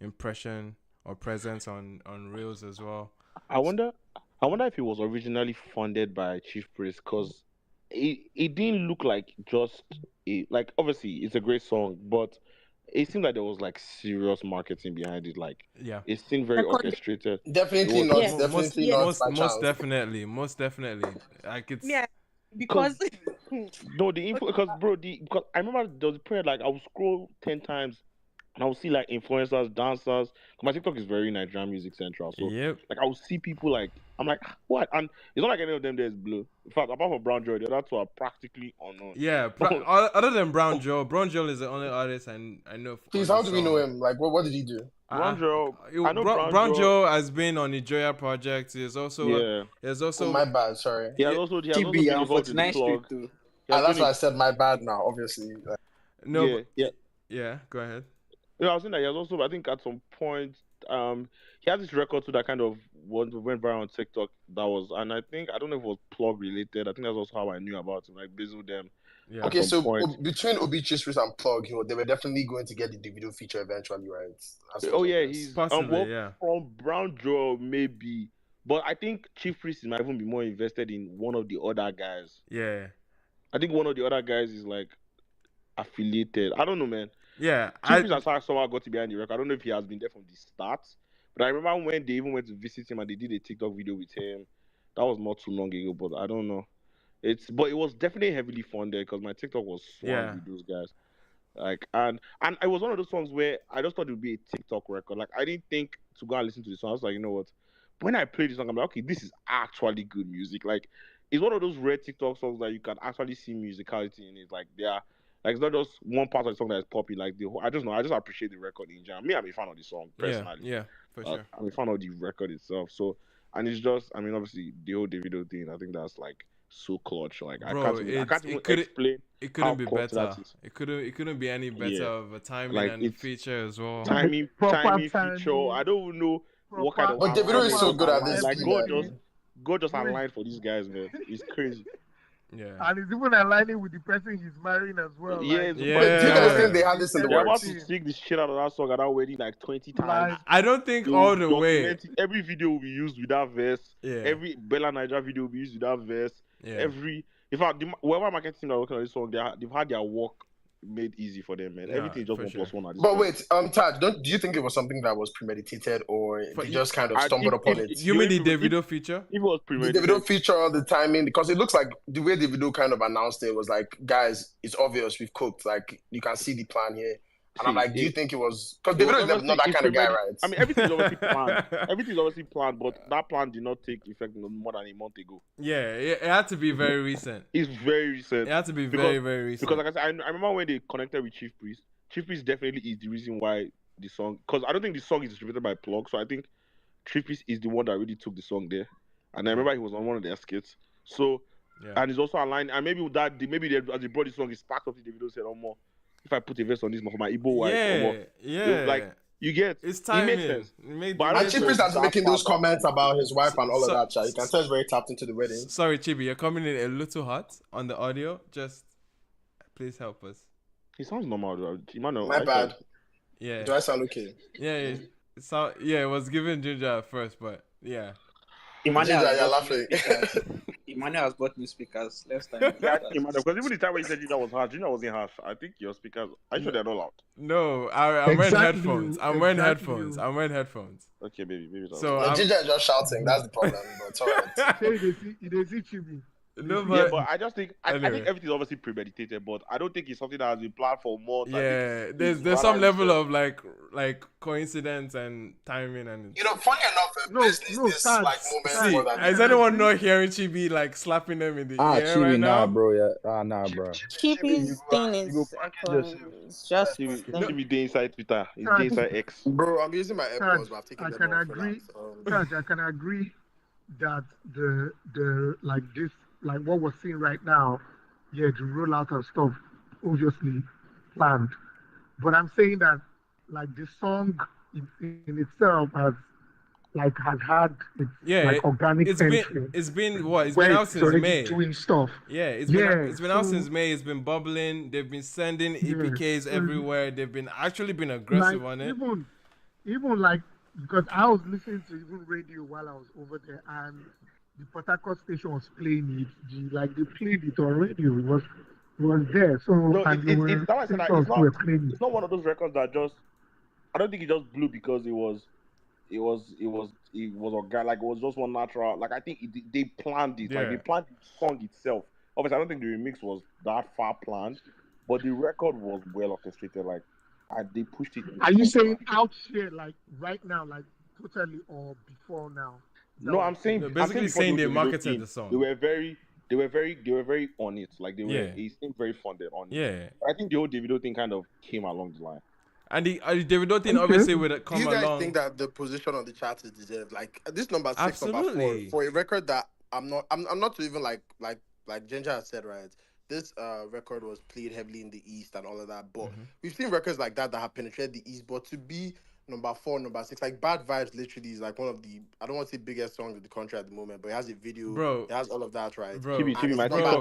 impression or presence on reels as well. I wonder. I wonder if it was originally funded by Chief Priest because it didn't look like just like obviously it's a great song, but it seemed like there was like serious marketing behind it. Like Yeah. it seemed very orchestrated. It Definitely was not. Yeah. Definitely Yeah. not by Most chance. definitely. Like it's Yeah, because no the info because bro because I remember there was a period like I would scroll 10 times and I would see like influencers, dancers. 'Cause my TikTok is very Nigerian music central, so yep. like I would see people like I'm like what, and it's not like any of them there is blue. In fact, apart from Brown Joy, the other two are practically unknown. Yeah, other than Brown Joe is the only artist I know. Please, how do we know him? Like, what did he do? Brown Joe, I know Brown Joe has been on the Joya project. There's also Oh, my bad. Sorry. He has also been TB on involved in the 49th Street plug. too. That's why I said my bad now. Obviously. Like, no. Yeah. Go ahead. You know, I was saying that he has also, I think, at some point, he has this record too that kind of went viral on TikTok. That was, and I think I don't know if it was plug related. I think that's also how I knew about him, like Bizzle them. Yeah. Okay, so between Obi Chispris and Plug, they were definitely going to get the video feature eventually, right? He's possibly, from Brown Joe maybe, but I think Chief Priest might even be more invested in one of the other guys. Yeah, I think one of the other guys is like affiliated. I don't know, man. Yeah, Chief Priest has somehow got to behind the record. I don't know if he has been there from the start, but I remember when they even went to visit him and they did a TikTok video with him. That was not too long ago, but I don't know. But it was definitely heavily funded because my TikTok was swamped with those guys. Like and it was one of those songs where I just thought it would be a TikTok record. Like I didn't think to go and listen to the song. I was like, you know what? When I played the song, I'm like, okay, this is actually good music. Like it's one of those rare TikTok songs that you can actually see musicality in it. Like they are like it's not just one part of the song that is poppy. Like the whole, I just appreciate the record in general. Me, I'm a fan of the song personally. Yeah, for sure. I'm a fan of the record itself. So and it's just, I mean, obviously the whole Davido thing. I think that's like so clutch. Like bro, I can't even explain. It couldn't be better. It couldn't be any better of a timing like and feature as well. Timing feature. I don't know what kind of. But Davido is so good at this. Like God just aligned for these guys, man. It's crazy. Yeah. And he's even aligning with the person he's marrying as well. Yeah. Do you guys think they had this in the They're about works? to sing the shit out of that song at that wedding like 20 times. I don't think all the way. Every video will be used with that verse. Yeah. Every Bella Niger video will be used with that verse. Yeah. In fact, whoever marketing team that are working on this song, they've had their work made easy for them, man. Yeah, everything just 1+1. But wait, Taj, do you think it was something that was premeditated or they just kind of stumbled upon it? You mean the Davido feature? If it was premeditated. The Davido feature, the timing, because it looks like the way Davido kind of announced it was like, guys, it's obvious we've cooked. Like you can see the plan here. And I'm like, do you think it was? Because Davido is not that kind of guy, right? I mean, everything's obviously planned. Everything's obviously planned, but that plan did not take effect more than a month ago. Yeah, it had to be very recent. It's very recent. It had to be very, very recent. Because, like I said, I remember when they connected with Chief Priest. Chief Priest definitely is the reason why the song. Because I don't think the song is distributed by Plug, so I think Chief Priest is the one that really took the song there. And I remember he was on one of their skits. So, and he's also aligned. And maybe with that, as they brought the song, he sparked up the Davido said, "Oh more. If I put a verse on this for my Igbo wife, like you get it's timing. It makes sense. And Chief Priest has making those comments about his wife and all of that. Chat. You can tell he's very tapped into the wedding. Sorry, Chibi, you're coming in a little hot on the audio. Just please help us. He sounds normal. My bad. Yeah. Do I sound okay? Yeah. It was given Ginger at first, but yeah. Emmanuel, you're laughing. Emmanuel has bought new speakers last time. Because even the time when you said Ginger was harsh, Ginger wasn't harsh. I think your speakers, are you sure they're not loud? No, I'm wearing headphones. I'm wearing headphones. Okay, baby. So Ginger is just shouting. That's the problem. But it's alright. You see Chibi. No, but I just think I think everything's obviously premeditated, but I don't think it's something that has been planned for more time. Yeah, there's some level of like coincidence and timing and. Funny enough, this like moment. See, is anyone not hearing Chibi like slapping them in the ear Chibi, right now? nah, bro. Yeah, nah, bro. Chibi's thing is just. Chibi day inside Twitter. He's day inside X. Bro, I'm using my AirPods, but I've taken them off. I can agree that the like this. Like what we're seeing right now, the rollout of stuff, obviously planned. But I'm saying that, like the song in itself has had its organic entry. It's been what? It's been out since May. Doing stuff. Yeah, it's been out since May. It's been bubbling. They've been sending EPKs everywhere. They've been aggressive on it. even like because I was listening to even radio while I was over there, and the Port Harcourt station was playing it. Like they played it on radio. It was there. So No, and there it's were that I said that stations who were playing it. it's not one of those records that just I don't think it just blew because it was a guy like it was just one natural like I think they planned it like they planned the song itself. Obviously, I don't think the remix was that far planned, but the record was well orchestrated. Like they pushed it. Are you saying out here like right now, like totally or before now? No, I'm saying basically saying they marketed the song. They were very on it. Like they seemed very funded on it. Yeah. But I think the whole Davido thing kind of came along the line. And the Davido thing obviously would come along. Do you guys think that the position on the chart is deserved? Like this number 6, Absolutely. number 4 for a record that I'm not even like Ginger has said, right? This record was played heavily in the East and all of that, but we've seen records like that have penetrated the East. But to be number 4, number 6, like Bad Vibes, literally is like one of the I don't want to say biggest songs in the country at the moment, but it has a video, bro. It has all of that, right? Bro,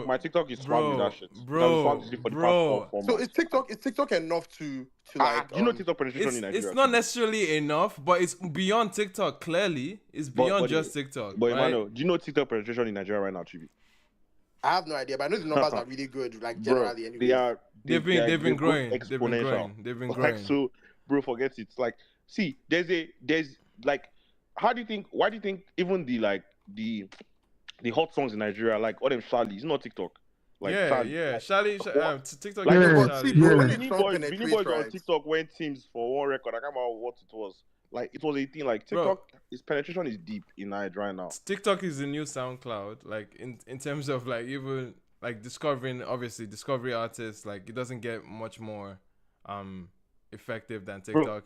my TikTok is swag with that shit. Bro. So is TikTok enough to like? Do you know TikTok penetration in Nigeria? It's not necessarily enough, but it's beyond TikTok. Clearly, it's beyond just TikTok. But right? Emmanuel, do you know TikTok penetration in Nigeria right now, Chibi? I have no idea, but I know the numbers are really good. Like generally, anyway. They've been growing. Exponential. They've been growing. Like, so, bro, forget it. Like, see, there's like, why do you think even the hot songs in Nigeria, like all them Charlie, it's not TikTok. Like, Charlie, TikTok. Benin Boys on TikTok went teams for one record. I can't remember what it was. Like it was a thing. Like TikTok, its penetration is deep in Nigeria right now. TikTok is the new SoundCloud. Like in terms of like even like discovering artists. Like it doesn't get much more effective than TikTok.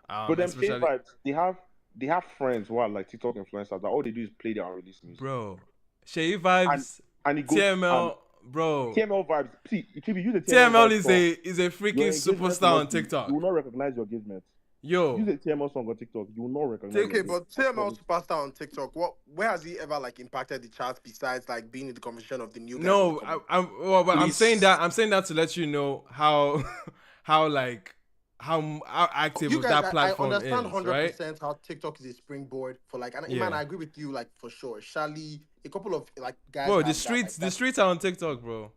But them same vibes, they have friends who are like TikTok influencers that all they do is play their unreleased music. Bro, Shay Vibes and it goes, TML. Bro, TML vibes. See, if you use the TML is a freaking superstar on TikTok. You will not recognize your engagement. Yo, use a TML song on TikTok. You will not recognize. Okay, but TML superstar on TikTok. Where has he ever like impacted the charts besides like being in the conversation of the new guys? No, I'm saying that to let you know how active that platform is. I understand 100% how TikTok is a springboard for like. And man, I agree with you like for sure. Charlie, a couple of like guys. Bro, the streets are on TikTok, bro.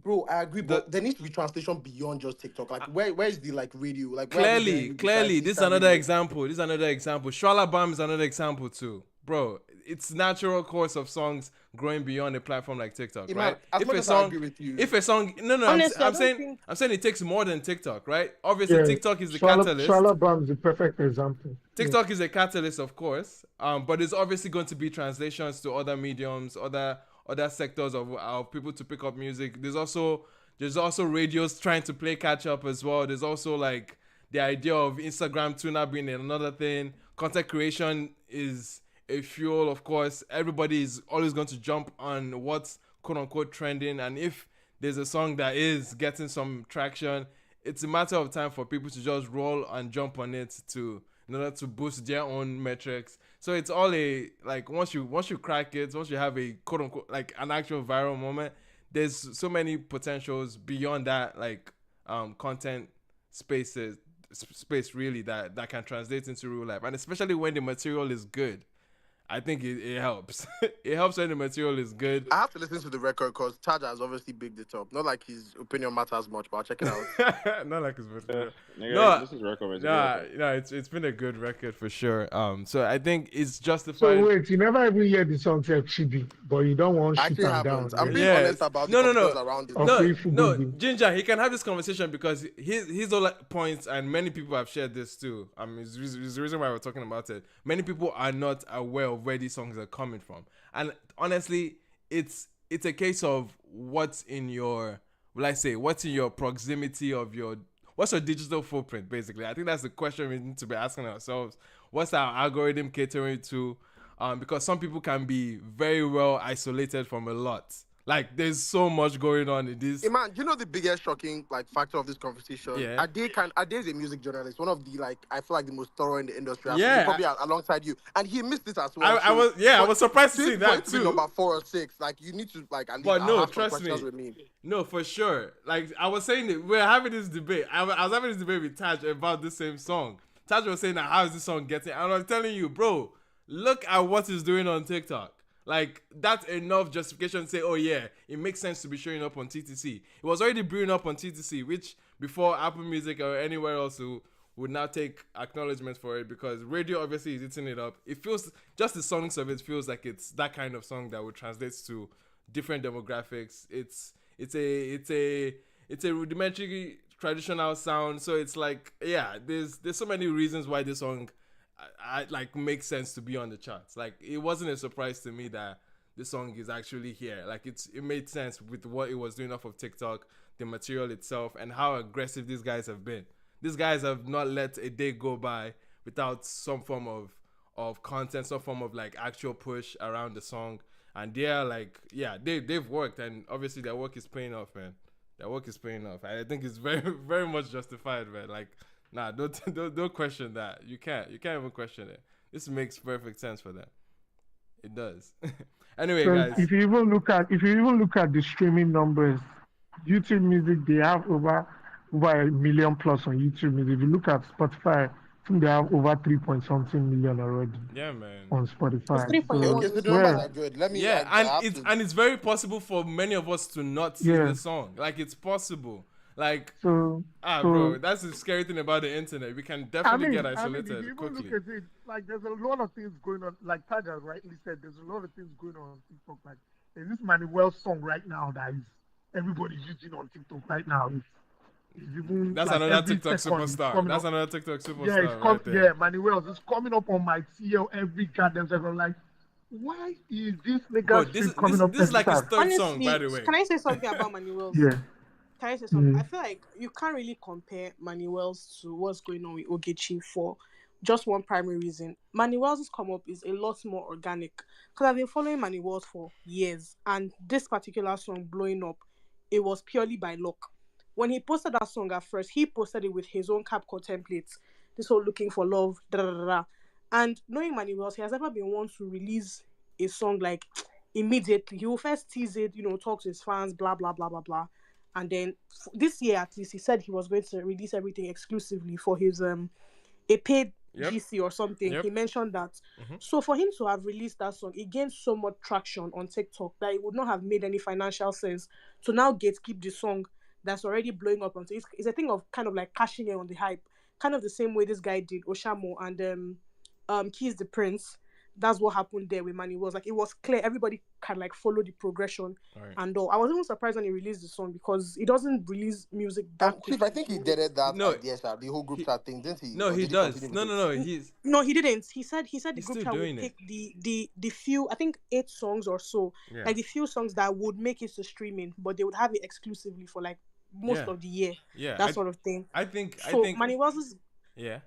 Bro, I agree, but there needs to be translation beyond just TikTok. Like, where is the like radio? Like, clearly, this is another example. Shwala Bam is another example too, bro. It's natural course of songs growing beyond a platform like TikTok, right? As much as I agree with you. If a song, honestly, I'm saying it takes more than TikTok, right? Obviously, TikTok is the catalyst. Shwala Bam is the perfect example. TikTok is a catalyst, of course, but there's obviously going to be translations to other mediums, other sectors of people to pick up music. There's also radios trying to play catch up as well. There's also like the idea of Instagram tuna being another thing. Content creation is a fuel, of course. Everybody is always going to jump on what's quote unquote trending, and if there's a song that is getting some traction, it's a matter of time for people to just roll and jump on it in order to boost their own metrics. So it's all like once you crack it, once you have a quote unquote like an actual viral moment, there's so many potentials beyond that like content space really that can translate into real life, and especially when the material is good. I think it helps. It helps when the material is good. I have to listen to the record because Taja has obviously bigged it up. Not like his opinion matters much, but I'll check it out. Not like his opinion. This is record. It's been a good record for sure. So I think it's justified. So wait, you never even hear the song said Chibi, but you don't want shit down. I'm being honest about the around it. No, Ginger, he can have this conversation because his all points, and many people have shared this too. It's the reason why we're talking about it. Many people are not aware of where these songs are coming from, and honestly, it's a case of what's in your proximity of what's your digital footprint, basically. I think that's the question we need to be asking ourselves. What's our algorithm catering to? Because some people can be very well isolated from a lot. Like, there's so much going on in this. Hey man, you know the biggest shocking like factor of this conversation? Yeah. Ade is a music journalist, one of the I feel like the most thorough in the industry. Yeah. Probably alongside you, and he missed it as well. I was surprised to see that too. Number 4 or 6, like you need to like at least. But no, have trust some questions me. with me. No, for sure. Like I was saying, we're having this debate. I was having this debate with Taj about the same song Taj was saying, how is this song getting? And I'm telling you, bro, look at what he's doing on TikTok. Like, that's enough justification to say, oh yeah, it makes sense to be showing up on TTC. It was already brewing up on TTC, which before Apple Music or anywhere else would now take acknowledgement for it, because radio obviously is eating it up. It feels, just the songs of it feels like it's that kind of song that would translate to different demographics. It's a rudimentary traditional sound, so it's like, yeah, there's so many reasons why this song I like makes sense to be on the charts. Like, it wasn't a surprise to me that this song is actually here. Like, it made sense with what it was doing off of TikTok, the material itself, and how aggressive these guys have been. These guys have not let a day go by without some form of content, some form of like actual push around the song. And they're like, yeah, they've worked, and obviously their work is paying off, man. Their work is paying off. I think it's very, very much justified, man. Like, nah, don't question that. You can't even question it. This makes perfect sense for them. It does. Anyway, So guys. if you even look at the streaming numbers, YouTube Music, they have over a million plus on YouTube Music. If you look at Spotify, I think they have over 3 point something million already Yeah, man. on It's Spotify. 3.1. Okay, so the numbers are good. Let me. Yeah, I and have it's to- and it's very possible for many of us to not see Yeah. the song. Like, it's possible. Like, So bro, that's the scary thing about the internet. We can definitely get if isolated you even quickly. look at it, like there's a lot of things going on. Like Taja rightly said, there's a lot of things going on TikTok. Like there's this Manuel song right now that is everybody's using on TikTok right now. It's even That's like another every TikTok second it's superstar. coming That's up. another TikTok superstar Yeah, right there. yeah, Manuel. It's coming up on my TL every goddamn second. Like, why is this Bro, nigga this stream coming up is every like his time? third song, by Honestly, the way. can I say something about Manuel's? Yeah. Can I say something? Mm. I feel like you can't really compare Manuel's to what's going on with Ogechi for just one primary reason. Manuel's come up is a lot more organic, because I've been following Manuel's for years, and this particular song blowing up, it was purely by luck. When he posted that song at first, he posted it with his own CapCut templates. This whole looking for love, da da da da. And knowing Manuel's, he has never been one to release a song like immediately. He will first tease it, talk to his fans, blah blah blah blah blah. And then this year, at least, he said he was going to release everything exclusively for his a paid GC or something. Yep. He mentioned that. Mhm. So for him to have released that song, it gained so much traction on TikTok that it would not have made any financial sense to now gatekeep the song that's already blowing up on. It's a thing of kind of like cashing in on the hype, kind of the same way this guy did Oshamo and Keys the Prince. That's what happened there with Manny. Was like, it was clear everybody can like follow the progression. Right. And I was even surprised when he released the song, because he doesn't release music that Chief, I think he did it that No, idea, sha, the whole group chat thing, didn't he? No, Or he did does. continue No, with no, it? no. He's No, he didn't. He said the He's group still chat would doing it. pick the few, I think 8 songs or so, Yeah. like the few songs that would make it to streaming, but they would have it exclusively for like most Yeah. of the year, yeah. that sort of thing. I think So Manny Wells's yeah.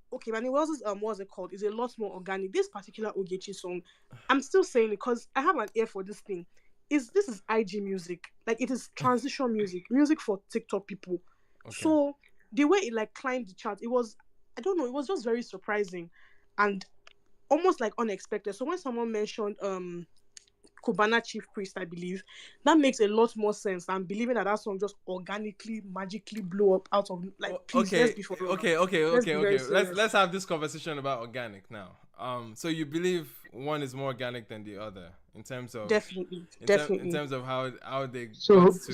what's it called, is a lot more organic. This particular Ogechi song, I'm still saying it because I have an ear for this thing. This is IG music, like it is transition music for TikTok people. Okay. So the way it like climbed the chart, it was, I don't know, it was just very surprising and almost like unexpected. So when someone mentioned Cubana Chief Priest, I believe, that makes a lot more sense than believing that song just organically, magically blew up out of like. Please, let's be for real now. Let's be very serious. Let's have this conversation about organic now. So you believe one is more organic than the other in terms of Definitely. in terms of how they So got to.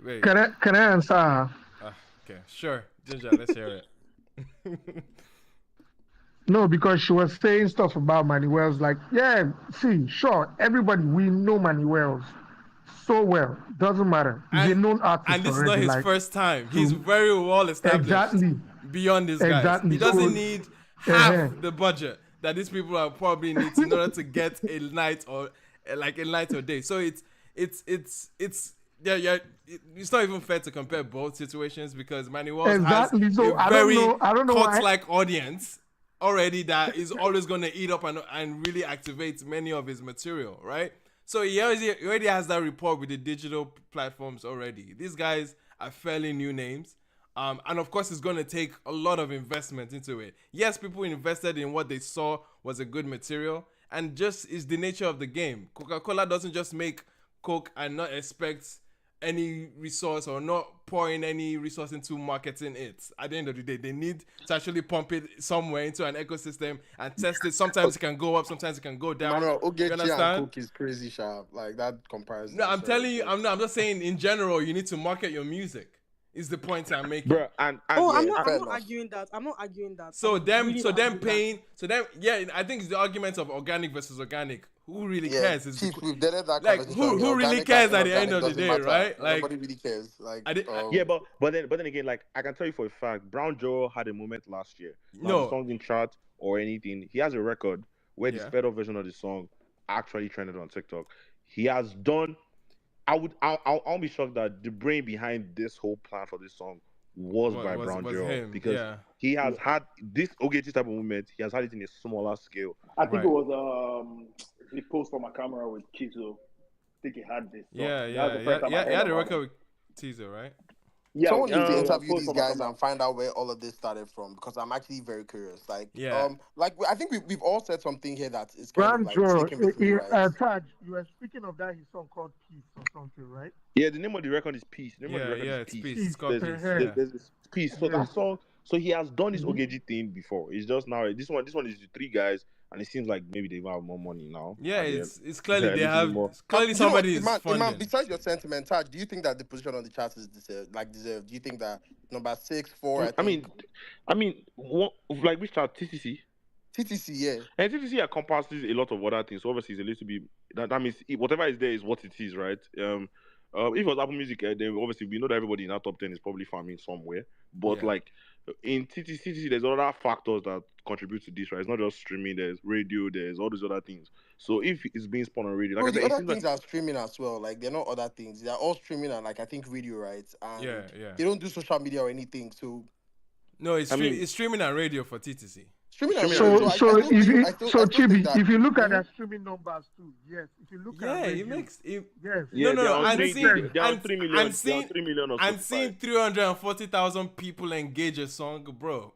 Wait. can I answer? Okay, sure, Ginger. Let's hear it. No, because she was saying stuff about Manuel's. Like, yeah, see, sure, everybody, we know Manuel's so well. Doesn't matter. He's a known artist And this is not already, his like, first time. He's very well established. Exactly. Beyond these guys, Exactly. he doesn't So- need half the budget that these people are probably need in order to get a night or day. So it's yeah. It's not even fair to compare both situations because Manuel Exactly. has So a I very don't know why. cult-like audience already that is always going to eat up and really activate many of his material, right? So he already has that rapport with the digital platforms already. These guys are fairly new names. And of course, it's going to take a lot of investment into it. Yes, people invested in what they saw was a good material, and just is the nature of the game. Coca-Cola doesn't just make Coke and not expect any resource or not pouring any resource into marketing it. At the end of the day, they need to actually pump it somewhere into an ecosystem and test it. Sometimes it can go up, sometimes it can go down. Manuel, You Ogechi and understand? Cook is crazy sharp. Like that comparison. No, I'm sorry, telling you, but- I'm just saying in general, you need to market your music. Is the point I'm making. Bro, and Oh, I'm yeah, not. fair I'm not enough. arguing that. I'm not arguing that. So I'm them, really so not them arguing paying, so them, yeah. I think it's the argument of organic versus organic. Who really Yeah, cares? Is Chief, we've done that like conversation. who The really organic cares and at the end inorganic of the doesn't day, matter. right? Like Nobody really cares. Like, yeah, but then again, like I can tell you for a fact, Brown Joe had a moment last year. Now No. the song didn't chart or anything. He has a record where the Yeah. sped up version of the song actually trended on TikTok. He has done. I'll be shocked that the brain behind this whole plan for this song was by Brown Joe him, because yeah. he has had this Ogechi type of movement. He has had it in a smaller scale. I think Right. it was the post from a camera with Kizo. I think he had this. So Yeah, that was the first time I he heard had a about record it. with Teaser, right? Yeah, someone needs to a interview post these from a guys camera. and find out where all of this started from because I'm actually very curious. Like, Yeah. like I think we've all said something here that is kind of like Brand sticking with me, right? Taj, you were speaking of that his song called Peace or something, right? Yeah, the name of the record is Peace. The name of the record Yeah, is it's Peace. Peace. It's called There's, Peace. there's- Yeah. there's this Peace. So Yeah. that song, so he has done this Mhm. Ogechi thing before. It's just now this one is the three guys, and it seems like maybe they have more money now. Yeah, And it's clearly they're they looking have more. clearly You know somebody what, is funding. Iman, besides your sentiment, Taj, do you think that the position on the charts is deserved? Do you think that number 6, 4? I mean, like which chart? TTC. TTC, yeah. And TTC encompasses a lot of other things. So obviously, it's a little bit that means whatever is there is what it is, right? If it was Apple Music, then obviously we know that everybody in that top 10 is probably farming somewhere. But Yeah. like in TTC, there's other factors that contribute to this, right? It's not just streaming. There's radio. There's all these other things. So if it's being spun on radio, like Bro, I the said, it other seems things like are streaming as well. Like they're not other things. They're all streaming and like I think radio, right? And Yeah. they don't do social media or anything. So No, it's I mean- it's streaming and radio for TTC. streaming and So- radio. So I still if think- you I still so think Chibi, that- if you look at Mhm. their streaming numbers too, yes. If you look Yeah, at it radio, makes it. yes. yeah, no, they're on I'm three- seeing- they're on I'm- 3 million. I'm they're on seeing- 3 million on I'm Spotify. seeing 340,000 people engage a song, bro.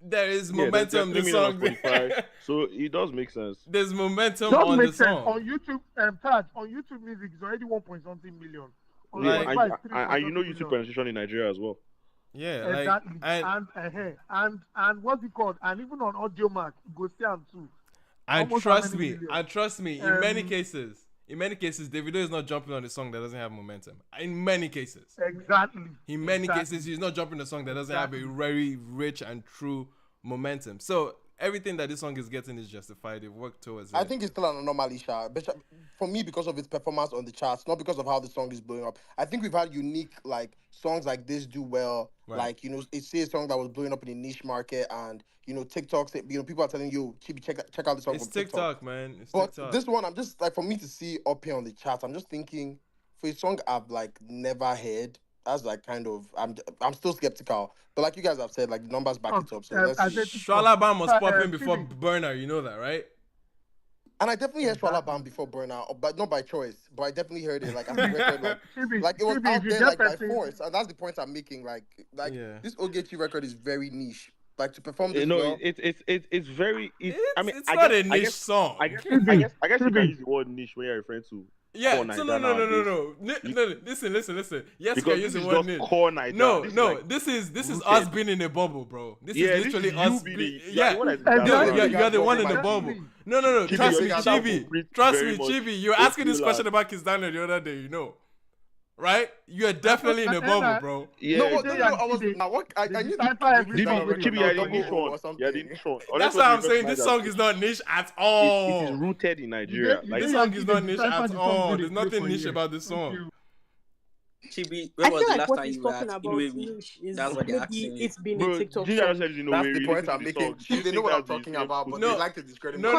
There is Yeah, momentum. there's The 3 million on song. Spotify. So it does make sense. There's momentum Does on make the sense. song. On YouTube, Taj, on YouTube Music is already 1 point something million. On Like- Spotify, it's and you know 3 YouTube million. penetration in Nigeria as well. Yeah, like Exactly. and And what's it called? And even on Audio Mac, go see them too. and almost trust how many me, million? and trust me. In many cases, Davido is not jumping on a song that doesn't have momentum. In many cases, Exactly. in many Exactly. cases, he's not jumping on a song that doesn't have a Exactly. very rich and true momentum. So everything that this song is getting is justified. They've worked towards it. I think it's still an anomaly, Sha. But for me, because of its performance on the charts, not because of how the song is blowing up. I think we've had unique like songs like this do well. Right. Like it's a song that was blowing up in a niche market, and TikToks. People are telling you, check out the song. It's from TikTok. TikTok, man. It's But TikTok. this one, I'm just like for me to see up here on the charts, I'm just thinking for a song I've like never heard. That's like kind of I'm still skeptical. But like you guys have said, like the numbers back it up. So let's I see. said- Shwalabam was popping before Chibi. Burner. You know that, right? And I definitely heard Swallow Exactly. Bam before Burnout, but not by choice. But I definitely heard it like as a record, Chibi, like it was Chibi, out if you there get like by person- force. And that's the point I'm making. Like Yeah. this Ogechi record is very niche. Like to perform this No, well. it's very. I mean, it's I not guess, a I niche guess, song. I guess you Chibi. can use the word niche when you're referring to Yeah, core so Naija no. nowadays. No, listen. Yes, you Because can use this the is word just niche. core Naija. No, This is no, like- this is rooted. us being in a bubble, bro. This Yeah, is this literally is us. you being being- the- Yeah, the one that's Exactly. down. you're the one in the Exactly. bubble. No. Chibi, Trust me, you're Chibi. Trust me, very much Chibi. You were asking this popular. question about Kiss Daniel the other day. You know, right? You are definitely in a And bubble, I- bro. Yeah, no, they no, are- I was they- now what I knew decipher the every Daniel song. record Chibi, now, you're the double niche or one. something. You're the niche one. That's why I'm saying this song is not niche at all. It is rooted in Nigeria. You Like This Yeah, song is you not can niche decipher at the song all. when There's they play nothing for niche you. about this Thank song. you. Chibi, I when was feel the like last what time he's you were talking at about Inuewi? niche is That's what they're maybe asking. it's been Bro, a TikTok Ginger song. said you know That's where the we point listen I'm to the making. song. They know what I'm Think that's talking the about, but same they No. like to discredit No.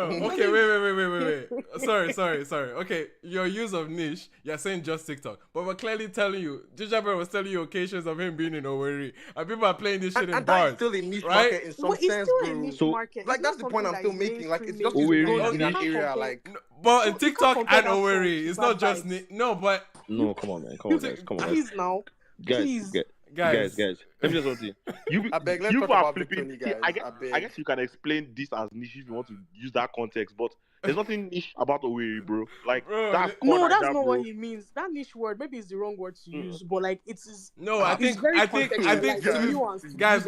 me. Okay, wait. Sorry. Okay, your use of niche, you're saying just TikTok. But we're clearly telling you, Gingerbread was telling you occasions of him being in Owerri. And people are playing this shit in And that bars. is still a niche right? market in some Well, it's sense, still a bro. niche So- market. Like It's that's not the point I'm something still that is making. Like it's mainstream just Owerri growing is in that niche. area. Like But You TikTok can't compare and that song Owerri, to it's Bad not just... Vibes. No, but... No, come on, man. Come on, guys. Come on, guys. Please now. Guys, Please. guys. Let me tell you something. I beg, let's You talk are about flipping. Victony, guys. I I beg. guess you can explain this as niche if you want to use that context, but there's nothing niche about Owerri, bro. Like Bro, that's No, core that's Naija, not bro. what he means. That niche word, maybe it's the wrong word to use, but like it is. No, I It's think very I think contextualized, to be nuanced. guys.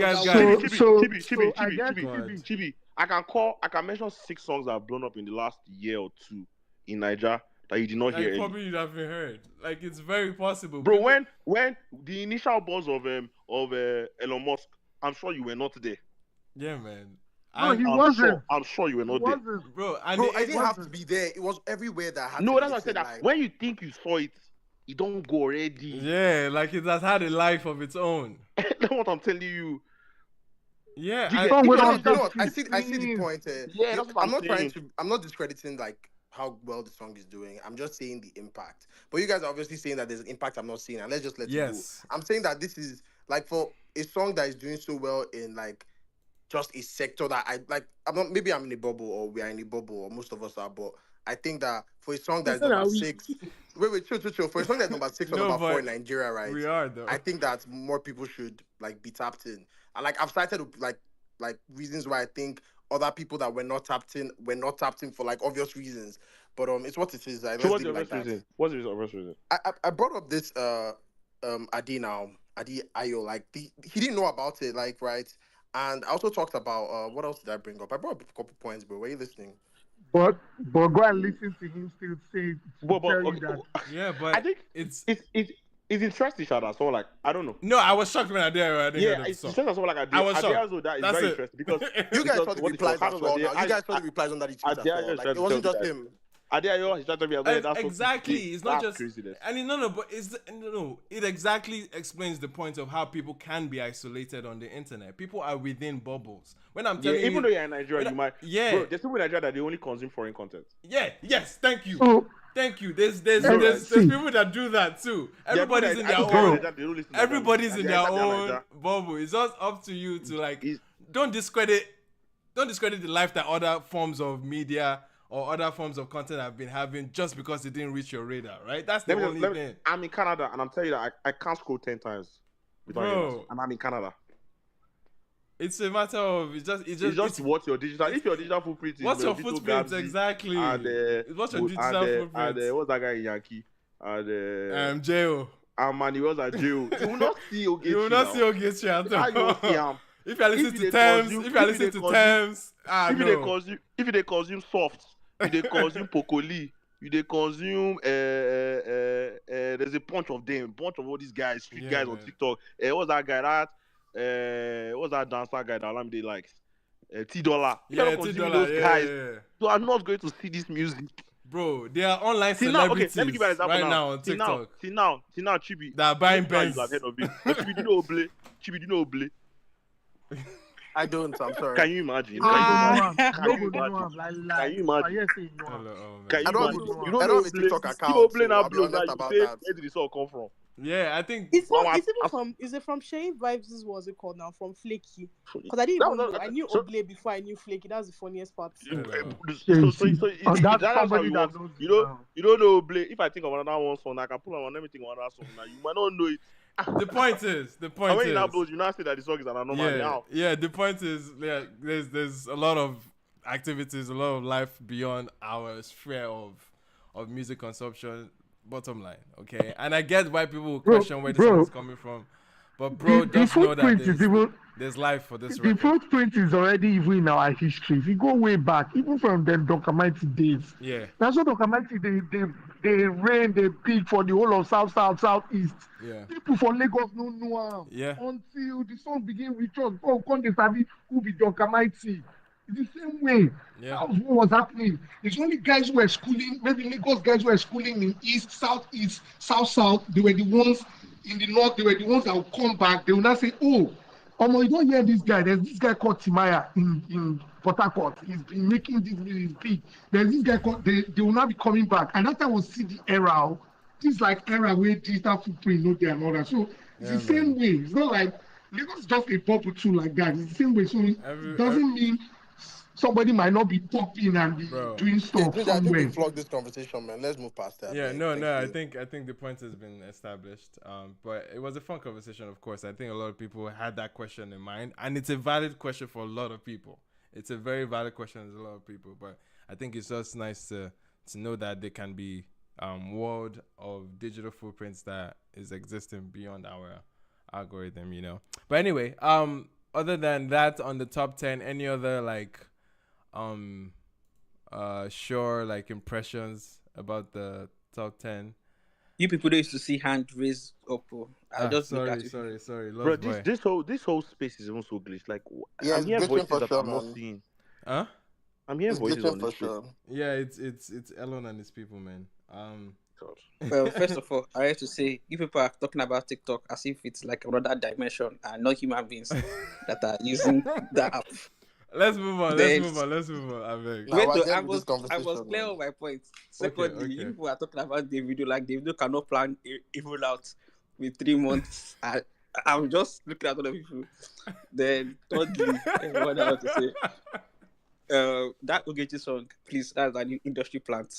Chibi. I can mention 6 songs that have blown up in the last year or 2 in Naija that you did not hear. Probably you'd have heard. Like it's very possible, Bro. When the initial buzz of Elon Musk, I'm sure you were not there. Yeah, man. No, he wasn't. I'm sure you were not there, bro. And Bro, I didn't have to be there. It was everywhere that I had. No, to that's why I listen, said that. like, When you think you saw it, you don't go already. Yeah, like it has had a life of its own. That's what I'm telling you. Yeah, You and- get- Song went if on you're you know top what? I see the 15. point. Yeah, that's what I'm not trying saying. to. I'm not discrediting like how well the song is doing. I'm just saying the impact. But you guys are obviously saying that there's an impact I'm not seeing, and let's just let it go. yes, I'm saying that this is like for a song that is doing so well in like just a sector that I like. I'm not. Maybe I'm in a bubble, or we are in a bubble, or most of us are. But I think that for a song that is So that number we- 6, wait, chill. For a song that's number 6 or No, number 4 but in Nigeria, right? we are though. I think that more people should like be tapped in. And like I've cited like reasons why I think other people that were not tapped in for like obvious reasons. But it's what it is. Like, So let's what's leave the it obvious like that. reason? What's the obvious reason? I brought up this Adi Ayo, like he didn't know about it, like, right? And I also talked about what else did I bring up? I brought up a couple points, bro. Were you listening? But go and listen to him still say But tell you okay, that Yeah, but I think it's it's interesting, Shada. So like I don't know. no. I was shocked when I didn't hear Yeah, the it's song. interesting. So like I was shocked. Also, that is That's very it. interesting because You guys because saw the what replies how as does well. Ade- Now. You I- guys saw the replies under the tweets as Ade Ayo well. is Like trying it to wasn't tell just me him. Adeayo, he's trying to be aware. That's what Exactly. It's not that's just craziness. and no, but it's no. It exactly explains the point of how people can be isolated on the internet. People are within bubbles. When I'm Yeah, telling you, even though you're in Nigeria, you might. Yeah. Bro, there's people in Nigeria that they only consume foreign content. Yeah. Yes. Thank you. so Thank you. There's see. people that do that too. Everybody's in their Bro. own. Everybody's in their own bubble. It's just up to you to like don't discredit the life that other forms of media or other forms of content have been having just because it didn't reach your radar, right? That's the only thing. I'm in Canada and I'm telling you that I can't scroll 10 times. Bro. And I'm in Canada. It's a matter of it's just what's your digital. If your digital footprint is what's your Vito footprint Gabzi exactly? and What's your digital footprint? and what's that guy in Yankee? And Jail. and Manuel's at jail. You will not see Ogechi. You will not see Ogechi at How you will see all. him? If you are listening to Thames, if they consume soft, if they consume Pokoli, if they consume there's a bunch of all these guys, street guys on TikTok. What's that guy what's that dancer guy that Olamide likes? T-Dollar. Yeah, T-Dollar. Those guys. You are not going to see this music. Bro, they are online See now, celebrities let me give you an example now on TikTok. See now, Chibi. That are buying Benz. I've heard of it. But Chibi, do you know Oble? Chibi, do you know Oble? I don't. I'm sorry. Can you imagine? Can Can you you imagine? Can I you don't imagine? have- You don't I don't know have a TikTok account, Oble so now I'll be blows honest now. about You say, that. where did this all come from? Yeah, I think It's Wow, even is it from Shane Vibes? What's it called now? From Flaky? Because I didn't even know. I knew Oble before I knew Flaky. That's the funniest part. So That's that's how somebody it that works. knows You now. don't know Oble. If I think of another one song, I can pull on everything on another song. Now you might not know it. the point is And when you upload, you now say that the song is an anomaly. Now yeah. The point is, yeah, there's a lot of activities, a lot of life beyond our sphere of music consumption. Bottom line, okay. And I get why people will question where this song is coming from, but bro, The just know that footprint is even there's life for this the record. footprint is already even in our history. If you go way back, even from the Mighty days. Yeah, That's what Mighty they reign, they peak for the whole of Southeast. yeah, People from Lagos don't know am. yeah. Until the song begin reach us. Oh, come they sabi who be Mighty. It's the same way. Yeah. That was what was happening. It's only guys who were schooling, maybe Lagos guys who were schooling in East, Southeast, South. They were the ones in the North. They were the ones that would come back. They would not say, oh, you don't hear this guy. There's this guy called Timaya in Port Harcourt. He's been making this music big. There's this guy called, they will not be coming back. And that time we'll see the era. This like era where digital footprint, no there and all that. So it's the same way. It's not like Lagos is just a bubble too like that. It's the same way. So it doesn't mean somebody might not be popping and be Bro. doing Okay, stuff Ginger, I think we somewhere. flogged this conversation, man. Let's move past that. Yeah, Beg. no, Thank no. I you. think the point has been established. But it was a fun conversation, of course. I think a lot of people had that question in mind, and it's a valid question for a lot of people. It's a very valid question to a lot of people. But I think it's just nice to know that there can be world of digital footprints that is existing beyond our algorithm, you know. But anyway, other than that, on the top 10, any other like um sure like impressions about the top 10? You people don't used to see hand raised up. Oh. I just look at you. Sorry, Bro, lost boy. this whole space is even so glitched. Like Yeah, I'm it's hearing glitching voices for that sure, I'm not man. seeing. Huh? I'm hearing It's voices glitching on for this space. sure. Yeah, it's Elon and his people, man. God. Well, first of all, I have to say, you people are talking about TikTok as if it's like another dimension and not human beings that are using the app. Let's move on. Then, Let's move on. I beg. Now wait, we're though, getting with this I was conversation, clear man. on my point. Okay, Secondly, you okay. people are talking about the video like the video cannot plan a rollout with 3 months. I'm just looking at other people. Then, thirdly, what I want to say. That Ogechi song, please, that's an industry plant.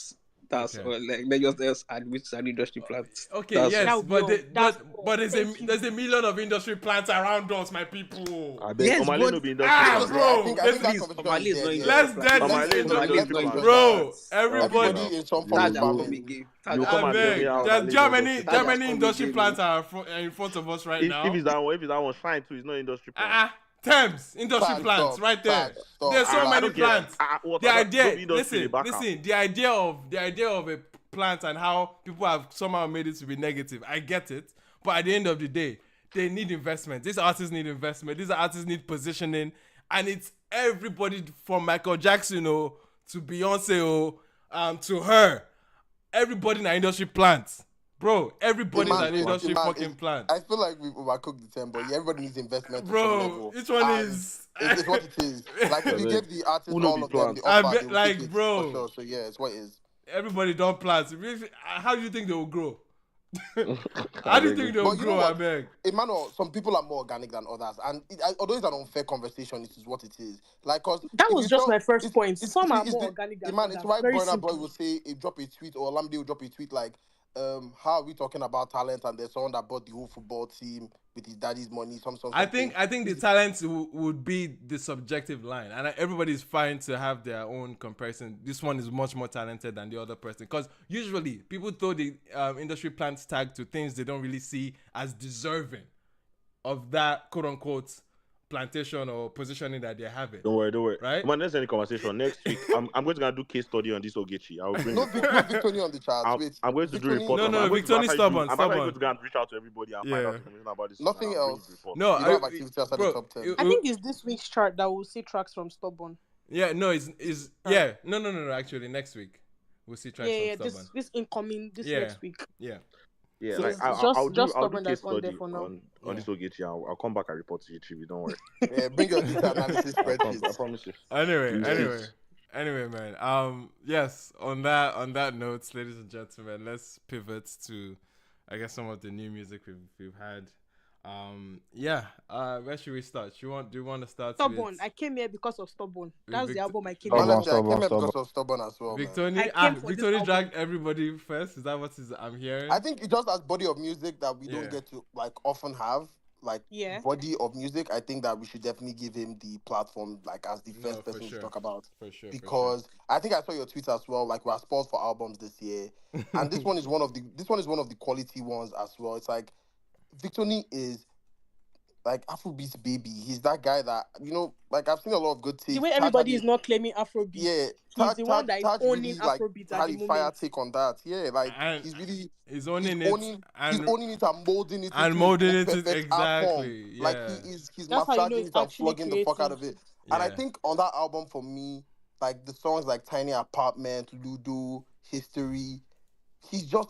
That's Okay. all. Like, let just admit it's an industry plant. Okay, That's yes, That would be but all. That's all. but Thank you. there's a million of industry plants around us, my people. I beg. Yes, Omale but no be industry Ah, plant. Yeah, I bro, think let's that please, conversation Omale is is not dead. Yeah, industry let's plant. dead let's this Omale let's is not let's industry, industry mention plant. that. bro. Okay, Everybody, now. Everybody in some You form That's of a you come farming. again. you That's come I and tell a me beg. how come There's Omale is not Germany, industry That's plant. a Germany come industry again. plants are in front of us right If now. it's that one, fine too. It's not industry plant. Thames industry Tad, plants stop. right there. Tad, stop. There's so I Relax, many don't get relax. plants. what The no idea, be industry the listen, back up. the idea of a plant and how people have somehow made it to be negative. I get it, but at the end of the day, they need investment. These artists need investment. These artists need positioning, and it's everybody from Michael Jackson to Beyonce to her. Everybody in the industry plants, bro. Everybody's Man, an industry man, fucking plant. I feel like we've overcooked the term, but yeah, everybody needs investment to some Bro, level. which one And is? it's what it is. Like, if I you beg. give the artists Who no all be of them the plant? I offer, bet, they will like, take it for bro. sure. So, yeah, it's what it is. Everybody don't plant. How do you think they will grow? I How do you beg think you. they will But you know grow? I what? beg. Emmanuel, some people are more organic than others, and although it's an unfair conversation, it is what it is. Like, cause That if was you just tell, my first point. Some are it's more the organic than man, it's others. why Very Burna Boy simple. will say, drop a tweet, or Lamde will drop a tweet like, how are we talking about talent? And there's someone that bought the whole football team with his daddy's money, something. I think the talent would be the subjective line, and everybody's fine to have their own comparison. This one is much more talented than the other person, because usually people throw the industry plants tag to things they don't really see as deserving of that quote unquote plantation or positioning that they're having. Don't worry. Right? Man, let's end the conversation next week. I'm going to do case study on this Ogechi. I will bring No, report. no Victony on the charts. I'm, Wait, I'm going to do a Victony, report. No, on no, I'm going to go Victony's after you do. stubborn, I'm actually stubborn. going to go and reach out to everybody and find Yeah. out information about this. nothing and I'll bring else. the report. No, You don't have activity outside the top 10. I think it's this week's chart that will see tracks from Stubborn. Yeah, no, it's yeah, no. Actually, next week we'll see tracks Yeah, from Stubborn. this incoming this Yeah. next week. Yeah. Yeah, So like it's I'll do Stubborn case that's on there study for now. on this Ogechi. I'll come back and report to you, Chibi. Don't worry. Yeah, bring your data analysis I spreadsheets. promise you. Anyway, man. Yes. On that note, ladies and gentlemen, let's pivot to, I guess, some of the new music we've had. Where should we start? Do you want to start Stubborn. with I came here because of Stubborn. With That's the Vict- album I came But here. honestly, I came here Stubborn. because of Stubborn as well, man. Victony? I came for this Victony album. dragged everybody first. Is that what I'm hearing? I think it just as body of music that we Yeah. don't get to like often have, like Yeah. body of music. I think that we should definitely give him the platform, like as the No, first for person sure. to talk about. For sure. Because I think I saw your tweets as well. Like we're spoiled for albums this year, and this one is one of the quality ones as well. It's like Victony is like Afrobeats baby. He's that guy that like I've seen a lot of good takes. The way Taj everybody had is not claiming Afrobeat. yeah, He's the one that is Taj owning really like Afrobeat at had the a fire moment. take on that. Yeah, like And he's really he's owning he's it owning and it and molding it and into molding his it own into- perfect art form. exactly. Like Yeah. he's That's how you know massaging it's it and actually flogging the fuck out of creative. it. And I Yeah. think on that album for me, like the songs like Tiny Apartment, Ludo, History, he's a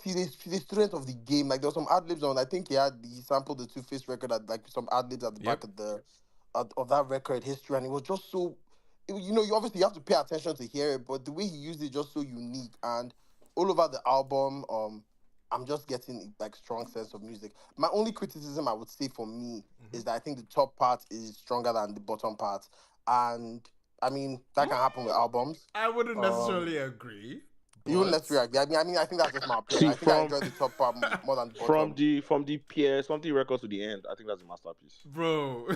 student of the game. Like there was some ad libs on. I think he sampled the Two Face record at like some ad libs at the back of the of that record History, and it was just so. You obviously have to pay attention to hear it, but the way he used it just so unique. And all over the album, I'm just getting like strong sense of music. My only criticism I would say for me is that I think the top part is stronger than the bottom part, and I mean, that can happen with albums. I wouldn't Um, necessarily agree, you wouldn't but necessarily agree. I think that's just my opinion. See, I think I enjoyed the top part more than the bottom. from the Pierre something records to the end, I think that's a masterpiece. bro,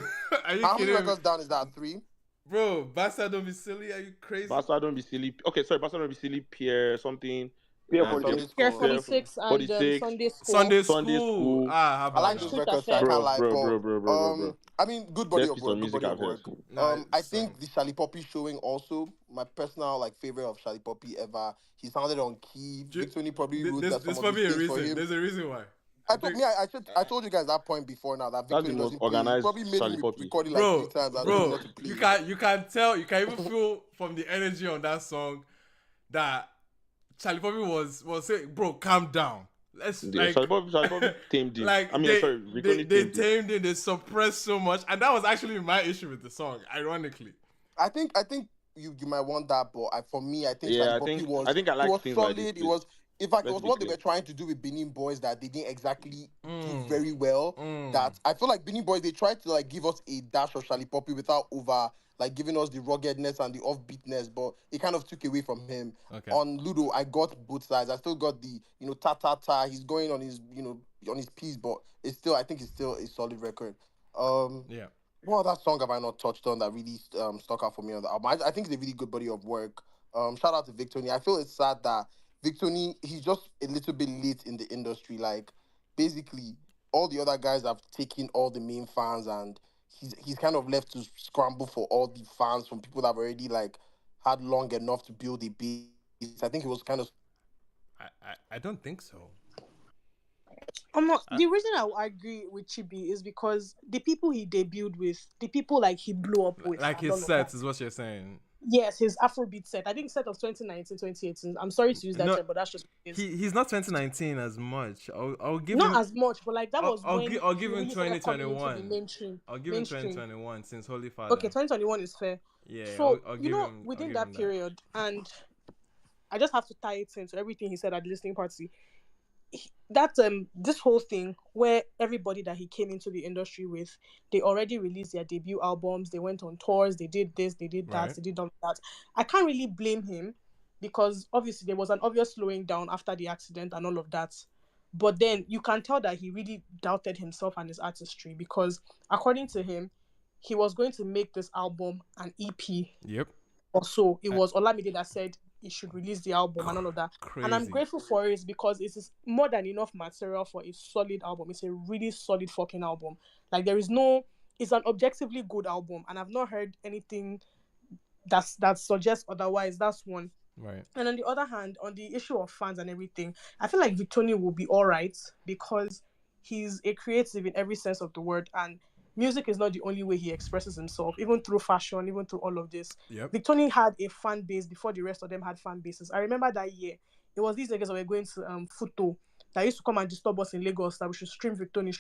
are you How many kidding me? records down is that? 3? Bro, Bastard, don't be silly. Are you crazy? Bastard don't be silly. Okay, sorry, Bastard don't be silly. Pierre something, Pier Pierre Sunday 46. Pier School. Pierre 46 and 46, Sunday School. Sunday Sunday school. School. Ah, how I about like And those now? Street records, so I Affair. can't Bro, lie. bro, But bro, bro, bro, bro, bro. I mean, Best piece of good music body I've of heard. work. Nah, I son. think the Shali Poppy showing also my personal like favorite of Shali Poppy ever. He sounded on key. Victony probably wrote that some There's of the probably a things for reason. him. There's a reason why. I I told think, me I told you guys that point before now that That's the Victony most doesn't play. He organized probably made him Charlie Poppy. record it like 3 bro, times and told him bro, not to play. you can tell, you can even feel from the energy on that song that Charlie Poppy was saying, bro, calm down. Let's Yeah, Charlie Poppy tamed him. like I mean, sorry, Victony they tamed him. tamed it, they suppressed so much, and that was actually my issue with the song, ironically. I think you might want that, but for me, I think Yeah, Shali Poppy I think I he like was things like this. solid. It was in fact it Let's was be what they clear. were trying to do with Benin Boys that they didn't exactly do Mm, very well. mm. That I feel like Benin Boys they tried to like give us a dash of Shali Poppy without over like giving us the ruggedness and the offbeatness, but it kind of took away from him. Okay. On Ludo, I got both sides. I still got the ta ta ta. He's going on his on his piece, but I think it's still a solid record. Yeah. What other song have I not touched on that really stuck out for me on the album? I think it's a really good body of work. Shout out to Victony. I feel it's sad that Victony he's just a little bit late in the industry. Like basically, all the other guys have taken all the main fans, and he's kind of left to scramble for all the fans from people that have already like had long enough to build a base. I think he was kind of I don't think so. The reason I agree with Chibi is because the people he debuted with, the people like he blew up with, Like and all his of sets that. is what you're saying. Yes, his Afrobeat set. I think set of 2019, 2018. I'm sorry to use that No, term, but that's just what it is. he's not 2019 as much. I'll give Not him. as much, but like that was when I'll he give him really started coming into the 2021. mainstream. I'll give him 2021 since Holy Father. Okay, 2021 is fair. Yeah, So I'll give him. I'll within give that him period, and I just have to tie it into everything he said at the listening party. That this whole thing where everybody that he came into the industry with, they already released their debut albums, they went on tours, they did this, they did that, Right. they did all that. I can't really blame him because obviously there was an obvious slowing down after the accident and all of that. But then you can tell that he really doubted himself and his artistry because according to him, he was going to make this album an EP Yep. or so. It was Olamide that said he should release the album and all of that. Crazy. And I'm grateful for it because it is more than enough material for a solid album. It's a really solid fucking album. Like it's an objectively good album, and I've not heard anything that suggests otherwise. That's one. Right. And on the other hand, on the issue of fans and everything, I feel like Victony will be all right because he's a creative in every sense of the word, and music is not the only way he expresses himself, even through fashion, even through all of this. Yep. Victony had a fan base before the rest of them had fan bases. I remember that year. It was these niggas that were going to Futo that used to come and disturb us in Lagos that we should stream Victony.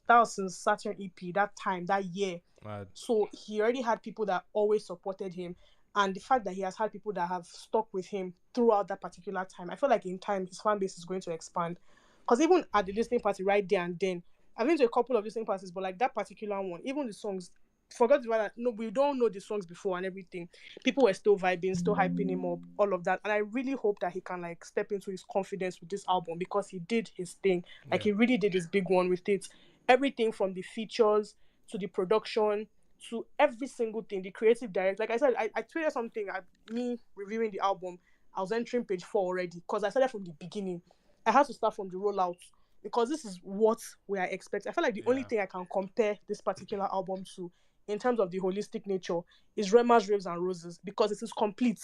That was since Saturn EP, that time, that year. Mad. So he already had people that always supported him. And the fact that he has had people that have stuck with him throughout that particular time, I feel like in time his fan base is going to expand. Because even at the listening party right there and then, I've been to a couple of listening parties, but like that particular one, even the songs, forgot about that. No, we don't know the songs before and everything. People were still vibing, still hyping him up, all of that. And I really hope that he can like step into his confidence with this album because he did his thing. Like he really did his big one with it. Everything from the features to the production to every single thing, the creative direct. Like I said, I tweeted something at me reviewing the album. I was entering page 4 already because I started from the beginning. I had to start from the rollout because this is what we are expecting. I feel like the only thing I can compare this particular album to in terms of the holistic nature is Rema's Raves and Roses because it is complete.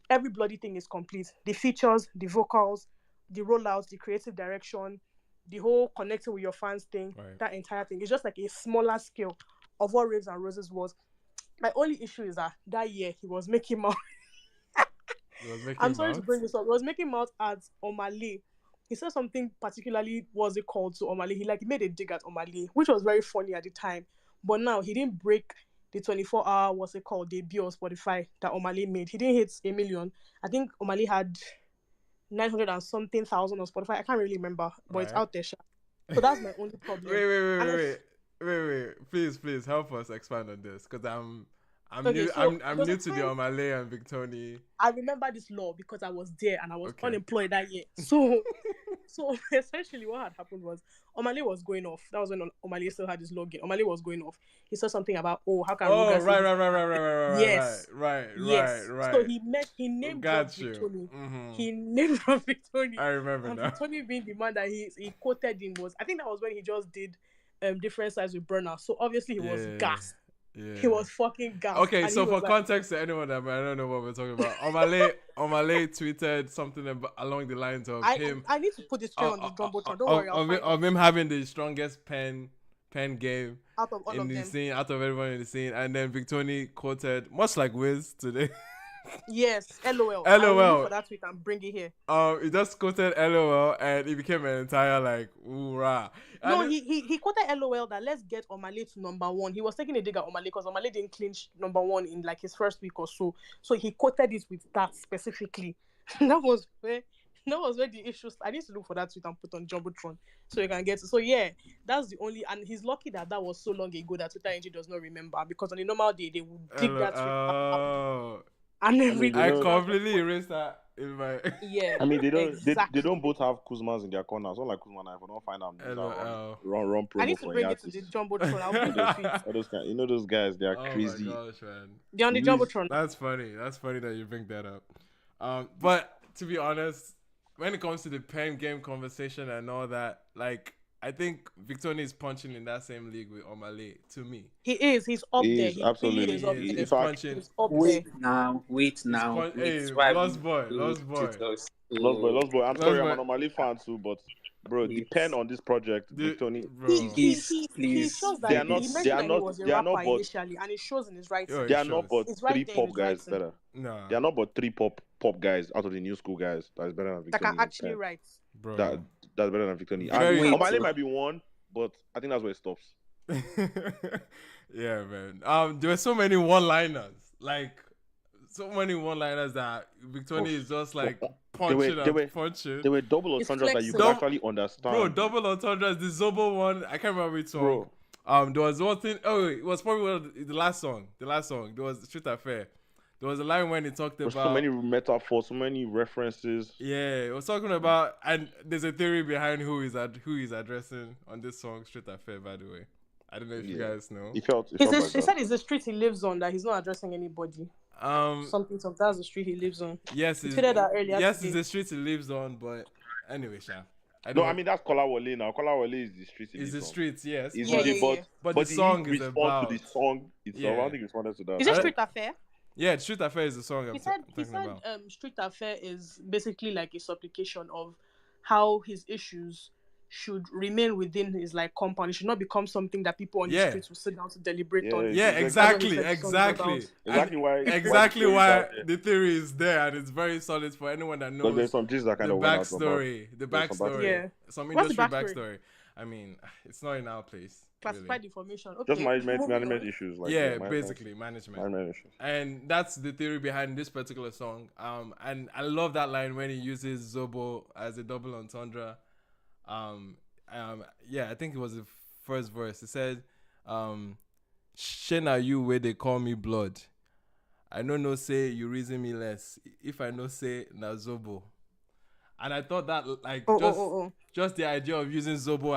Every bloody thing is complete. The features, the vocals, the rollouts, the creative direction, the whole connecting with your fans thing, that entire thing. It's just like a smaller scale of what Raves and Roses was. My only issue is that year he was making mouth. I'm sorry to bring this up. He was making mouth at Omale. He said something particularly, was it called, to Omale. He made a dig at Omale, which was very funny at the time. But now he didn't break the 24-hour, what's it called, debut on Spotify that Omale made. He didn't hit 1 million. I think Omale had 900 and something thousand on Spotify. I can't really remember, but it's out there. So that's my only problem. Wait. Please help us expand on this because I'm Okay, new. so I'm there was new a to the time Omale and Victoni. I remember this law because I was there and I was Okay. unemployed that year. So essentially what had happened was Omale was going off. That was when Omale still had his login. Omale was going off. He said something about, oh, how can Oh, Ruga say right, this? right, right, right, right, right, Yes. right, Yes. right. So he named dropped Got you. Victoni. Mm-hmm. He named dropped Victoni. I remember And now. Victoni being the man that he quoted him was, I think that was when he just did different sides with Burner. So obviously he was gassed. Yeah. He was fucking gassed. Okay, And so he was for like, context to anyone that I don't know what we're talking about, Omale tweeted something along the lines of him. I need to put the screen on the jumbotron. Don't worry, I'll find of him having the strongest pen game out of all in of the them. scene, out of everyone in the scene, and then Victoni quoted, much like Wiz today. Yes, LOL. I will look for that tweet and bring it here. He just quoted LOL and it became an entire like hoorah. No, he quoted LOL that let's get Omale to number one. He was taking a dig at Omale because Omale didn't clinch number one in like his first week or so. So he quoted it with that specifically. that was where the issue. I need to look for that tweet and put on Jumbotron so you can get it. So yeah, that's the only, and he's lucky that was so long ago that Twitter NG does not remember, because on a normal day they would dig that tweet and then I completely erased that in my. Yeah. I mean, they exactly. don't both have Kuzmas in their corners. Not like Kuzma and I don't find out run promo. I need to for bring it to the Jumbotron. I'll bring the tweets. All those guys, you know, those guys, they are crazy. Oh my gosh, man! They're on the Jumbotron. That's funny. That's funny that you bring that up. But to be honest, when it comes to the pen game conversation and all that, like, I think Victoni is punching in that same league with Omale. To me, he is. He's up there. He absolutely really is up there. He's punching. He's up Wait there. Wait now. Hey, lost boy. Lost boy. I'm sorry, I'm an Omale fan too, but bro, depend on this project, Victoni. He shows that he mentioned that he was a rapper initially, and it shows in his writing. They are not but three pop guys better. No, they are not but three pop guys out of the new school guys that is better than Victoni. That can actually write. Bro, that's better than Victoni. Omale might be one, but I think that's where it stops. Yeah, man. There were so many one-liners, like so many one-liners that Victoni is just like punching. There were double entendres that you could actually understand. Bro, double entendres. The Zobo one, I can't remember which song. Bro. There was one thing. Oh, it was probably the last song. There was Street Affair. There was a line when he talked about so many metaphors, so many references. Yeah, it was talking about, and there's a theory behind who he's addressing on this song, Street Affair. By the way, I don't know if you guys know. He said it's the street he lives on, that he's not addressing anybody. Something. That's the street he lives on. Yes, he tweeted that earlier. Yes, it's the street he lives on, but anyway, Sha. I mean that's Kolawole now. Kolawole is the street. It's the streets, yes. But the song is about to the song itself. I don't think he responded to that. Is it Street Affair? Yeah, Street Affair is the song he said Street Affair is basically like a supplication of how his issues should remain within his like compound. It should not become something that people on the streets will sit down to deliberate on. Yeah, exactly why the theory is there, and it's very solid for anyone that knows there's some that kind the of backstory. Yeah. Some industry backstory. I mean, it's not in our place. Classified information. Okay. Just management issues. Basically management issues. And that's the theory behind this particular song. And I love that line when he uses Zobo as a double entendre. I think it was the first verse. It said, "Shey you where they call me blood. I no say you reason me less. If I no say na Zobo." And I thought that just the idea of using Zobo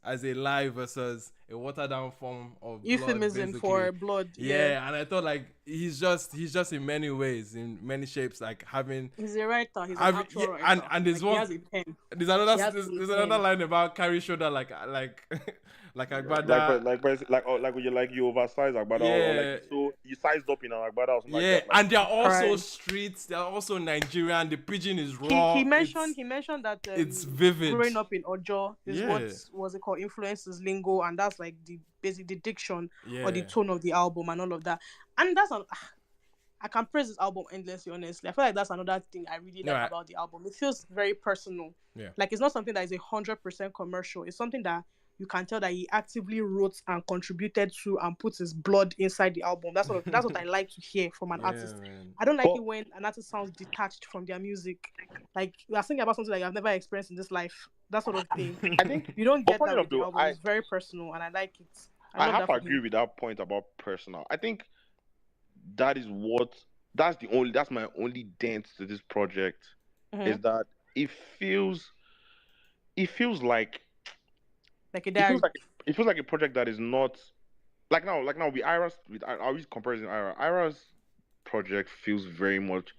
as a lie versus a watered down form of euphemism blood, for blood. Yeah, and I thought like he's just in many ways, in many shapes, like having. He's a writer. He's an actual writer. And there's one. He has a pen. There's another line about carry shoulder like Agbada. Like when you oversize Agbada, or like so you sized up in an Agbada or something like that. And they're also streets. They're also Nigerian. The pidgin is raw. He mentioned that it's vivid. Growing up in Ojo is what was it called, influences lingo, and that's like the diction or the tone of the album and all of that. And that's I can praise this album endlessly, honestly. I feel like that's another thing I really like about the album. It feels very personal. Yeah. Like it's not something that is 100% commercial. It's something that you can tell that he actively wrote and contributed to and put his blood inside the album. That's what I like to hear from an artist. Man. I don't like it when an artist sounds detached from their music. Like we are thinking about something that I've never experienced in this life. That sort of thing. I think you don't get that with the album. It's very personal, and I like it. I have to agree with that point about personal. I think that is that's my only dent to this project, is Mm-hmm. that it feels it feels like Like a it feels diary. like it feels like a project that is not like now with Ira's with I always comparison Ira's project feels very much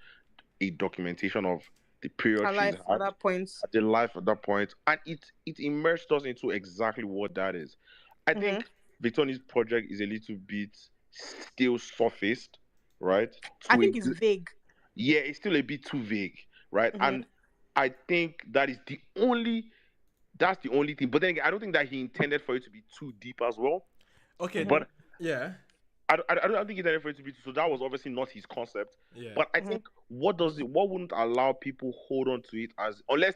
a documentation of the period Her she's life at had, that point. the life at that point, and it immersed us into exactly what that is. I Mm-hmm. think Victoria's project is a little bit still surfaced, right? I To a think it's good, vague. yeah, it's still a bit too vague, right? Mm-hmm. And I think that's the only thing. But then again, I don't think that he intended for it to be too deep as well. Okay. Mm-hmm. But Yeah. I don't think he intended for it to be so. That was obviously not his concept. Yeah. But I Mm-hmm. think what wouldn't allow people hold on to it as unless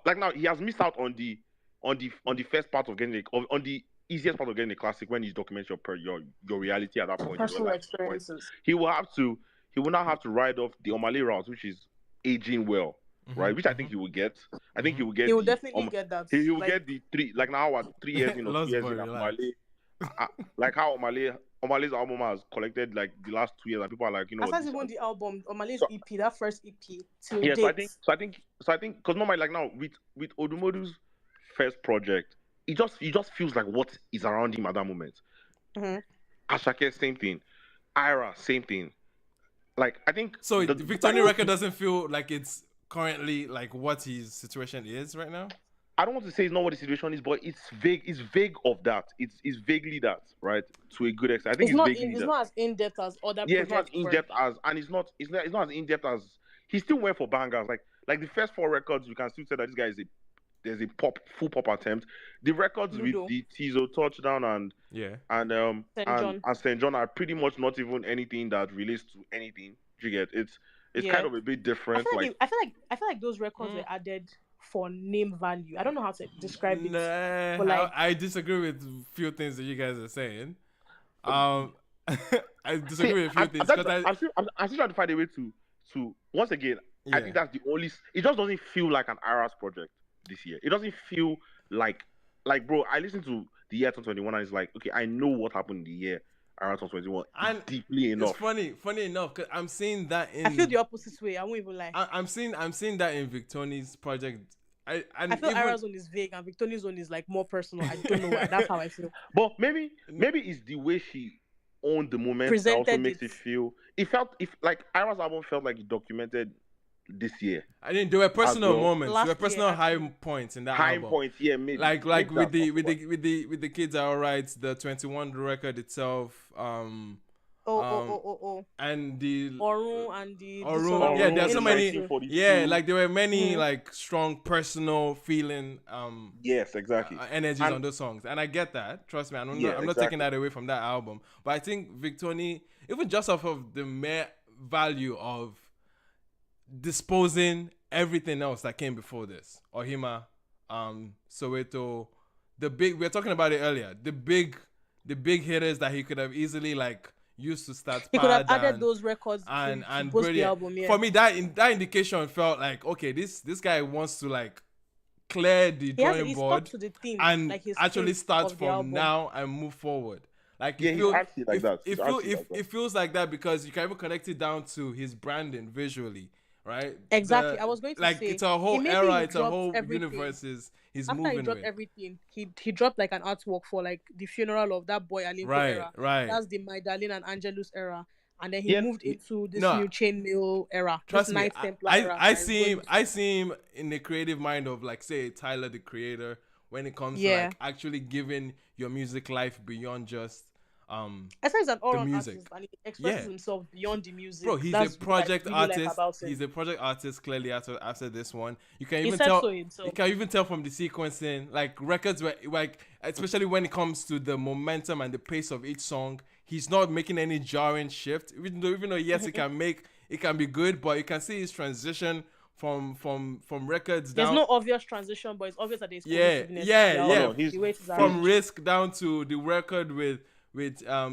like now he has missed out on the first part of getting on the easiest part of getting a classic when he's documenting your reality at that point in your Personal life at that point. experiences. He will now have to ride off the Omale route, which is aging well, right? Which I think he will get. I think he will He get will the definitely get that. he will Like, get the three like now what 3 years in or two Lost years boy, in relax. Omale. Like how Omale's album has collected like the last 2 years, and people are like, you know what, aside this even the album, Omale's so EP, that first EP till yeah. date. So I think because normally like now with Odumodu's first project, it just feels like what is around him at that moment. Mm-hmm. Asake, same thing. Ira, same thing. Like I think So the the like, Victoria record doesn't feel like it's currently like what his situation is right now. I don't want to say it's not what the situation is, but it's vague. It's vague of that. It's vaguely that, right? To a good extent, I think It's it's not vaguely it's that. not as in depth as other Yeah, it's not as projects in were. depth as, and it's not as in depth as he still went for bangers. Like the first 4 records, you can still say that this guy is there's a full pop attempt. The records with Ludo, the Tizo touchdown Yeah. St. John. and St. John are pretty much not even anything that relates to anything. You get it's kind Yeah. of a bit I different. feel Like like I feel like those records were added for name value. I don't know how to describe it, Nah, but like I disagree with a few things that you guys are saying. I see, disagree with a few things because I'm still trying to find a way to once again. I yeah. think that's the only. It just doesn't feel like an Iras project this year. It doesn't feel like bro. I listened to the year 2021 and it's like okay, I know what happened in the year Iras 2021 And deeply enough. It's funny enough because I'm seeing that in. I feel the opposite way. I won't even lie. I'm seeing that in Victoni's project. I feel Ira's one is vague and Victoria's one is like more personal. I don't know why. That's how I feel. But maybe it's the way she owned the moment that Presented also makes it. it feel. It felt if like Ira's album felt like it documented this year. I mean, there were personal well. moments. Last There were personal year, high actually. points in that High album. points, yeah, maybe Like maybe with that's with the kids are alright. The 21 record itself. And the Orun and the Orun, this other yeah, one. there's so many. 1942. Yeah, like there were many like strong personal feeling Yes, exactly. energies And- on those songs, and I get that. Trust me, I'm Yeah, not exactly. taking that away from that album. But I think Victoni, even just off of the mere value of disposing everything else that came before this, Ohima, Soweto, we're talking about it earlier. The big hitters that he could have easily like used to start. He could have Pad added and- those records and to boost the brilliant. album. Yeah. For me, that indication felt like okay, this guy wants to like clear the drawing He board stuck to the theme and like his actually theme start of the from album. now and move forward. Like Yeah, it he's feels actually like that. He's actually like that. it feels like that because you can even connect it down to his branding visually, right? Exactly. I was going to like say, it's a whole maybe era, he it's a dropped whole everything. universe he's After moving he dropped with. everything, he dropped like an artwork for like the funeral of that boy Alinko era. Right. That's the My Darlene and Angelus era. And then he Yeah, moved into this no, new chainmail era. Trust this me, Knight Templar era. I see him in the creative mind of like say Tyler the Creator when it comes to like actually giving your music life beyond just I think he's an all-round music. artist and he expresses himself beyond the music. Bro, he's That's a project what I really like artist. about him. He's a project artist clearly after this one. You can He even said tell so himself. you can even tell from the sequencing, like records were like especially when it comes to the momentum and the pace of each song, he's not making any jarring shift. Even though yes, it can be good, but you can see his transition from records There's down. no obvious transition, but it's obvious that there's Yeah, cohesiveness yeah, to the yeah. album, He's the way it's From arranged. Risk down to the record with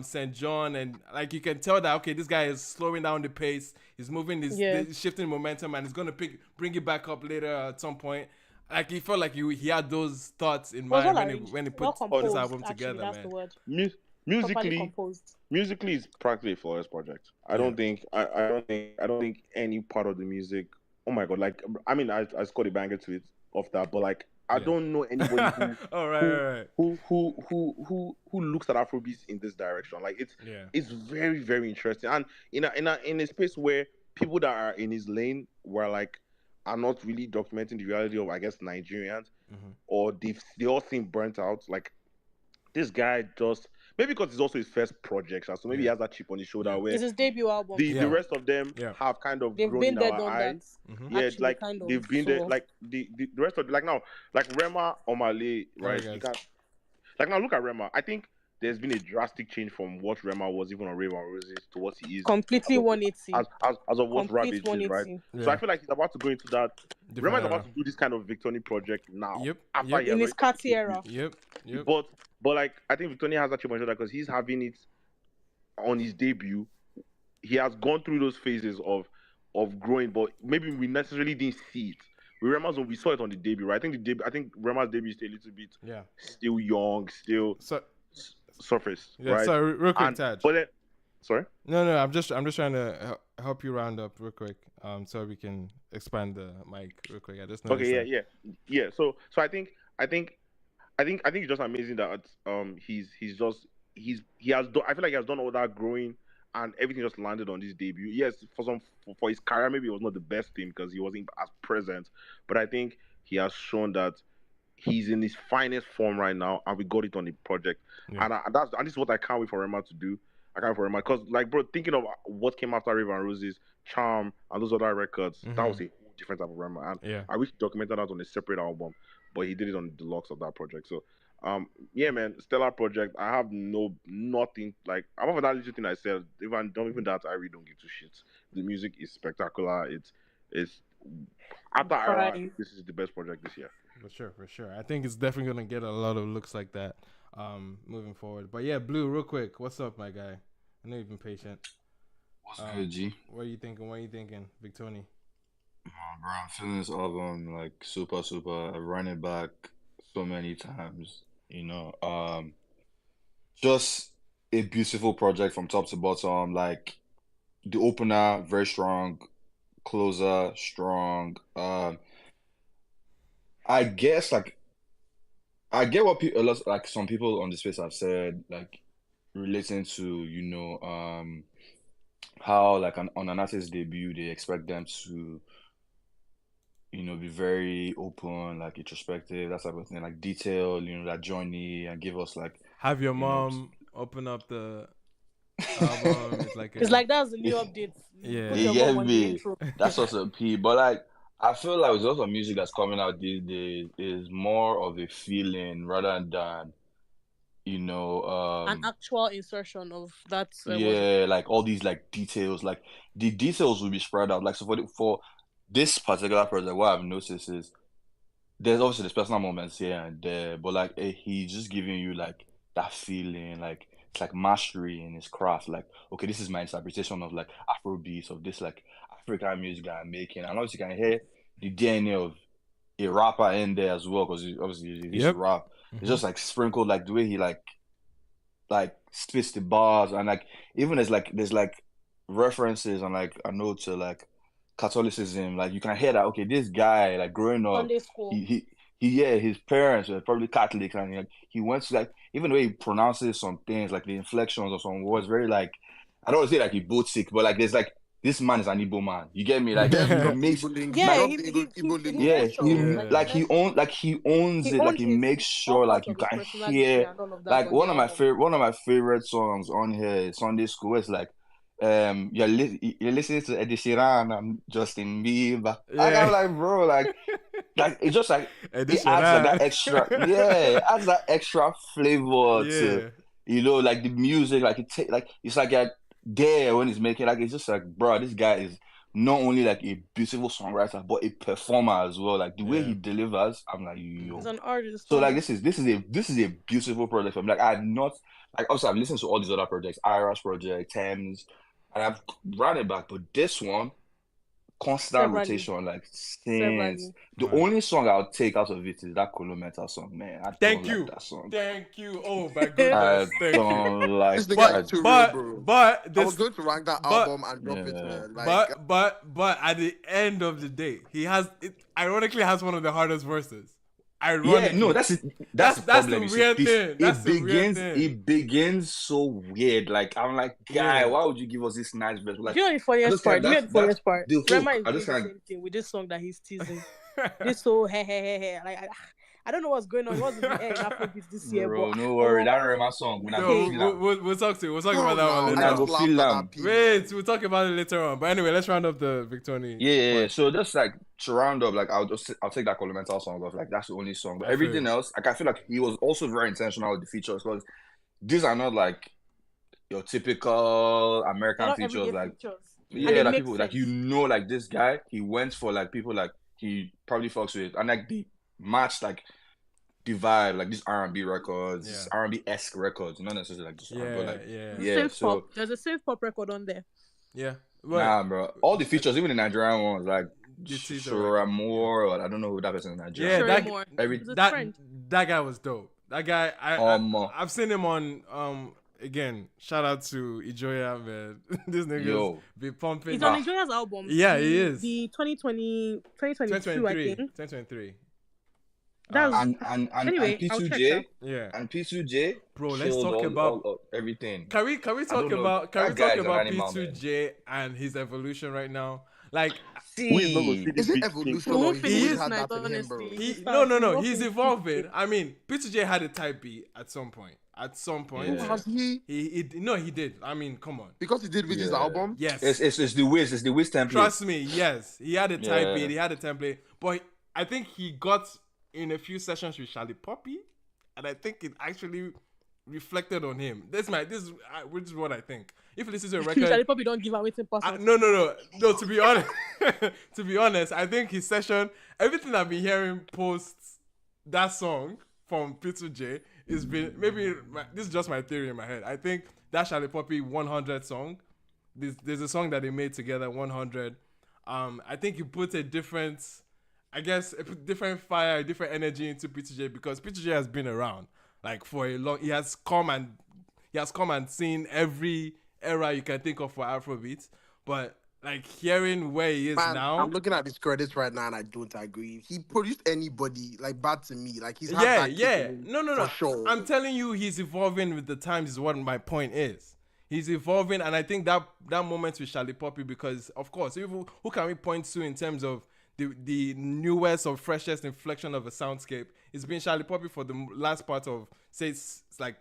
St. John, and like you can tell that okay, this guy is slowing down the pace, he's moving he's shifting momentum, and he's gonna bring it back up later at some point. Like he felt like he had those thoughts in mind when he put this album together, That's man. the word. properly musically, composed. musically is practically a flawless project. I don't think I don't think any part of the music. Oh my god! Like I mean, I scored a banger to it off that, but like I Yeah. don't know anybody who Oh, right, who right, right. who looks at Afrobeats in this direction. Like Yeah. it's very very interesting, and in a space where people that are in his lane were like are not really documenting the reality of I guess Nigerians, Mm-hmm. or they all seem burnt out. Like this guy just maybe because it's also his first project, so maybe he Yeah. has that chip on his shoulder Yeah. where It's his debut album. the Yeah. rest of them Yeah. have kind of They've grown been in there, our done that. eyes. Mm-hmm. Yeah, Actually, like kind of. they've been there. So Like the rest of like now, like Rema Omale, All right, right? You guys. can like now look at Rema. I think there's been a drastic change from what Rema was even on Raven Roses to what he is completely as of 180. as of what Complete Ravage is, right? 180. So I Yeah. feel like he's about to go into that. Rema Different is about era. to do this kind of Victoni project now Yep. after Yep. he has In his already done Cathy the debut. era. Yep. Yep. But like I think Victoria has that chip on his shoulder because he's having it on his debut. He has gone through those phases of growing, but maybe we necessarily didn't see it. We remember when we saw it on the debut, right? I think Rema's debut is still a little bit Yeah. still young, still So surface, yeah. right? So real quick, And Taj. but then, sorry. No. I'm just trying to help you round up real quick. So we can expand the mic real quick. I just noticed Okay, that. yeah. So I think it's just amazing that he has done. I feel like he has done all that growing, and everything just landed on this debut. Yes, for his career, maybe it was not the best thing because he wasn't as present, but I think he has shown that he's in his finest form right now, and we got it on the project. Yeah. And this is what I can't wait for Rema to do. I can't wait for Rema because, like, bro, thinking of what came after Raven Roses, Charm, and those other records, that was a whole different type of Rema. And Yeah. I wish he documented that on a separate album, but he did it on the deluxe of that project. So, yeah, man, stellar project. I have nothing like apart from that little thing I said. Even that, I really don't give two shits. The music is spectacular. It's after Ira, I Crying. think this is the best project this year. For sure. I think it's definitely gonna get a lot of looks like that, moving forward. But yeah, Blue, real quick, what's up, my guy? I know you've been patient. What's good, G? What are you thinking? Victoni? Bro, I'm feeling this album like super, super. I run it back so many times, you know. Just a beautiful project from top to bottom. Like the opener, very strong. Closer, strong. I guess like I get what people, like some people on the space have said, like relating to how like on an artist debut they expect them to be very open, like introspective, that type of thing, like detail, that journey, and give us like, Have your you know, mom open up the album. It's like It's like that's the new update. Yeah. Put you your get mom on the me? intro. That's also a P. But like, I feel like with a lot of music that's coming out these days is more of a feeling rather than, An actual insertion of that. yeah, like all these like details, like the details will be spread out. Like so for this particular project, what I've noticed is there's obviously there's personal moments here and there, but like he's just giving you like that feeling, like it's like mastery in his craft. Like, okay, this is my interpretation of like Afrobeats, of this like African music that I'm making. And obviously you can hear the DNA of a rapper in there as well, because obviously he used to Yep. rap. It's just like sprinkled, like the way he like spits the bars, and like even there's like references and like a note to like Catholicism. Like you can hear that, okay, this guy like growing up, Sunday school. yeah, his parents were probably Catholics, and like he went to like even the way he pronounces some things, like the inflections of some words, very like I don't want to say like he both sick, but like there's like this man is an Igbo man. You get me? Like Yeah, he drop the makes Igbo links. Yeah, Drop he, the he, Igbo, he, Igbo he links. yeah, mentioned, Yeah. like he owns he it, like owned he his makes all sure like parts you of his can personality hear and all of that like on one the of my album. favorite songs on here is Sunday School. It's like you're listening to Ed Sheeran and Justin Bieber. Like I'm Yeah. like, bro, like it's just like Ed it adds like that Sheeran. extra, yeah, it adds that extra flavor to Yeah. like the music, like like it's like you're there when he's making, like it's just like, bro, this guy is not only like a beautiful songwriter but a performer as well. Like the way Yeah. he delivers, I'm like, yo. He's an artist. So like this is a beautiful project for me. Like I've not like obviously I've listened to all these other projects, Ira's project, Thames, and I've run it back, but this one constant Severally. rotation, like since Severally. the Man. only song I'll take out of it is that Colo Metal song, man. I Thank don't you. like that song. Thank you. Oh my I goodness. Thank you. don't like This nigga But is too real, but bro. but I this was going to rank that but- album and drop it, Yeah. man. Like, but at the end of the day, he has it ironically has one of the hardest verses. Ironically. Yeah, no, that's it. That's the the problem. you see. weird thing. That's the weird begins. thing. It begins so weird. Like I'm like, guy, Yeah. why would you give us this nice verse? Like, Do you know the funniest just part? can't- Do you know the funniest part? the hook. Rema is I doing just the can't. same thing with this song that he's teasing. This so hey. Like I don't know what's going on. What's in the air in Afrobeats this year, Bro, but no worry. That Rema song. When I No, go feel am. we'll talk to you. We'll talk bro, about that one now, When later. I I go just feel laughed at am. that piece. Wait, we'll talk about it later on. But anyway, let's round up the Victoni. Yeah. So just like to round up, like I'll take that Mental song off. Like that's the only song. But I feel everything you. else, like I feel like he was also very intentional with the features because these are not like your typical they're American not features. everyday Like features. yeah, And it like makes people like sense. like this guy, he went for like people like he probably fucks with, and like they matched like the vibe, like these R&B records, Yeah. R&B-esque records, not necessarily like just Yeah, but like yeah. There's yeah, a synth so- pop. There's a synth pop record on there. Yeah. But nah, bro. All the features, even the Nigerian ones, like The teaser Shura Moore, or I don't know who that person is in yeah, Nigeria. Sure, that more. every- It's his that friend. that guy was dope. That guy, I've seen him on again. Shout out to Ijoya, man. This nigga's Yo. be pumping. He's on Nigeриa's album. Yeah, he is. The 2022, I 2023, think. 2023. That's and Anyway, I'll check P2J that. Yeah, and P2J. bro. Let's killed talk all- about. all everything. Can we talk don't know. about That guy is an P2J animal, and his evolution right now? Like Who is not gonna see this Is it big evolution thing? or won't he finish always this had night, that in him, bro? honestly. he starts no, walking he's P2J. evolving. I mean, P2J had a type B at some point. Yeah. Has he? He did. I mean, come on. Because he did with his Yeah. album. Yes, It's the Wiz template. trust me. Yes, he had a type Yeah. B. He had a template, but I think he got in a few sessions with Charlie Poppy, and I think it actually reflected on him. Which is what I think. If you listen to a record, Charlie Poppy don't give away to person. no. To be honest, I think his session, everything I've been hearing post that song from P2J is been this is just my theory in my head. I think that Charlie Poppy 100 song, there's a song that they made together, 100. I think he put a different fire, a different energy into P2J because P2J has been around like for a long. He has come and seen every era you can think of for Afrobeats, but like hearing where he is Man, now. I'm looking at his credits right now and I don't agree. He produced anybody like bad to me. Like he's had Yeah. that kick in him No. for sure. I'm telling you, he's evolving with the times. Is what my point is. He's evolving, and I think that moment with Charlie Poppy, because of course, who can we point to in terms of the newest or freshest inflection of a soundscape? It's been Charlie Poppy for the last part of it's like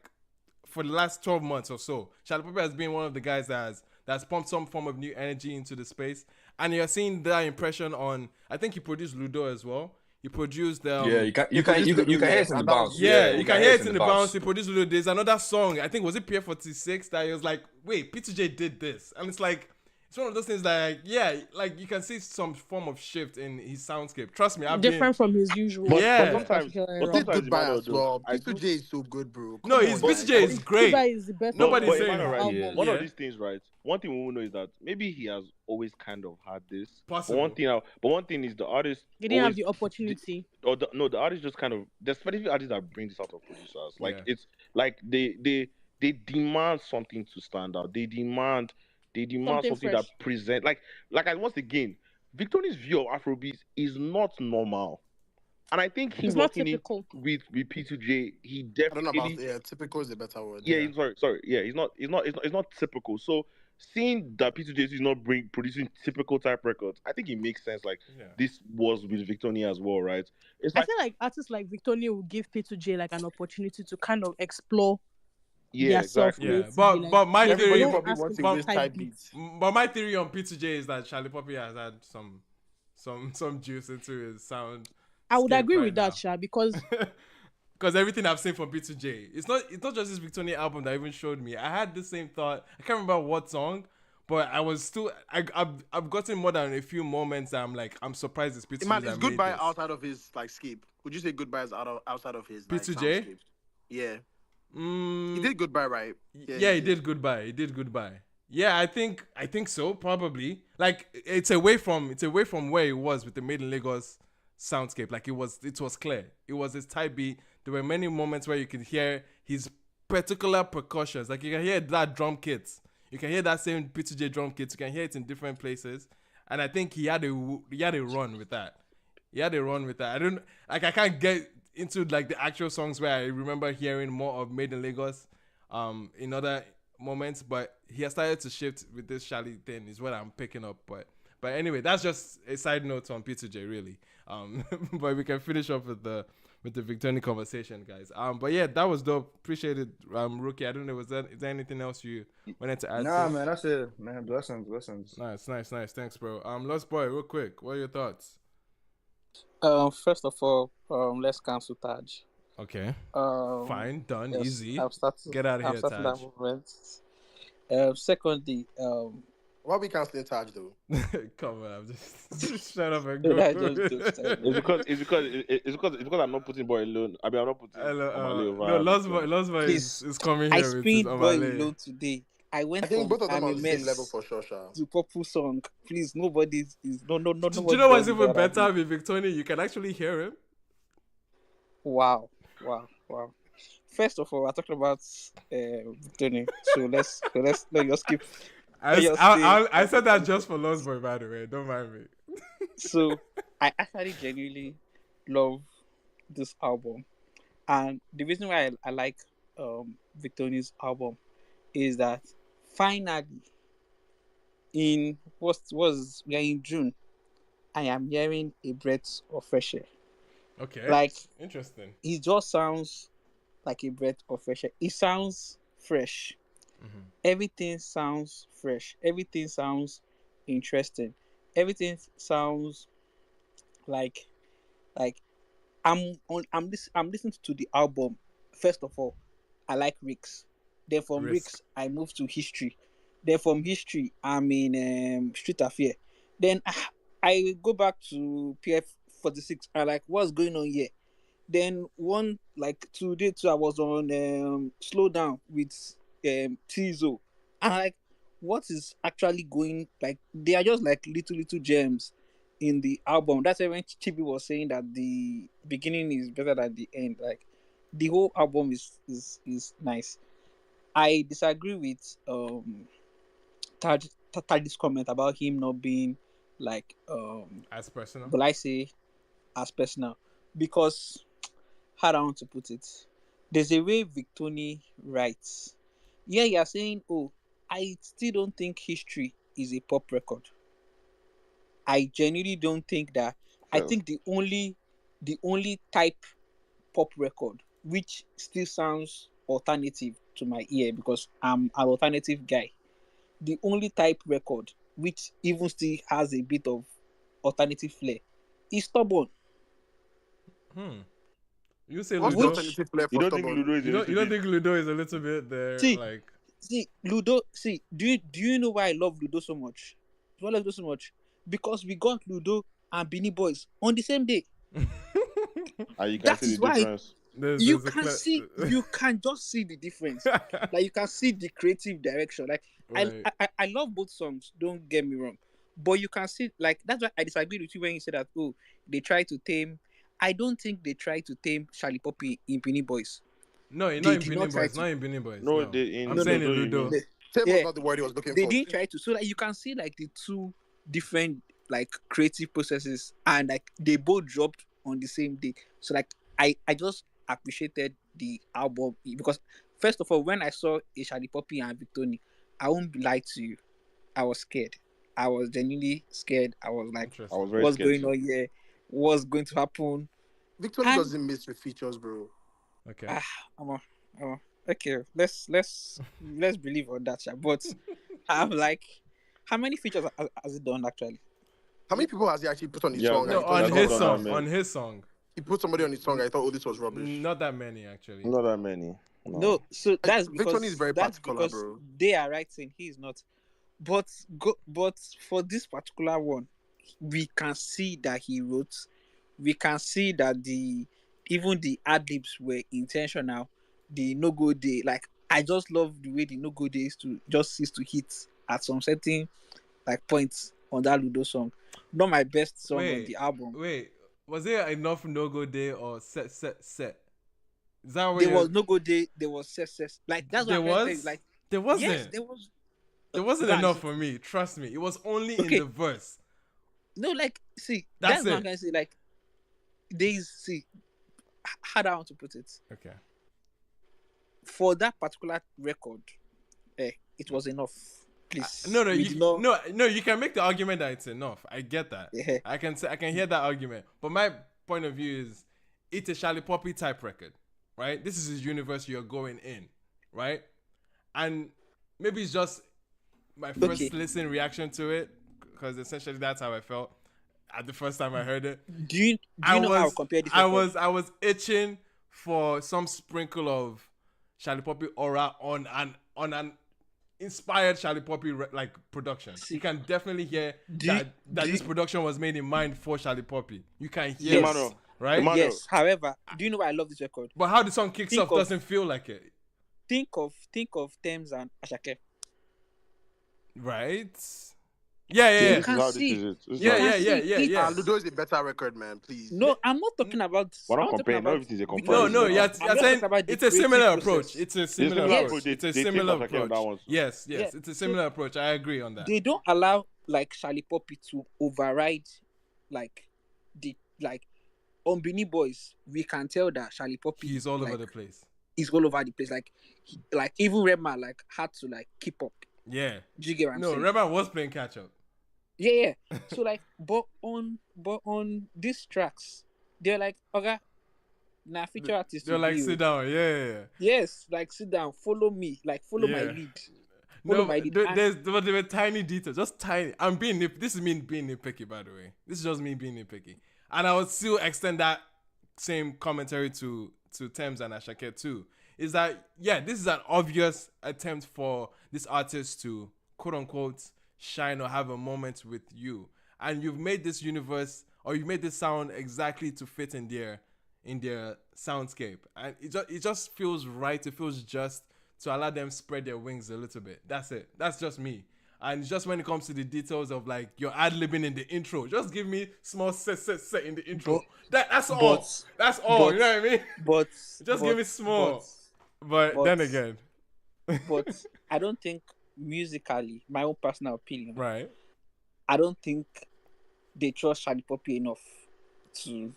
for the last 12 months or so. Charlie Poppy has been one of the guys that's pumped some form of new energy into the space, and you're seeing that impression on. I think he produced Ludo as well. He produced Yeah, you can hear it in the bounce. Yeah, you can hear it in the bounce. He produced Ludo. There's another song. I think was it Pier 46 that he was like, wait, P2J did this, and it's like. It's one of those things that, like you can see some form of shift in his soundscape. Trust me, Different from his usual. But Yeah. sometimes, He did sometimes goodbye Emmanuel as do. well. I do- P2J is so good, bro. No, Come his on, P2J man. is great. Goodbye is the best. Nobody's but saying Emmanuel, that. right? Yeah. One Yeah. of these things, right? One thing we will know is that maybe he has always kind of had this. Possible. But one thing is the artist. He didn't have always- the opportunity. the artist just kind of. There's specific artists that bring this out of producers. Like Yeah. it's like they demand something to stand out. They demand Something something fresh. that present and once again, Victoria's view of Afrobeats is not normal, and I think him It's not working it typical. with P2J, he I don't definitely know about typical is a better word. yeah, sorry. Yeah, it's not typical. So seeing that P2J is not producing typical type records, I think it makes sense. Like Yeah. this was with Victoria as well, right? It's I like feel like artists like Victoria will give P2J like an opportunity to kind of explore yeah, their self. exactly. Yeah, but my Everybody theory, Everybody probably ask wants him to for waste type type beats. beats. but my theory on P2J is that Charlie Poppy has had some juice into his sound. I would scape agree right with that, now. Sha, because Because everything I've seen from P2J, it's not just this Victoria album that even showed me. I had the same thought. I can't remember what song, but I was still I've gotten more than a few moments that I'm surprised it's P2J. Man, that it's made goodbye this. outside of his like scape. Would you say goodbye is outside of his like, P2J? soundscapes? Yeah. He did goodbye, right? Yeah, he did goodbye. He did goodbye. Yeah, I think so, probably. Like it's away from where it was with the Made in Lagos soundscape. Like it was clear. It was this type beat. There were many moments where you could hear his particular percussions. Like you can hear that drum kit. You can hear that same P2J drum kit. You can hear it in different places. And I think he had a run with that. He had a run with that. I can't get into like the actual songs where I remember hearing more of Made in Lagos in other moments, but he has started to shift with this Charlie thing is what I'm picking up. But anyway, that's just a side note on P2J really. But we can finish off with the Victoni conversation, guys. But yeah, that was dope. Appreciate it, Rookie. I don't know, is there anything else you wanted to add? Nah, to? man, that's it, man. Blessings. Nice. Thanks, bro. Lost Boy, real quick. What are your thoughts? First of all, let's cancel Taj. Okay. Fine, done, Yes, easy. I'm starting. Get out of I'm here, starting Taj. that movement. Secondly, Why we canceling Taj though? Come on, I'm just shut up and go. that's just jokes. It's because I'm not putting boy alone. I mean, I'm not putting Hello, Omale over. no, Lost Boy Please, is coming I here with his spent Boy Omale. Alone today. I went I think from both of them I'm are a on the same mess level for sure, Sha. to Purple Song. Please, nobody is no. Do you know what's even better with Victoni? You can actually hear him. Wow. First of all, we're talking about Victoni. So let's just skip. I said that just for Lost Boy, by the way. Don't mind me. So I actually genuinely love this album, and the reason why I like Victoni's album is that finally in we are in June, I am hearing a breath of fresh air. Okay. Like Interesting. it just sounds like a breath of fresh air. It sounds fresh. Mm-hmm. Everything sounds fresh. Everything sounds interesting. Everything sounds like I'm listening to the album. First of all, I like Rick's. Then from Rick's, I move to History. Then from History, I'm in Street Affair. Then I go back to PF46. I like what's going on here. Then today too, I was on Slow Down with Tizo. And like what is actually going, like they are just like little gems in the album. That's why when Chibi was saying that the beginning is better than the end. Like the whole album is nice. I disagree with Taj's comment about him not being like as personal. but I say as personal, because how do I want to put it? There's a way Victoni writes. Yeah, you're saying, oh, I still don't think History is a pop record. I genuinely don't think that. I think the only type pop record which still sounds alternative to my ear, because I'm an alternative guy. The only type record which even still has a bit of alternative flair is Stubborn. You say What's Ludo? alternative flair for You don't think Stubborn? Ludo is You don't think Ludo is a little bit there? See, Ludo. See, do you know why I love Ludo so much? Why I love Ludo so much? Because we got Ludo and Beanie Boys on the same day. And you can That see is the why difference. you can just see the difference. Like you can see the creative direction. Like Right. I love both songs. Don't get me wrong, but you can see, like, that's why I disagree with you when you say that, oh, they try to tame. I don't think they try to tame Charlie Poppy in Beanie Boys. No, They not in did Beanie not try Boys. to. Not in Beanie Boys. No, No, I'm no, saying in you Ludo. mean. Tame Yeah. was not the word he was looking They for. didn't try to, so that you can see like the two different like creative processes, and like they both dropped on the same day. So like I just appreciated the album, because first of all, when I saw a Charlie Poppy and Victoni, I won't lie to you, I was scared. I was genuinely scared. I was like, I was very what's scared going too. on here? What's going to happen? Victoni And- doesn't miss with features, bro. Okay. Okay, let's believe on that, but I'm like, how many features has it done actually? How many people has he actually put on his Yeah, song? no, I thought on it his was song. rubbish. On his song. He put somebody on his song. I thought, oh, this was rubbish. Not that many actually. Not that many. No, so that's because Victoni is very that's particular, because bro. they are writing, he's not. But for this particular one, we can see that he wrote. We can see that even the ad-libs were intentional. The no go day, like I just love the way the no go day is to hit at some certain like points on that Ludo song. Not my best song on the album. Wait, was there enough no go day or set? Is that what There was no go day. There was set. Like that's what there I'm trying to was? say. Like There wasn't. yes, there was. There wasn't Go and enough listen. for me. Trust me. It was only Okay. in the verse. No, like see, That's that's what it. I'm trying to say. Like there's see, how do I want to put it? Okay. For that particular record, it was enough. Please, No, we did not- no. You can make the argument that it's enough. I get that. Yeah. I can hear that argument. But my point of view is, it's a Charlie Poppy type record, right? This is his universe you're going in, right? And maybe it's just my first Okay. listen reaction to it, because essentially that's how I felt at the first time I heard it. Do you know how to compare this? I record? was itching for some sprinkle of Charlie Poppy aura on an inspired Charlie Poppy like production. See, you can definitely hear do that you- this production was made in mind for Charlie Poppy. You can hear Yes. it, right? Emmanuel. Yes. However, do you know why I love this record? But how the song kicks Think off of- doesn't feel like it, Think of Thames and Asake. right? Yeah. You This can is how see. this is it. This is Yeah, how yeah, this is yeah, it. yeah, yeah. Ludo is a better record, man. Please. No, I'm not talking about. We're not I'm talking comparing. Not about- everything is a No, comparison. no, I'm you're not saying talking about the it's a similar creative approach. process. It's a similar similar approach. approach. It's a They take similar Asake on that approach. one. Yes, Yeah. it's a similar approach. I agree on that. They don't allow like Charlie Poppy to override like the like on Beanie Boys. We can tell that Charlie Poppy He's all like, over the place. He's all over the place. Like even Redman like had to like keep up. Yeah. Do you get what I'm No, saying? Redman was playing catch up. Yeah. So like, but on these tracks, they're like, okay, now feature artist. They're like, you. sit down. Yeah. Yes, like sit down, follow me, like follow my Yeah. lead. Follow No, my lead. there were tiny details, just tiny. I'm being this is me being nitpicky, by the way. This is just me being nitpicky, and I would still extend that same commentary to Thames and Asake too. Is that this is an obvious attempt for this artist to quote unquote shine or have a moment with you, and you've made this universe or you made this sound exactly to fit in their soundscape, and it just feels right. It feels just to allow them spread their wings a little bit. That's it. That's just me. And it's just when it comes to the details of like your ad-libbing in the intro, just give me small set in the intro. That's all. That's all. You know what I mean? But Just give me small. But then again, but I don't think musically, my own personal opinion, right? I don't think they trust Charlie Poppy enough to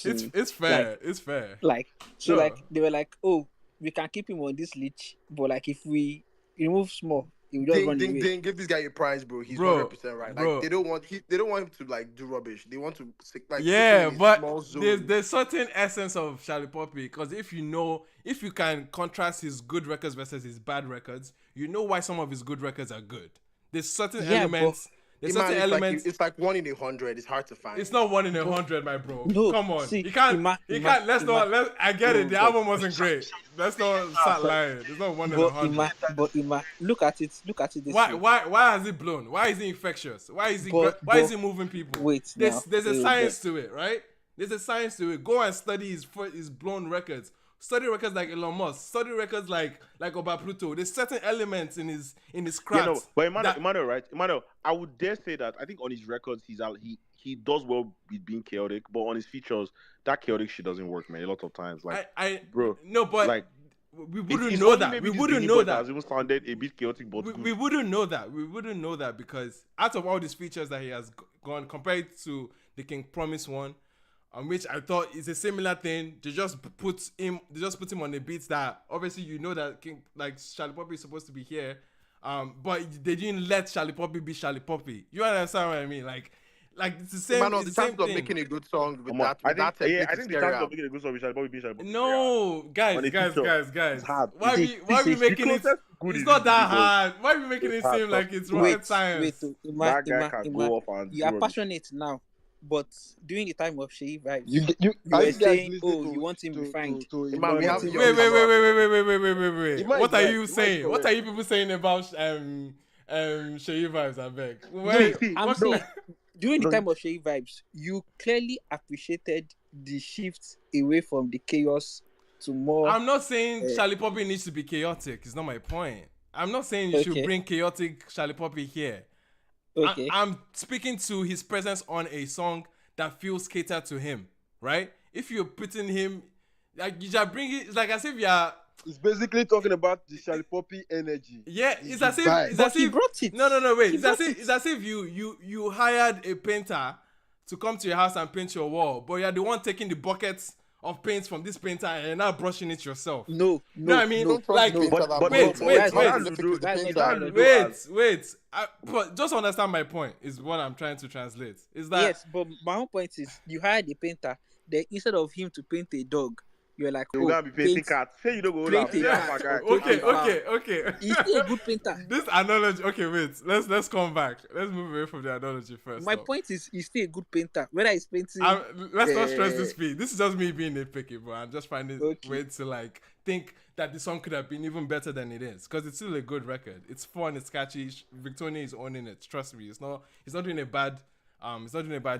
It's fair. It's fair. like so No. like they were like, oh, we can keep him on this leash, but like if we remove small, he will just run away. Ding, give this guy a prize, bro. He's Bro, 100% right. bro. Like they don't want him to like do rubbish. They want to like Yeah, put him in a but small zone. there's certain essence of Charlie Poppy, because if you can contrast his good records versus his bad records, you know why some of his good records are good. There's certain Yeah, elements. There's Man, certain it's elements. like it's like 1 in 100. It's hard to find. It's not 1 in 100, my bro. No, Come on. see, you can't. Ima- Let's Ima- not. I get it. The album wasn't great. Let's not start lying. It's not 1 in 100. But Ima, look at it this Why? way. Why has it blown? Why is it infectious? Why is it? But- why is but- it moving people? Wait, There's a now. science to it, right? There's a science to it. Go and study his blown records. Study records like Elon Musk. Study records like Oba Pluto. There's certain elements in his craft. Yeah, no, but that- Emmanuel, right? Emmanuel, I would dare say that I think on his records he does well with being chaotic, but on his features, that chaotic shit doesn't work, man. A lot of times, like bro, no, but like we wouldn't it's know only that. maybe We this wouldn't Beanie know Boy that. has even sounded a bit chaotic, but We wouldn't know that. We wouldn't know that because out of all these features that he has gone compared to the King Promise one, on which I thought is a similar thing. They just put him on the beats that obviously you know that Charlie Poppy is supposed to be here, but they didn't let Charlie Poppy be Charlie Poppy. You understand what I mean? Like it's the same. Man, no, It's the the same chances of thing. making a good song with Come on. that, with that technique I is think the scary chances out. of making a good song with Shall Bobby be Shall Bobby. No, On guys. a feature. It's hard. Why See, we the making it? closest good It's is not that because hard. Why are we making it hard, seem like it's Wait, rocket science? Ima, That guy Ima, can Ima, go off and you are do rubbish. passionate now, but during the time of Shei vibes, You you are were you guys saying, listening oh, to- you want him to- refined. to Man, we have Emmanuel? your camera. Wait. Ima What is are right. you Ima is saying? What correct. are you people saying about Sheyi vibes? I beg. I'm What- saying during the No. time of Shei vibes, you clearly appreciated the shift away from the chaos to more. I'm not saying Charlie Poppy needs to be chaotic. It's not my point. I'm not saying you should Okay. bring chaotic Charlie Poppy here. Okay. I'm speaking to his presence on a song that feels catered to him, right? If you're putting him, like you just bring it, it's like as if you're. It's basically talking about the Charlie Poppy energy. Yeah, it's as if vibe. it's But as he if brought it. no wait, He it's as brought if it. it's as if you hired a painter to come to your house and paint your wall, but you're the one taking the buckets of paint from this painter and you're not brushing it yourself. No, No, I mean, Don't trust like, the painter that but much, wait, man. wait, That's wait, not Specific Ludo- with the that's painter. not Ludo wait, as- wait. But just understand my point is what I'm trying to translate. Is that Yes, but my own point is you hired a painter. Then instead of him to paint a dog, you're like, You're oh, gonna be painting paint. cats. Say you don't go paint laugh. a Yeah, cat. my guy. okay. He's still a good painter. This analogy. Okay, wait. Let's come back. Let's move away from the analogy first. My though. point is he's still a good painter. Whether he's painting, Let's not stress this speed. This is just me being nitpicky, but I'm just finding Okay. ways to like think that the song could have been even better than it is because it's still a good record. It's fun. It's catchy. Victoria is owning it. Trust me. It's not doing a bad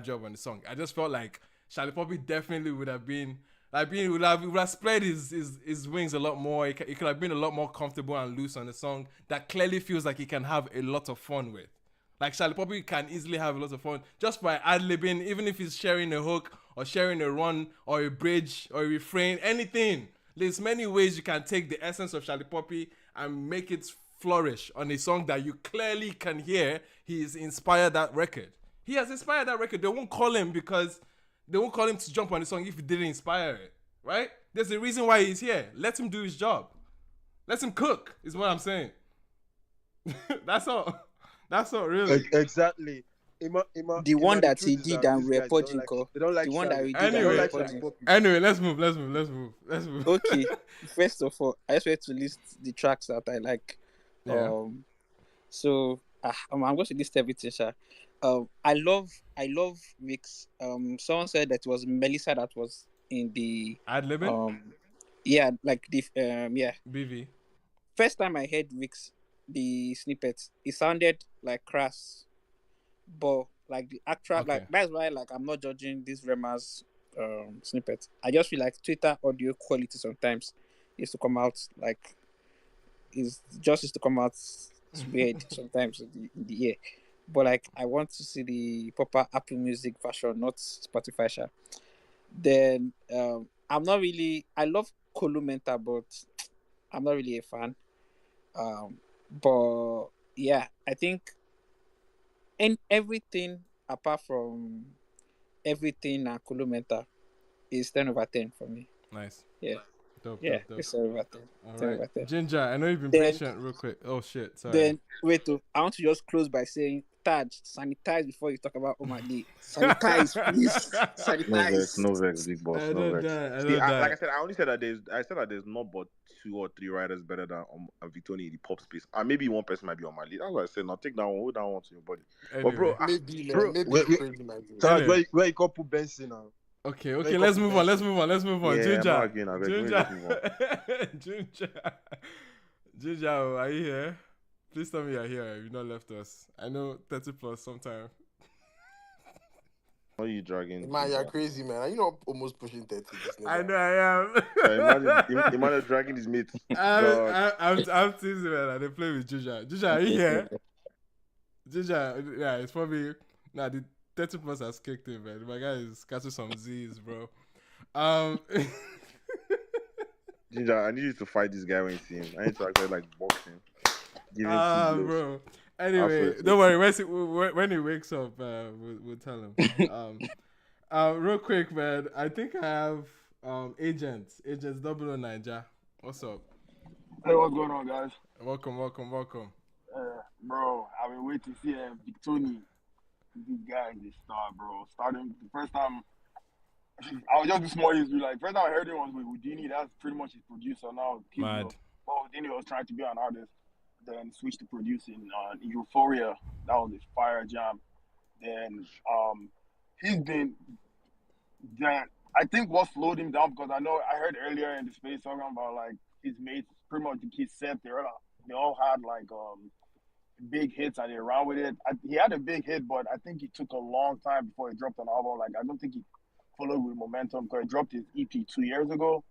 job on the song. I just felt like Charlie Poppy definitely would have been like would have spread his wings a lot more. It could have been a lot more comfortable and loose on the song that clearly feels like he can have a lot of fun with. Like Charlie Poppy can easily have a lot of fun just by ad-libbing, even if he's sharing a hook or sharing a run or a bridge or a refrain, anything. There's many ways you can take the essence of Charlie Poppy and make it flourish on a song that you clearly can hear he's inspired that record. He has inspired that record. They won't call him to jump on the song if he didn't inspire it, right? There's a reason why he's here. Let him do his job. Let him cook, is what I'm saying. That's all. That's all, really. Exactly. the one that he did and we're purging. They don't like The one that we did Anyway. and They we're don't like purging. Charlie Poppy. Anyway, let's move. Okay. First of all, I just want to list the tracks that I like. Yeah. So I'm going to list everything, sir. I love Rick's. Someone said that it was Melissa that was in the Ad-libbing? yeah, like the yeah. BV. First time I heard Rick's the snippets, it sounded like crass, but like the actual Okay. like that's why like I'm not judging this Rema's snippet. I just feel like Twitter audio quality sometimes used to come out like is just used to come out weird sometimes in the ear. But like I want to see the proper Apple Music version, not Spotify sha. Then I'm not really I love Columenta, but I'm not really a fan. But yeah, I think in everything apart from everything and Columenta is 10/10 for me. Nice. Yeah. Dope. Yeah, it's 10/10. All 10/10. right. Ginger, I know you've been Then- patient real quick. Oh, shit. Sorry. Then wait, I want to just close by saying, Taj, sanitize before you talk about Omadi. Sanitize, please. Sanitize. No vex, big boss. I No don't vex. die. See, like I said, I only said that there's not but 2 or 3 riders better than Victoria in the pop space. And maybe one person might be on my list. That's why I said, now take that one, hold that one to your body. Anyway. But bro, Maybe, man. bro, Maybe wait, it's crazy, man. Taj, Anyway. where you can put Benson now? Okay, Wake let's up, move on. Let's move on. Yeah, Ginger. I'm not arguing, I beg. Let's move Ginger, are you here? Please tell me you're here. You've not left us. I know 30 plus sometime. What are you dragging? Man, you're crazy, man. Are you not almost pushing 30? This I nigga? know I am. Imagine dragging his mates. Dog. I'm teasing, man. They play with Ginger. Ginger, are you here? Ginger, yeah, it's probably the 30 plus has kicked in, man. My guy is catching some Z's, bro. Ginger, I need you to fight this guy when you see him. I need to actually like box him. Give him 2 blows. Bro. Anyway, Absolutely. don't worry. When he wakes up, we'll tell him. Real quick, man. I think I have agents 00 Niger. What's up? Hey, what's going on, guys? Welcome. Bro, I've been waiting to see Victoria. This guy is a star, bro. Starting the first time, I was just this morning. Like first time I heard him was with Houdini. That's pretty much his producer now. Mad. Well, Houdini was trying to be an artist, then switched to producing on Euphoria. That was a fire jam. Then he's been that. I think what slowed him down because I heard earlier in the space talking about like his mates, pretty much the kids said they all had like big hits and they ran with it. He had a big hit, but I think it took a long time before he dropped an album. Like I don't think he followed with momentum because he dropped his EP 2 years ago.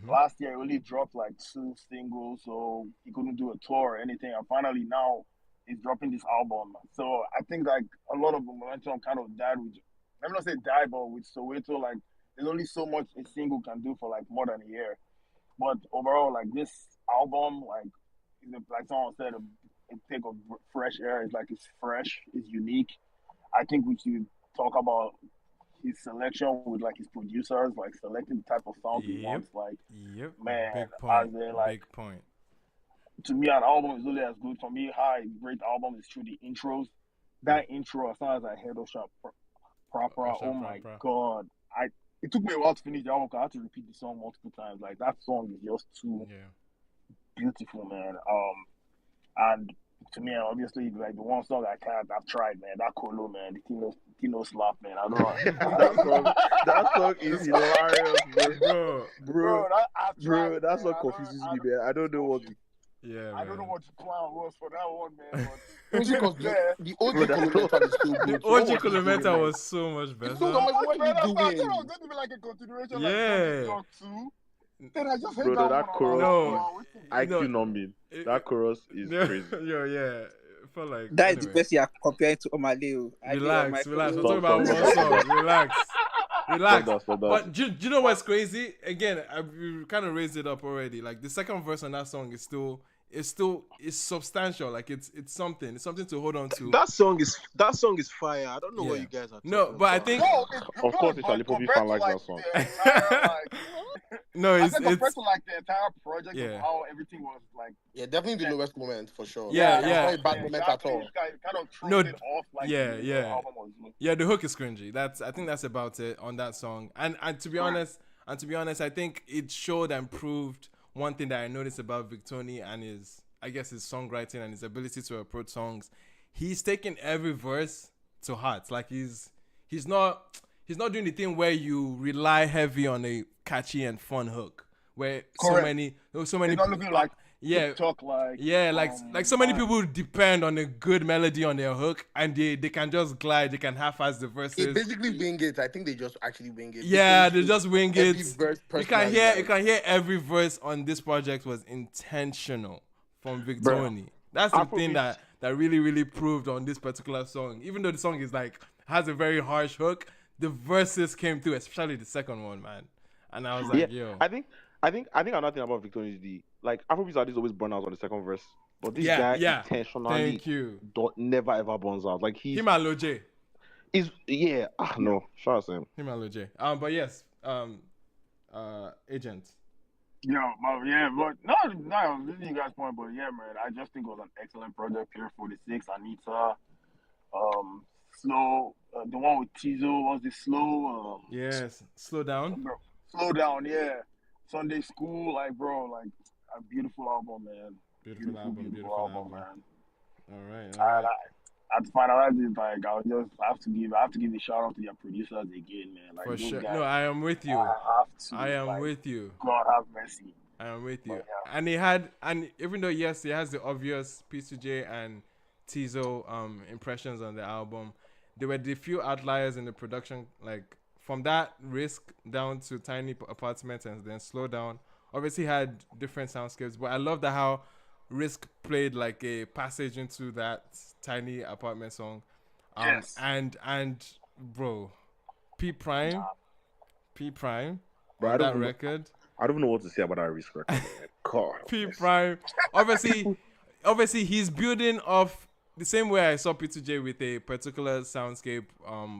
Last year, he only dropped like 2 singles, so he couldn't do a tour or anything. And finally, now he's dropping this album. So I think like a lot of the momentum kind of died with. I'm not say died, but with Soweto, like there's only so much a single can do for like more than a year. But overall, like this album, like someone said, a take of fresh air. It's like it's fresh, it's unique. I think we should talk about his selection with like his producers, like selecting the type of sound he wants. Like, man, Big point. as in, like, Big point. to me, an album is only as good for me. How a great album is through the intros. That intro, as soon as I heard Osha proper, oh my god, it took me a while to finish the album because I had to repeat the song multiple times. Like that song is just too beautiful, man. And to me, obviously, like the one song I've tried, man. That Colo, man, the Tino slap, man. I don't know. that song is hilarious, bro. That song I confuses me, man. I don't know what. I don't know what the plan was for that one, man. But the OG Colometa is so good. The OG Colometa was so much better. So what are you doing? It was even like a continuation. Like two. Then I just hate that chorus. IQ no. numbing. That chorus is crazy. Yeah. Felt like that is the best you are comparing to Omaleo. Relax. We're talking about one song. Relax. But do you know what's crazy? Again, we kind of raised it up already. Like the second verse on that song is still substantial. Like it's something to hold on to. That song is fire. I don't know what you guys are talking about. But I think of course the Shalipopi fan likes that song. No, it's compared to like the entire project of how everything was like. Yeah, definitely the lowest moment for sure. Yeah. It's not a bad moment at all. Kind of throws it off. Like yeah. The hook is cringy. I think that's about it on that song. And to be honest, I think it showed and proved one thing that I noticed about Victoni and his songwriting and his ability to approach songs. He's taking every verse to heart. Like he's not doing the thing where you rely heavy on a catchy and fun hook. Where so many it's not looking like TikTok, like so many people depend on a good melody on their hook and they can just glide, they can half-ass the verses. They basically wing it. I think they just actually wing it. Yeah, they just wing it. You can hear every verse on this project was intentional from Victoni. That's the thing that really, really proved on this particular song. Even though the song is like has a very harsh hook, the verses came through, especially the second one, man. And I was like, yo. I think another thing about Victoni is the like Afrobeats artists always burn out on the second verse, but this guy intentionally never ever burns out. Like him and Loj is no, shout out to him. Him and Loj. But yes, Agent. But no, this is you guys' point, but yeah, man, I just think it was an excellent project. Pier 46, Anita, Slow, the one with Tizo was the Slow. Yes, Slow Down. Slow Down, yeah. Sunday School, like bro, like a beautiful album, man. Beautiful album, man. All right. To finalize it, like I have to give a shout out to their producers again, man. Like, for sure. Guys, no, I am with you. I am with you. God have mercy. I am with you. And even though yes, it has the obvious P2J and Tizo impressions on the album, there were the few outliers in the production, like from that Risk down to Tiny Apartments and then Slow Down. Obviously had different soundscapes, but I love that how Risk played like a passage into that Tiny Apartment song. Yes. And bro, P Prime bro, on that record. I don't know what to say about that Risk record. God. P Prime. Obviously he's building off the same way I saw P2J with a particular soundscape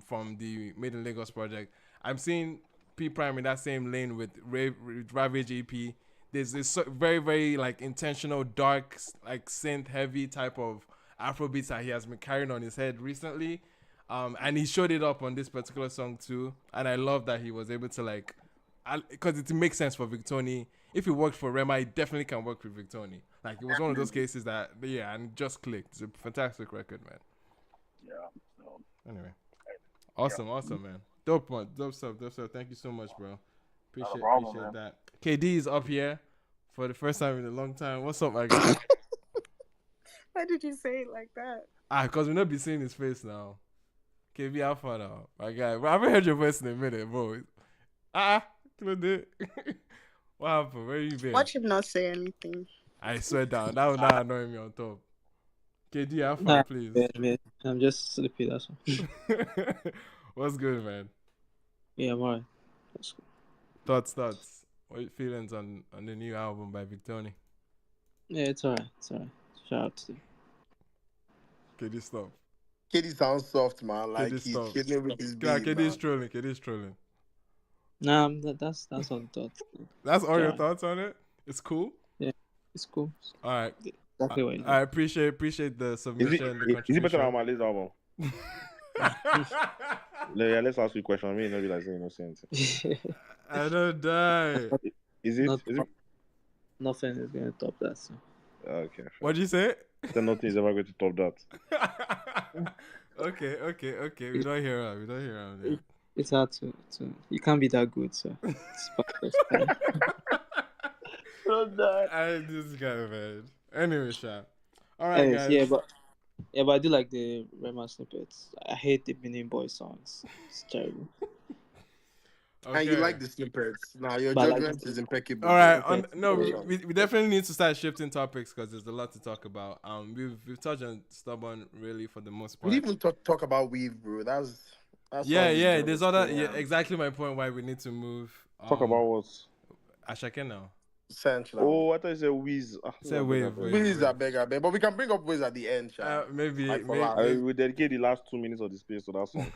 from the Made in Lagos project. I'm seeing P Prime in that same lane with Ravage EP. There's this very, very like intentional, dark, like synth heavy type of Afrobeats that he has been carrying on his head recently. And he showed it up on this particular song too. And I love that he was able to like, because it makes sense for Victoni. If it worked for Rema, it definitely can work with Victoni. Like it was one of those cases that, and it just clicked. It's a fantastic record, man. Yeah. So. Anyway, awesome, man. Dope stuff. Thank you so much, bro. Appreciate that. KD is up here for the first time in a long time. What's up, my guy? Why did you say it like that? Because we'll not be seeing his face now. KB, how far now, my guy? Bro, I haven't heard your voice in a minute, bro. What happened? Where you been? Watch him not say anything. I swear down. That will not annoy me on top. KD, have fun, please. Man. I'm just sleepy, that's all. What's good, man? Yeah, I'm alright. Thoughts. What are your feelings on the new album by Victoni? Yeah, it's alright. Shout out to you. KD, stop. KD sounds soft, man. Like KD, he's stop. chilling with his Yeah, baby. KD is trolling. Nah, that's all the thoughts. That's all your thoughts on it? It's cool? Yeah, it's cool. All right. Exactly what I appreciate the submission, the contribution. Is it better than my latest album? Yeah, let's ask you a question. I mean, not be like saying no sense. I don't die. Is it? Nothing is going to top that. So. Okay. What'd you say? Then nothing is ever going to top that. Okay. We don't hear her. Yeah. It's hard to. You can't be that good, so. This guy, man. Anyway, Sha. All right, guys. Yeah, but I do like the Rema snippets. I hate the Benin Boy songs. It's terrible. Okay. And you like the snippets. Now your judgment is impeccable. All right. We definitely need to start shifting topics because there's a lot to talk about. We've touched on Stubborn really for the most part. We even talk about Weave, bro. That's yeah. There's other exactly my point why we need to move. Talk about what? Asake now. Essentially. Oh, I thought you said Wiz. Say Wave. Wiz are beg. But we can bring up Wiz at the end, maybe. We dedicate the last 2 minutes of the space to that song.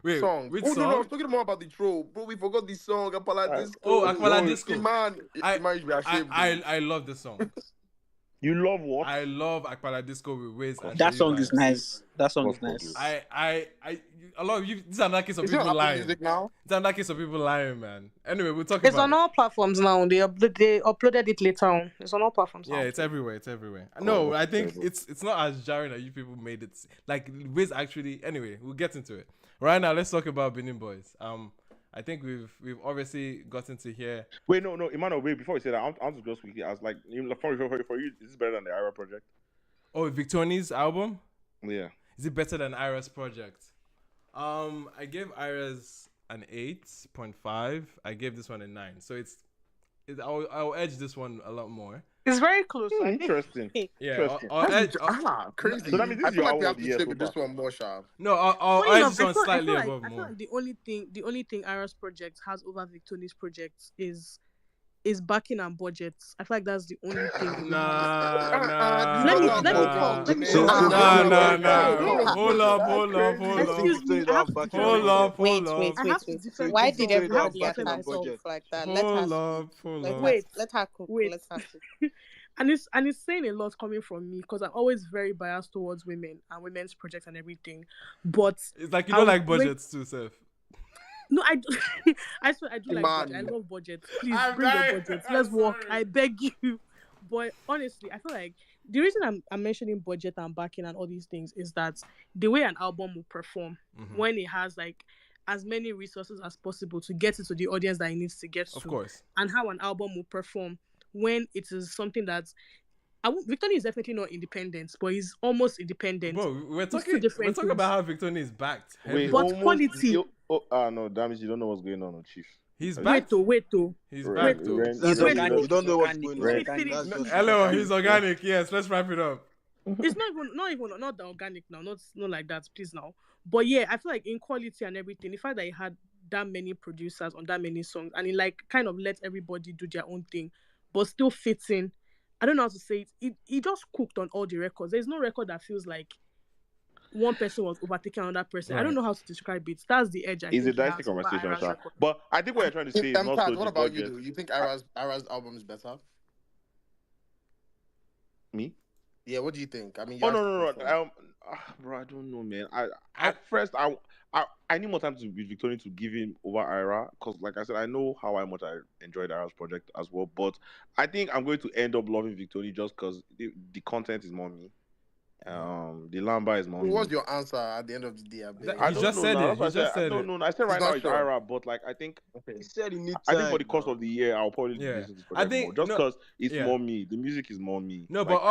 Wait, song. Which song? No, I was talking more about the troll, bro. We forgot this song. Akpala Disco. Oh, Akpala Disco. Man, I love this song. You love what? I love Akpala Disco with Wiz. That song is nice. A lot of you. This is another case of people lying. Music now? It's another case of people lying, man. Anyway, we'll talk It's about on all platforms now. They uploaded it later on. It's on all platforms now. Yeah, it's everywhere. No, I think it's not as jarring as you people made it. Like Wiz actually. Anyway, we'll get into it. Right now, let's talk about Benin Boys. I think we've obviously gotten to hear. Wait, no, Emmanuel. Wait, before you say that, I want to just quickly ask, like, for you, is this better than the Ira project? Oh, Victoni's album? Yeah. Is it better than Ira's project? I gave Ira's an 8.5. I gave this one a 9. So I'll edge this one a lot more. It's very close. Interesting. Yeah. Crazy. So that means this is your we have album to stick with this one more sharp. No, I'll edge this one slightly above more. I feel like the only thing Ira's project has over Victoni's project is backing and budgets. I feel like that's the only thing. Nah. Let me talk. Hold up. Excuse me. Hold up. Wait. Why did everybody act myself like that? Hold up. Wait, let her cook. Let her cook. And it's saying a lot coming from me because I'm always very biased towards women and women's projects and everything. But it's like you don't like budgets too, Seth. No, I do. I swear I do like budget. I love budget. Please bring your budget. Let's work. I beg you. But honestly, I feel like the reason I'm mentioning budget and backing and all these things is that the way an album will perform when it has like as many resources as possible to get it to the audience that it needs to get to. Of course. And how an album will perform when it is something that's Victoni is definitely not independent, but he's almost independent. Bro, we're talking about how Victoni is backed. But quality. No, damn it, you don't know what's going on, Chief. He's backed. Wait though. He's backed though. You don't know what's going on. Hello, he's organic. Yes, let's wrap it up. It's not the organic now. Not like that, please now. But yeah, I feel like in quality and everything, the fact that he had that many producers on that many songs and he like kind of let everybody do their own thing, but still fits in. I don't know how to say it. He just cooked on all the records. There's no record that feels like one person was overtaking another person. Right. I don't know how to describe it. That's the edge. It's a dicey conversation, sir. But I think what you're trying to say is not so. What about you? You think Ira's album is better? Me? Yeah. What do you think? I mean, no. Bro, I don't know, man. I need more time to with Victoni to give him over Ira because, like I said, I know how much I enjoyed Ira's project as well. But I think I'm going to end up loving Victoni just because the content is more me. The Lamba is mommy. What's your answer at the end of the day? I don't know now. That's why I said no. I said right now it's sure. Ira, but like I think He said he needs I time. think for the course of the year, I'll probably listen to this project more. Just because it's more me. The music is more me. No, like, but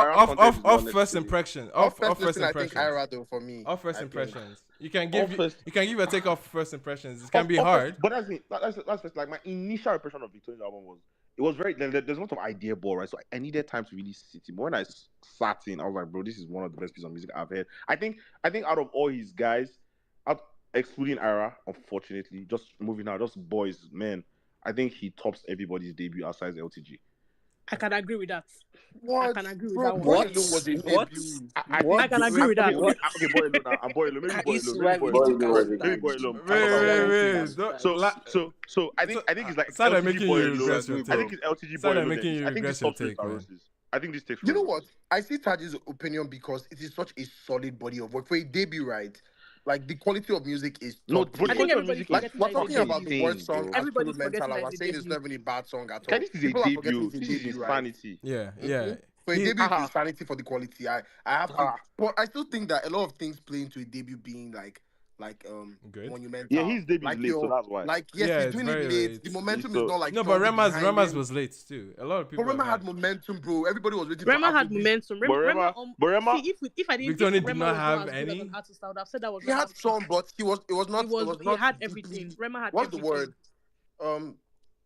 off first impression. Off first impression. I think Ira though for me. Off first impressions. You can give a take off first impressions. It can be hard. But that's like my initial impression of Victoria's album was. It was very. There's a lot of idea ball, right? So I needed time to really sit in. But when I sat in, I was like, bro, this is one of the best pieces of music I've heard. I think out of all his guys, excluding Ira, unfortunately, just moving out, just boys, man, I think he tops everybody's debut outside LTG. I can agree with that. What? I can agree with Bro, that one. What? Was a debut. I can agree with that. Okay, boy alone now. I'm boy alone. Maybe boy alone. Wait. So I think it's like LTG making you regret your take. I think it's LTG boy alone. Making you regret your take, man. I think this takes. You know what? I see Taj's opinion because it is such a solid body of work for a debut, right? Like the quality of music is no. I think everybody like we're talking about the worst song. Everybody's mental. I was saying it's not even a bad song at all. This is a debut. This is insanity. Yeah. For a debut, it's insanity for the quality. I have to, but I still think that a lot of things play into a debut being like good. Monumental. Yeah, his debut is late, so that's why. Like he's doing it late. The momentum is not like no, but Rema's was late too. A lot of people. But Rema had momentum, bro. Everybody was waiting. Rema had momentum. Rema. If I didn't, Victoria did not have any. Artist, I would have said that was. He had some, but it was not. He had everything. Rema had. What's everything. the word?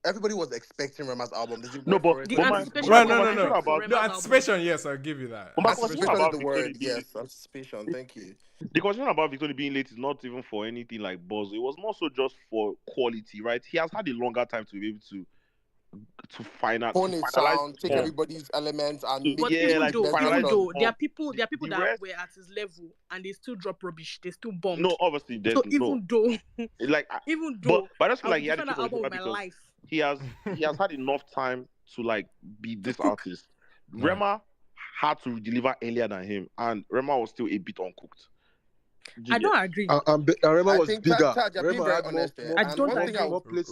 Everybody was expecting Rema's album. No, but the anticipation. No anticipation. Yes, I'll give you that. Anticipation is the word. Yes, anticipation. Thank you. The question about Victoria being late is not even for anything like buzz. It was more so just for quality, right? He has had a longer time to be able to finalize, take everybody's elements and but even though there are people that were at his level and they still drop rubbish, they still bomb. No, obviously, so even though but I just feel like he had an album with my life. He has had enough time to like be this artist. Right. Rema had to deliver earlier than him, and Rema was still a bit uncooked. I don't agree. Rema was bigger.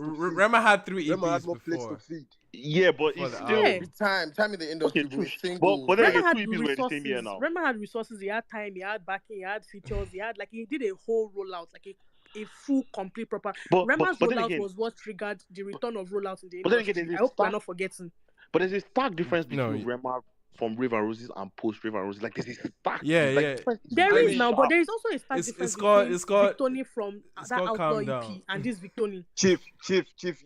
Rema had 3 EPs had more plates to feed. Yeah, but it's still time in the industry. Okay, but then Rema had 2 EPs were the same year now. Rema had resources. He had time. He had backing. He had features. He did a whole rollout, like a full, complete, proper. Rema's rollout was what triggered the return of rollout in the industry. I hope we're not forgetting. But there's a stark difference between Rema from Rave and Roses and post Rave and Roses. Like there's a stark. Yeah. There is now, but there is also a stark difference between Victoni from that Outlaw EP and this Victoni. Chief,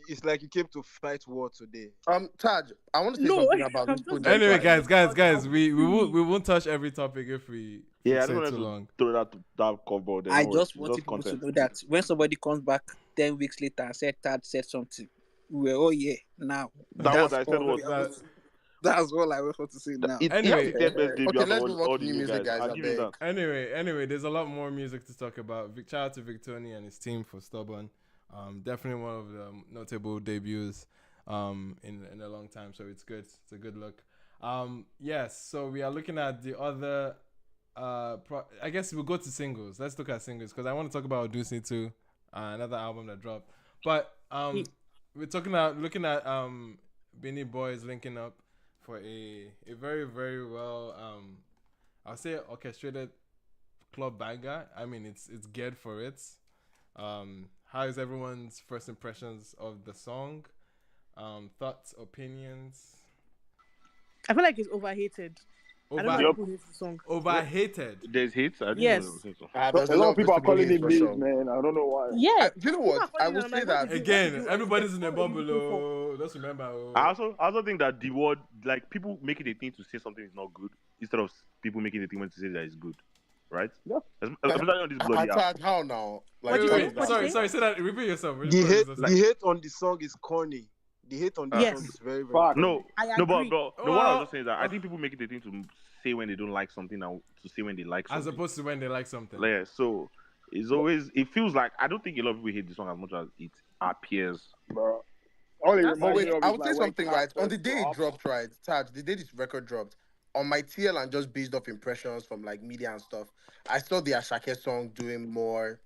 it's like you came to fight war today. Taj, I want to say something about Victoni. Anyway, guys, we won't touch every topic if we I don't want to throw that cover. I just want people to know that when somebody comes back 10 weeks later and said Tad said something, we were now. That's what I said was that's all I want to say now. Anyway, let's move on to new music, guys. Anyway, there's a lot more music to talk about. Shout out to Victoni and his team for Stubborn. Definitely one of the notable debuts in a long time. So it's good. It's a good look. Yes. So we are looking at the other. I guess we'll go to singles. Let's look at singles because I want to talk about Odusi too, another album that dropped. But we're looking at Benin Boys linking up for a very, very well I'll say orchestrated club banger. I mean it's geared for it. How is everyone's first impressions of the song? Thoughts, opinions? I feel like it's overhated. I don't know who hates the song. Overhated. There's hits. Yes. A lot of people are calling him Maze, man. I don't know why. Yeah. You know what? I will say that again. Everybody's in a bubble. Just remember. I also think that the word, like people make it a thing to say something is not good instead of people making it a thing to say that it's good, right? Yeah. Especially on this bloody app. How now? Like, sorry. Say that. Repeat yourself. The hate on the song is corny. The hate on the song is very, very corny. No, but what I was just saying is that I think people make it a thing to say when they don't like something and to say when they like something. As opposed to when they like something. Yeah, so it's always, it feels like, I don't think a lot of people hate this song as much as it appears. Bro. I would say something, right? On the day it dropped, right, Taj, the day this record dropped, on my TL and just based off impressions from like media and stuff, I saw the Asake song doing more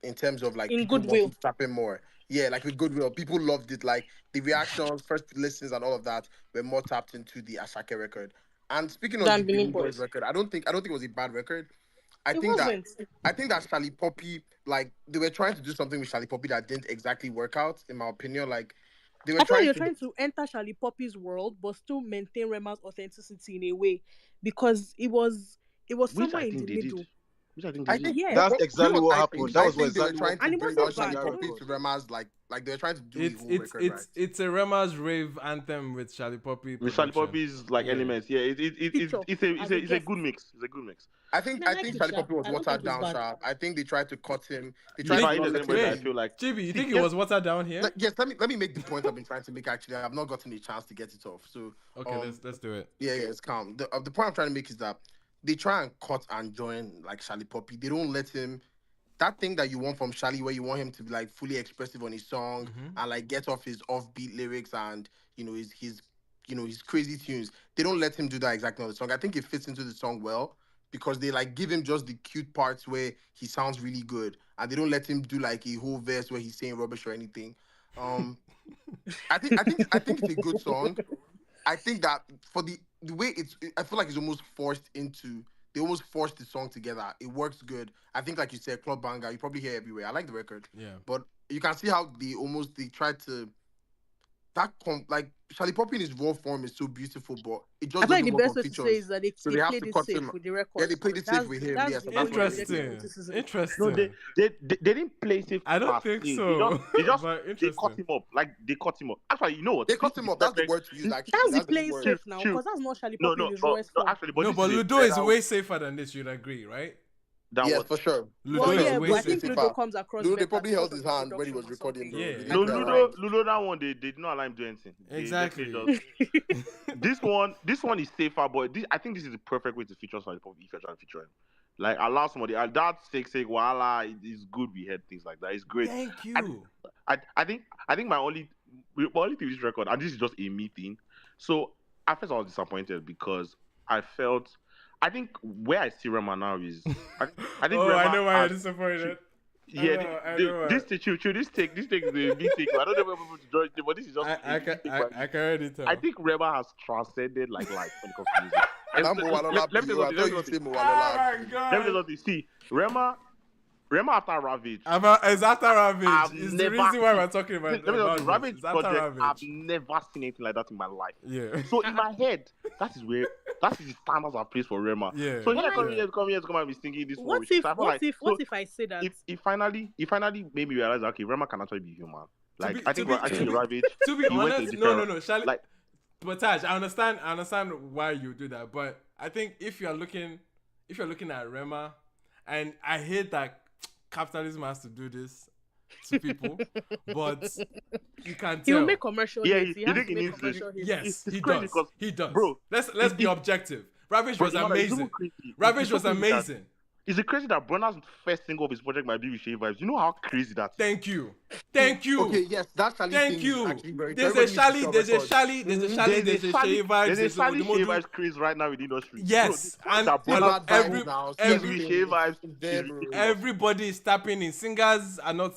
in terms of like in goodwill, tapping more. Yeah, like with goodwill, people loved it. Like the reactions, first listens, and all of that were more tapped into the Asake record. And speaking of Than the Benin Benin Boys Boys. record, I don't think it was a bad record. I It think that wasn't. Charlie Poppy, like they were trying to do something with Charlie Poppy that didn't exactly work out, in my opinion. Like they were I feel like trying you're to trying to enter Charlie Poppy's world, but still maintain Rema's authenticity in a way, because it was Which somewhere I in think the they did. middle. Which I think they I did. think Yeah, That's you know exactly what what I think. happened. That I was think they were exactly trying what to and it bring was out not happened Charlie bad. on that Poppy record. to Rema's like they were trying to do It's a whole record, right? it's a Rema's rave anthem with Charlie Poppy With Charlie production. Poppy's like Yeah. elements, yeah, Feature it's as a a guest. good mix. It's a good mix. I think I like it, Charlie Sha. Poppy was I don't watered think it's down, bad. Sha. I think they tried to cut him. They You tried If to I not there's let anybody that I wait, feel like Chibi, you see, think it yes, was watered down here? Yes, let me make the point I've been trying to make. Actually, I've not gotten a chance to get it off. So Okay, let's do it. yeah, it's calm. The point I'm trying to make is that they try and cut and join like Charlie Poppy. They don't let him. That thing that you want from Charlie, where you want him to be like fully expressive on his song and like get off his offbeat lyrics and his crazy tunes. They don't let him do that exactly on the song. I think it fits into the song well because they like give him just the cute parts where he sounds really good, and they don't let him do like a whole verse where he's saying rubbish or anything. I think it's a good song. I think that for the way I feel like it's almost forced into. They almost forced the song together. It works good. I think, like you said, club banger. You probably hear it everywhere. I like the record. Yeah. But you can see how they tried to like Charlie Poppy in his raw form is so beautiful, but it just I feel like doesn't the work best on way to say features. is that they have played to it cut safe him. with the record. Yeah, they played it safe with him. That's Yes, the and that's only what it is. Interesting. criticism. Interesting. no, they didn't place it. I don't per think se. so. They just But they interesting. cut him up. Like they cut him up. Actually, you know what? They cut him up. That's the word to use. Actually, That's the that's the playing word. safe now, Chill. because that's not Charlie No, Poppy in no, his no, rawest no. form. Actually, but No, this but is a Ludo is better- way safer than this. You'd agree, right? That Yes, was for sure. Ludo Well, is yeah, way but I think safer. Ludo comes across Ludo, they better probably because held of his the hand when he production was or recording something. the Yeah. video. no You're right. Ludo. That one they did not allow him to do anything. They Exactly. definitely this one is safer, but I think this is the perfect way to feature somebody if you're trying to feature him. Like allow somebody that sake voila is good. We heard things like that. It's great. Thank you. I think my only thing with this record, and this is just a me thing. So at first I was disappointed because I think where I see Rema now is I think Oh, Rema I know why you're has- disappointed. Yeah, I know why. this take is a big take. I don't know where people to join, but this is just I can already tell. I think Rema has transcended like life when it comes to music. I'm Let me tell you I thought you something. say Oh Mowalola. my Let me god. tell you something. See, Rema after Ravage. It's after Ravage. I've It's the never reason why seen- we're talking about Let me tell you about something. this. Ravage It's after project. I've Ravage. never seen anything like that in my life. Yeah. So in my head, that is the standards are placed for Rema. Yeah. So here Yeah. come here to come and be singing this one. What with if so I feel like- what if I say that? He finally made me realize that, okay, Rema can actually be human. Like I think to Ravage. be he went honest, to no, different- Charlie. like- But Taj, I understand why you do that. But I think if you're looking at Rema, and I hate that capitalism has to do this to people, but you can He tell. will make commercial Yeah, hits. you Has think to he make needs to- commercial hits. Yes, It's he crazy does. because- He does. bro, Let's be objective. Ravage was Bro, it's amazing. even crazy. Ravage It's was so crazy that- amazing. Is it crazy that Burna's first single of his project might be with Shea Vibes? You know how crazy that is? Thank you. Okay, yes, that Charlie Thank thing you. is actually very There's a everybody needs to Charlie, share there's a records. Charlie, there's a Charlie, there's a Shea Vibes, There's a Charlie Odumodu. Shea Vibes craze right now in the industry. Yes, Bro, and that Bad Burna, every- vibes now. every- Shea Vibes, There, is bro. ridiculous. everybody is tapping in. Singers are not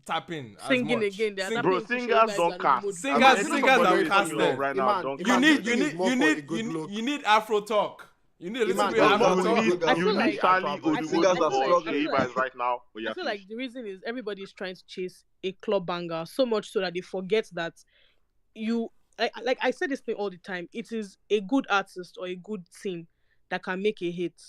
tapping as Singing much. again, they are tapping Sing- Bro, into singers Shea Vibes don't and cast. Odumodu. Singers- I mean, singers somebody are who is casted. young right now. Iman, Don't you cast. need- is more for a good look. you need Afro talk. You need a little Iman, bit of you Afro need- talk. I feel You like- need Charlie I feel Odumodu Singers are or struggling. Shea Vibes right now. But I yeah, feel like the reason is everybody is trying to chase a club banger so much so that they forget that you like I say this thing all the time. It is a good artist or a good team that can make a hit.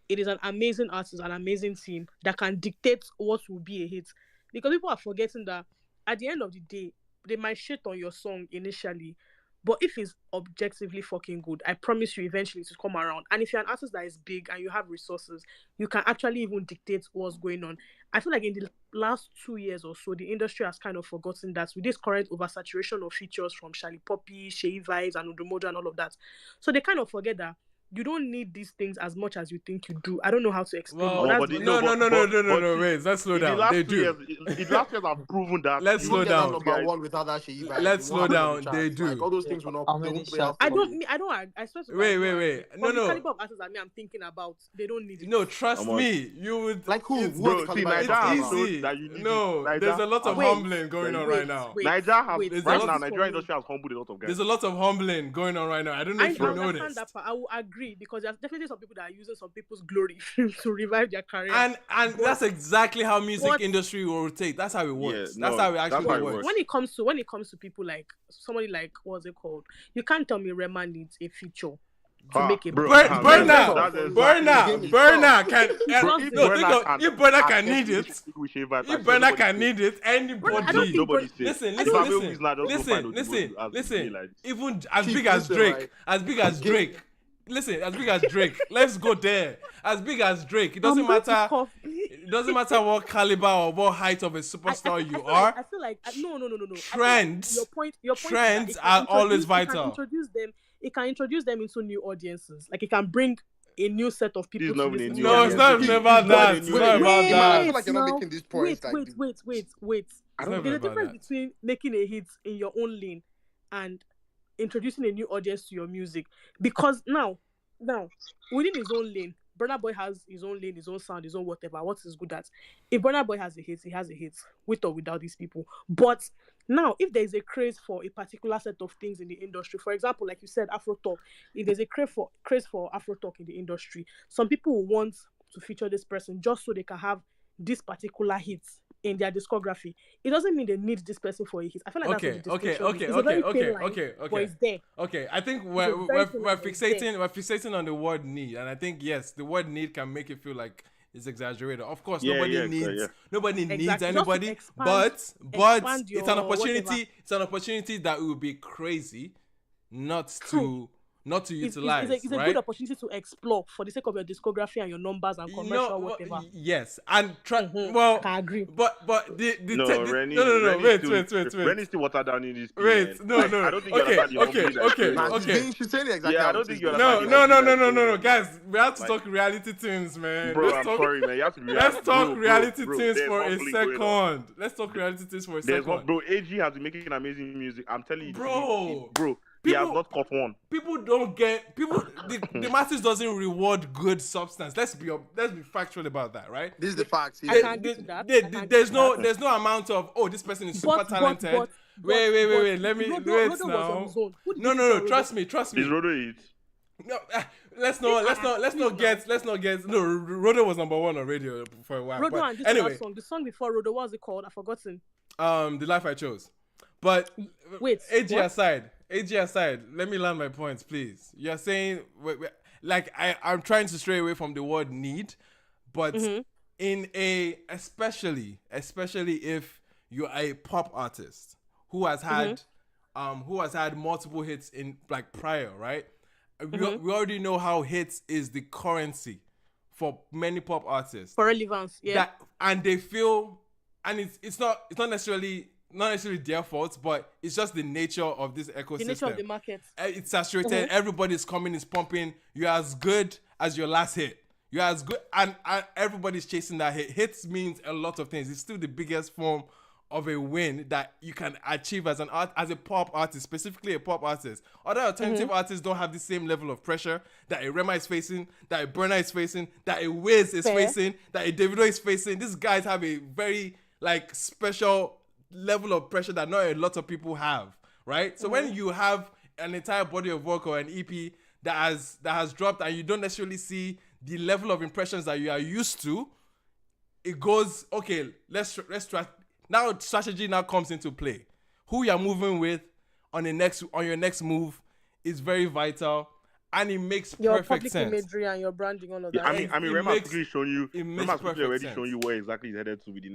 It is an amazing artist, an amazing team that can dictate what will be a hit. Because people are forgetting that at the end of the day, they might shit on your song initially, but if it's objectively fucking good, I promise you eventually to come around. And if you're an artist that is big and you have resources, you can actually even dictate what's going on. I feel like in the last 2 years or so, the industry has kind of forgotten that with this current oversaturation of features from Charlie Poppy, Shea Vibes, and Odumodu and all of that. So they kind of forget that you don't need these things as much as you think you do. I don't know how to explain. Well, but but that's the- no, but wait, let's slow in the down. last They 2 do. years, in the last years have proven that. Let's You slow won't get that down. number one without that Shea Vibes. Let's You won't slow have down. any They chance. do. Like, all those things will not. How They many won't play out. shots? I for you. don't. I swear to God, Wait. For No, the no. caliber of artists that I'm thinking about, they don't need it. No, trust Come on. me. You would Like who? It's, Who Bro, are the see, caliber Niger of has artists? easy. shown that you need No, it. Niger there's a lot of Wait, humbling going on right now. Niger have There's a right lot now. of- Nigerian industry has humbled a lot of guys. There's a lot of humbling going on right now. I don't know I if you understand noticed. that part. I will agree agree, because there's definitely some people that are using some people's glory to revive their career. And that's exactly how music industry will rotate. That's how it works. That's how it actually works. When it comes to people like somebody like, what's it called? You can't tell me Rema needs a feature to make a Burner can if Burner can need it, if Burner can need it, anybody. Listen. Even as big as Drake, listen, as big as Drake, let's go there. As big as Drake, it doesn't matter. It doesn't matter what caliber or what height of a superstar you are. I feel like no. Trends. Your point trends are always vital. It can introduce them into new audiences. Like it can bring a new set of people to listen to. No, it's not about that. It's not about that. I feel like you're not making these points. Wait. There's a difference between making a hit in your own lane and introducing a new audience to your music. Because now, within his own lane, Burna Boy has his own lane, his own sound, his own whatever. What he's good at. If Burna Boy has a hit, he has a hit, with or without these people. But now, if there is a craze for a particular set of things in the industry, for example, like you said, Afro Talk, if there's a craze for Afro Talk in the industry, some people will want to feature this person just so they can have this particular hit in their discography. It doesn't mean they need this person for a hit. I feel like that's what the distinction is. But it's there. Okay, I think we're fixating on the word need, and I think yes, the word need can make it feel like it's exaggerated. Of course, nobody needs anybody, but it's an opportunity. Whatever. It's an opportunity that would be crazy not to utilize. It's a good opportunity to explore for the sake of your discography and your numbers and commercial whatever. Yes, and I can agree. But wait. Rennie still water down in this. Wait, no. I don't think you understand okay. She's saying exactly. Yeah, I don't think you understand. No, guys, we have to talk reality tunes, man. Bro, I'm sorry, man. You have to let's talk reality tunes for a second. Let's talk reality tunes for a second. Bro, AG has been making amazing music. I'm telling you, bro. He has not caught one. People don't get the masses doesn't reward good substance. Let's be factual about that, right? This is the facts. There's no amount of this person is super talented. Wait. Let me wait now. No. Trust me. Is Rodo it? No, let's not get. No, Rodo was number one on radio for a while. Rodo but and this anyway, the song before Rodo, what was it called? I've forgotten. The Life I Chose. But wait, AG aside, let me land my points, please. You're saying, like, I'm trying to stray away from the word need, but in especially if you're a pop artist who has had multiple hits in like prior, right? We already know how hits is the currency for many pop artists. For relevance, yeah. And they feel, and it's not necessarily their fault, but it's just the nature of this ecosystem. The nature of the market. It's saturated. Everybody's coming, is pumping. You're as good as your last hit. You're as good, and everybody's chasing that hit. Hits means a lot of things. It's still the biggest form of a win that you can achieve as a pop artist, specifically a pop artist. Other alternative artists don't have the same level of pressure that a Rema is facing, that a Burna is facing, that a Wiz is facing, that a Davido is facing. These guys have a very special level of pressure that not a lot of people have, right? So when you have an entire body of work or an EP that has dropped and you don't necessarily see the level of impressions that you are used to, it goes, okay, let's try. Now strategy now comes into play. Who you're moving with on your next move is very vital, and it makes perfect sense. Your public imagery and your branding, all of that. I mean, Rema's quickly shown you. Rema's quickly already shown you where exactly he's headed to with the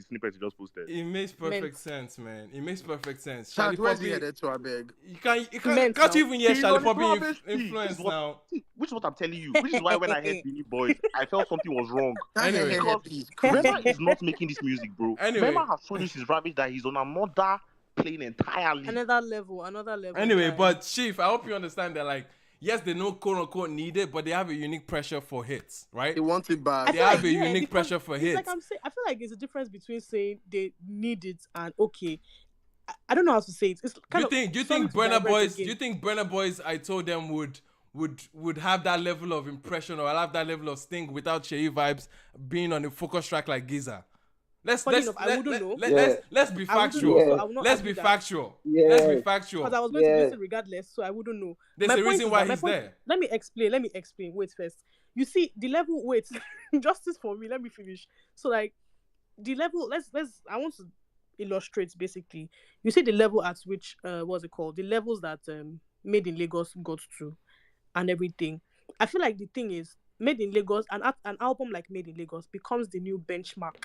snippet you just posted. It makes perfect sense, man. It makes perfect sense. Charlie, where's he headed to? I beg. You can't even hear Charlie Poppy influence now. Which is what I'm telling you. Which is why when I heard Benin Boys, I felt something was wrong. Anyway, Rema is not making this music, bro. Anyway, Rema has shown us his ravage that he's on another plane entirely. Another level. Anyway, but Chief, I hope you understand that, like, yes, they know quote unquote need it, but they have a unique pressure for hits, right? They want it bad. They have a unique pressure for hits. Like I feel like there's a difference between saying they need it and okay. I don't know how to say it. It's kind do you think Burna Boys, I told them would have that level of impression or have that level of sting without Sheyi vibes being on a focus track like Giza? Let's Funny let's enough, I let, wouldn't let, know. let, Yeah. let's be I wouldn't know, factual. so Yeah. I will not Let's be argue that. factual. Yeah. Let's be factual. Because I was going to Yeah. listen regardless, so I wouldn't know. There's My a point reason is why that my he's point. there. Let me explain. Wait first. You see the level. Wait, justice for me. Let me finish. So like the level. Let's. I want to illustrate basically. You see the level at which what's it called? The levels that Made in Lagos got to and everything. I feel like the thing is Made in Lagos, an album like Made in Lagos becomes the new benchmark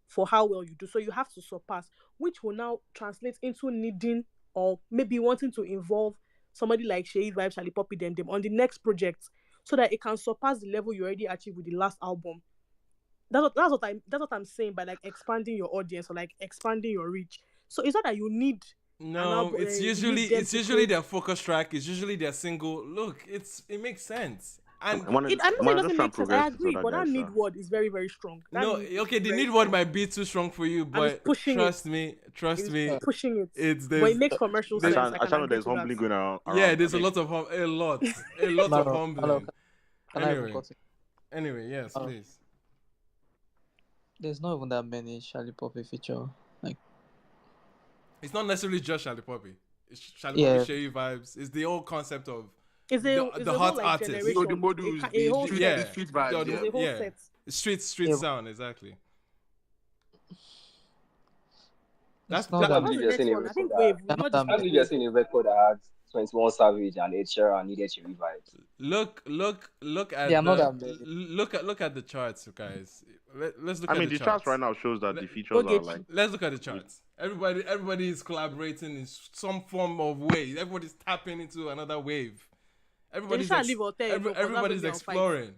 for how well you do. So you have to surpass, which will now translate into needing or maybe wanting to involve somebody like Sheyi Vibes, Charlie Poppy, them on the next project, so that it can surpass the level you already achieved with the last album. That's what I'm saying by like expanding your audience or like expanding your reach. So it's not that you need an No, album. it's You usually need them it's to usually create. their focus track. It's usually their single. Look, it makes sense. And I'm not saying it doesn't make sense. I agree, but that need word is very, very strong. That no, need is okay, the very need word strong. might be too strong for you, And it's but pushing it. trust me, It's pushing it. it's But it makes commercial sense. I can agree there's to that. humbling going around. yeah, there's I a think. lot of a lot of humbling. Can I even Anyway, cut it? anyway, yes, Oh. please. There's not even that many Charlie Poppy feature. Like, It's not necessarily just Charlie Poppy. It's Charlie Yeah. Poppy, Sherry vibes. It's the whole concept of It's the a hot whole like artist. generation. So the modus, A whole the Yeah. street vibes. The- Yeah. It's a whole yeah. set. Street Yeah. sound, exactly. it's That's not that, that What's believe the you're next saying a one? I think record Wave. that We've not I I discussed believe you're Wave. saying a record that had 21 Savage and Ed Sheeran and needed Cherry vibes. look at They are not the that many. look at the charts, guys. Let's look I at mean, the the charts charts right now shows that Let- the features Okay. are like. Let's look at the charts. Everybody is collaborating in some form of way. Everybody's tapping into another wave. Everybody's try to leave hotel, you know, 'cause that's everybody's when they'll fight. exploring.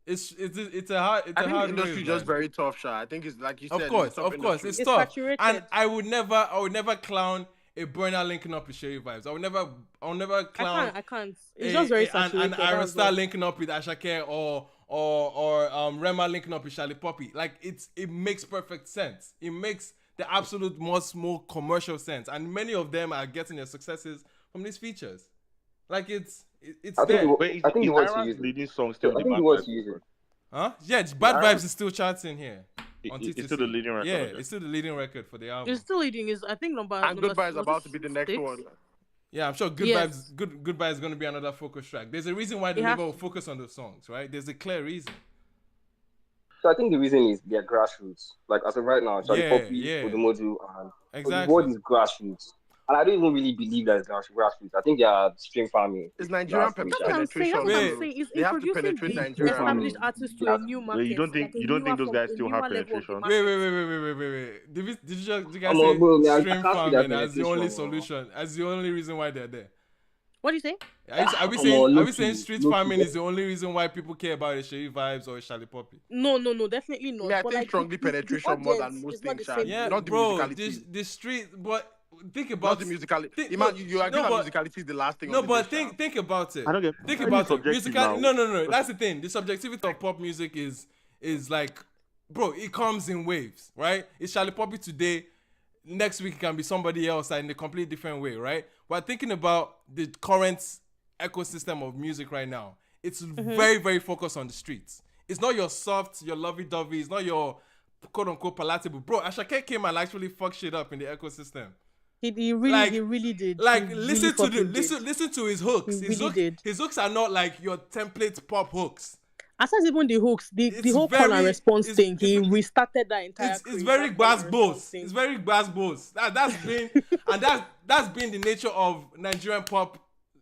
It's a hard I think the hard industry wave, is just man. very tough, Sha. I think it's like you said. Of it's course, a tough industry. it's It's tough. saturated. And I would never clown a burner linking up with Sherry Vibes. I would never clown I can't. It's just very saturated. an Iron that's Star all. linking up with Asake or Rema linking up with Charlie Poppy. Like it makes perfect sense. It makes the absolute most more commercial sense. And many of them are getting their successes from these features. Like it's I think there. the, Wait, I think the words you Ira's use. leading song still I the think the bad words vibes you use. record? Huh? Yeah, Bad Iron- Vibes is still charting here. On It's TTC. still the leading record. Yeah, okay. it's still the leading record for the album. It's still leading. Is I think number. And number Goodbye is was about it to be the next 6? one. Yeah, I'm sure Yes. Goodbye is going to be another focus track. There's a reason why the It has label will to. focus on those songs, right? There's a clear reason. So I think the reason is their grassroots. Like as of right now, Charlie Yeah, Poppy, yeah. Odumodu, and Exactly. the word is grassroots. And I don't even really believe that it's grassroots. I think they are stream farming. It's Nigerian Grassroots. That's what I'm saying. penetration. That's what I'm Wait. saying. It's They have to introducing penetrate the Nigeria. established Yeah. artists to a new market. Wait, you don't think like a those newer guys form- still a have newer level of the penetration? market. Wait. Did you guys Come on, say bro, man, I stream can't see that farming as the only penetration, man. solution, as the only reason why they're there? What do you say? Are we Come saying on, are we low-key, saying street low-key. farming is the only reason why people care about a Sherry Vibes or a Charlie Poppy? No, definitely not. Me, I But think like strongly the penetration more than audience most is not things. the Sha. same Yeah, Not the bro. musicality. The street, but think Not about the musicality. think- Iman, you agree no, that but- musicality is the last thing. No, on the but list, Sha. think about it. I don't get. Think It's about it. subjective Musical, now. no. That's the thing. The subjectivity of pop music is like, bro, it comes in waves, right? It's Charlie Poppy today. Next week it can be somebody else in a completely different way, right? But thinking about the current ecosystem of music right now, it's very, very focused on the streets. It's not your soft, your lovey-dovey. It's not your quote-unquote palatable. Bro, Asake came and actually fucked shit up in the ecosystem. He really did. Like He listen really to fucking did. listen to his hooks. He His really did. His hooks are not like your template pop hooks. Aside even the hooks, the It's whole call and very- response it's- thing, he it's- restarted that entire. It's craze, very that call and response bass thing. It's very bass. That's been and that's been the nature of Nigerian pop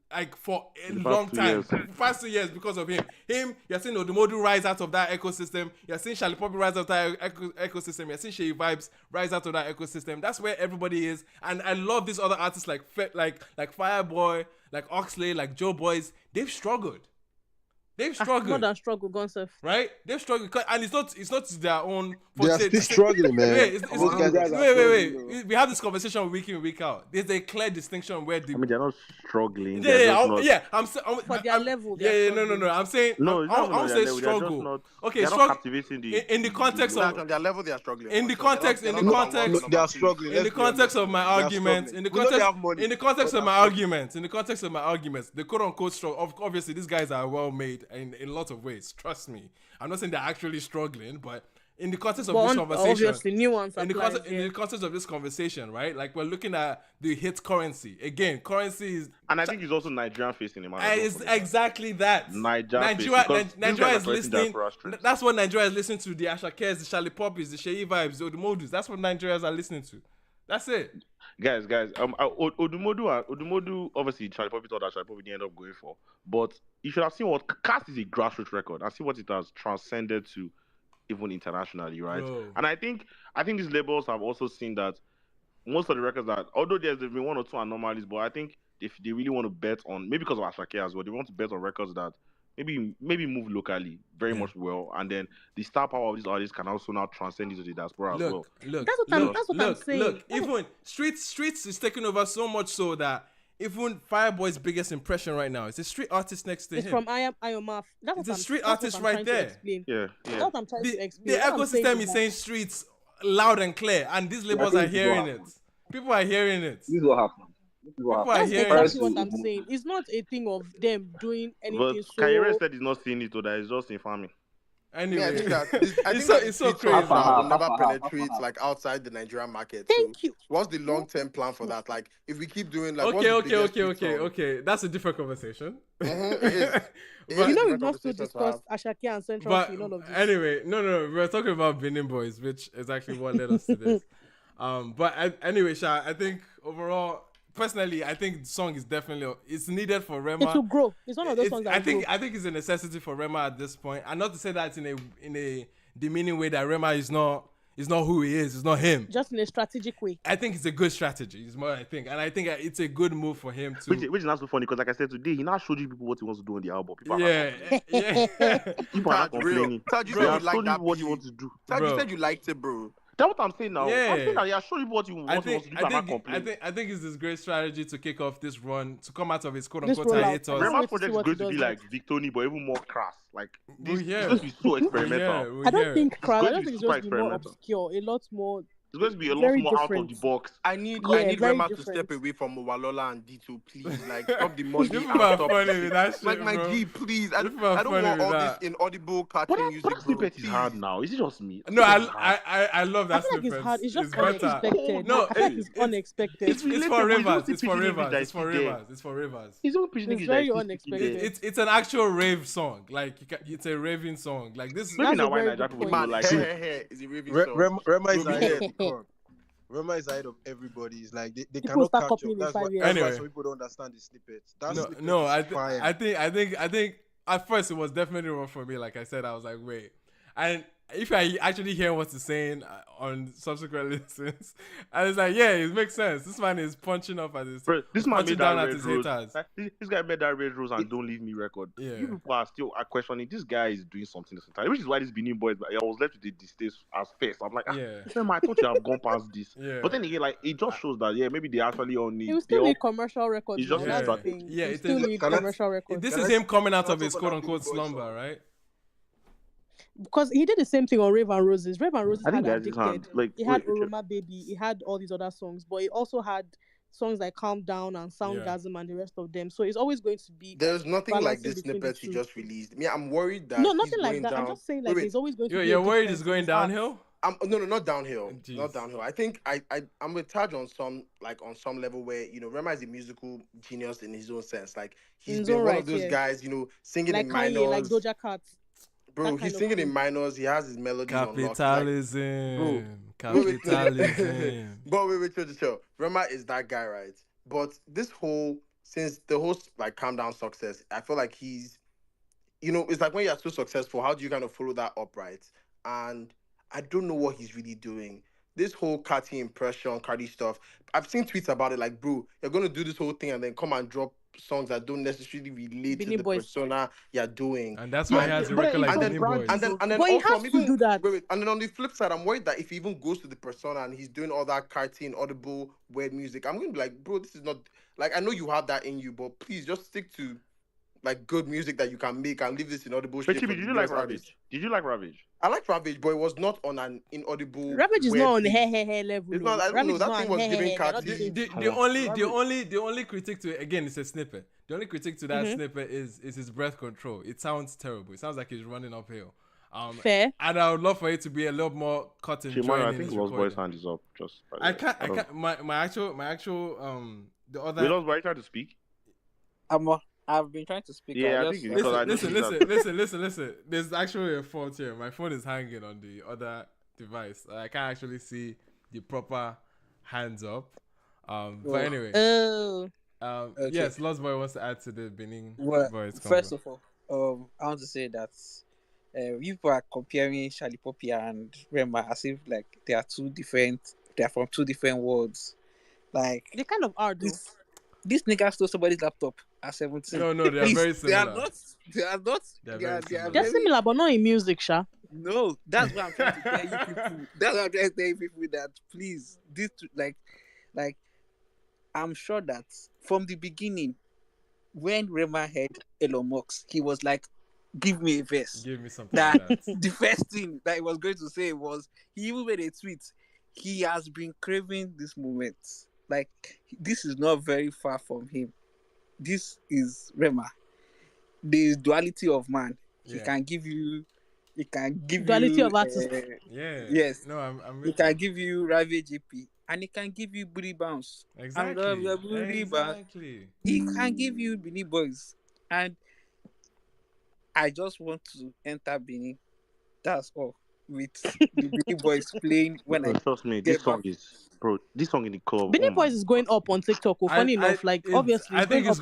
like for a The past long 2 time. years. Past 2 years because of him. You're seeing Odumodu rise out of that ecosystem. You're seeing Charlie Poppy rise out of that ecosystem. You're seeing Sherry Vibes rise out of that ecosystem. That's where everybody is. And I love these other artists like Fireboy, like Oxley, like Joe Boys. They've struggled. More than struggle, Gonself. right? They've struggled, and it's not their own. They are still struggling, man. Wait, Those guys are wait. We have this conversation week in, week out. There's a clear distinction where the I mean, they're not struggling. They're just not. For their level, Yeah, they're no. struggling. I'm saying No, I it's not won't their say level, they're just struggle. not- Okay, they're not struggle captivating in the context Like, of on their level, they are struggling. in the for sure. context They're in not the number one, context number They are two. struggling. in the let's be honest. context of my They are argument, struggling. in the We know they context have money, in the context but of my they're struggling. arguments, in the context of my arguments, the quote unquote struggle. Obviously, these guys are well made in a lot of ways. Trust me. I'm not saying they're actually struggling, but in the context of But this conversation, obviously, nuance in the applies. context, in the context of this conversation, right? Like we're looking at the hit currency again. Currency is, And I think it's also Nigerian facing him. it's exactly that. Nigeria Nigeria is listening. diaspora That's what Nigeria is listening to. The Ashakes, the Charlie Poppies, the Sheyi vibes, the Odumodus. That's what Nigerians are listening to. That's it. Guys. Odumodu, obviously, Charlie Poppy thought that Charlie Poppy didn't end up going for. But you should have seen what Cast is a grassroots record and see what it has transcended to, even internationally, right? Bro. And I think these labels have also seen that most of the records that, although there's been one or two anomalies, but I think if they really want to bet on, maybe because of Asake as well, they want to bet on records that maybe move locally very much well, and then the star power of these artists can also now transcend into the diaspora as well. That's what I'm saying. Look, even Streets is taking over so much so that even Fireboy's biggest impression right now is a street artist next to him. It's from Ayomaf. It's a street artist right there. Yeah. That's what I'm trying to explain. The ecosystem is saying Streets loud and clear, and these labels are hearing it. People are hearing it. This is what happened. That's exactly what I'm saying. It's not a thing of them doing anything. But Kanye said he's not seeing it, or that it's just infaming. Anyway, I think it's so crazy. Will never penetrate like outside the Nigerian market. Thank you. What's the long-term plan for that? Like, if we keep doing like, okay, that's a different conversation. But we've not still discussed Asake and Central in all of this. Anyway, no, we're talking about Benin Boys, which is actually what led us to this. Anyway, Sha, I think overall, personally, I think the song is definitely it's needed for Rema. It will grow. It's one of those songs that I think it's a necessity for Rema at this point, and not to say that in a demeaning way that Rema is not who he is. It's not him. Just in a strategic way. I think it's a good strategy. It's more I think, and I think it's a good move for him to. Which is not so funny because, like I said today, he now showed you people what he wants to do on the album. People People are not complaining. Tad, you said you like that. What you want to do? Tad, you said you liked it, bro. That's what I'm saying now. Yeah. I'm saying now, yeah, show you what you want to do. I think it's this great strategy to kick off this run, to come out of his quote-unquote hiatus. Rema's project is going to be like Victoni, but even more crass. Like, this is going to be so experimental. I don't think it's going to be more obscure, a lot more. It's going to be a lot more out of the box. I need Rema to step away from Walola and Dito, please. Like, stop the money. Like, my G, please. I don't want all this inaudible cartoon music. But that snippet is hard now. Is it just me? No, I love that snippet. It's hard. It's just unexpected. No, it's unexpected. It's for Rivers. It's for Rivers. It's very unexpected. It's an actual rave song. Like, it's a raving song. Like this. Maybe now why Nigeria people don't like it. Is it raving song? Rema is ahead. Rema is ahead of everybody. It's like they cannot catch up. That's why some people don't understand the snippets. I think at first it was definitely wrong for me. Like I said, I was like, wait. And if I actually hear what he's saying on subsequent listens, I was like, yeah, it makes sense. This man is punching up at his. This man made that Red Rose. This guy made that Red Rose and Don't Leave Me record. Yeah. You people are still questioning this guy is doing something this entire, which is why this Benin Boys. I was left with the distaste as first. I'm like, I thought you have gone past this. Yeah. But then again, like it just shows that maybe they actually all need. It will still need commercial records. It's just strategy. Yeah, it still need commercial records. This is him coming out of his quote unquote slumber, right? Because he did the same thing on Rave and Roses. Rave and Roses had Addicted. He had Oroma Baby. He had all these other songs, but he also had songs like Calm Down and Soundgasm and the rest of them. So it's always going to be. There's nothing like this snippet he just released. I'm worried that. No, nothing like that. I'm just saying like there's always going to be. You're worried it's going downhill? No, not downhill. Not downhill. I think I'm with Taj on some level where Rema is a musical genius in his own sense. Like he's been one of those guys, singing like in Kanye, minors. like Doja Cat. Bro, he's singing in minors. He has his melodies Capitalism. Capitalism. But wait, chill. Rema is that guy, right? But since the whole like Calm Down success, I feel like he's, it's like when you're so successful, how do you kind of follow that up, right? And I don't know what he's really doing. This whole Cardi impression, Cardi stuff, I've seen tweets about it. Like, bro, you're gonna do this whole thing and then come and drop songs that don't necessarily relate to the persona you're doing, and that's why he has a record like Benin Boys. And then but he has to do that. Wait, and then on the flip side, I'm worried that if he even goes to the persona and he's doing all that Carti audible weird music, I'm gonna be like, bro, this is not like I know you have that in you, but please just stick to like good music that you can make and leave this inaudible shit. Did you like Ravage? Did you like Ravage? I like Ravage, but it was not on an inaudible. Ravage is not on the hey level. It's not. I don't know. That thing was giving Carti. The only critique to it, again, it's a snippet. The only critique to that snippet is his breath control. It sounds terrible. It sounds like he's running uphill. Fair. And I would love for it to be a little more cut and dry. I think Lost Boy's hand is up. Just I can't. My actual the other. Lost Boy, trying to speak. I've been trying to speak. Yeah, I think listen. There's actually a fault here. My phone is hanging on the other device. I can't actually see the proper hands up. But anyway. Okay. Yes, Lost Boy wants to add to the Benin Boys. First of all, I want to say that people are comparing Charlie Poppy and Rema as if like they are from two different worlds. Like they kind of are. This nigga stole somebody's laptop at 17. No, they are very similar. They are not. They're similar, but not in music, Sha. No, that's what I'm trying to tell you people. That's what I'm trying to tell you people that please, this like I'm sure that from the beginning, when Rema had Elon Musk, he was like, "Give me a verse." Give me something. The first thing that he was going to say was, he even made a tweet. He has been craving this moment. Like, this is not very far from him. This is Rema. The duality of man. He can give you. He can give duality you. Of artists. Yes. No, I'm he can give you Ravage EP. And he can give you Booty Bounce. Exactly. I love your booty bounce. He can give you Benin Boys. And I just want to enter Benin. That's all. With the Benin Boys playing when I trust me, this song is this song in the club. Benin Boys is going up on TikTok. Funny enough, obviously, I think it's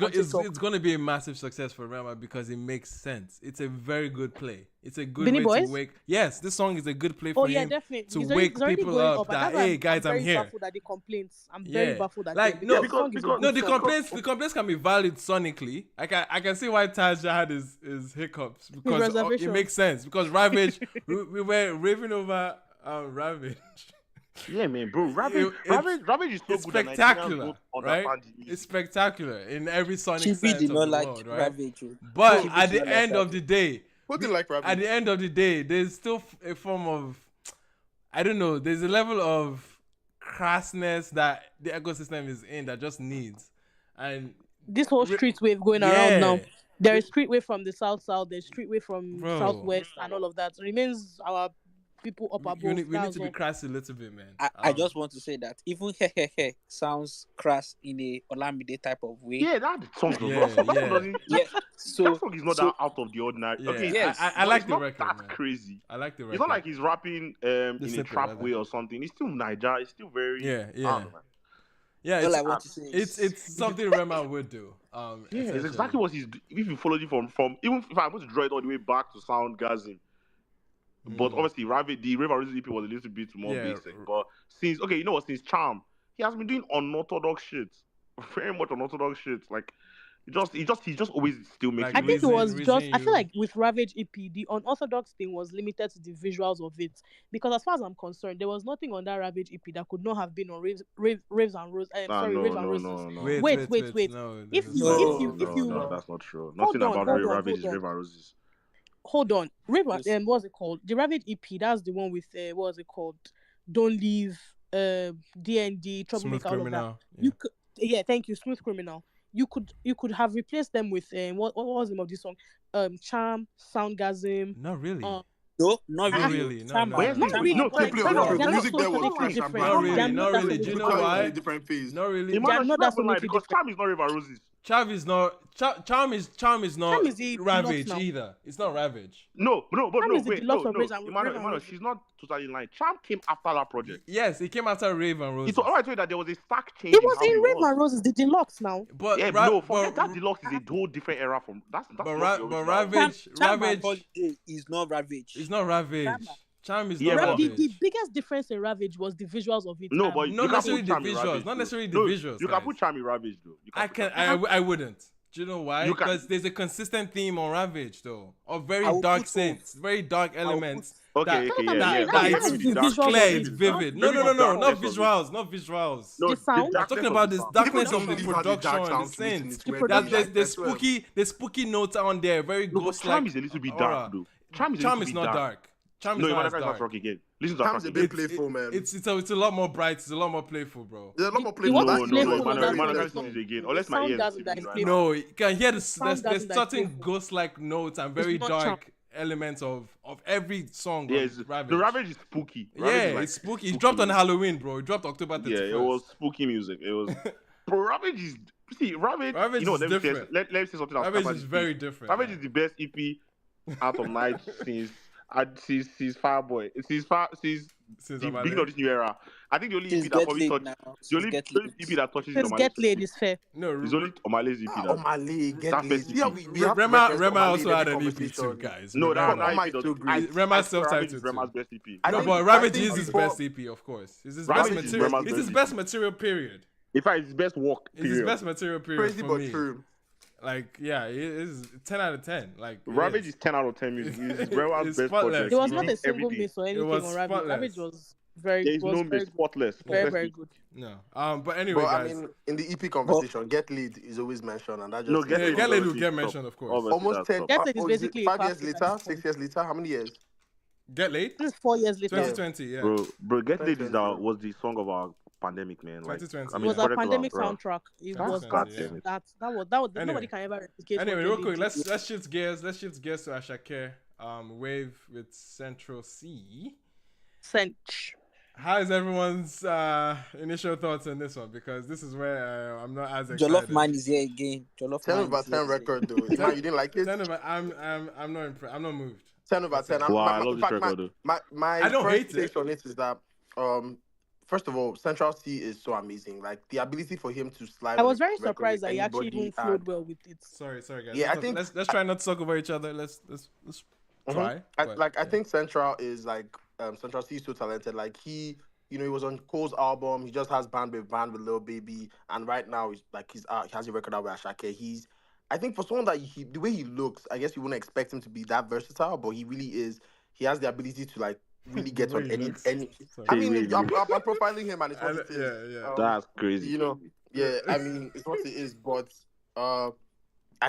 going to be a massive success for Rema because it makes sense. It's a very good play. It's a good Benin way Boys? to wake. Yes, this song is a good play for him. Definitely. To wake people up that hey guys, I'm here. Baffled at the complaints. I'm very baffled at the complaints can be valid sonically. I can see why Taja had his hiccups because it makes sense because Ravage we were raving over Ravage. Yeah, man, bro. Ravage is so good. Spectacular, right? It's spectacular in every sonic sense of the world, right? Ravage. But at the end of the day, who didn't like Ravage? At the end of the day, there's still a form of, I don't know, there's a level of crassness that the ecosystem is in that just needs. And this whole street wave going around now. There is street wave from the south, there's street wave from southwest, and all of that remains our people up above. We need to be crass a little bit, man. I just want to say that even he sounds crass in a Olamide type of way. Yeah, that song does So that song is not that out of the ordinary. Yeah. Okay, yes, I like the record. That's man. Crazy. I like the record. It's not like he's rapping in a trap way or something. It's still Niger. It's still very Yeah, all I want to say it's something Rema would do. It's exactly what he's. If you follow it from even if I'm going to draw it all the way back to Soundgasm. But obviously, the Rema Roses EP was a little bit more basic. But since Charm, he has been doing unorthodox shit, very much unorthodox shit. Like he just always still makes. I think it was just. I feel like with Ravage EP, the unorthodox thing was limited to the visuals of it. Because as far as I'm concerned, there was nothing on that Ravage EP that could not have been on Raves and Roses. Raves and Roses. No. Wait. No, if you, no, that's not true. Nothing about Ravage is Rave and Roses. Hold on, what's it called? The Ravage EP. That's the one with what was it called? Don't Leave, D&D, Troublemaker, all of that. Thank you, Smooth Criminal. You could have replaced them with what was the name of this song? Charm, Soundgasm. Not really. No, not really. Not really. The music there was fresh and brand. Not really. Do you know why? Different phase. Not really. Because Charm is not Rave and Roses. Charm is not Ravage either. It's not Ravage. No, wait, Emmanuel, Emmanuel, she's not totally in line. Charm came after that project. Yes, it came after Rave and Roses. It's alright to you that there was a stark change. It was in Rave and Roses, the deluxe now. But that deluxe is a whole different era from that's Ravage is not Ravage. It's not Ravage. Charm is not Ravage. The biggest difference in Ravage was the visuals of it. No, but not necessarily the visuals. Not necessarily the visuals. You can put Charm in Ravage though. I wouldn't. Do you know why? Because there's a consistent theme on Ravage though, of very dark synths, very dark elements. It's clear, it's vivid. No, not visuals. The sound. I'm talking about this darkness of the production, the synths. There's spooky notes on there, very ghost-like. Charm is a little bit dark though. Charm is not dark. Charm is not dark. Again. Listen to Charm's a bit playful, man. It's a lot more bright. It's a lot more playful, bro. There's a lot more playful. Unless my ears. No, you can hear there's certain ghost-like notes and very dark elements of every song Yeah, on Ravage. the Ravage is spooky. It's spooky. It dropped on Halloween, bro. It dropped October 31st. Yeah, it was spooky music. It was. Bro, Ravage is. See, Ravage you know, is different. Let me say something else. Ravage is very different. Ravage is the best EP out of night since Fireboy. Since the beginning of this new era. I think the only EP that probably touched the only EP that touches His Get Laid is fair. No, it's only Omale's EP. Omale, Get Laid. Rema also had an EP too, guys. No, Rema's so great. Rema's self-titled Rema's best EP. No, but Ravage is his best EP, of course. It's his best material. It's his best material, period. In fact, it's his best work. It's his best material, period. Crazy for but me. true. Like, yeah, it is 10 out of 10. Like, Ravage is 10 out of 10 music. It's Rema's best project. It was not a single miss or anything on Ravage. Ravage was very good. There's no miss, spotless. Very good. No. But anyway, guys. I mean, in the EP conversation, Get Laid is always mentioned, and that just... No, Get Laid will get mentioned, of course. Almost 10. Get Laid is basically 5 years later, 6 years later, how many years? Get Laid? This is 4 years later. 2020, yeah. Bro, Get Laid was the song of our pandemic, man. 2020. It was a pandemic soundtrack. It was that was anyway. Nobody can ever replicate. Anyway, real quick, let's shift gears. Let's shift gears to Asake. Wave with Central C. Cinch. How is everyone's initial thoughts on this one? Because this is where I'm not as excited. Jollof Man is here again. 10 over 10 record though. Man, you didn't like it? 10 over. I'm not impressed. I'm not moved. 10 over 10. Wow, I love this record though. My I don't hate take on it is that first of all, Central C is so amazing. Like the ability for him to slide. I was very surprised that he actually even flowed well with it. Sorry, guys. Yeah, I think let's try not to talk over each other. Let's try. I think Central is like Central C is so talented. Like he was on Cole's album. He just has band with Lil Baby, and right now he's he has a record out with Asake. I think for someone that the way he looks, I guess you wouldn't expect him to be that versatile, but he really is. He has the ability to like really get on any. I mean, I'm profiling him, and it's what it is. Yeah. That's crazy. Yeah. I mean, it's what it is. But I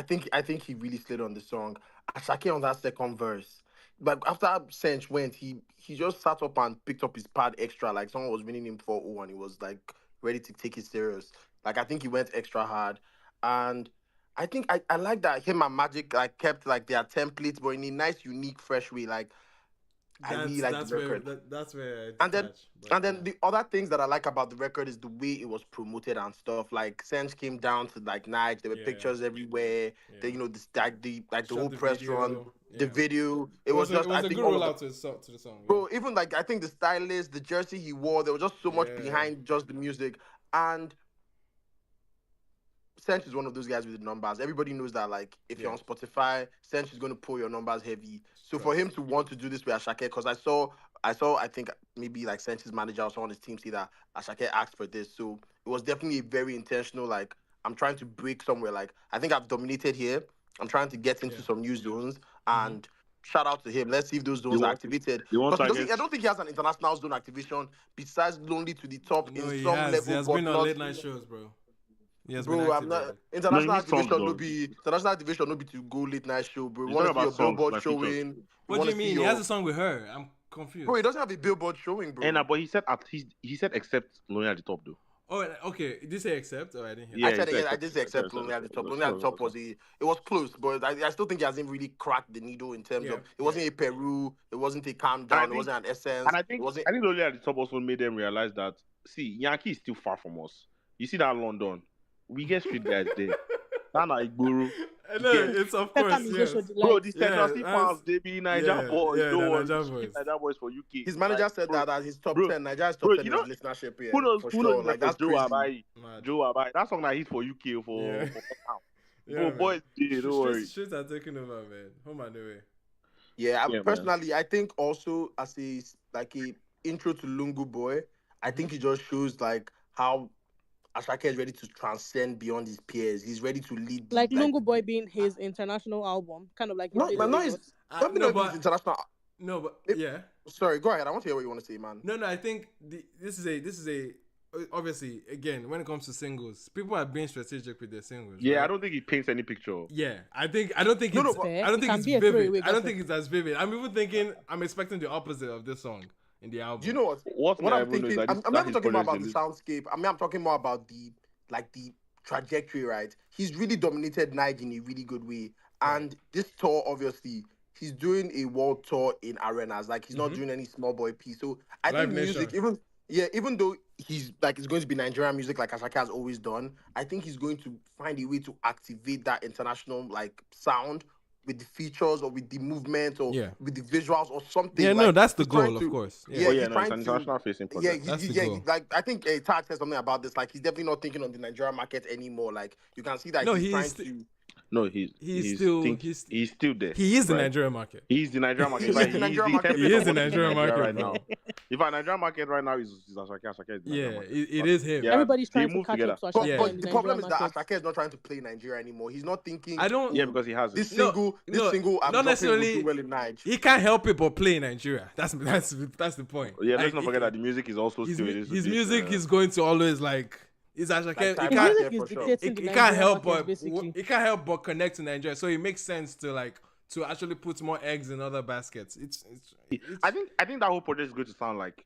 think he really slid on the song. Asake on that second verse, like after Sench went, he just sat up and picked up his pad extra. Like someone was winning him 4-0, and he was like ready to take it serious. Like I think he went extra hard, and I think I like that him and Magic like kept like their templates, but in a nice, unique, fresh way. Like. I really like the record. That's where. And then the other things that I like about the record is the way it was promoted and stuff. Like Sench came down to like night. There were pictures everywhere. The the whole press run, the video. It was just a good rollout to the song. Bro, even like I think the stylist, the jersey he wore, there was just so much behind just the music. And Sench is one of those guys with the numbers. Everybody knows that, like, if you're on Spotify, Sench is going to pull your numbers heavy. So for him to want to do this with Asake, because I saw, I think maybe like Sench's manager or someone on his team see that Asake asked for this. So it was definitely very intentional. Like, I'm trying to break somewhere. Like, I think I've dominated here. I'm trying to get into some new zones. And shout out to him. Let's see if those zones are activated. I don't think he has an international zone activation besides Lonely to the Top in some level. He has been on late night shows, bro. Yes, bro, I'm not international activation. No be international activation. No be to go late night show, bro. Want to see your billboard showing? What do you mean? He has a song with her. I'm confused. Bro, he doesn't have a billboard showing, bro. But he said except Lonely at the Top though. Oh, okay. Did you say except? Or I didn't hear. I did say except Lonely at the Top. Lonely at the Top it was close, but I still think he hasn't really cracked the needle in terms of it wasn't a Peru, it wasn't a Calm Down, it wasn't an Essence. And I think Lonely at the Top also made them realize that Yankee is still far from us. You see that London. We get street guys there. That's like Guru. No, it's of course. Yes. Bro, these Central C fans, they be Niger boys. Niger boys for UK. His manager said that as his top 10. Nigeria's top 10 is listenership here. Who knows? Like that's Joe Abai. Joe Abai. That song that he's for UK for now. Boys, don't worry. Shit are taking over, man. Home and away. Yeah, personally, I think also as a intro to Lungu Boy, I think it just shows like how Asake is ready to transcend beyond his peers. He's ready to lead. Like Lungu Boy being his international album, kind of like. International. No, but yeah. Sorry, go ahead. I want to hear what you want to say, man. No. I think this is a obviously again when it comes to singles, people are being strategic with their singles. Yeah, right? I don't think he paints any picture. Yeah, I don't think it's vivid. I don't think it's as vivid. I'm even thinking I'm expecting the opposite of this song. In the album. Do you know what I'm thinking? I'm not talking more about the soundscape. I mean, I'm talking more about the trajectory, right? He's really dominated Nige in a really good way. And this tour, obviously, he's doing a world tour in arenas. Like he's not doing any small boy piece. So I Live think music, Nation. even though he's like it's going to be Nigerian music like Asake has always done, I think he's going to find a way to activate that international like sound with the features or with the movement or Yeah. with the visuals or something. Yeah, like, no, that's the he's trying goal, of to- course. Yeah, Oh he's yeah, no, it's trying an to. international facing Yeah, project. That's the goal. like I think Tag said something about this. Like he's definitely not thinking on the Nigerian market anymore. Like you can see that No, he's trying he's to. No, he's he's still there. he is the right? Nigerian market. He's the Nigerian market. He's Like, the he's Nigerian the market. template He is of the what is Nigerian Nigeria market, right bro. now. If our Nigerian market right now is Asake, Asake is the Nigerian Yeah, market. it But is him. yeah, Everybody's they trying to move catch together. up to But, Asake Yeah. but in the the problem is Nigerian that market. Asake is not trying to play Nigeria anymore. He's not thinking. I don't. Yeah, because he has it. This single, I'm not dropping will necessarily. do well in Nigeria. He can't help it but play in Nigeria. That's the point. Yeah, Like, let's not forget that the music is also his still a little his bit, music is going to always like. It's actually Like, it type His can't music is for sure. dictating it, the it can't Nigerian help market, but basically. it can't help but connect to Nigeria. So it makes sense to like to actually put more eggs in other baskets. It's I think that whole project is going to sound like,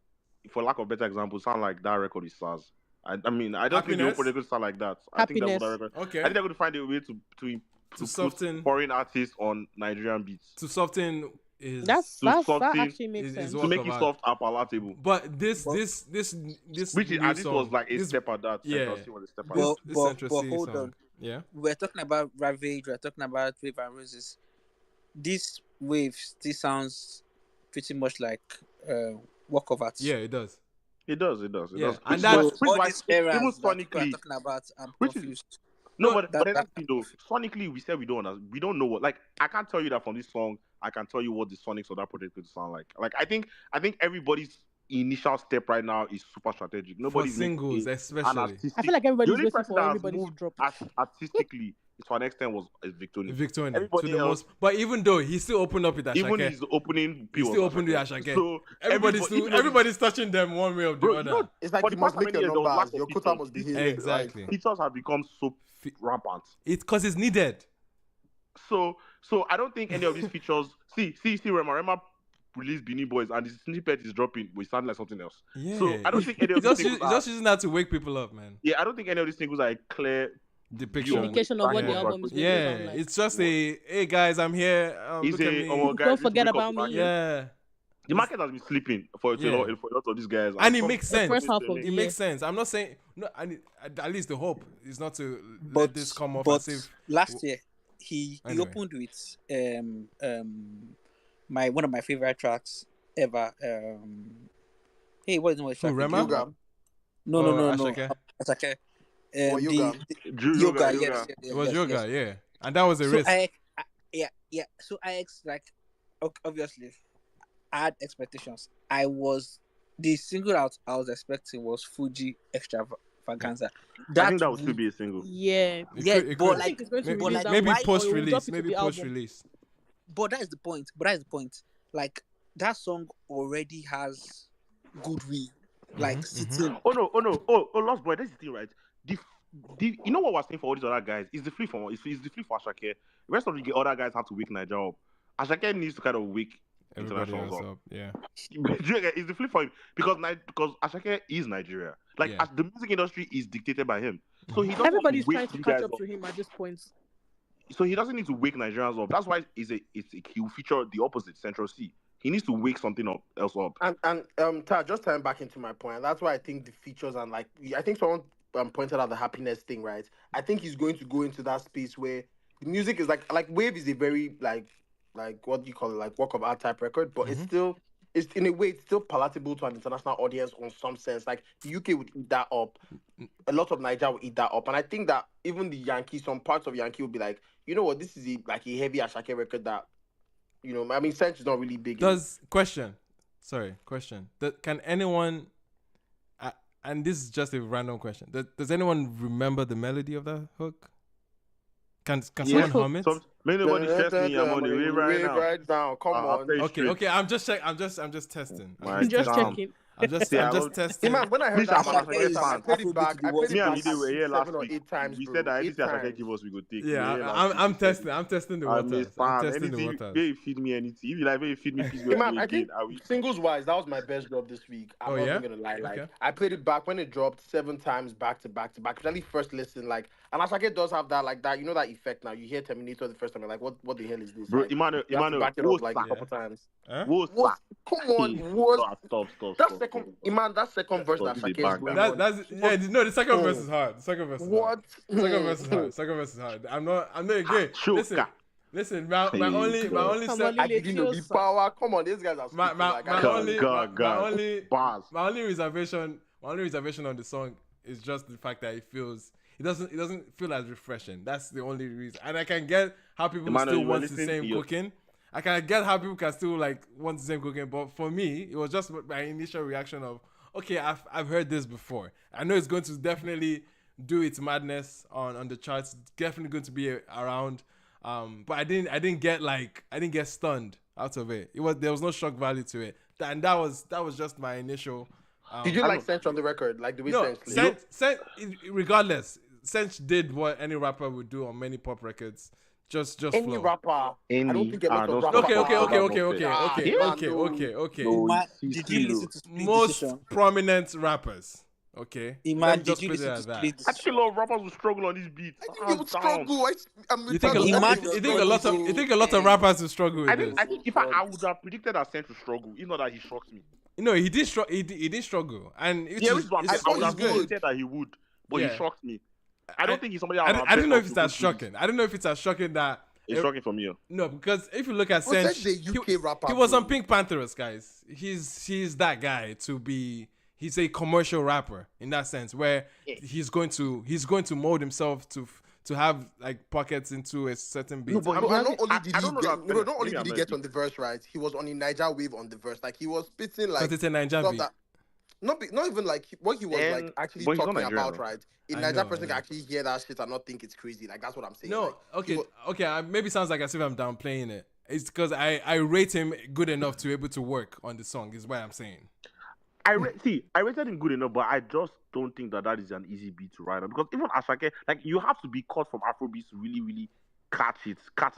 for lack of better example, sound like that record with SARS. I mean, I don't think the whole Happiness? project is going to sound like that. I think that Happiness. record. Okay. I think they're going to find a way to put soften foreign artists on Nigerian beats. to soften is That something actually makes is sense. what- to make of it art. soft and palatable. But this Which is, new and this was song, like a this- step at that. yeah. Central C was a step at This, that. this But Central C hold song. on. Yeah. We're talking about Ravage, we're talking about Wave and Roses. This wave still sounds pretty much like work of art. Yeah, it does. It does. Yeah, Which and is that's- why- So which is all why these eras even that people are sonically, talking about, I'm which is- confused. no, No, but that- that's the thing though. Sonically, we said we don't know what. Like, I can't tell you that from this song. I can tell you what the sonics of that project could sound like. Like, I think everybody's initial step right now is super strategic. For Nobody's singles, making an especially. artistic. I feel like The everybody's only waiting person for that has everybody to moved drop. artistically to an extent was Victoria. Victoria. Everybody To the else- most, but even though he still opened up with Asake, Even his opening, he still opened with Asake. So Everybody's touching them one way or the Bro, other. you know, It's like for you the must past make many your years, there was numbers. lack of Your quota features. must be hit. Exactly. Features have become so rampant. It's because it's needed. So I don't think any of these features. See, Rema released Benin Boys, and the snippet is dropping. We sound like something else. Yeah. So I don't think any of He's these singles just using that to wake people up, man. Yeah, I don't think any of these singles are a clear Depiction. Indication of what the Yeah. album is going to Yeah, sound like. it's just a hey guys, I'm here. It's Look at me. guys, Don't need to forget wake up about the market. me. Yeah, The market has been sleeping for Yeah. a lot of these guys, and it some- makes The sense. first half of It the year. makes sense. I'm not saying no. At least the hope is not to let But this come off but as if last year he Anyway. opened with one of my favorite tracks ever. Hey, what is the name of the track? Rema? again? Yoga. No. Asake? Asake. Or Yoga. Yoga. Yes, It was yes, yoga, yes. yeah, and that was a So risk. yeah. So obviously, I had expectations. The single out I was expecting was Fuji Extravaganza. I think that would still be a single. Yeah. Yeah, It but could. like, it's going to maybe, release like, that maybe one, or it will post drop release, into maybe the post album. release. but that is the point. Like, that song already has goodwill, like sitting. Oh no. Oh, Lost Boy. That's the thing, right? You know what we're saying for all these other guys? It's the free for Asake. The rest of the other guys have to wake Nigeria up. Asake needs to kind of wake Everybody international else up. up, yeah. It's the flip for him because Asake is Nigeria. Like, Yeah. as the music industry is dictated by him, so he doesn't Everybody's have trying to to wake catch you guys up to him at this point. So he doesn't need to wake Nigerians up. That's why he'll feature the opposite, Central C. He needs to wake something else up. And Tad, just tying back into my point, and that's why I think the features and like I think someone pointed out the happiness thing, right? I think he's going to go into that space where the music is like Wave is a very like what do you call it, like work of art type record, but it's in a way it's still palatable to an international audience on some sense. Like the UK would eat that up, a lot of Nigeria would eat that up, and I think that even the Yankees, some parts of Yankee will be like, you know what, this is a heavy Asake record that, you know, I mean, Sense is not really big. Question. Can anyone? And this is just a random question. Does anyone remember the melody of that hook? Can someone hum it? Nobody stress me. I'm on the way right now. Come on. Okay. I'm just testing. I'm just checking. I'm just testing. Man, when I heard I'm that, Asake I fan. played it back. I played Me it and back Mide were here last 7 or week. 8 times. We bro. said that 8 anything Asake times. give us, we go take. Yeah, I'm testing. I'm testing the waters. I'm testing the Anything, waters. they feed me anything. If you like, they feed me. Please Hey, man, I again. think singles wise, that was my best drop this week. I'm not even gonna lie. Like, Okay. I played it back when it dropped 7 times back to back to back. Especially first listen, like And Asake does have that, like that, you know, that effect now. You hear Terminator the first time, you're like, what the hell is this? Bro, Like, Emmanuel, you have to back it up like a Yeah. couple times. Huh? What? Come on, what? Stop. That second verse that Stop, Asake this is is going bang. on. That's yeah. No, the second verse is hard. The second verse is hard. What? Second verse is hard. Second verse is hard. I'm not again. Listen. My only Somebody I didn't know the Letiosa. power. Come on, these guys are my speaking like Bars. my only reservation on the song is just the fact that it doesn't feel as refreshing. That's the only reason. And I can get how people Emmanuel, still you were want the listening same to your- cooking. I can get how people can still like want the same cooking, but for me, it was just my initial reaction of, okay, I've heard this before. I know it's going to definitely do its madness on the charts. It's definitely going to be around. But I didn't get stunned out of it. There was no shock value to it. And that was just my initial. Did you like Sench on the record? Like the way No, Sench played? regardless, Sench did what any rapper would do on many pop records. Just Any flow. rapper. I don't think a lot of don't- rappers. Okay. Iman, did you listen to Split Most Decision? prominent rappers. Okay. Let Iman, me just did you put it listen to as that. Split I Decision? think a lot of rappers will struggle on this beat. I think he would struggle. You think a lot of rappers will struggle with this? I think if I would have predicted that Sense to struggle, it's not that he shocked me. No, he did struggle, and Which is what I would have predicted that he would, but he shocked me. I don't think he's somebody. I don't know if it's as shocking. I don't know if it's as shocking that. It's shocking for me. No, because if you look at Sench, he was on Pink Panthers, guys. He's that guy to be. He's a commercial rapper in that sense, where he's going to mold himself to have like pockets into a certain beat. No, but not only did he get on the verse right, he was on the Niger wave on the verse. Like he was spitting like. Because it's a Niger beat. Not even like what he was like actually talking about, right? A Niger person can actually hear that shit and not think it's crazy. Like that's what I'm saying. No, like, okay. Maybe sounds like as if I'm downplaying it. It's because I rate him good enough to be able to work on the song. Is what I'm saying. I rated him good enough, but I just don't think that is an easy beat to write on. Because even Asake, like you have to be caught from Afrobeats to really, really catch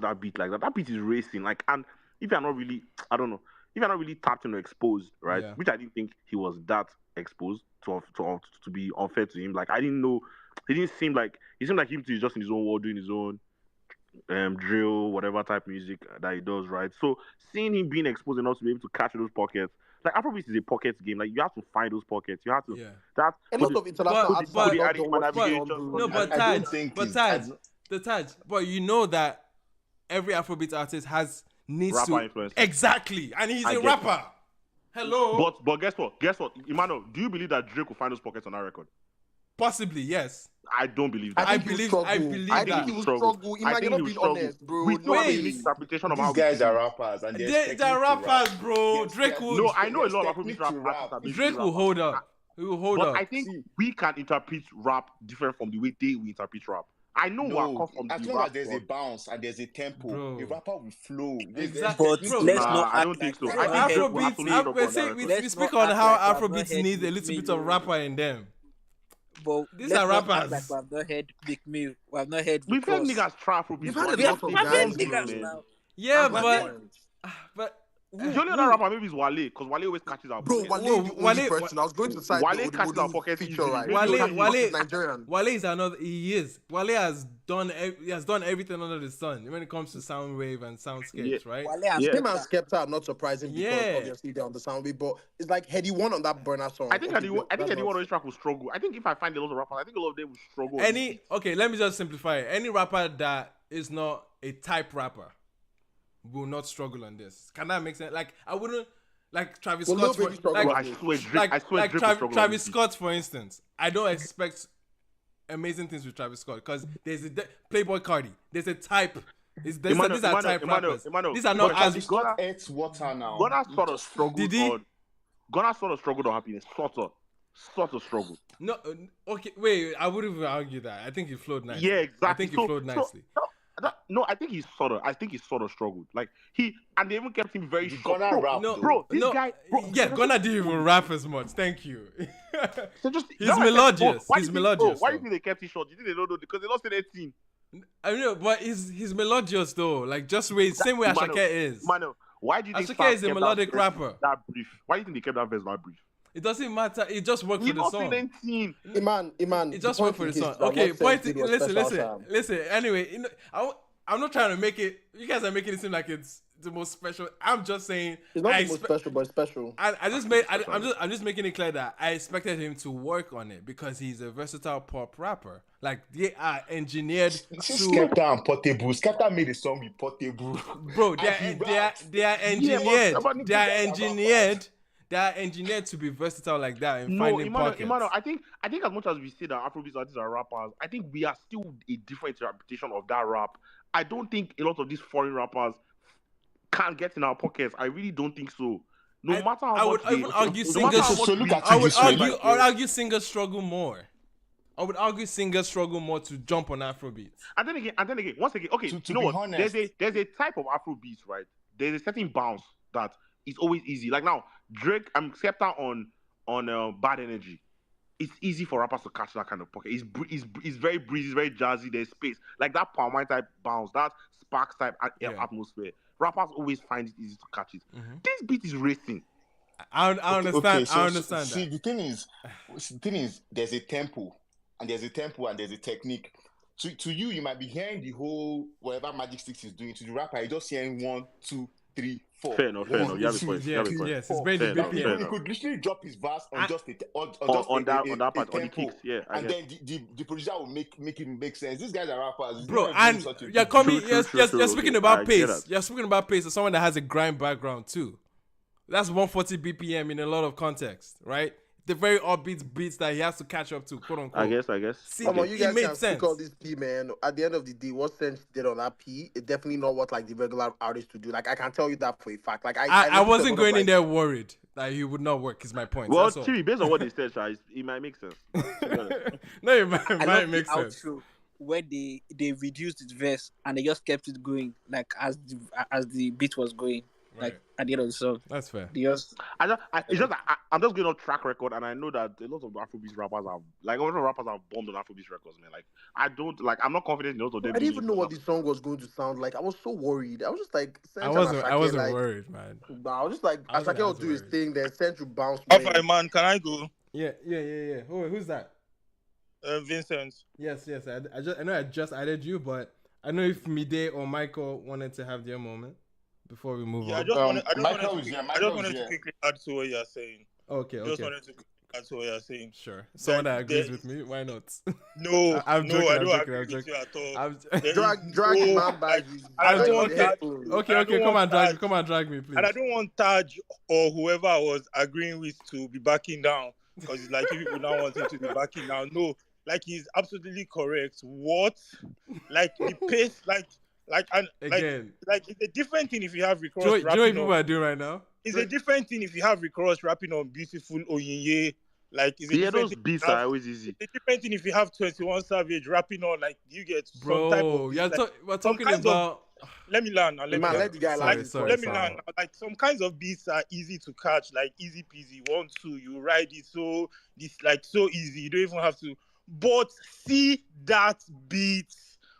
that beat like that. That beat is racing. Like, and if you're not really, I don't know, if you're not really tapped in or exposed, right? Yeah. Which I didn't think he was that exposed to be unfair to him. Like I didn't know, he seemed like him to be just in his own world doing his own drill, whatever type music that he does, right? So seeing him being exposed enough to be able to catch those pockets. Like Afrobeats is a pockets game. Like you have to find those pockets. You have to. Yeah. That's a lot of international artists. But you know that every Afrobeats artist needs rapper to influence. Exactly, and he's a rapper. Hello. But guess what? Emmanuel, do you believe that Drake will find those pockets on our record? Possibly, yes. I don't believe that. I think he will struggle. Imagine not being honest, bro. We know the unique interpretation of these guys are rappers, and they're rappers, bro. Drake will. No, I know a lot of Afrobeat rappers. Drake will hold up. He will hold up. I think we can interpret rap different from the way they will interpret rap. I know what comes from as long as there's a bounce and there's a tempo, a rapper will flow. Exactly. But let's not. I don't think so. Afrobeats. We speak on how Afrobeats need a little bit of rapper in them. But these are rappers. Like we have not heard Big Mill. We have not heard. We've heard niggas try Afrobeats. We've had a lot of niggas now. Yeah, but the only other rapper maybe is Wale, because Wale always catches out. Bro, Wale person. I was going to say Wale catches out pocket feature, right? Wale is another. He is. Wale has done everything under the sun when it comes to sound wave and soundscapes, right? Him and Skepta are not surprising because obviously they're on the sound wave, but it's like Heady One on that Burner song. I think Heady One on this track will struggle. I think if I find a lot of rappers, I think a lot of them will struggle. Okay, let me just simplify it. Any rapper that is not a type rapper will not struggle on this. Can that make sense? Like I wouldn't like Travis Scott. Travis Scott, for instance. I don't expect amazing things with Travis Scott because there's a Playboy Cardi. There's a type. These are type rappers. These are not as Scott eats water now. Gunna sort of struggled. Did he? Gunna sort of struggled on happiness. Sort of struggled. No, okay. Wait, I wouldn't even argue that. I think he flowed nicely. Yeah, exactly. I think he flowed nicely. No, I think he sort of struggled. Like and they even kept him very short. Gunna rap, this guy. Gunna didn't even rap as much. Thank you. He's melodious. Why do you think they kept it short? You think they don't know because they lost in 18. I know, but he's melodious though. Like just same way Asake is. Mano, why do you think Asake is a melodic rapper? That brief. Why do you think they kept that verse that brief? It doesn't matter. It just worked for the song. Iman, it just worked for the song. Okay, point. Listen. Anyway, I'm not trying to make it. You guys are making it seem like it's the most special. I'm just saying it's not the most special, but it's special. I'm just making it clear that I expected him to work on it because he's a versatile pop rapper. Like they are engineered. Skepta and Portable. Skepta made a song with Portable. Bro, they are engineered. They are engineered to be versatile like that and finding pockets. Emmanuel, I think as much as we say that Afrobeats artists are rappers, I think we are still a different interpretation of that rap. I don't think a lot of these foreign rappers can get in our pockets. I really don't think so. No matter how much I would argue singers struggle more. I would argue singers struggle more to jump on Afrobeats. And then again, once again, okay, you know what? Honest, there's a type of Afrobeats, right? There's a certain bounce that is always easy. Like now, Drake, I'm Skepta on Bad Energy. It's easy for rappers to catch that kind of pocket. It's very breezy, it's very jazzy. There's space, like that Palm Wine type bounce, that Sparks type atmosphere. Rappers always find it easy to catch it. Mm-hmm. This beat is racing. I understand. Okay, so, I understand. See, the thing is, there's a tempo, and there's a technique. To you, you might be hearing the whole whatever Magic Sticks is doing. To the rapper, you're just hearing 1, 2, 3, 4. Fair enough. You have a point. Yes, it's very big. He could literally drop his verse on just on that part, on the kicks. Yeah, and then the producer will make it make sense. These guys are rappers, bro. And you're speaking about pace. You're speaking about pace as someone that has a grind background too. That's 140 BPM in a lot of context, right? The very upbeat beats that he has to catch up to, quote unquote. I guess. See, come on, you guys can speak all this P, man. At the end of the day, what Sense did on that P, it's definitely not what like the regular artist to do. Like I can tell you that for a fact. Like I wasn't going in there worried that he would not work. Is my point. Well, Chiri, based on what they said, it might make sense. No, it might make sense. Outro where they reduced its verse and they just kept it going, like as the beat was going. Like at the end of the song. That's fair. I'm just going on track record, and I know that a lot of Afrobeats rappers have a lot of rappers have bombed on Afrobeats records, man. Like I'm not confident in a lot of them. I didn't even know what the song was going to sound like. I was so worried. I was just like, I wasn't worried, man. I was just like, Asake will do his thing, then Central bounce. Okay, man, can I go? Yeah. Who's that? Vincent. Yes. I know I just added you, but I know if Mide or Michael wanted to have their moment. Before we move on. I just wanted to quickly add to what you're saying. Okay. Just wanted to add to what you're saying. Sure. Someone that agrees with me, why not? No, I'm joking. I don't agree with you at all. Drag man back. Okay. Come on, drag me, please. And I don't want Taj or whoever I was agreeing with to be backing down because it's like people now want him to be backing down. No, like he's absolutely correct. What? Like the pace, it's a different thing if you have Rick Ross rapping. Do you know what people are doing right now? It's a different thing if you have Rick Ross rapping on Beautiful Oyinye. Like, those beats are always easy. It's a different thing if you have 21 Savage rapping on, like, you get some type of... we're talking about... Let me learn. Let the guy learn. Let me learn. Like, some kinds of beats are easy to catch, like, easy peasy. 1, 2, you ride it so easy. You don't even have to... But see that beat...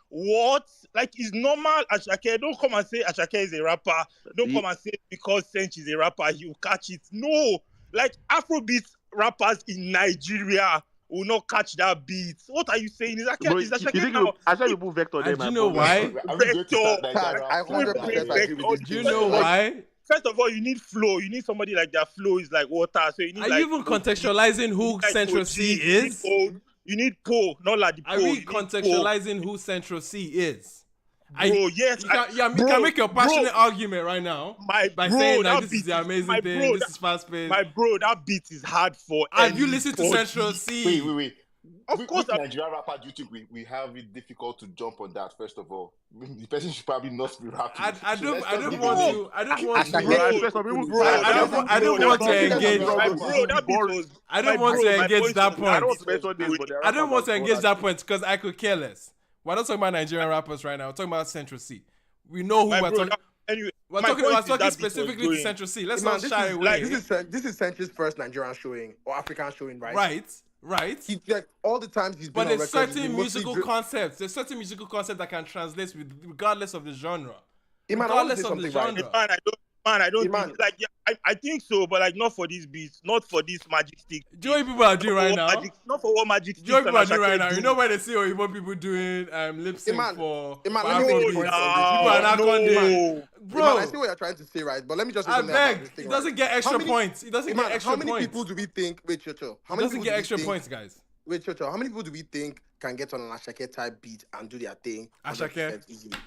What? Like, it's normal. Asake, don't come and say Asake is a rapper. Don't come and say because Sench is a rapper, you catch it. No. Like, Afrobeat rappers in Nigeria will not catch that beat. What are you saying? Is Asake now? I said you put Vector there, man. Do you know why? I 100% agree with you. Do you know why? First of all, you need flow. You need somebody like that. Flow is like water. So you need Are you even contextualizing who Central C is? You need Poe, not like the Poe. Are we contextualizing who Central C is? Yes. You can make your passionate argument right now by saying that this is the amazing thing, this is fast paced. My bro, that beat is hard for Have you listened to Central C? Wait. Of course, Nigerian rapper, do you think we have it difficult to jump on that? First of all, the person should probably not be rapping. I don't want to engage that point because I could care less. We're not talking about Nigerian rappers right now. We're talking about Central C. We know who we're talking. Anyway, we're talking specifically to Central C. Let's not shy away. This is Central's first Nigerian showing or African showing, right? Right. He like all the times he's been on record. But there's certain musical concepts. There's certain musical concepts that can translate regardless of the genre. Regardless of the genre. Man, I don't Iman, think like I think so, but like not for these beats, not for this Magic Stick. Do you know what people are doing right now? Not for what Magic Do you know Sticks what and people are doing right Asake now? do. You know when they see Oyibo people doing lip sync Iman, for let me make a point Afrobeats? on this. People are not no. bro. Iman, I see what you're trying to say, right? But let me just I reason about this beg. thing. It doesn't right? get extra How many- points. It doesn't Iman, get extra how many points. people do we think? Wait, Chocho. How It many doesn't people get do we extra think? points, guys. Wait, Chocho. How many people do we think can get on an Asake type beat and do their thing? Asake 100% easily.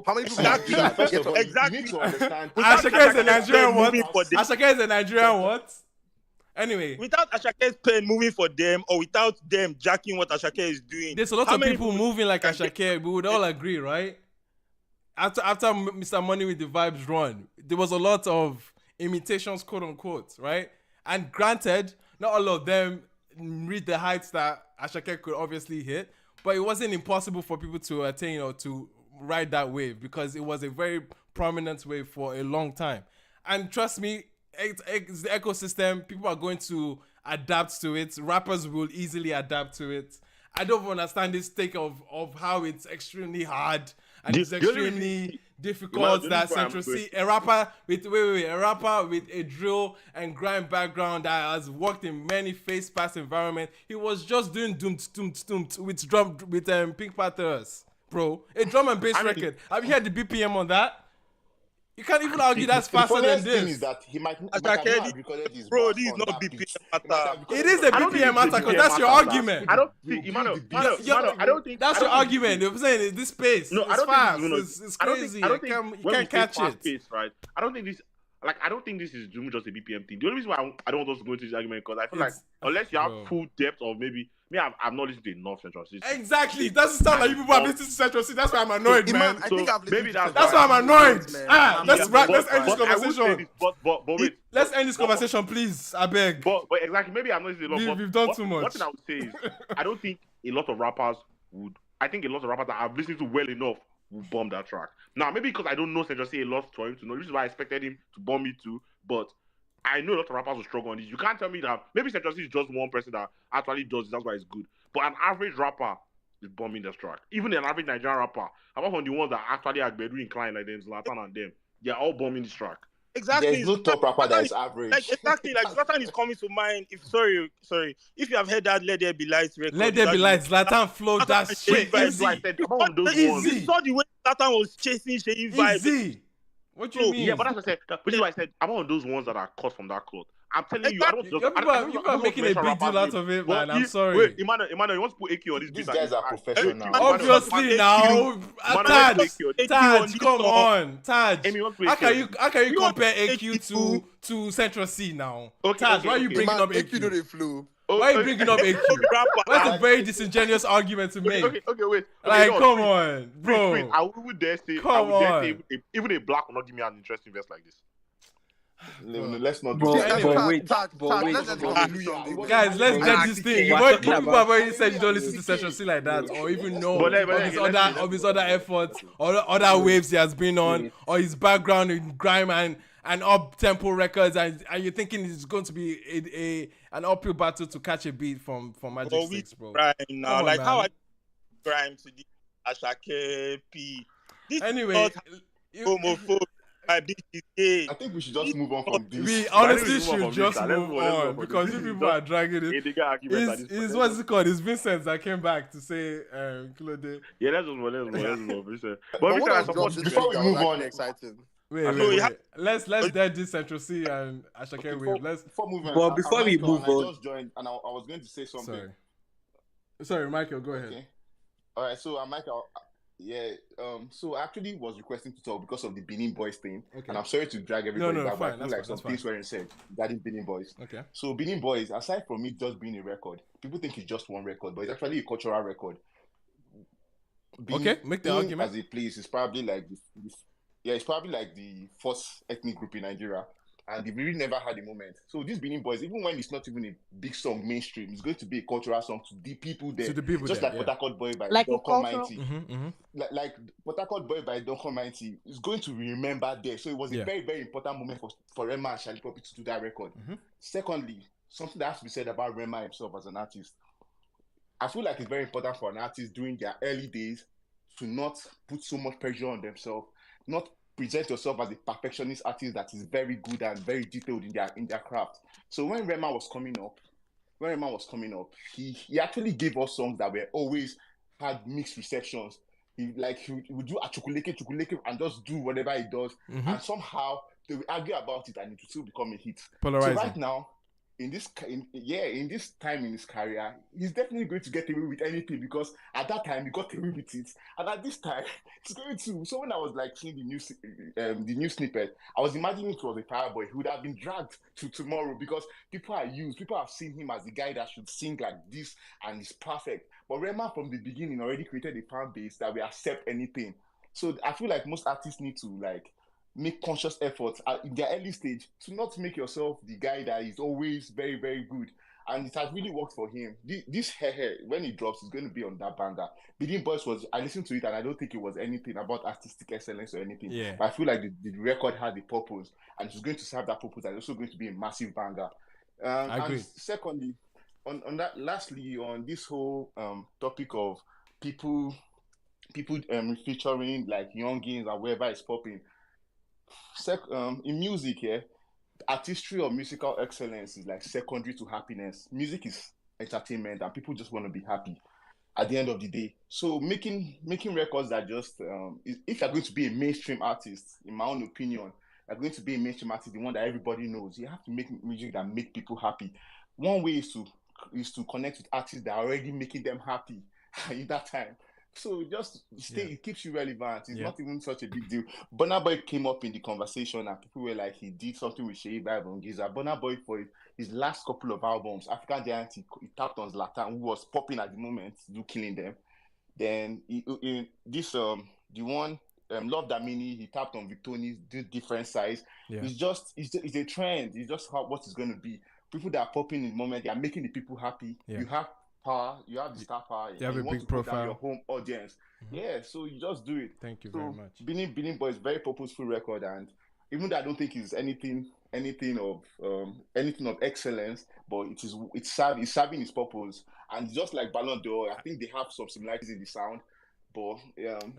How many people Exactly. can First get of all, on? you need to understand. Asake is a Nigerian what? moving for them. Asake is a Nigerian what? Anyway, Without Ashake's pen moving for them, or without them jacking what Asake is doing, there's a lot how of many people moving like Asake. We would all agree, right? After Mr. Money with the Vibes run, there was a lot of imitations, quote unquote, right? And granted, not all of them reach the heights that Asake could obviously hit, but it wasn't impossible for people to attain or to ride that wave because it was a very prominent wave for a long time. And trust me, it's the ecosystem. People are going to adapt to it. Rappers will easily adapt to it. I don't understand this take of how it's extremely hard and it's extremely difficult that Central C, a rapper with a drill and grime background that has worked in many face pass environments, he was just doing doom with drum with Pink Panthers, bro. A drum and bass record. Have you heard the BPM on that? You can't even argue that's faster than Thing this. is that he might have recorded his bro, bars this is on not that BPM beat. matter. It is a BPM matter because that's your argument. I don't see, Emmanuel, I don't think that's your argument. They're saying it's this pace. No, it's I don't fast. think It's crazy. I don't think You when we can't say catch fast it. pace, right? I don't think this is just a BPM thing. The only reason why I don't want us to go into this argument because I feel like unless you have full depth or maybe I'm not listening to enough Central C. Exactly. It doesn't sound like you people are listening to Central C. That's why I'm annoyed, man. I think I've listened to that's why I'm annoyed. Let's end this But conversation. wait. Let's end this conversation, please. I beg. But exactly, maybe I'm not listening to enough. We've done too much. One thing I would say is I don't think a lot of rappers would. I think a lot of rappers that I've listened to well enough will bomb that track. Now, maybe because I don't know Central C a lot for him to know. This is why I expected him to bomb me too. But I know a lot of rappers will struggle on this. You can't tell me that maybe Central C is just one person that actually does it. That's why it's good. But an average rapper is bombing this track. Even an average Nigerian rapper, apart from the ones that actually are Bedu inclined like them, Zlatan and them, they're all bombing this track. Exactly. There's no top rapper that is average. Like exactly, like Zlatan is coming to mind. If you have heard that Let There Be Lights record, Let There Be Lights. Zlatan flowed that shit easy. You saw the way Zlatan was chasing Sheyi vibe. Easy. What do you mean? Yeah, but that's what I said. Which is why I said I'm one of those ones that are cut from that cloth. I'm telling you, I don't just. You are making a big deal out of it, man. I'm sorry. Wait, Emmanuel, you want to put AK on this? These guys are professional. Obviously now, Taj, come on, Taj. How can you compare AQ to Central C now? Taj, why are you bringing up AQ? Why are you bringing up AQ? That's a very disingenuous argument to make. Okay, wait. Like, come on, bro. I would dare say, even a black will not give me an interesting verse like this. No, let's not. Guys, let's get this thing. People have already said you don't listen to Central C like that, or even know of his other efforts or other waves he has been on, or his background in grime and up-tempo records, and you're thinking it's going to be an uphill battle to catch a beat from Magic 6, bro. Right now, like how I grime to the Asake P. Anyway, homophobic. I think we should just move on from this. We honestly should just move on because you people are dragging it. It's what's it called? It's Vincent that came back to say Claude. Yeah, let's move. But before we move on, Wait. Let's dead this Central C and Asake wave. Before moving on, before we move on, I just joined and I was going to say something. Sorry, Michael, go ahead. Okay. All right, so Michael. Yeah, so I actually was requesting to talk because of the Benin Boys thing, and I'm sorry to drag everybody back, but I feel like some things weren't said regarding Benin Boys. Okay. So Benin Boys, aside from it just being a record, people think it's just one record, but it's actually a cultural record. Okay, make the argument. As a place, it's probably like it's probably like the first ethnic group in Nigeria, and they've really never had a moment. So these Benin Boys, even when it's not even a big song mainstream, it's going to be a cultural song to the people there. Just like Port Harcourt Boy by Duncan Mighty. Like Port Harcourt Boy by Duncan Mighty is going to be remembered there. So it was a very, very important moment for Rema and Charlie Poppy to do that record. Secondly, something that has to be said about Rema himself as an artist. I feel like it's very important for an artist during their early days to not put so much pressure on themselves, not present yourself as a perfectionist artist that is very good and very detailed in their craft. So when Rema was coming up, he actually gave us songs that were always had mixed receptions. He would do chukuleke and just do whatever he does, and somehow they will argue about it and it will still become a hit. Polarizing. So right now, in this time in his career, he's definitely going to get away with anything, because at that time he got away with it, and at this time he's going to. So when I was like seeing the new snippet, I was imagining it was a Fireboy who would have been dragged to tomorrow, because people have seen him as the guy that should sing like this and he's perfect. But Rema from the beginning already created a fan base that will accept anything. So I feel like most artists need to like make conscious efforts in their early stage to not make yourself the guy that is always very, very good. And it has really worked for him. This hair, when it drops, is going to be on that banger. Benin Boys I listened to it and I don't think it was anything about artistic excellence or anything. Yeah. But I feel like the record had a purpose, and it's going to serve that purpose, and it's also going to be a massive banger. I agree. And secondly, lastly, on this whole topic of people featuring like youngins and wherever it's popping, in music, artistry or musical excellence is like secondary to happiness. Music is entertainment, and people just want to be happy at the end of the day. So making records that just if you're going to be a mainstream artist, in my own opinion, you're going to be a mainstream artist, the one that everybody knows, you have to make music that make people happy. One way is to connect with artists that are already making them happy in that time. So just stay. It keeps you relevant. It's not even such a big deal. Burna Boy came up in the conversation, and people were like, he did something with Shea Vibe on Giza. Burna Boy, for his last couple of albums, African Giant, he tapped on Zlatan, who was popping at the moment, killing them. Then the one Love Damini, he tapped on Victoni's, different size. Yeah. It's a trend. It's just what it's going to be. People that are popping in the moment, they are making the people happy. Yeah. You have power, you have the star power, you have you a want big to put down profile, your home audience. So you just do it. Thank you very much. Benin Boy is very purposeful record, and even though I don't think it's anything of excellence, but it's serving its purpose. And just like Ballon d'Or, I think they have some similarities in the sound, but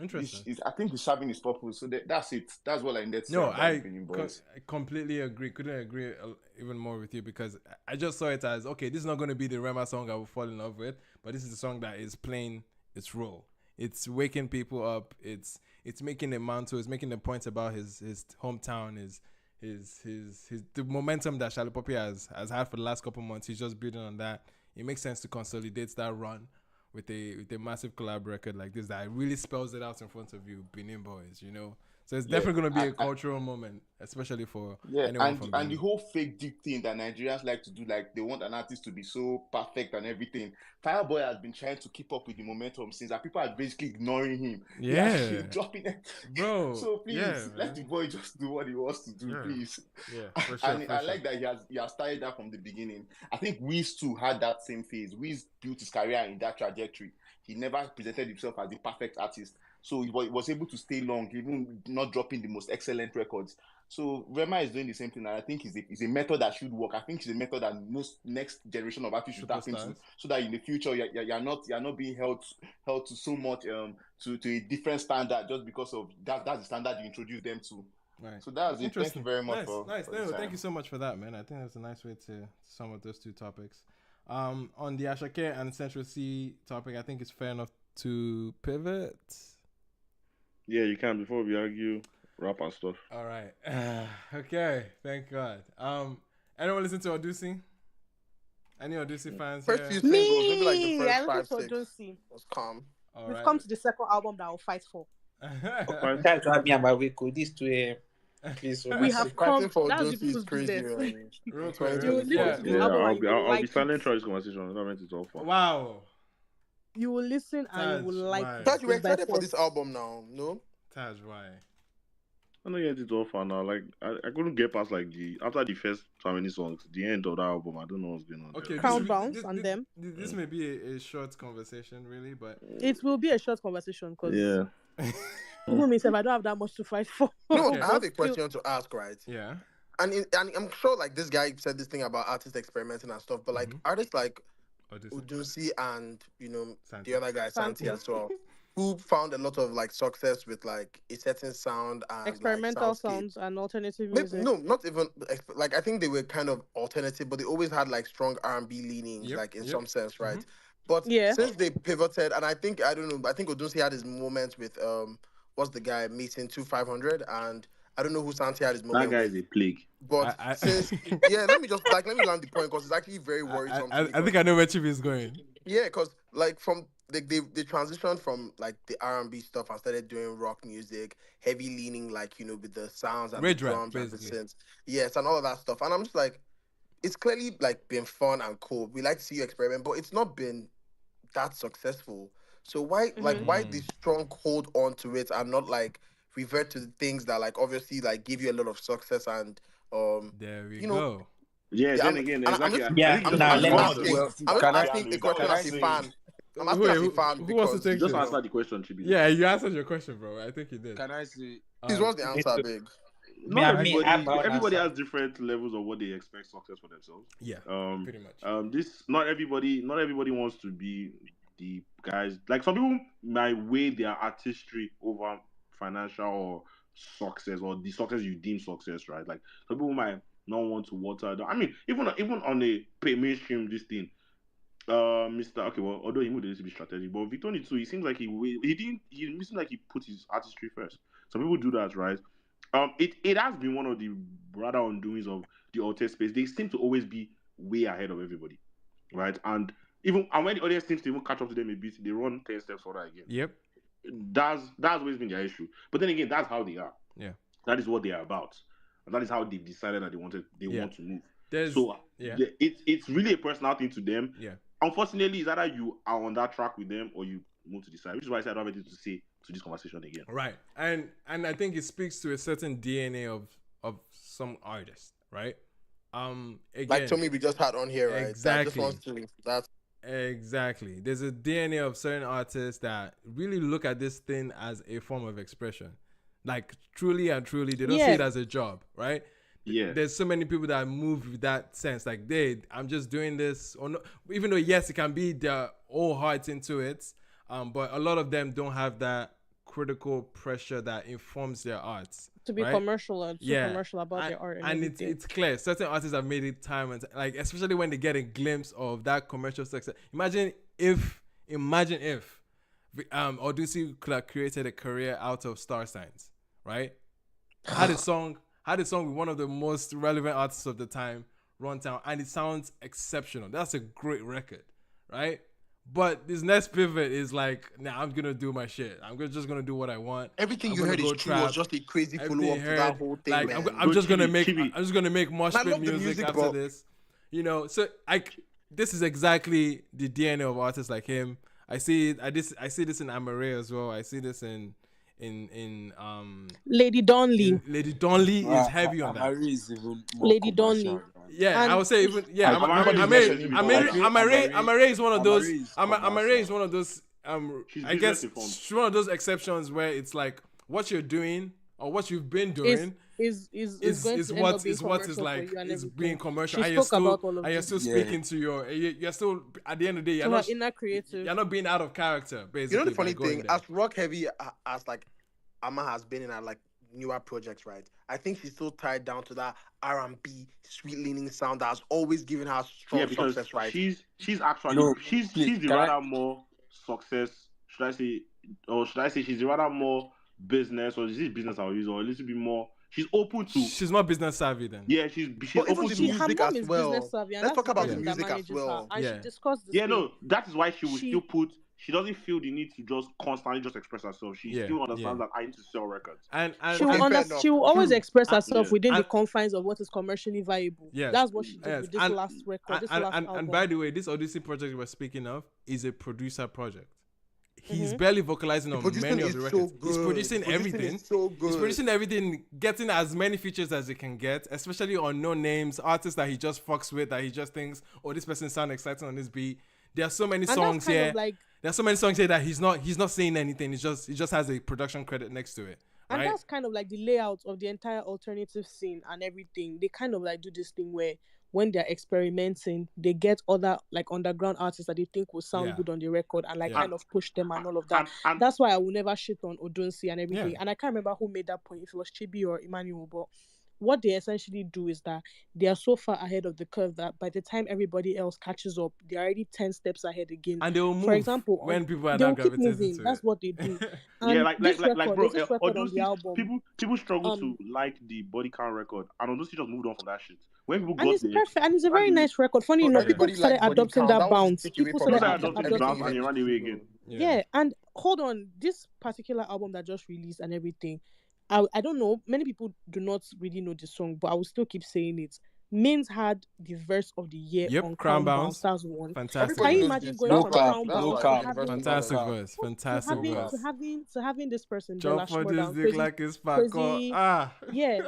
interesting. I think it's serving its purpose. So that's it. That's what I needed to say about Benin Boys. I completely agree. Couldn't agree even more with you, because I just saw it as, okay, this is not going to be the Rema song I will fall in love with, but this is a song that is playing its role. It's waking people up. It's making a mantle. It's making a point about his hometown, the momentum that Charlie Poppy has had for the last couple months. He's just building on that. It makes sense to consolidate that run with a massive collab record like this that really spells it out in front of you, Benin Boys, you know. So it's definitely going to be a cultural moment, especially for anyone from Benin. And the whole fake deep thing that Nigerians like to do, like they want an artist to be so perfect and everything. Fireboy has been trying to keep up with the momentum since, and people are basically ignoring him. Yeah, dropping it, bro. So please let the boy just do what he wants to do, please. Yeah, for sure. And I like that he has started that from the beginning. I think Wiz too had that same phase. Wiz built his career in that trajectory. He never presented himself as the perfect artist, so he was able to stay long, even not dropping the most excellent records. So Rema is doing the same thing, and I think it's a method that should work. I think it's a method that most next generation of artists should tap into, so that in the future you're not being held to so much to a different standard just because of that's the standard you introduce them to. Right. So that's it. Thank you very much. Nice. Thank you so much for that, man. I think that's a nice way to sum up those two topics. On the Asake and Central C topic, I think it's fair enough to pivot. Yeah, you can, before we argue rap and stuff. All right. Okay. Thank God. Anyone listen to Odusi? Any Odusi fans? First few singles, maybe like the first 5, 6 was calm. We've come to the second album that I'll fight for. Try to have me and my week with this to please. We have come for that's Odusi is crazy. I'll be silent throughout this conversation. I meant it all for. Wow. You will listen and you will like it. Taj, you were excited for this album now, no? Taj, why? I'm not getting it all far now. Like I couldn't get past like after the first how many songs, the end of that album. I don't know what's going on. Okay, Crown bounce on them. This may be a short conversation, really, but it will be a short conversation because even myself, I don't have that much to fight for. No, I have a question to ask, right? Yeah. And I'm sure like this guy said this thing about artists experimenting and stuff, but like artists like Odusi and the other guy Santi as well. who found a lot of like success with like a certain sound and like Experimental soundscape. sounds and alternative Maybe, music. no, not even like I think they were kind of alternative, but they always had like strong R&B leanings, Yep. like in Yep. some sense, right? But Yeah. since they pivoted, and I think I don't know, I think Odunsi had his moments with what's the guy meeting 2500, and I don't know who Santi had his That moment guy with. is a plague. But since let me land the point because it's actually very worrisome to me. I think I know where Chibi is going. Yeah, because like from they transitioned from like the R&B stuff and started doing rock music, heavy leaning like with the sounds and the Rage rap, drums and the basically. synths, yes, and all of that stuff. And I'm just like, it's clearly like been fun and cool. We like to see you experiment, but it's not been that successful. So why why this strong hold on to it and not like revert to the things that like obviously like give you a lot of success and there we you know go. Yeah, yeah, then again, exactly. I'm just asking. I'm just asking a question as a fan. I'm asking as a fan who wants to because take just this? answer the question, Chibi. Yeah, you answered your question, bro. I think you did. Can I say? Please, what's the answer, big? Not I mean, everybody has different levels of what they expect success for themselves. Yeah, pretty much. This not everybody wants to be the guys. Like some people might weigh their artistry over financial or success or the success you deem success, right? Like some people might not want to water down. I mean, even on a mainstream this thing. Mr. Okay, well, although he needs to be strategic, but Victor too, he seems like he seems like he put his artistry first. Some people do that, right? It has been one of the rather undoings of the altered space. They seem to always be way ahead of everybody, right? And when the audience seems to even catch up to them a bit, they run 10 steps further again. Yep. That's always been their issue. But then again, that's how they are. Yeah. That is what they are about, and that is how they've decided that they want to move. Yeah. It's really a personal thing to them. Yeah. Unfortunately, it's either you are on that track with them or you move to the side, which is why I said I don't have anything to say to this conversation again. Right, and I think it speaks to a certain DNA of some artists, right? Again, like Tommy we just had on here, right? Exactly. That's exactly. There's a DNA of certain artists that really look at this thing as a form of expression, like truly and truly. They don't see it as a job, right? Yeah. There's so many people that move with that sense, like I'm just doing this, or no, even though yes, it can be their whole hearts into it, but a lot of them don't have that critical pressure that informs their arts to be commercial and commercial about their art, and it's clear certain artists have made it time and like especially when they get a glimpse of that commercial success. Imagine if Odyssey could have created a career out of star signs, right? Had a song with one of the most relevant artists of the time, Runtown, and it sounds exceptional. That's a great record, right? But this next pivot is like, I'm gonna do my shit. Just gonna do what I want. Everything you heard is true was just a crazy follow up to that whole thing. Like, man. I'm just gonna make mosh pit music after this. So this is exactly the DNA of artists like him. I see this in Amare as well. I see this in Lady Donley. Lady Donley is heavy on that. Lady Donley. Yeah, I would say even Amare is one of those. Amare is one of those. I guess she's one of those exceptions where it's like what you're doing or what you've been doing is what is like is being commercial. And you're still speaking to you're still at the end of the day you're not inner creative. You're not being out of character. Basically, you know the funny thing, as rock heavy as like Amma has been in like newer projects, right? I think she's still tied down to that R&B sweet leaning sound that's always given her strong success, right? She's actually she's the rather more success. Should I say she's the rather more business, or is this business I'll use, or a little bit more? She's open to. She's not business savvy then. Yeah, she's open to music as well. Let's talk about the music as well. And she discussed this. Yeah, no, that is why she will still put. She doesn't feel the need to just constantly just express herself. She still understands that I need to sell records. And she will always express herself within the confines of what is commercially viable. Yes. That's what she did with this last record, this last album. And by the way, this Odyssey project we're speaking of is a producer project. He's barely vocalizing on many of the records. He's producing everything. He's producing everything, getting as many features as he can get, especially on no names, artists that he just fucks with, that he just thinks, this person sounds exciting on this beat. There are so many songs here. There's so many songs here that he's not saying anything. He just has a production credit next to it. Right? And that's kind of like the layout of the entire alternative scene and everything. They kind of like do this thing where when they're experimenting, they get other like underground artists that they think will sound Yeah. good on the record and like Yeah. kind of push them and all of that. And That's why I will never shit on Odunsi and everything. Yeah. And I can't remember who made that point, if it was Chibi or Emmanuel, but what they essentially do is that they are so far ahead of the curve that by the time everybody else catches up, they're already 10 steps ahead again. And they will move For example, when people are they not will keep gravitating moving. to That's it. what they do. yeah, And like this bro, record, there's this record on the Odunsi, album. people struggle Um, to like the body count record, and Odunsi just moved on from that shit. When people and got it's there, perfect, and it's a ran very away. nice record. Funny Bro, enough, Yeah. people everybody started like body adopting count. that That was the bounce. takeaway People from People the started that album. adopted the bounce Everybody and he went ran away crazy, again. bro. Yeah, and hold on, this particular album that just released and everything, I don't know, many people do not really know the song, but I will still keep saying it. Mains had the verse of the year Yep, on Crown Crown Bounce. Bounce. That's one. Fantastic Can Everybody you verse. knows imagine this. going No That's from why. cap, Crown That's no Bounce why to cap, universal having Fantastic knowledge. verse. Fantastic no verse. cap. to having this person Jump Bella for Shmurda this and dick like it's Paco. crazy, Ah. yeah,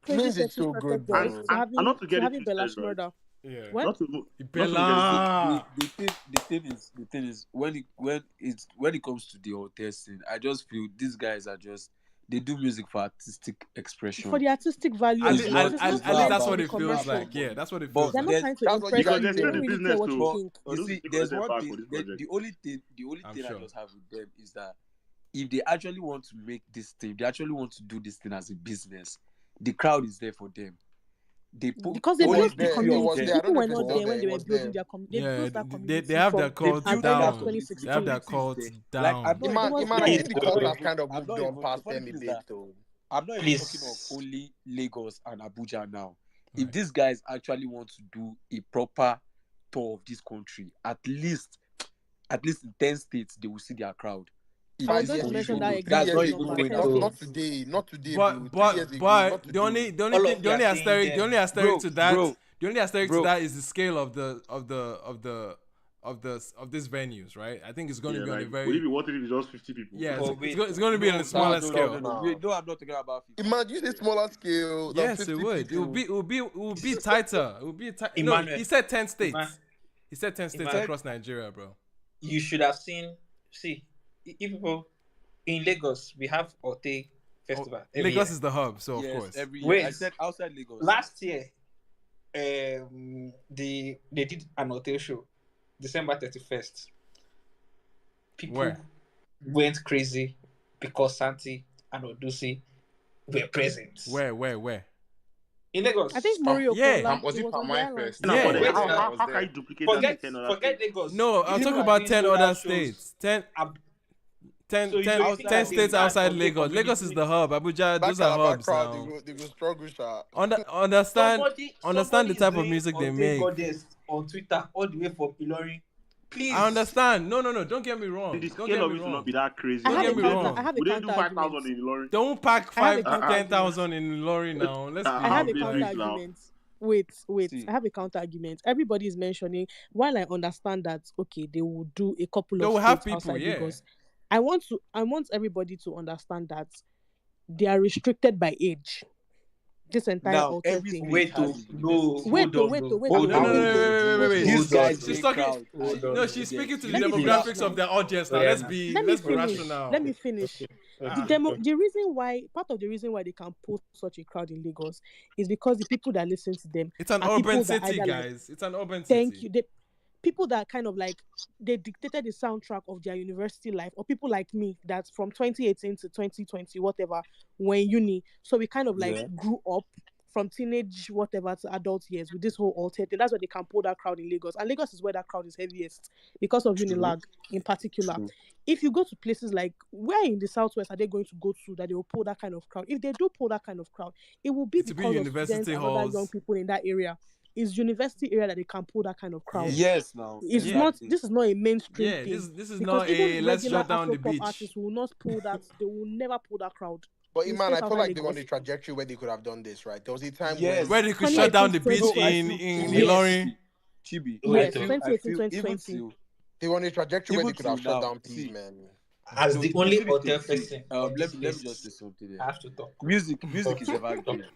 crazy Means it's sexy so perfect good, And voice bro. and not to get it Bella twisted, right? Shmurda. Yeah. What? Not to get it Bella. The thing is when it comes to the hotel scene, I just feel these guys are just they do music for artistic For expression. the artistic value At, of It's le- it, not because at, it's at, not it's at not least meant that's to what be about it feels commercial. like. Yeah, that's what it but feels They're like. not there's trying to That's what you impress because guys you. they're They still think. the don't really business care what you too. but think. you see Odunsi there's collected one back thing for this the, project. the only thing I'm I sure. just have with them is that if they actually want to make this thing, they actually want to do this thing as a business, the crowd is there for them. They put Because they It only was built the the there. few It of was community. there. I them. don't People know were if it's not still But there when there. they It were was building there. their community. They Yeah, built that they community have their from they cult built as early that as down. community. The They have 2016. their community is cult there. Like down. Bro, it was Iman, I there. think the cult has kind of I'm moved not on even the past funny them a thing is bit, that though. I'm not even talking of Please. only Lagos and Abuja now. If Right. these guys actually want to do a proper tour of this country, at least in 10 states, they will see their crowd. If I was 5 this going to years country mention ago, that bro. goes, 3 that's exact not years even ago. number, going 10 Not to not states. today. Not today, bro. But 3 years but ago. Not but the only today. the All only thing of the only you are saying asterisk the only them. asterisk to that bro, the only asterisk to bro. that is the scale of these venues, right? I think it's going to Yeah, be on a like would it very be what if it's just 50 people? yeah But wait, it's going to be on a smaller scale. No. Wait, no, I'm not talking about 50. Imagine you say smaller scale than Yes, 50 it would. people. It would be tighter. It would be tight. No, Emmanuel, he said 10 Emma, states. He said 10 states Emma, across Nigeria, bro. you should have seen. See, if people in Lagos, we have Ote Oh, Festival every Lagos year. is the hub, so of Yes, course. every year. I Wait, said outside Lagos. last year, they did an hotel show, December 31st. People Where? went crazy because Santi and Odusi were present. Where? In Lagos. I think Mario yeah. Kola, Was it it was on the Palmine island. first? No, Yeah. but then Wait how, now. how, how can you duplicate that in 10 other Forget states? Lagos. No, I'm People talking are about doing 10 sold other out shows. states. 10 10, So you 10, don't think 10 that states they outside can Lagos. community- Lagos is the hub. Abuja, That those are Calabar hubs crowd, now. they go struggle, sha. Understand somebody the is type of doing music they Ote make. Goddess on Twitter all the way from Ilorin. Please. I understand. No. Don't get me wrong. The Don't scale get of me it will wrong. not be that crazy. I Don't have get a me counter. wrong. I have a Would they do counter 5,000 argument. in Ilorin? Don't pack I have a 5 counter 10,000 in lorry now. Let's be I have a Basics counter now. argument. Wait. See. I have a counter argument. Everybody is mentioning, while I understand that, okay, they will do a couple They of will have states people, outside yeah. Lagos. I want everybody to understand that they are restricted by age. This entire Now alter every thing. state Wait, has a university. Wait. Hold No, on. wait. These Hold guys on. bring She's talking. crowd. Hold and on. No, she's speaking to the Let me finish demographics now. of their audience now. Yeah, Let's now. be Let me finish. rational. Let me finish. The reason why, part of the reason why they can pull such a crowd in Lagos is because the people that listen to them It's an are urban people that city, either like, guys. It's an urban thank city. you. People that kind of like they dictated the soundtrack of their university life, or people like me that's from 2018 to 2020, whatever, when uni. So we kind of like grew up from teenage whatever to adult years with this whole alter thing. That's why they can pull that crowd in Lagos. And Lagos is where that crowd is heaviest because of Unilag in particular. If you go to places like where in the southwest are they going to go to that they will pull that kind of crowd? If they do pull that kind of crowd, it will be It will be because of university students and other young halls. people in that area. It's university area that they can pull that kind of crowd. Yes, now. It's Yeah. not. This is not a mainstream Yeah, thing. this is Because not even a let's regular shut down the Afropop beach. artists will not pull that. They will never pull that crowd. But in Iman, states I feel outside like they're on Lagos. the trajectory where they could have done this, right? There was a time Yes. Where they could 2018, shut down the beach 2020. in Yes. Ilorin. Chibi. Yes, Wait, I 2018, feel even 2020. till they were on a trajectory where even they could till have shut now. down peace, See, man. as so the you only see the hotel thing. person on Let this me just list, say something I there. have to talk. Music is ever Talk. good.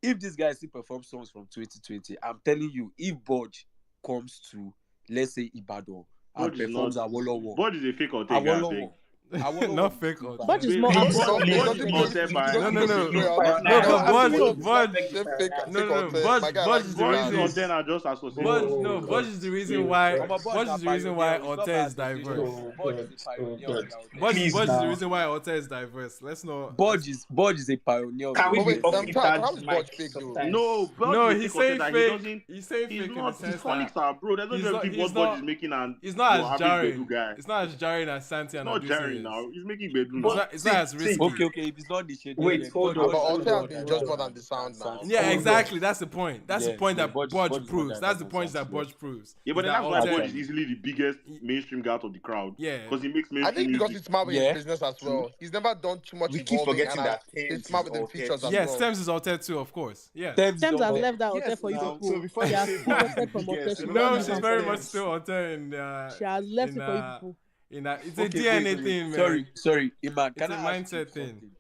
If these guys still perform songs from 2020, I'm telling you, if Budge comes to, let's say, Ibadan and Budge is performs not. Awolowo, Budge is a fake or take guy, big. I wonder Not what fake too or bad. Budge is Wait, more Budge Afro. Budge doesn't is believe altered he by doesn't No, believe no, it's no. real. But No, now but I'm Actually, saying Budge, say fake no, no, no. content. My guy, Budge like is the chill Budge out. is reason. altered are just associated. Budge is the reason why. I'm a Budge Budge na is the reason why pioneer. It's not Alter by is association. diverse. Budge is a pioneer of the Alter. Budge is the now. reason why Alter is diverse. Let's not. Budge is a pioneer of Can the we But be wait, Alter. off Chad, that how is Budge mic fake though? sometimes? No, Budge No, is a he's fake saying content that he fake. doesn't. He's saying He's fake in the not. His sense phonics that are bro. There's no he's difference not. between He's what Budge not. is making and It's not your as average jarring. Bedu guy. It's not as jarring as Santi It's and not Abusi jarring is. now. He's making Bedu It's now. not. It's not as risky. Okay, if it's not the shade, Wait, then hold Budge on. But is Alter more has been than just more that. than the sound now. Yeah, exactly. That's the point. That's the Yes, point but that Budge Budge is more proves. than That's the that point that sometimes, Budge proves. Yeah, but Is then that that's why Alter- Budge is easily the biggest mainstream guy out of the crowd. Yeah. Because he makes I mainstream think because music. he's smart with Yeah. his business as well. He's never done too much We keep evolving, forgetting and that he's Thames smart is with the altered features as Yeah, well. Stems is Alter too, of course. Yeah. Tems Stems has don't- left that hotel Yes, for you now, people. so before She you has say still Budge left is it from the hotel. biggest, She remember No, left that she's it very from much Stems- still Alter She has left in it for you people. it's a Okay, DNA wait. thing, man. Sorry, Iman. It's Can a I ask you mindset thing. something?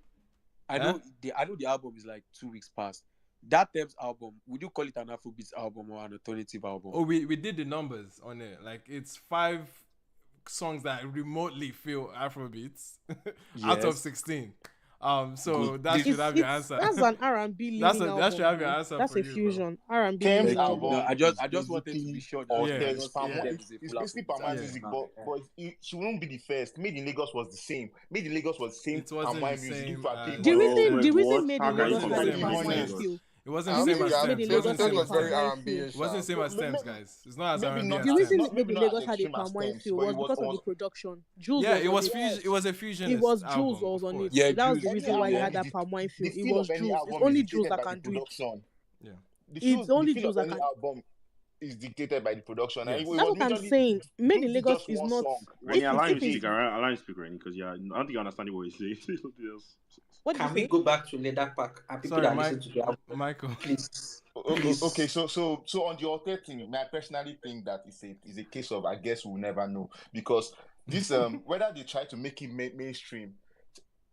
I know the album is like 2 weeks past. That Tems album, would you call it an Afrobeats album or an alternative album? Oh, we did the numbers on it. Like it's 5 songs that remotely feel Afrobeats out of Yes. 16. So Good. that should have your answer. That's an R&B That leaning should have your album. answer. That's for a you, bro. fusion. R&B Thames leaning album. No, I is just wanted to be basically sure. altered. Yeah. It's That basically Afrobeats Palma album. music, Yeah. but she won't be the first. Made in Lagos was the same. Made in Lagos was the same. It wasn't Palma the music. same In fact, as- it The was- reason Wait, the reason what? made How in can you Lagos compare had a it? palm wine Honest. feel. It wasn't The the same reason as made Stems. in It Lagos wasn't had the a same as palm very Stems. wine R&B feel. It wasn't the same as Stems, guys. It's not as Maybe R&B not as The as- reason Stems. maybe maybe not Lagos as had a extreme as palm wine Stems, feel but was it was because of the also- production. Jules Yeah, was it on was it. it was a fusionist. It was Jules album, was of on it. course. Yeah, That was the Jules. reason Any why you album, had that palm wine feel. the It feel was of any Jules. It's album only is Jules dictated that by the can do it. production. Yeah. It's only the feel Jules of that any can. album is dictated by the production. Yes. And it That's was what I'm majorly- saying. Made in Jules did Lagos just is one not. song. Rennie, allow him If it's speak. Allow him speak, Rennie, because I don't think you understand what he's saying. Say something else. what did Can you we say? go back to Leather Pack and people Sorry, that listen to the album? Michael. Please. Okay, so on the alter thing, I personally think that it's a case of I guess we'll never know, because this whether they try to make it mainstream,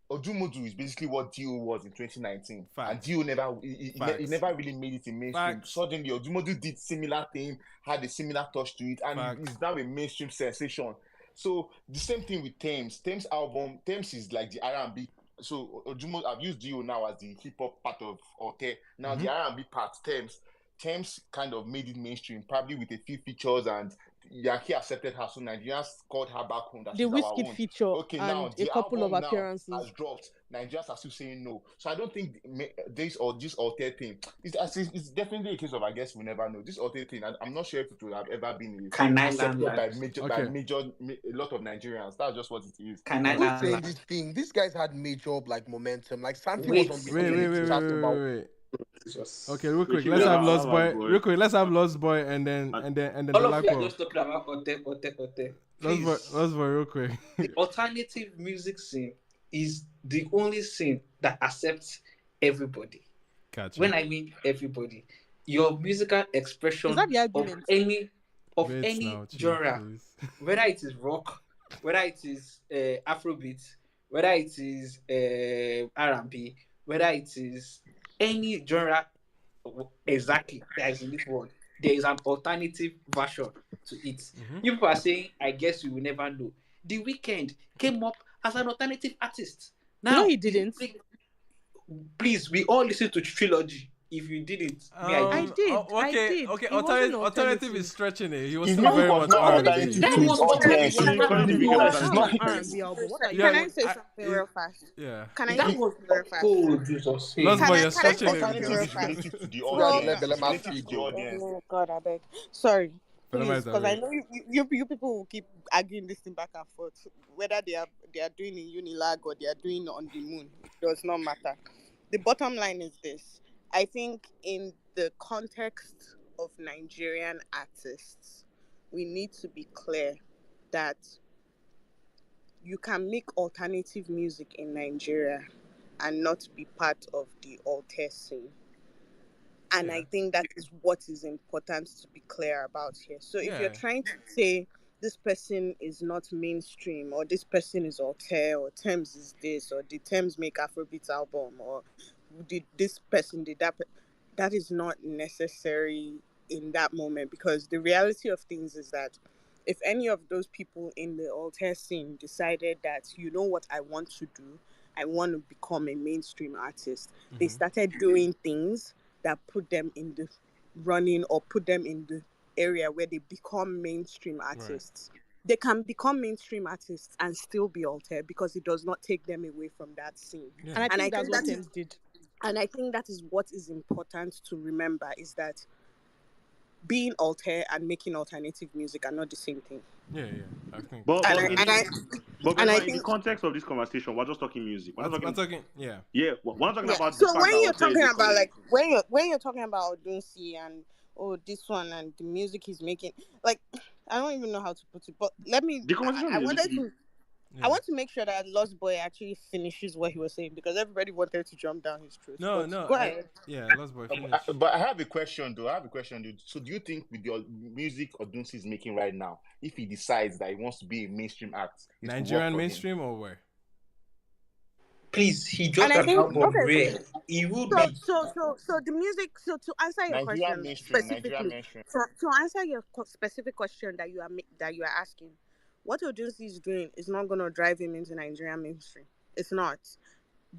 Odumudu is basically what Dio was in 2019, Facts. and Dio he never really made it in mainstream. Facts. Suddenly, Odumudu did similar thing, had a similar touch to it, and Facts. is now a mainstream sensation. So the same thing with Thames. Thames album, Thames is like the R&B. So Ojumo, I've used Dio now as the hip hop part of Alter. Now the R&B part, Thames kind of made it mainstream, probably with a few features, and Yankee accepted her, so Nigerians called her back home. That The she's our Wizkid own. feature Okay, now and the a couple of album now appearances. has dropped. Nigerians are still saying no. So I don't think this Alter thing. It's definitely a case of I guess we never know. This Alter thing, I'm not sure if it would have ever been Can I accepted land by that? a lot of Nigerians. That's just what it is. Can I Who's land saying that? this thing? These guys had major like momentum. Like Santi Wait, was on the Wait. Jesus. Okay, real quick. Wait, Let's yeah, have I Lost love Boy. Lost Boy. Real quick. Let's have Lost Boy and then All the of you are Lacro. just talking about Ote. Lost Boy, real quick. The alternative music scene is the only scene that accepts everybody. Catch When I mean everybody, your musical expression Is that the of argument? any Wait now, chill, genre, please. whether it is rock, whether it is Afrobeat, whether it is R&B, whether it is any genre, exactly that is in this world, there is an alternative version to it. People are saying, I guess we will never know. The Weeknd came up as an alternative artist. Now, No, he didn't. Please, we all listen to Trilogy. If you didn't, me, I did. I did. Okay. It wasn't Alternative is stretching it. He was It's still not very even much not R&B. alternative That to was Alter. alternative. It's That not R&B album. What are you? Yeah, Can I say I- something real fast? Yeah. Can I That say was something real fast? oh Jesus. Hey. Lost Can Boy, I- you're can I stretching say it. something real Alternative is fast? relative to the Well, audience. let It's my relative speak, to the audience. Oh God, I beg. Sorry, Phenomena please, is because I away. know you people will keep arguing this thing back and forth. Whether they are doing in Unilag or they are doing on the moon, it does not matter. The bottom line is this: I think in the context of Nigerian artists, we need to be clear that you can make alternative music in Nigeria and not be part of the alter scene. And I think that is what is important to be clear about here. So if Yeah. you're trying to say this person is not mainstream, or this person is alter, or Thames is this, or did Thames make Afrobeats album, or did this person did that, that is not necessary in that moment, because the reality of things is that if any of those people in the alter scene decided that, you know what I want to do, I want to become a mainstream artist, they started doing things that put them in the running or put them in the area where they become mainstream artists. They can become mainstream artists and still be altered because it does not take them away from that scene. And I think that's what Thames did. And I think that is what is important to remember, is that being alter and making alternative music are not the same thing. Yeah, I think. But And I in the context of this conversation, we're just talking music. We're not talking. Yeah. Yeah, we're not talking about. So the fact when that you're Alter is talking a about collective. when you're talking about Odunsi and this one and the music he's making, like, I don't even know how to put it, but let me. The conversation I is wanted literally- to. I want to make sure that Lost Boy actually finishes what he was saying, because everybody wanted to jump down his throat. No, Go ahead. Lost Boy, finish. But I have a question, though. So, do you think with the music Odunsi is making right now, if he decides that he wants to be a mainstream act, it will work Nigerian for mainstream or where? Please, he just And I an think album where he would be. So the music. So to answer your Nigerian question mainstream, specifically, Nigerian mainstream. to answer your specific question that you are asking, what Odunsi is doing is not going to drive him into Nigerian mainstream. It's not.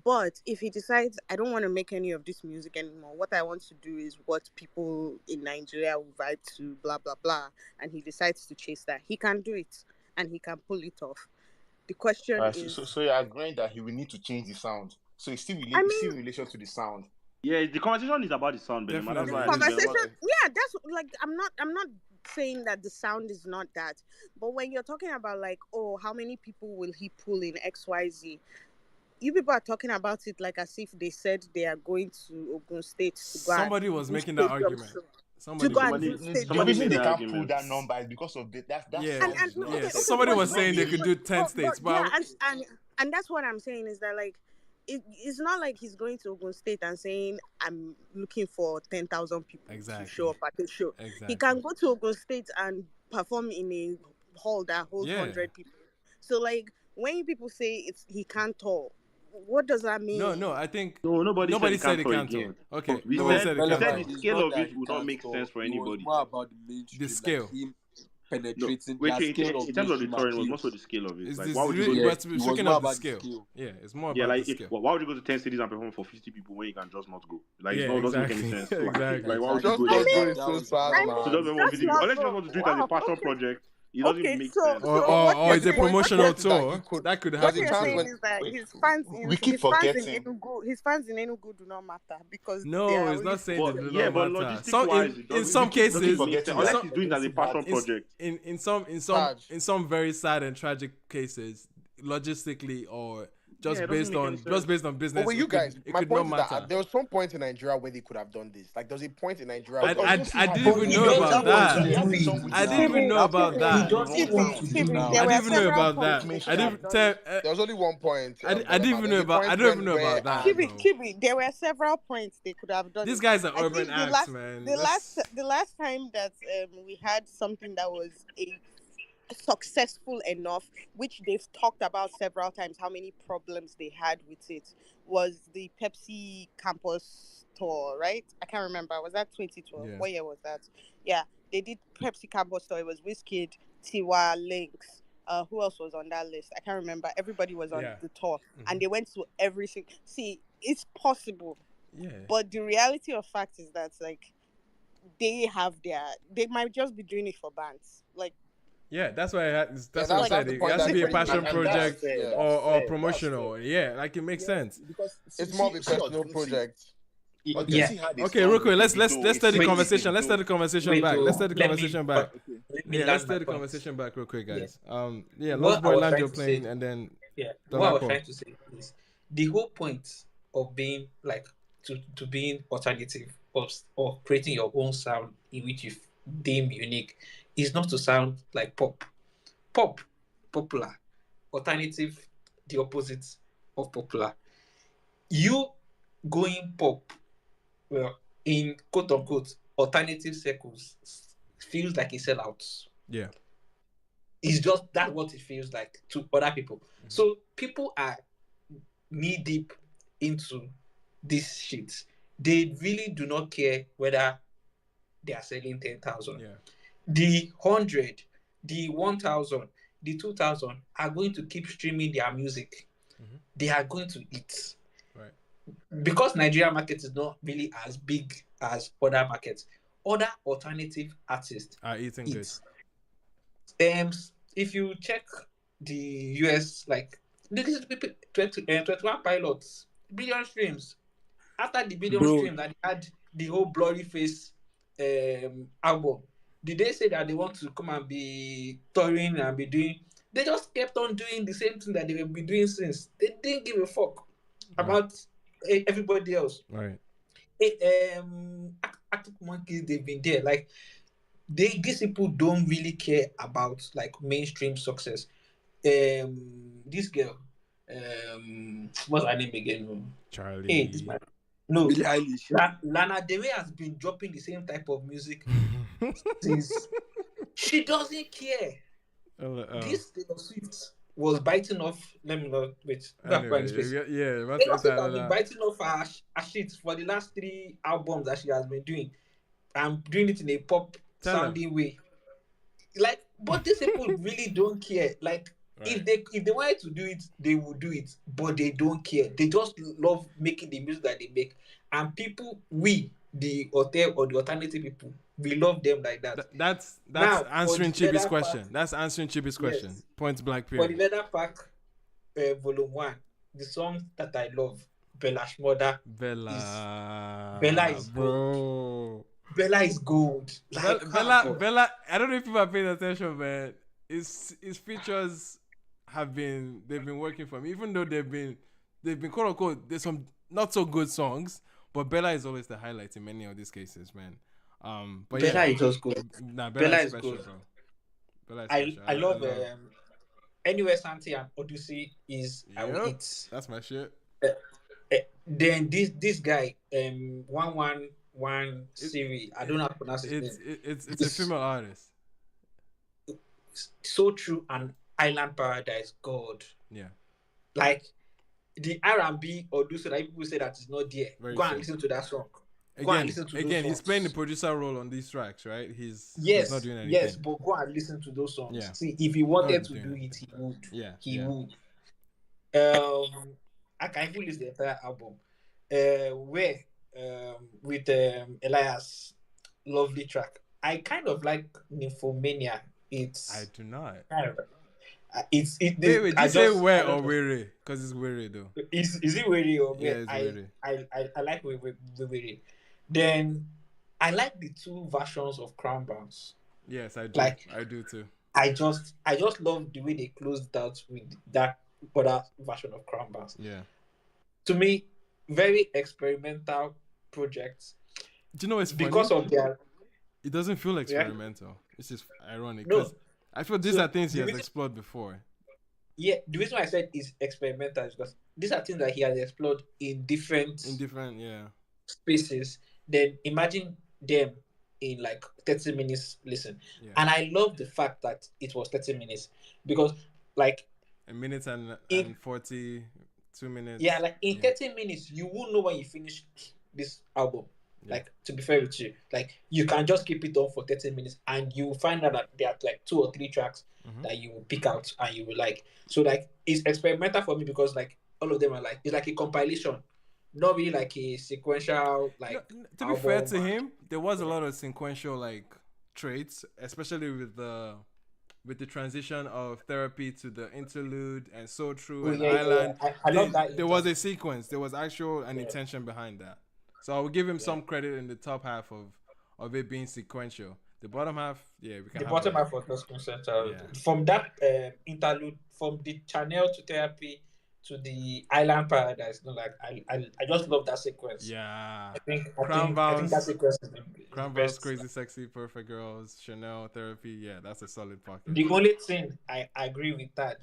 But if he decides, I don't want to make any of this music anymore, what I want to do is what people in Nigeria will vibe to, blah blah blah, and he decides to chase that, he can do it and he can pull it off. The question is, So you're agreeing that he will need to change the sound. So it's still still in relation to the sound. Yeah, the conversation is about the sound, Benin. That's why I think that's like, I'm not saying that the sound is not that, but when you're talking about like, oh, how many people will he pull in XYZ, you people are talking about it like as if they said they are going to Ogun State to go. Somebody was making that argument. The reason they can't pull that number is because of somebody was saying they could do 10 states, but and that's what I'm saying, is that like, it's not like he's going to Ogun State and saying, I'm looking for 10,000 people to show up at the show. He can go to Ogun State and perform in a hall that holds 100 people. So like, when people say he can't tour, what does that mean? No, I think nobody said it can't tour. Okay, we said the scale of it would not make sense for anybody. More about the mainstream, the scale. Like him penetrating in terms of the touring, it was more so the scale of it. It's like, why would you go to speaking of the scale? Yeah, it's more about like the scale. Why would you go to 10 cities and perform for 50 people when you can just not go? Like, it doesn't make any sense. Exactly. Like, why would you go there? So sad, man. So just unless you just want to do it as a passion project, it doesn't make sense. Or it's a promotional tour. That could happen. What you're saying is that his fans in Enugu do not matter because it's not saying they do not but matter. logistic-wise, In some cases, unless he's doing it as a passion project. In some very sad and tragic cases, logistically or just based on business. But you guys, my could point not is matter. that there was some point in Nigeria where they could have done this. Like, there was a point in Nigeria. I didn't even know about that. I didn't even know about that. There was only one point. I didn't even know about. I don't even know about that. Kibi, there were several points they could have done. These guys are urban acts, man. The last time that we had something that was successful enough, which they've talked about several times, how many problems they had with it, was the Pepsi campus tour, right? I can't remember. Was that 2012? Yeah. What year was that? Yeah, they did Pepsi campus tour. It was Wizkid, Tiwa, Lynx. Who else was on that list? I can't remember. Everybody was on the tour, and they went to every single. See, it's possible. Yeah. But the reality of fact is that like they might just be doing it for bands, like. Yeah, that's why what I said. It has to be a passion project or promotional. Yeah, like it makes sense. Because it's more of a personal project. Okay, real quick. Let's start the conversation. Let's start the conversation back. Let's start the conversation back. Let's start the conversation back real quick, guys. Lost Boy land your plane and then. Yeah. What I was trying to say is the whole point of being like to being alternative or creating your own sound in which you deem unique is not to sound like pop, popular, alternative, the opposite of popular. You going pop, well, in quote unquote alternative circles, feels like a sellout. Yeah, it's just that's what it feels like to other people. So people are knee deep into this shit. They really do not care whether they are selling 10,000. Yeah. The 100, the 1,000, the 2,000 are going to keep streaming their music. They are going to eat. Right. Because Nigeria market is not really as big as other markets. Other alternative artists are eating good. If you check the US, like this is 21 pilots, billion streams. After the billion streams, that they had the whole Blurry Face album, did they say that they want to come and be touring and be doing? They just kept on doing the same thing that they have been doing since. They didn't give a fuck about everybody else. Right. Arctic Monkeys, they've been there. Like these people don't really care about like mainstream success. This girl, what's her name again? Charlie. Hey, this man. No, Billie Eilish. Lana Del Rey has been dropping the same type of music since. She doesn't care. This Taylor Swift was biting off. Let me not wait. Anyway, Taylor Swift has been biting off her shit for the last 3 albums that she has been doing. I'm doing it in a pop sounding way. Like, but these people really don't care. Like, if they wanted to do it, they would do it. But they don't care. They just love making the music that they make. And people, the hotel or the alternative people, we love them like that. That's now, answering Chibi's question. That's answering Chibi's question. Yes. Point blank For period. the Leather Pack, Volume 1, the song that I love, Bella's Mother. Bella is gold. Bella is gold. Like, Bella. I don't know if people are paying attention, man. His features they've been working for me, even though they've been quote unquote. There's some not so good songs, but Bella is always the highlight in many of these cases, man. But Bella is just good. Nah, Bella is special, good, bro. Bella is I special. I love Anywhere Santi and Odyssey is I will eat. That's my shit. Then this guy 111 Siri, I don't know how to pronounce his name. It's a female artist. So True and Island Paradise, God. Yeah. Like the R&B or do so that people say that it's not there. Go and listen to that song. Go and listen to those songs. He's playing the producer role on these tracks, right? He's not doing anything. Yes, but go and listen to those songs. Yeah. See, if he wanted to do it, he would. Yeah. He would. I can even list the entire album. Where with Elias, lovely track. I kind of like Nymphomania. I do not. Wait, did you say where or weary? Because it's weary though. Is it weary or where? Yeah, it's weary. I like weary. Then I like the 2 versions of Crown Bounce. Yes, I do. I do too. I just love the way they closed out with that other version of Crown Bounce. Yeah. To me, very experimental projects. Do you know it's funny? Because of their... It doesn't feel experimental. It's just ironic. No. I feel these are things he has explored before. Yeah, the reason why I said is experimental is because these are things that he has explored in different spaces. Then imagine them in like 30 minutes listen. Yeah. And I love the fact that it was 30 minutes because like a minute and 42 minutes. Yeah, like in 30 minutes you won't know when you finish this album. Like, to be fair with you, like you can just keep it on for 30 minutes and you find out that there are like 2 or 3 tracks that you will pick out and you will like. So like it's experimental for me because like all of them are like, it's like a compilation, not really like a sequential like. To be fair to him, there was a lot of sequential like traits, especially with the transition of Therapy to the interlude and So True and Island. Yeah. I love that. There was a sequence. There was actual an intention behind that. So I will give him some credit in the top half of it being sequential. The bottom half, we can. The bottom half was sequential. Yeah. From that interlude, from the channel to Therapy to the Island Paradise, like I just love that sequence. Yeah. I think that sequence is Crown Bounce, Crazy Sexy, Perfect Girls, Chanel, Therapy. Yeah, that's a solid pocket. The only thing I agree with Taj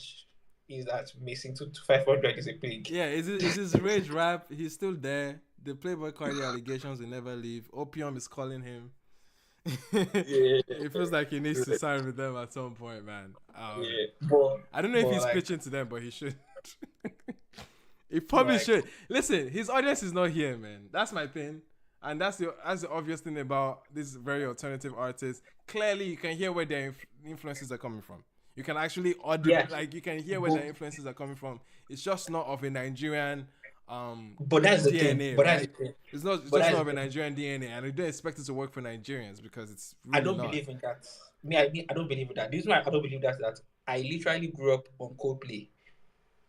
is that missing to 500 is a pig. Yeah, is his rage rap? He's still there. The Playboy Cardi allegations will never leave. Opium is calling him. It feels like he needs to sign with them at some point, man. I don't know if he's pitching to them, but he should. He probably should. Listen, his audience is not here, man. That's my thing. And that's the obvious thing about this very alternative artist. Clearly, you can hear where their influences are coming from. You can actually you can hear where their influences are coming from. It's just not of a Nigerian but that's the DNA, thing. But right? that's the thing. It's just not of a Nigerian DNA, and I don't expect it to work for Nigerians because it's really I don't not. believe in that. I don't believe in that. The reason why I don't believe that is that I literally grew up on Coldplay.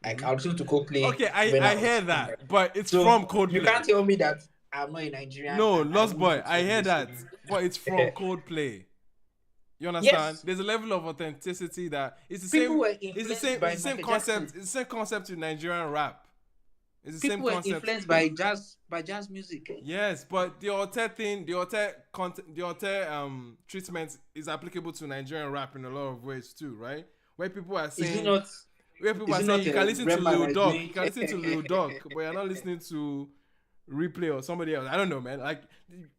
Like I listened to Coldplay. Okay, I hear that, but it's from Coldplay. You can't tell me that I'm not a Nigerian. No, Lost Boy, I hear that, but it's from Coldplay. You understand? Yes. There's a level of authenticity that it's the People same. were It's the influenced same by concept. Jackson. It's the same concept with Nigerian rap. It's the People same were concept. influenced by jazz music. Yes, but the alter thing, the alter treatment is applicable to Nigerian rap in a lot of ways too, right? Where people are saying, Is it not? where people are saying you can listen to Lil Durk, you can listen to Lil Durk, but you're not listening to Replay or somebody else. I don't know, man. Like,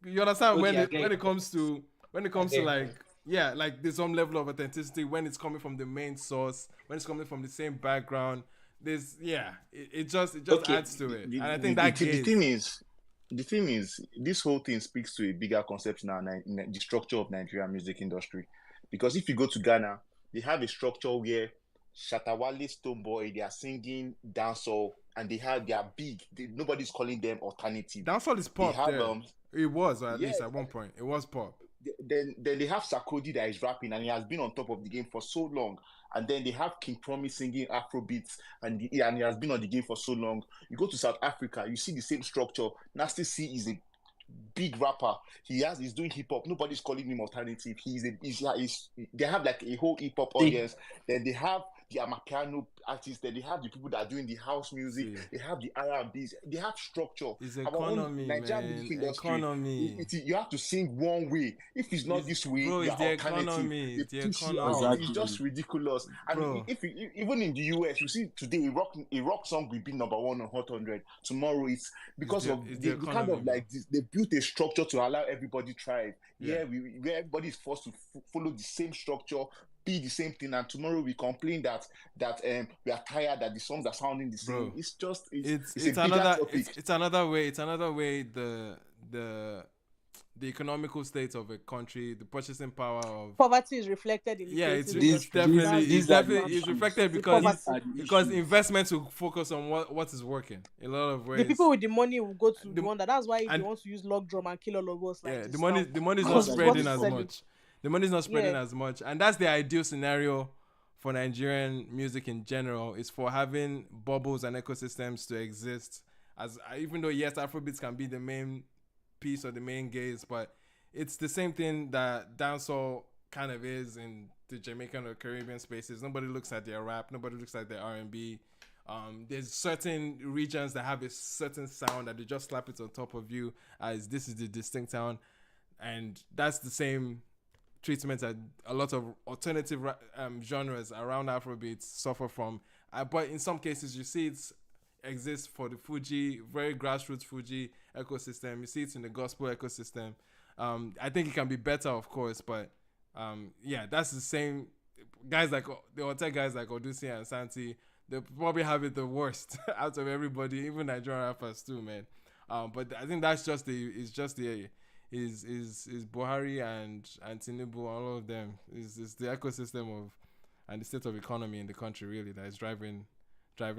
you understand when it comes to like, yeah, like there's some level of authenticity when it's coming from the main source, when it's coming from the same background. There's it just adds to it, and I think the thing is, this whole thing speaks to a bigger concept now, the structure of Nigerian music industry. Because if you go to Ghana, they have a structure where Shatta Wale, Stonebwoy, they are singing dancehall, and they are big. Nobody's calling them alternative. Dancehall is pop. It was, or at least at one point, it was pop. Then they have Sarkodie that is rapping, and he has been on top of the game for so long. And then they have King Promise singing Afrobeats, and he has been on the game for so long. You go to South Africa, you see the same structure. Nasty C is a big rapper. He's doing hip hop. Nobody's calling him alternative. They have like a whole hip hop audience. Then they have the Amapiano artists. Then they have the people that are doing the house music. They have the R&Bs. They have structure. It's economy, man. Economy. You have to sing one way. If it's not this way, bro, you're it's the alternative. economy. It's the economy. Exactly. It's just ridiculous. And even in the US, you see today a rock song will be number 1 on Hot 100. Tomorrow it's because of the kind of like this, they built a structure to allow everybody thrive. Where everybody is forced to follow the same structure, be the same thing, and tomorrow we complain that we are tired that the songs are sounding the same. Bro, it's just it's a bigger topic. It's another way the economical state of a country, the purchasing power of poverty is reflected in it's definitely reflected because investments will focus on what is working in a lot of ways. The people with the money will go to the one that's why they want to use log drum and kill all of us. Like the money is not spreading as much. The money is not spreading as much, and that's the ideal scenario for Nigerian music in general. Is for having bubbles and ecosystems to exist. As even though yes, Afrobeats can be the main piece or the main gaze, but it's the same thing that dancehall kind of is in the Jamaican or Caribbean spaces. Nobody looks at their rap, nobody looks at their R&B. There's certain regions that have a certain sound that they just slap it on top of you as this is the distinct sound, and that's the same treatment that a lot of alternative genres around Afrobeats suffer from. But in some cases, you see it exists for the Fuji, very grassroots Fuji ecosystem. You see it in the gospel ecosystem. I think it can be better, of course, but that's the same. Guys like the hotel guys like Odusi and Santi, they probably have it the worst out of everybody, even Nigerian rappers too, man. But I think that's just is Buhari and Tinubu, all of them is the ecosystem of and the state of economy in the country really that is driving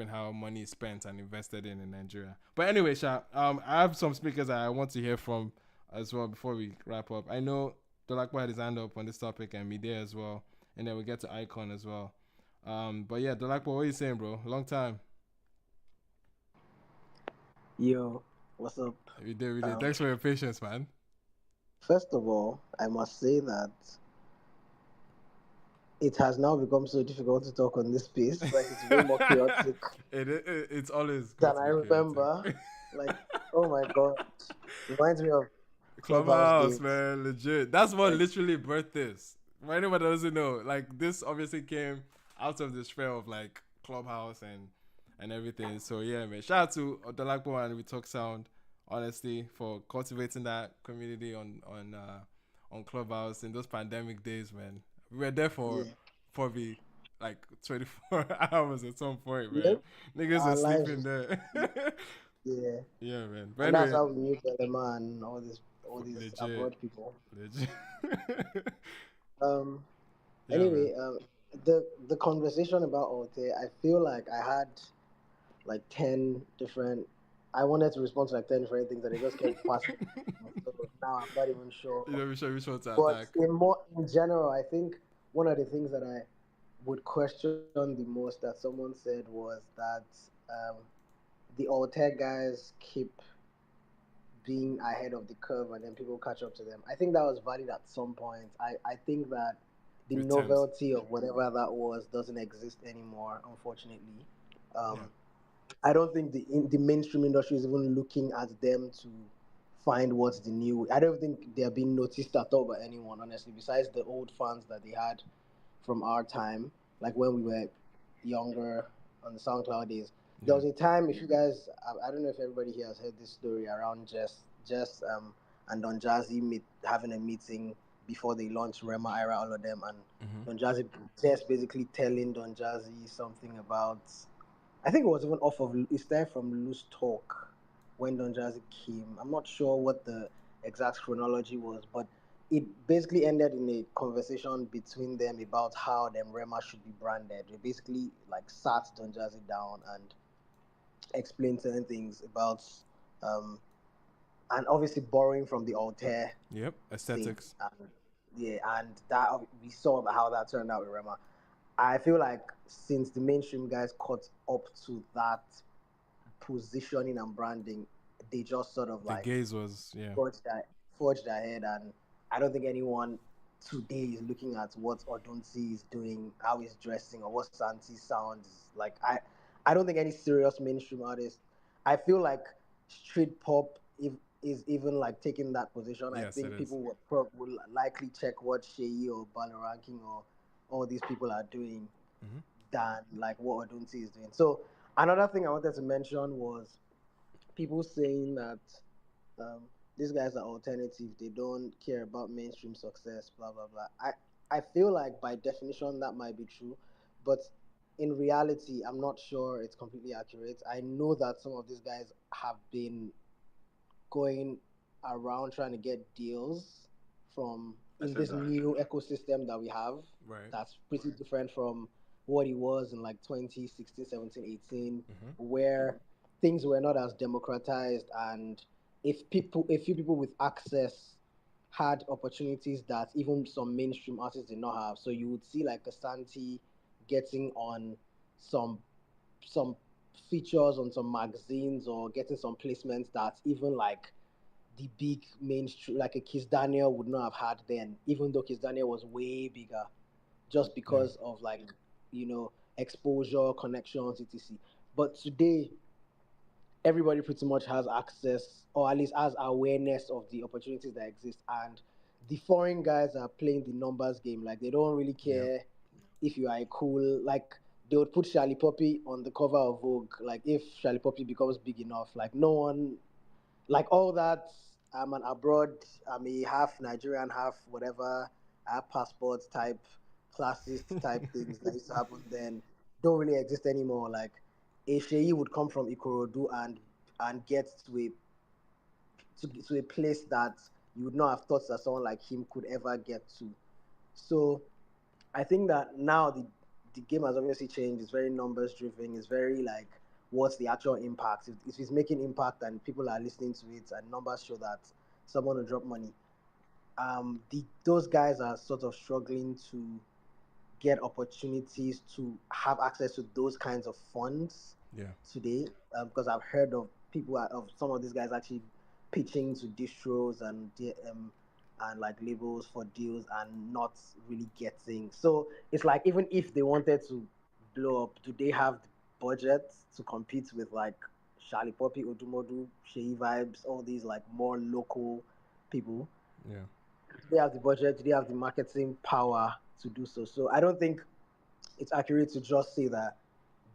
how money is spent and invested in Nigeria. But anyway, Sha, I have some speakers I want to hear from as well before we wrap up. I know Dolakwa had his hand up on this topic and Mide as well, and then we get to Icon as well. But yeah, Dolakwa, what are you saying, bro? Long time. Yo, what's up? We did. Thanks for your patience, man. First of all, I must say that it has now become so difficult to talk on this space. Like it's way more chaotic. It's always than I remember. Like, oh my god, reminds me of Clubhouse, man. Legit. That's what literally birthed this. For anyone that doesn't know, like this obviously came out of the sphere of like Clubhouse and everything. So yeah, man. Shout out to Odolakbo and We Talk Sound, honestly, for cultivating that community on Clubhouse in those pandemic days, man. We were there for probably like 24 hours at some point, man. Niggas are sleeping there. Yeah. Yeah, man. But And that's anyway, how we knew Belema and all these legit, abroad people. legit. Um. Yeah, man. Anyway, the conversation about Ote, I feel like I had like 10 different. I wanted to respond to like 10 different things, and they just kept passing. So now I'm not even sure. You know, which one to But attack. in general, I think one of the things that I would question the most that someone said was that um, the Altair guys keep being ahead of the curve and then people catch up to them. I think that was valid at some point. I think that the With Thames. novelty of whatever that was doesn't exist anymore, unfortunately. Yeah. I don't think the mainstream industry is even looking at them to find what's the new. I don't think they're being noticed at all by anyone, honestly. Besides the old fans that they had from our time, like when we were younger on the SoundCloud days. There was a time, if you guys, I don't know if everybody here has heard this story around Jess and Don Jazzy having a meeting before they launched Rema Ira, all of them, and Don Jazzy just basically telling Don Jazzy something about. I think it was even off of. It started from Loose Talk when Don Jazzy came. I'm not sure what the exact chronology was, but it basically ended in a conversation between them about how them Rema should be branded. They basically like sat Don Jazzy down and explained certain things about, um, and obviously borrowing from the Altair. Yep. Aesthetics. And, yeah, and that we saw how that turned out with Rema. I feel like since the mainstream guys caught up to that positioning and branding, they just sort of The like gaze was forged ahead, and I don't think anyone today is looking at what Odunsi is doing, how he's dressing, or what Santi sounds like. I don't think any serious mainstream artist. I feel like street pop is even like taking that position. I Yes, it think is. people will likely check what Sheyi or Balaranking or all these people are doing than like what Odunsi is doing. So another thing I wanted to mention was people saying that um, these guys are alternative. They don't care about mainstream success. Blah blah blah. I feel like by definition that might be true, but in reality, I'm not sure it's completely accurate. I know that some of these guys have been going around trying to get deals from in this new ecosystem that we have. Right. That's pretty different from what it was in like 2016, 17, 18, where things were not as democratized, and a few people with access had opportunities that even some mainstream artists did not have. So you would see like a Santi getting on some some features on some magazines or getting some placements that even like the big mainstream like a Kiss Daniel would not have had then, even though Kiss Daniel was way bigger, just because of like exposure, connections, etc. But today everybody pretty much has access or at least has awareness of the opportunities that exist, and the foreign guys are playing the numbers game. Like they don't really care if you are a cool like they would put Charlie Poppy on the cover of Vogue. Like if Charlie Poppy becomes big enough, like no one like all that. I'm an abroad. I'm a half Nigerian, half whatever. I have passports type, classist type things that used to happen then don't really exist anymore. Like a Sheyi would come from Ikorodu and get to a place that you would not have thought that someone like him could ever get to. So I think that now the game has obviously changed. It's very numbers driven. It's very like what's the actual impact. If it's making impact and people are listening to it and numbers show that someone will drop money. Those guys are sort of struggling to get opportunities to have access to those kinds of funds Yeah. today, because I've heard of people of some of these guys actually pitching to distros and like labels for deals and not really getting. So it's like even if they wanted to blow up, do they have the budget to compete with like Charlie Poppy, Odumodu, Shea Vibes, all these like more local people? Yeah. Do they have the budget? Do they have the marketing power to do so? So I don't think it's accurate to just say that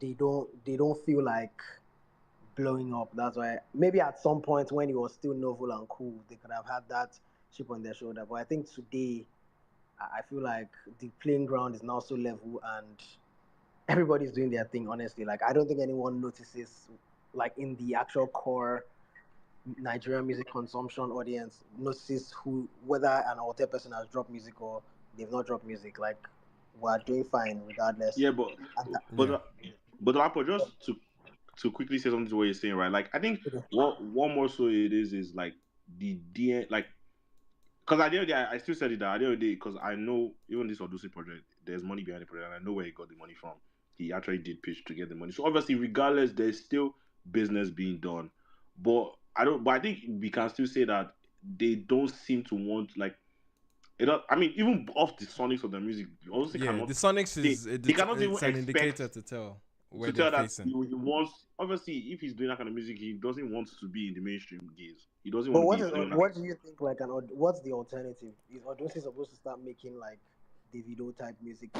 they don't feel like blowing up. That's why maybe at some point when it was still novel and cool, they could have had that chip on their shoulder. But I think today, I feel like the playing ground is now so level and everybody's doing their thing. Honestly, like I don't think anyone notices like in the actual core Nigerian music consumption audience notices whether an Alter person has dropped music or they've not dropped music. Like we're doing fine regardless. Yeah, but Lapo, just to quickly say something to what you're saying, right? Like I think what more so it is like the DN like because at the end of the day, I still said it that at the end of the day, because I know even this Odusi project, there's money behind the project, and I know where he got the money from. He actually did pitch to get the money. So obviously, regardless, there's still business being done. But I think we can still say that they don't seem to want like I mean, even off the sonics of the music, you also cannot. The sonics they cannot even it's an indicator expect to tell where to they're tell that facing. he wants. Obviously, if he's doing that kind of music, he doesn't want to be in the mainstream gaze. He doesn't But want to be. what do you think? Like what's the alternative? Is Odosi supposed to start making like Davido type music?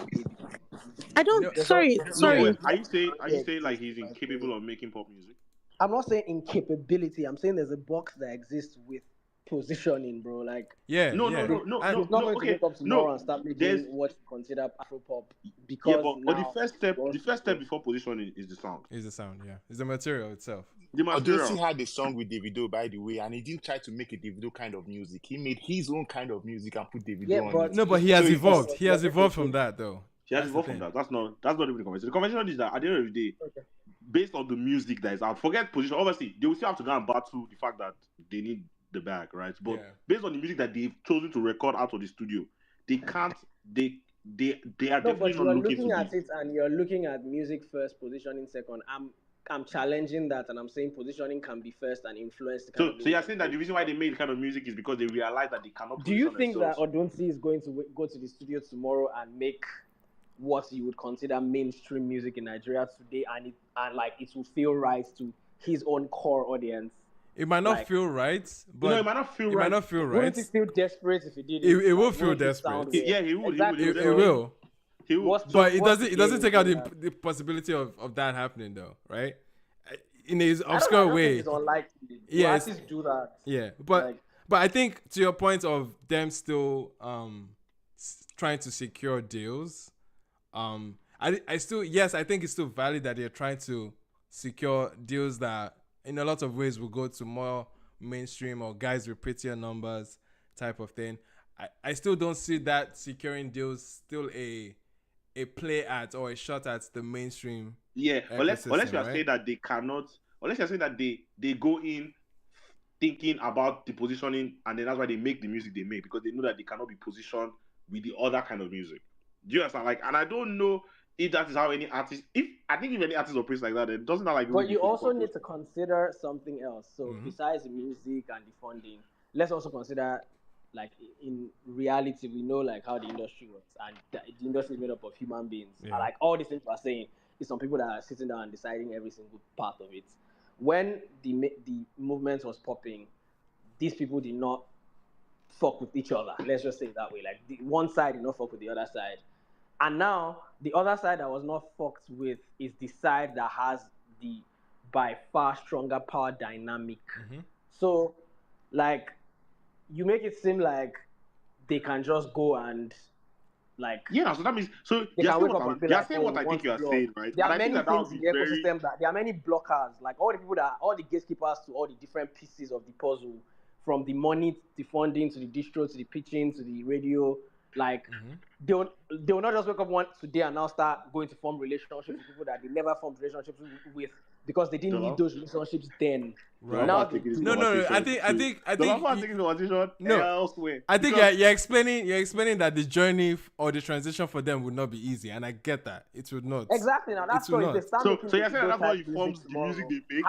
I don't. No, Sorry. Are you saying like he's incapable of making pop music? I'm not saying incapability. I'm saying there's a box that exists with positioning, bro. Like no. He's not going to wake up tomorrow and start making what you consider Afropop because but the first step before positioning is the sound. Is the sound, yeah. It's the material itself. The material. Odosi had a song with Davido, by the way, and he didn't try to make a Davido kind of music. He made his own kind of music and put Davido on it. No, but he has evolved. He has evolved from that, though. He has evolved from that. That's not even the conversation. The conversation is that at the end of the day, based on the music that is out, forget position. Obviously, they will still have to go and battle the fact that they need the bag, right? But based on the music that they've chosen to record out of the studio, they can't. They are definitely not looking at it, and you're looking at music first, positioning second. I'm challenging that, and I'm saying positioning can be first and influence. So you're saying that the reason why they made the kind of music is because they realize that they cannot. Do you think that Odunsi is going to go to the studio tomorrow and make what you would consider mainstream music in Nigeria today, and it will feel right to his own core audience? It might not feel right, but it might not feel right. It might not feel right. Wouldn't it feel desperate if he did it? It will feel desperate. Yeah, he would. Exactly. It will. He will. But it doesn't take out the possibility of that happening, though, right? In his obscure way. It's unlikely. Yes. Artists do that. Yeah, but I think to your point of them still trying to secure deals, I think it's still valid that they're trying to secure deals that in a lot of ways will go to more mainstream or guys with prettier numbers type of thing. I still don't see that securing deals still a play at or a shot at the mainstream. Yeah, unless you are saying that they cannot, unless you're saying that they go in thinking about the positioning and then that's why they make the music they make because they know that they cannot be positioned with the other kind of music. Do you understand? Like, and I don't know if that is how any artist. If any artist operates like that, it doesn't like. But you also need to consider something else. So besides the music and the funding, let's also consider. Like in reality, we know like how the industry works, and the industry is made up of human beings. And like all these things we're saying is some people that are sitting down and deciding every single part of it. When the movement was popping, these people did not fuck with each other. Let's just say it that way. Like the one side did not fuck with the other side, and now the other side that was not fucked with is the side that has the by far stronger power dynamic. So, like. You make it seem like they can just go and like so that means they can wake up and be like, saying what I think you are saying, right? There are many things in the ecosystem that there are many blockers, like all the gatekeepers to all the different pieces of the puzzle, from the money, the funding to the distro to the pitching to the radio. Like they will not just wake up today and now start going to form relationships with people that they never formed relationships with because they didn't need those relationships then. Right. Now no. I think elsewhere. I think you're explaining that the journey or the transition for them would not be easy, and I get that it would not. Exactly. Now that's why they start making so you're saying that's how you form the music they make.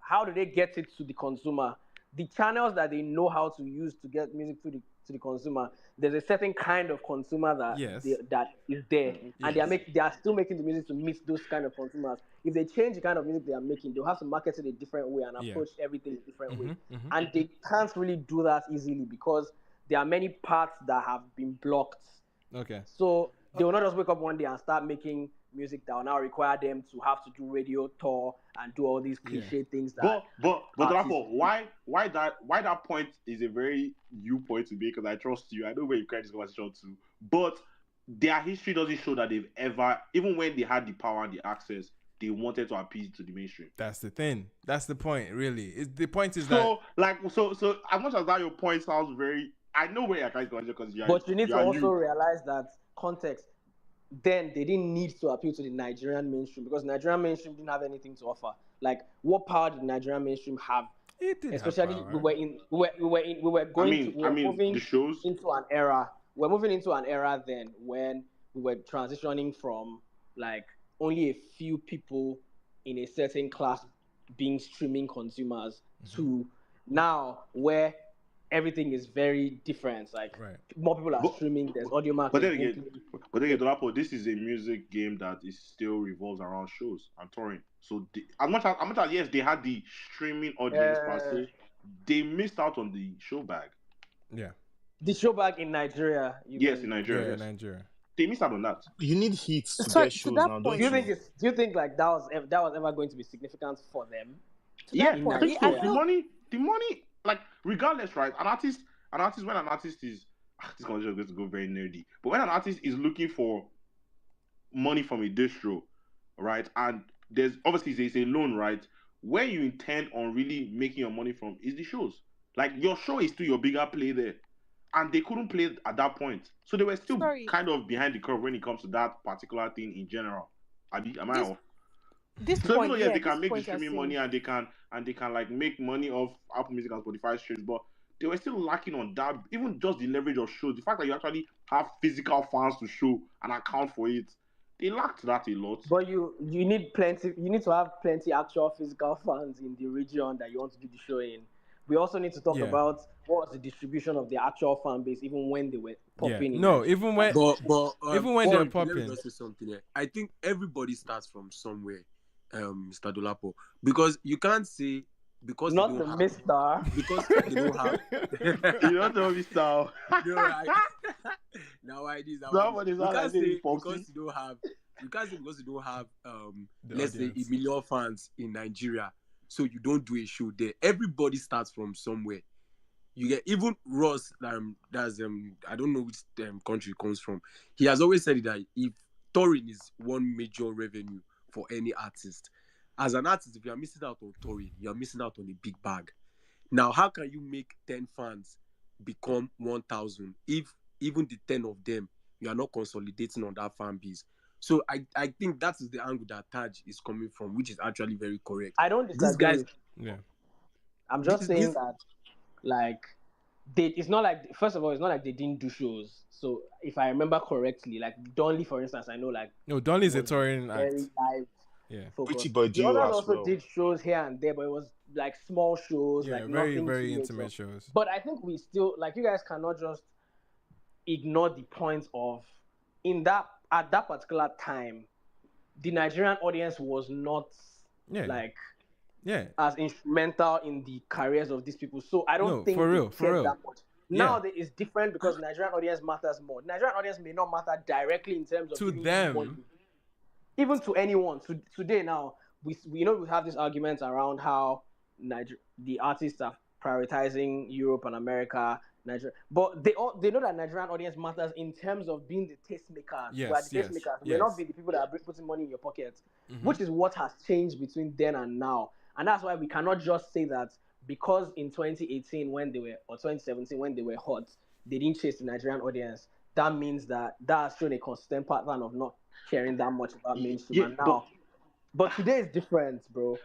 How do they get it to the consumer? The channels that they know how to use to get music to the consumer, there's a certain kind of consumer that that is there, and they are still making the music to meet those kind of consumers. If they change the kind of music they are making, they'll have to market it a different way and approach everything a different way, and they can't really do that easily because there are many parts that have been blocked. Okay. So they will not just wake up one day and start making music that will now require them to have to do radio tour and do all these cliche things. But why that point is a very you point to me because I trust you. I know where you carry this conversation to, but their history doesn't show that they've ever, even when they had the power and the access, they wanted to appeal to the mainstream. That's the thing. That's the point, really. The point is so as much as that your point sounds very, I know where you're guys going because but you need to also realize that context. Then they didn't need to appeal to the Nigerian mainstream because Nigerian mainstream didn't have anything to offer. Like, what power did the Nigerian mainstream have? It did Especially have power. we were moving the shows into an era. We're moving into an era then when we were transitioning from like only a few people in a certain class being streaming consumers to now where everything is very different. Like more people are streaming. There's audio market. But then again, Dolapo, this is a music game that is still revolves around shows and touring. So as much as yes, they had the streaming audience per se, they missed out on the show bag. Yeah. The show bag in Nigeria. In Nigeria. Yeah, in Nigeria. They missed out on that. You need hits to get shows now, don't you? Do you think like that was ever going to be significant for them? Yeah, I think so. The money, like regardless, right? When an artist is this conversation is going to go very nerdy, but when an artist is looking for money from a distro, right? And there's a loan, right? Where you intend on really making your money from is the shows. Like your show is still your bigger play there. And they couldn't play at that point. So they were still kind of behind the curve when it comes to that particular thing in general. Am I off? They can make the streaming money and they can like make money off Apple Music and Spotify streams, but they were still lacking on that, even just the leverage of shows. The fact that you actually have physical fans to show and account for it, they lacked that a lot. But you need plenty. You need to have plenty actual physical fans in the region that you want to do the show in. We also need to talk about what was the distribution of the actual fan base, even when they were popping. Yeah. No, even when even when they were popping. Let me just say something here. I think everybody starts from somewhere, Mr. Dolapo, because you can't say because not the Mister because they don't have. You don't know Mister. No, right. Now why this? You can't say because you don't have. You can't say because you don't have let's say 1 million fans in Nigeria. So you don't do a show there. Everybody starts from somewhere. You get even Ross. That's I don't know which country he comes from. He has always said that if touring is one major revenue for any artist, as an artist, if you are missing out on touring, you are missing out on a big bag. Now, how can you make 10 fans become 1,000 if even the 10 of them you are not consolidating on that fan base? So I think that is the angle that Taj is coming from, which is actually very correct. I don't disagree. These guys, I'm just saying that, like, it's not like, first of all, it's not like they didn't do shows. So if I remember correctly, like Donley, for instance, I know like Donley's a touring act. Live. Yeah. Pretty Boy the others also did shows here and there, but it was like small shows, like very very intimate shows. But I think we still, like, you guys cannot just ignore the point of at that particular time, the Nigerian audience was not as instrumental in the careers of these people. So I don't think they cared that much. Now it's different because the Nigerian audience matters more. The Nigerian audience may not matter directly in terms of to them, money. Even to anyone. Today now, we have this argument around how the artists are prioritizing Europe and America. Nigeria, but they know that Nigerian audience matters in terms of being the tastemakers. Yes, the tastemakers may not be the people that are putting money in your pocket, which is what has changed between then and now. And that's why we cannot just say that because in 2018 or 2017 when they were hot, they didn't chase the Nigerian audience. That means that has shown a consistent pattern of not caring that much about mainstream. And now, but today is different, bro.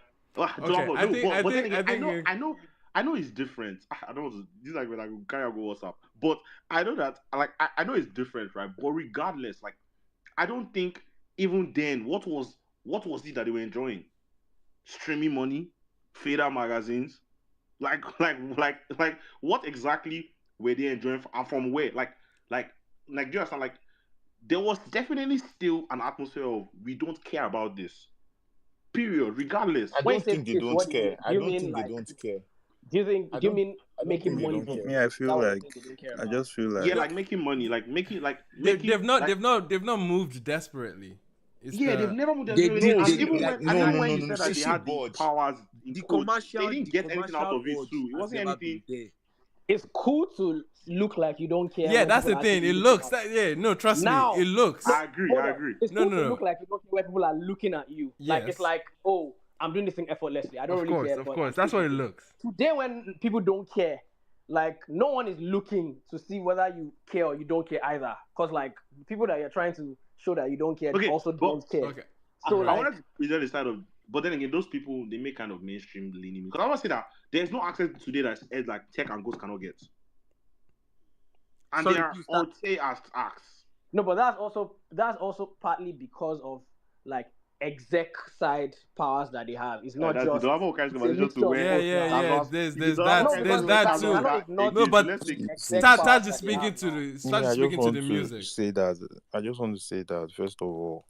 I know it's different. I don't want to. This is like when I carry go WhatsApp, but I know that I know it's different, right? But regardless, like I don't think even then what was it that they were enjoying? Streaming money, fader magazines, like what exactly were they enjoying and from where? Like do you understand? Like there was definitely still an atmosphere of we don't care about this. Period. Regardless. I don't think they don't care. I don't think they don't care. Do you mean making money? I feel like I just feel like like making money, they've not moved desperately. They've never moved desperately. Even when you said that they had the powers, they didn't get anything out of it too. It wasn't anything. it's cool to look like you don't care. Yeah, when that's people the are thing. actually It looking looks at that. you. Yeah, no, trust me, Now, it looks. no, I agree. hold I on. agree. It's No, cool no, to no. look like you don't care when people are looking at you. Like it's Yes, like, oh, I'm doing this thing effortlessly. I don't of really course, care, of but course. I'm That's still what it doing it. looks. Today, when people don't care, like no one is looking to see whether you care or you don't care either. Cause like people that you're trying to show that you don't care Okay, also but don't care. Okay. So I like, wanted to present the side of, but then again, those people they make kind of mainstream leaning. Because I want to say that there's no access today that's like tech and ghosts cannot get, and Sorry, they are please all start. say acts. no, but that's also partly because of like exec side powers that they have. It's not That's it. just Don't have all kinds of it's a conversation to mixture of where Yeah, both yeah, now. yeah. cannot. There's If you there's don't have all that. No, kinds of There's because conversation that like you cannot too. cannot ignore the No, exist, but let's take. exec start powers just that they speaking have to now. the Me, start I just speaking to want the to music. say that first of all,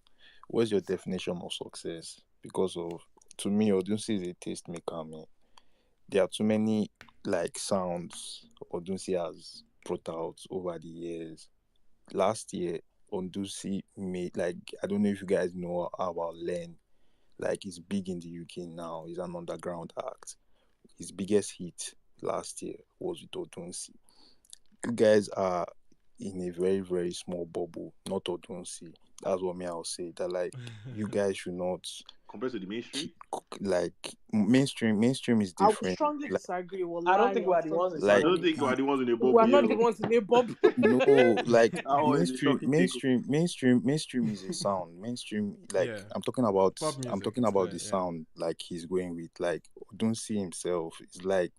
what's your definition of success? Because of to me, Odunsi is a tastemaker. Man, there are too many like sounds Odunsi has brought out over the years. Last year, Odunsi made like I don't know if you guys know about Len. Like he's big in the UK now. He's an underground act. His biggest hit last year was with Odunsi. You guys are in a very, very small bubble, not Odunsi. That's what me I'll say. That like you guys should not Compared to the mainstream, like mainstream. Mainstream is I would different. strongly Like disagree. I don't Wallahi, think I would we're the strongly ones I like don't disagree. think we're the ones in the We are bubble not here. the ones in a bubble. no, like That one is a shocking take. mainstream is a sound. Mainstream, like Yeah, I'm talking about, pop I'm music. talking It's about clear. the Yeah. sound. Like he's going with like Odunsi himself is like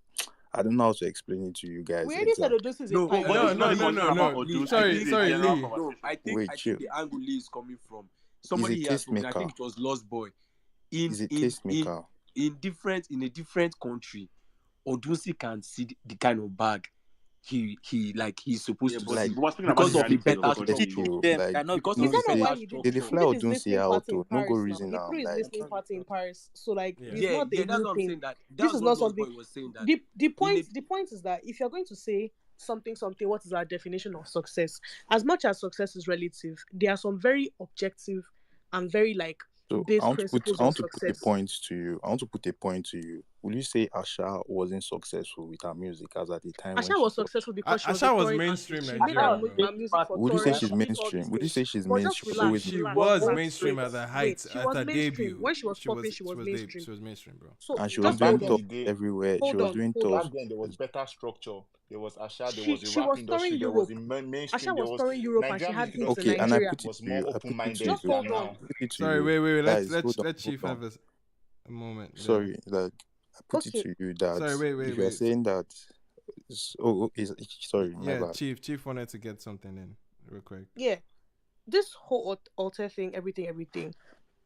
I don't know how to explain it to you guys We already said exactly. Odus is a No, No, but pioneer. this No, is not no, a Lee, no, conversation no, Lee, about no. Lee, Odus. I This Sorry, is think, a sorry, general Lee. no, conversation. Wait, I chill. think the angle Lee is coming from. He's a Somebody here spoken. I think tastemaker. it was Lost Boy. He's a tastemaker. In a different country, Odunsi can see the kind of bag he's Yeah, supposed to but Like see we're speaking about the because of the realities of the better See, country. structure. Though. them like cannot be Because no of Is the go that not say why better he they did? dey structure. fly He did his Odunsi listening out party in oh. No go Paris now. reason He threw his like listening party in Paris. So like, Yeah. it's not a That's new what I'm thing. saying. That This was is what not Lost something. Boy was saying that The in a point is that if you're going to say something, what is our definition of success? As much as success is relative, there are some very objective and very like so base principles I of want to put a success. point to you. I want to put a point to you. Will you say Asha wasn't successful with her music as at the time when Asha she was dropped? successful because she was a Asha was touring mainstream artist. She made her, Nigeria, Asha bro. her music for Would you say touring. she's She did all these mainstream? Would you things. say she's But just mainstream? She relax, Always she relax, was relax. mainstream Wait, at the height wait. She at was her mainstream debut. when she was popping. She was mainstream. She was mainstream, bro. So and she was just doing Back hold in on, tours the day, everywhere. She hold was on, doing hold back on. tours. then there was better structure. There was Asha, there was the She rap was touring industry, there was Europe. the Asha mainstream, there was was touring Europe and she Nigerian had music hits in Okay, and I industry Nigeria. put it was to you. more I put it to open-minded Just you. than hold I on. now. put it to Sorry, you. wait. Guys, hold on, Let hold Chief on. have a moment there. Sorry, like I put it Okay. to you that Sorry, if you're wait. saying that, sorry, my Yeah, bad. Chief wanted to get something in real quick. Yeah. This whole alter thing, everything.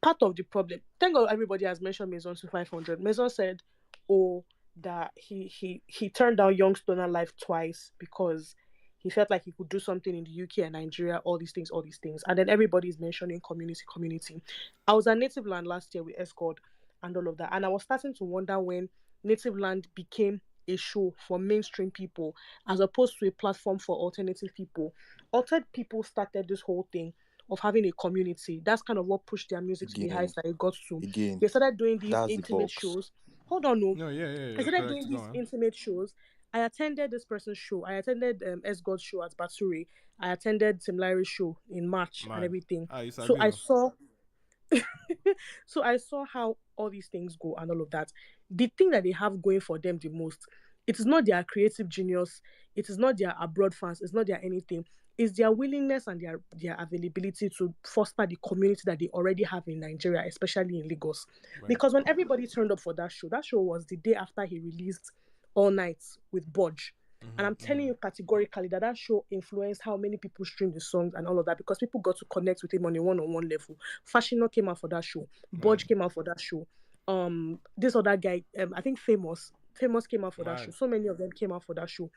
Part of the problem. Thank God everybody has mentioned Maison to 500. Maison said, "Oh, that he turned down Young Stoner Life twice because he felt like he could do something in the UK and Nigeria. All these things. And then everybody's mentioning community. I was at Native Land last year with Escort and all of that, and I was starting to wonder when Native Land became a show for mainstream people as opposed to a platform for alternative people. Altered people started this whole thing of having a community. That's kind of what pushed their music to the heights that it got to. Again, They started doing these that's the intimate box. shows. Hold on, no. No, yeah, I you're started doing correct. Go these on. intimate shows. I attended this person's show. I attended S God's show at Batsuri. I attended Tim Larry's show in March and Mad. everything. You So I sabi. saw so I saw how all these things go and all of that. The thing that they have going for them the most, it is not their creative genius, it is not their abroad fans, it's not their anything. It's their willingness and their availability to foster the community that they already have in Nigeria, especially in Lagos. Right. Because when everybody turned up for that show was the day after he released All Night with Bodge. And I'm telling you categorically that show influenced how many people streamed the songs and all of that because people got to connect with him on a one-on-one level. Fashino came out for that show. Bodge came out for that show. This other guy, I think Famous came out for that show. So many of them came out for that show.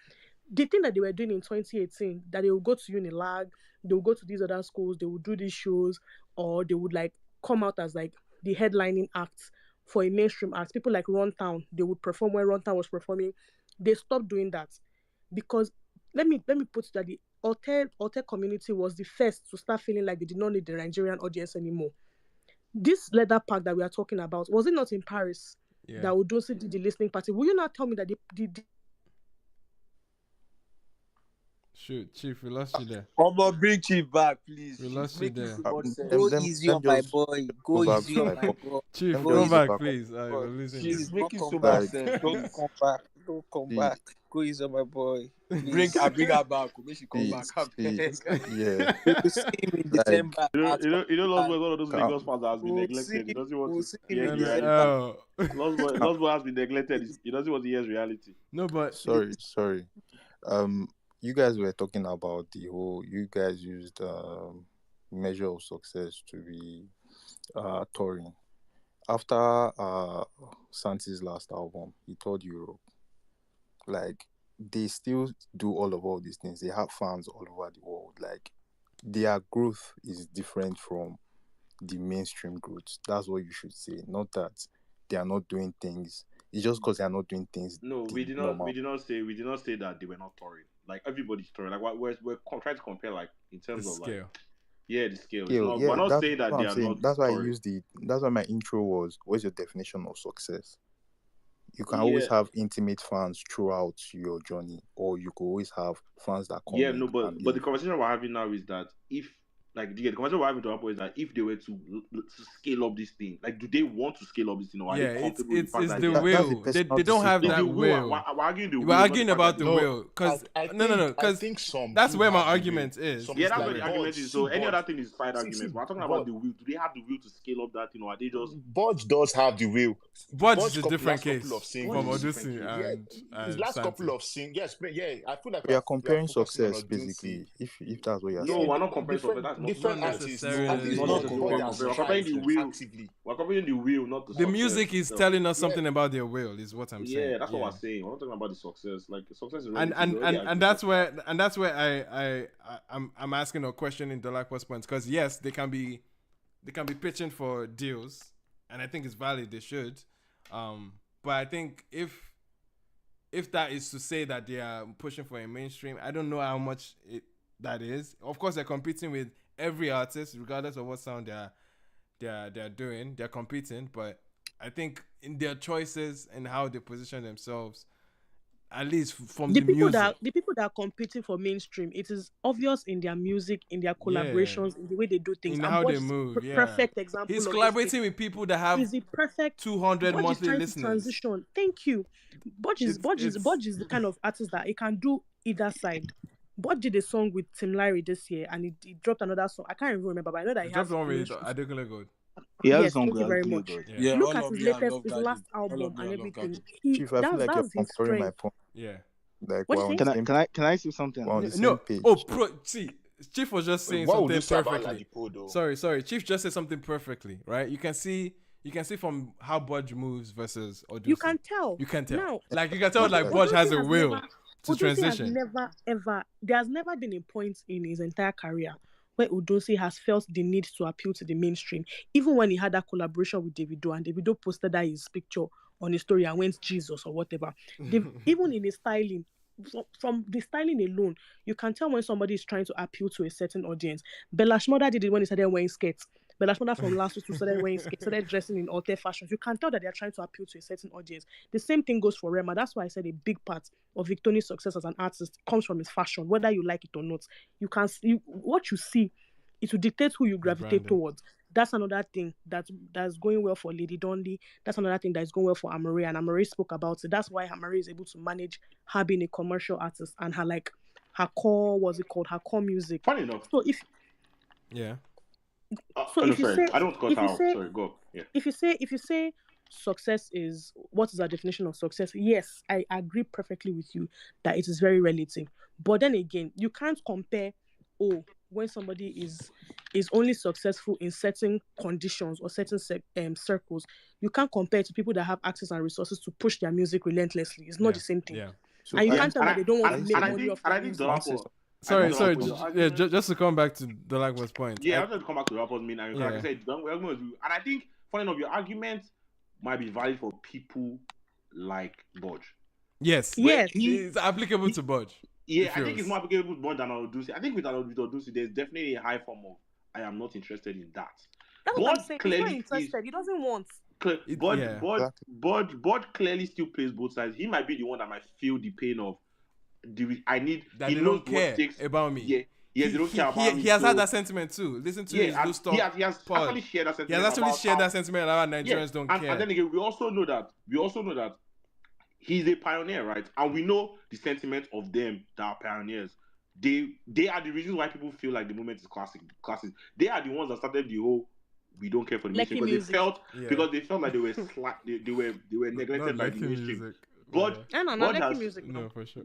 The thing that they were doing in 2018, that they would go to Unilag, they would go to these other schools, they would do these shows, or they would like come out as like the headlining acts for a mainstream act. People like Runtown, they would perform when Runtown was performing. They stopped doing that because let me put it that the Alter community was the first to start feeling like they did not need the Nigerian audience anymore. This leather pack that we are talking about, was it not in Paris that Udosi did the listening party? Will you not tell me that the Shoot, Chief, we lost you there. Bring Chief back, please. We She's lost you making there. too much sense. Go easy on my boy. Go easy on my boy. Chief, Go come easy back, on my please. boy. We're losing She's you. making so back. much sense. Don't come back. Don't come back. Go easy on my boy. Bring her back. Make she come back. Yeah. We will see him in December. Lost Boy is one of those Lagos fans that has been neglected. He doesn't want to hear the reality. Lost Boy has been neglected. He doesn't want to hear reality. No, but sorry. You guys were talking about the whole. You guys used measure of success to be touring. After Santi's last album, he toured Europe. Like, they still do all these things. They have fans all over the world. Like, their growth is different from the mainstream growth. That's what you should say. Not that they are not doing things. It's just because they are not doing things. No, we did not say that they were not touring. Like, everybody's touring. Like, we're trying to compare, like, in terms of scale. Like, yeah, the scale. We're not saying that they are not. That's why touring. That's why my intro was. What's your definition of success? You can always have intimate fans throughout your journey, or you could always have fans that come. But the conversation we're having now is that if, like, the conversation we're having to Apple is that if they were to scale up this thing, like, do they want to scale up this thing, or are they comfortable with the fact it's that the will. They don't have that will. We're arguing the will. We're arguing about the will, because because that's where my argument is. Yeah, that's where the argument is. So any other thing is side argument. We're talking about the will. Do they have the will to scale up that thing, or are they just? Budge does have the will. Budge is a different case from Odyssey and his last couple of singles. I feel like we are comparing success basically. If that's what you're saying. No, we're not comparing success. That's different artists. We're comparing the will. We're comparing the will, not the. The music is telling us something about their will, is what I'm saying. Yeah, that's what we're saying. We're not talking about the success. Like, success is and that's where I'm asking or questioning Dolakwa's points, because yes, they can be pitching for deals, and I think it's valid. They should, but I think if that is to say that they are pushing for a mainstream, I don't know how much that is. Of course, they're competing with every artist, regardless of what sound they're doing. They're competing, but I think in their choices and how they position themselves, at least from the music. The people that are competing for mainstream, it is obvious in their music, in their collaborations, in the way they do things, in and how they move. Perfect example. He's collaborating with people that have 200 monthly listeners. Transition. Thank you. Budge is the kind of artist that he can do either side. Budge did a song with Tim Larry this year, and he dropped another song. I can't even remember, but I know that he has one with Adekunle Gold. Yes, thank you very much. Yeah, look at his last album and everything. Chief, I feel like you're comparing my point. Yeah. Like, can I say something? No. See, Chief was just saying something perfectly. Sorry. Chief just said something perfectly, right? You can see from how Budge moves versus Odyssey. You can tell. Now, like, you can tell, like, Budge has a will to transition. There has never been a point in his entire career where Odyssey has felt the need to appeal to the mainstream. Even when he had that collaboration with Davido, and Davido posted that his picture on his story and went Jesus or whatever. Even in his styling, from the styling alone, you can tell when somebody is trying to appeal to a certain audience. Bella Shmurda did it when he started wearing skirts. Bella Shmurda from last week started wearing skirts, started dressing in alter fashions. You can tell that they're trying to appeal to a certain audience. The same thing goes for Rema. That's why I said a big part of Victoni's success as an artist comes from his fashion, whether you like it or not. You can see what you see. It will dictate who you gravitate towards. That's another thing that's going well for Lady Dundee. That's another thing that's going well for Amare, and Amare spoke about it. That's why Amare is able to manage her being a commercial artist and her core, her core music. Funny enough. So if if you say, I don't cut out. Sorry, go. Yeah. If you say success is, what is our definition of success? Yes, I agree perfectly with you that it is very relative. But then again, you can't compare when somebody is only successful in certain conditions or certain circles. You can't compare it to people that have access and resources to push their music relentlessly. It's not the same thing. So and you can't tell that they don't want to make money off their music. Sorry. Just to come back to Dolakwa's point. Yeah, I wanted to come back to Rapper's main argument. Like I said, and I think, funny enough, your argument might be valid for people like Budge. Yes. It's applicable to Budge. Yeah, I think it's more applicable to Budge than Odyssey. I think with Odyssey, there's definitely a high form of I am not interested in that. That's what I'm saying. He's not interested. He doesn't want. Budge clearly still plays both sides. He might be the one that might feel the pain of I need. That He they knows don't what it care takes. about me. Yeah, they don't care about me. He has so, had that sentiment too. Listen to his and Loose Talk he has pod. actually shared that He sentiment has actually about shared how, that sentiment about Nigerians don't care. And then again, we also know that he's a pioneer, right? And we know the sentiment of them that are pioneers. They are the reasons why people feel like the movement is classic. They are the ones that started the whole "we don't care for the mainstream" because they felt like they were they were neglected by the mainstream. But for sure.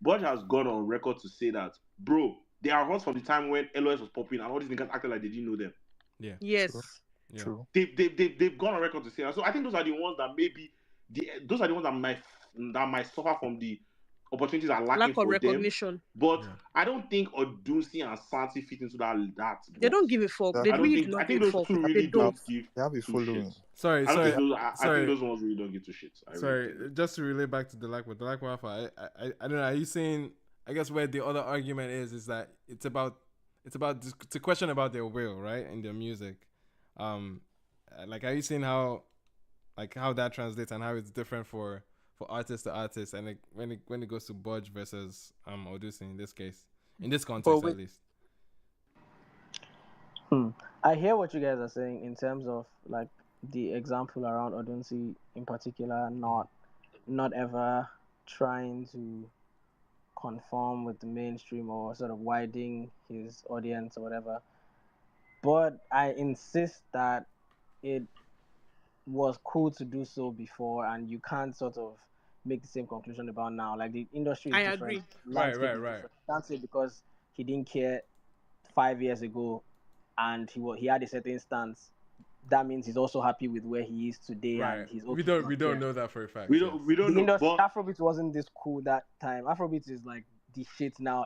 Budge has gone on record to say that, bro, they are hot from the time when LOS was popping and all these niggas acted like they didn't know them. Yeah. Yes. True. They've gone on record to say that. So I think those are the ones that those are the ones that might suffer from the opportunities are lacking Lack of for recognition. them. But I don't think Odunsi and Santi fit into that. They don't give a fuck. They really do not I think give a those fuck. two really don't give They have a two following. shits. Sorry. I think those ones really don't give two shits. Just to relate back to the Alpha, I don't know. Are you saying? I guess where the other argument is that it's a question about their will, right, in their music. Like, are you seeing how that translates and how it's different for artist to artist, and like when it goes to Budge versus Odusi in this case, in this context at least. I hear what you guys are saying in terms of like the example around Odunsi in particular, not ever trying to conform with the mainstream or sort of widening his audience or whatever. But I insist that it was cool to do so before, and you can't sort of make the same conclusion about now. Like, the industry is different. Agree. Right. You can't say because he didn't care 5 years ago and he had a certain stance, that means he's also happy with where he is today, right. And he's okay. We don't know that for a fact. We don't know. Industry, Afrobeats wasn't this cool that time. Afrobeats is like the shit now.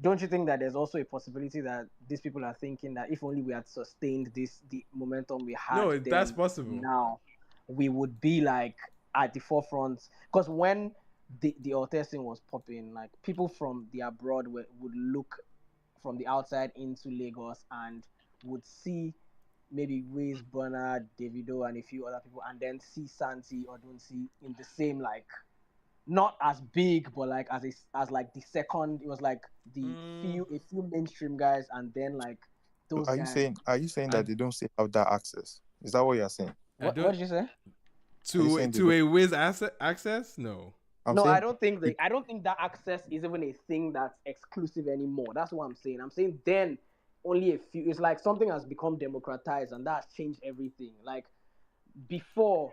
Don't you think that there's also a possibility that these people are thinking that if only we had sustained the momentum we had, no, that's possible. Now we would be like at the forefront, because when the Alter scene was popping, like people from the abroad would look from the outside into Lagos and would see maybe Wiz, Burna, Davido, and a few other people, and then see Santi or don't see in the same, like, not as big, but like as like the second. It was like a few mainstream guys, and then like those Are guys. you saying that they don't still have that access? Is that what you're saying? What did you say? To a Wiz access? No. I don't think that access is even a thing that's exclusive anymore. That's what I'm saying. I'm saying then only a few. It's like something has become democratized, and that's changed everything. Like before,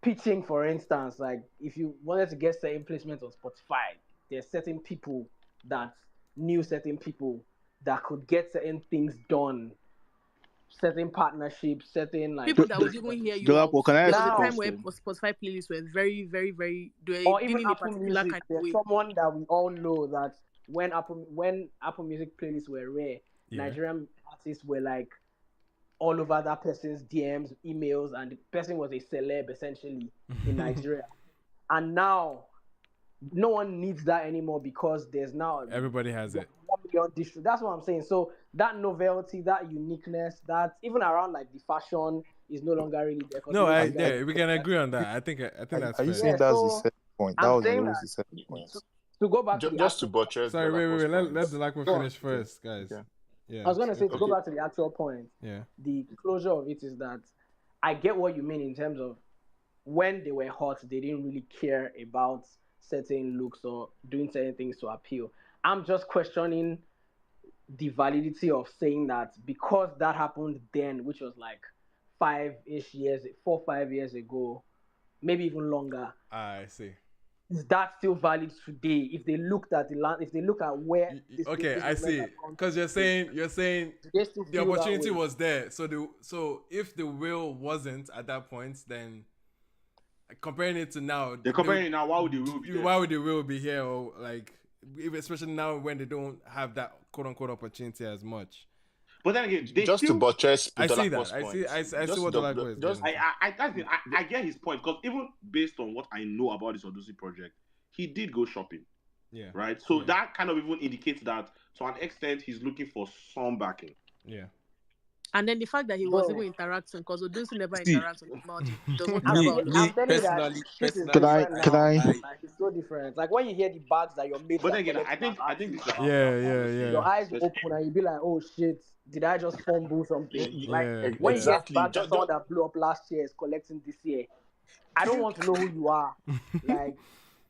pitching, for instance, like if you wanted to get certain placements on Spotify, there's certain people that knew certain people that could get certain things done, certain partnerships, certain like people that would even hear you. There was a time where Spotify playlists were very, very, very. Or even Apple Music. Kind there's someone that we all know that when Apple Music playlists were rare, Nigerian artists were like all over that person's DMs, emails, and the person was a celeb essentially in Nigeria. And now, no one needs that anymore because there's now everybody has it. 1 million districts. That's what I'm saying. So that novelty, that uniqueness, that even around like the fashion is no longer really there. No, we can agree on that. I think that's fair. Are you saying that's the set point? That was always the set point. To go back just to butcher. Sorry, wait. Let the Lakman finish first, guys. Yeah. I was gonna say to go back to the actual point. Yeah. The closure of it is that I get what you mean in terms of when they were hot, they didn't really care about certain looks or doing certain things to appeal. I'm just questioning the validity of saying that because that happened then, which was like 4 or 5 years ago, maybe even longer. I see. Is that still valid today? If they looked at if they look at where I see. Because you're saying the opportunity was there. So if the will wasn't at that point, then comparing it to now, why would the will be there? Why would the will be here? Or like, especially now when they don't have that quote unquote opportunity as much. But then again, to buttress. I see that. I see what the Lakman is. I get his point, because even based on what I know about this Odusi project, he did go shopping. Yeah. Right. So that kind of even indicates that to an extent he's looking for some backing. Yeah. And then the fact that he was even interacting, because Odunsi never See, interacts on Maldi. He does not care me, about all of me that. I'm telling you that shit is personally, different right now. now, Like it's so different. Like when you hear the bags that your mates But are then again, collecting as I think this artists, is about your eyes especially open and you be like, oh shit, did I just fumble something? Like when you hear the Exactly. bags that someone that blew up last year is collecting this year, I don't want to know who you are. Like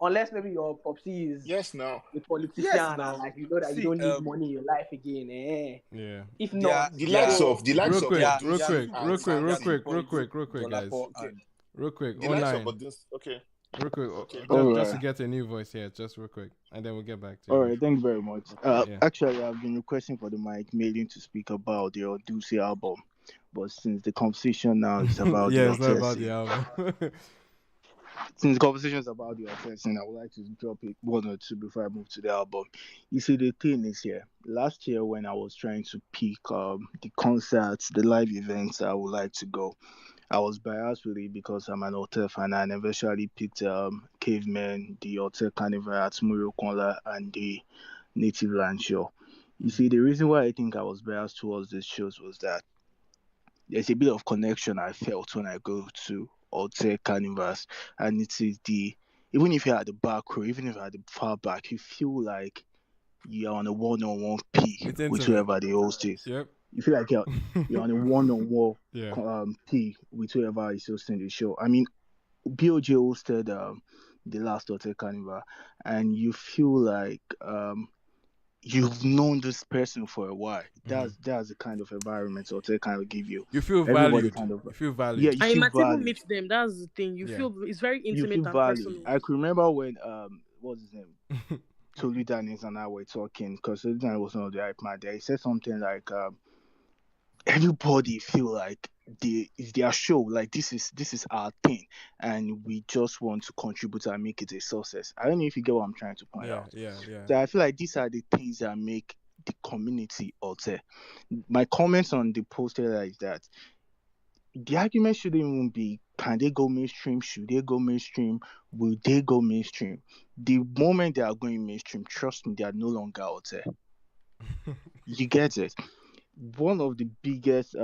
unless maybe your popsy is Yes, now. a politician yes, and now. like you know that you See, don't need money in your life again. Yeah. If there, not, The likes there, of the likes Real of quick, real there are Odunsi quick, two and real points. quick, There real are two Santi. quick, real points. quick, real quick, guys. Dolapo Okay. and Real quick. The likes of 09. Odunsi. Okay. Real quick. Okay. Just to Alright. get a new voice here, just real quick, and then we'll get back to you. Alright, thank you very much. Yeah. Actually, I've been requesting for the mic mainly to speak about the Odusi album, but since the conversation now is about Yeah, the it's not about Otesi, the album. since the conversation is about the Otesi, I would like to drop it one or two before I move to the album. You see, the thing is here. Last year, when I was trying to pick the concerts, the live events I would like to go, I was biased really because I'm an hotel fan and eventually picked Caveman, the Hotel Carnival at Murikonla, and the Native Land Show. You see, the reason why I think I was biased towards these shows was that there's a bit of connection I felt when I go to Hotel Carnivals, and it is even if you're at the back row, even if you're at the far back, you feel like you're on a one-on-one P It's with intimate. whoever the host is. Yep. You feel like you're on a one-on-one Yeah. P with whoever is hosting the show. I mean, BOJ hosted the last Hotel Carnival, and you feel like you've known this person for a while. That's the kind of environment Hotel kind of give you. You feel Everybody valued. kind of You feel valued. yeah, you And you feel might even valued. meet them. That's the thing. You Yeah. feel it's very You intimate feel and valued. personal. I can remember when what's his name? Tolu Danis and I were talking because Tolu Danis was one of the hype man there. He said something like everybody feel like it's their show, like this is our thing and we just want to contribute and make it a success. I don't know if you get what I'm trying to point out. Yeah. So I feel like these are the things that make the community alter. My comments on the poster is that the argument shouldn't even be can they go mainstream, should they go mainstream, will they go mainstream. The moment they are going mainstream, trust me, they are no longer alter. You get it. One of the biggest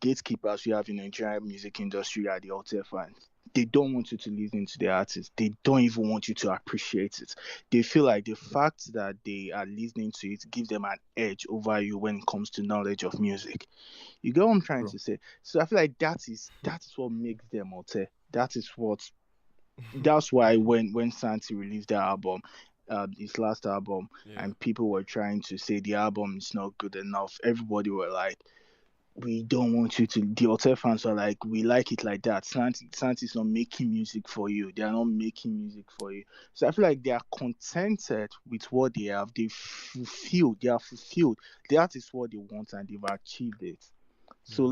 gatekeepers we have in the Nigerian music industry are the alter fans. They don't want you to listen to the artist. They don't even want you to appreciate it. They feel like the fact that they are listening to it gives them an edge over you when it comes to knowledge of music. You get what I'm trying to say? So I feel like that is what makes them alter. That's why when Santi released their album, his last album, and people were trying to say the album is not good enough, everybody were like, we don't want you to. The hotel fans are like, we like it like that. Santi's not making music for you. They are not making music for you. So I feel like they are contented with what they have. They are fulfilled. That is what they want and they've achieved it. So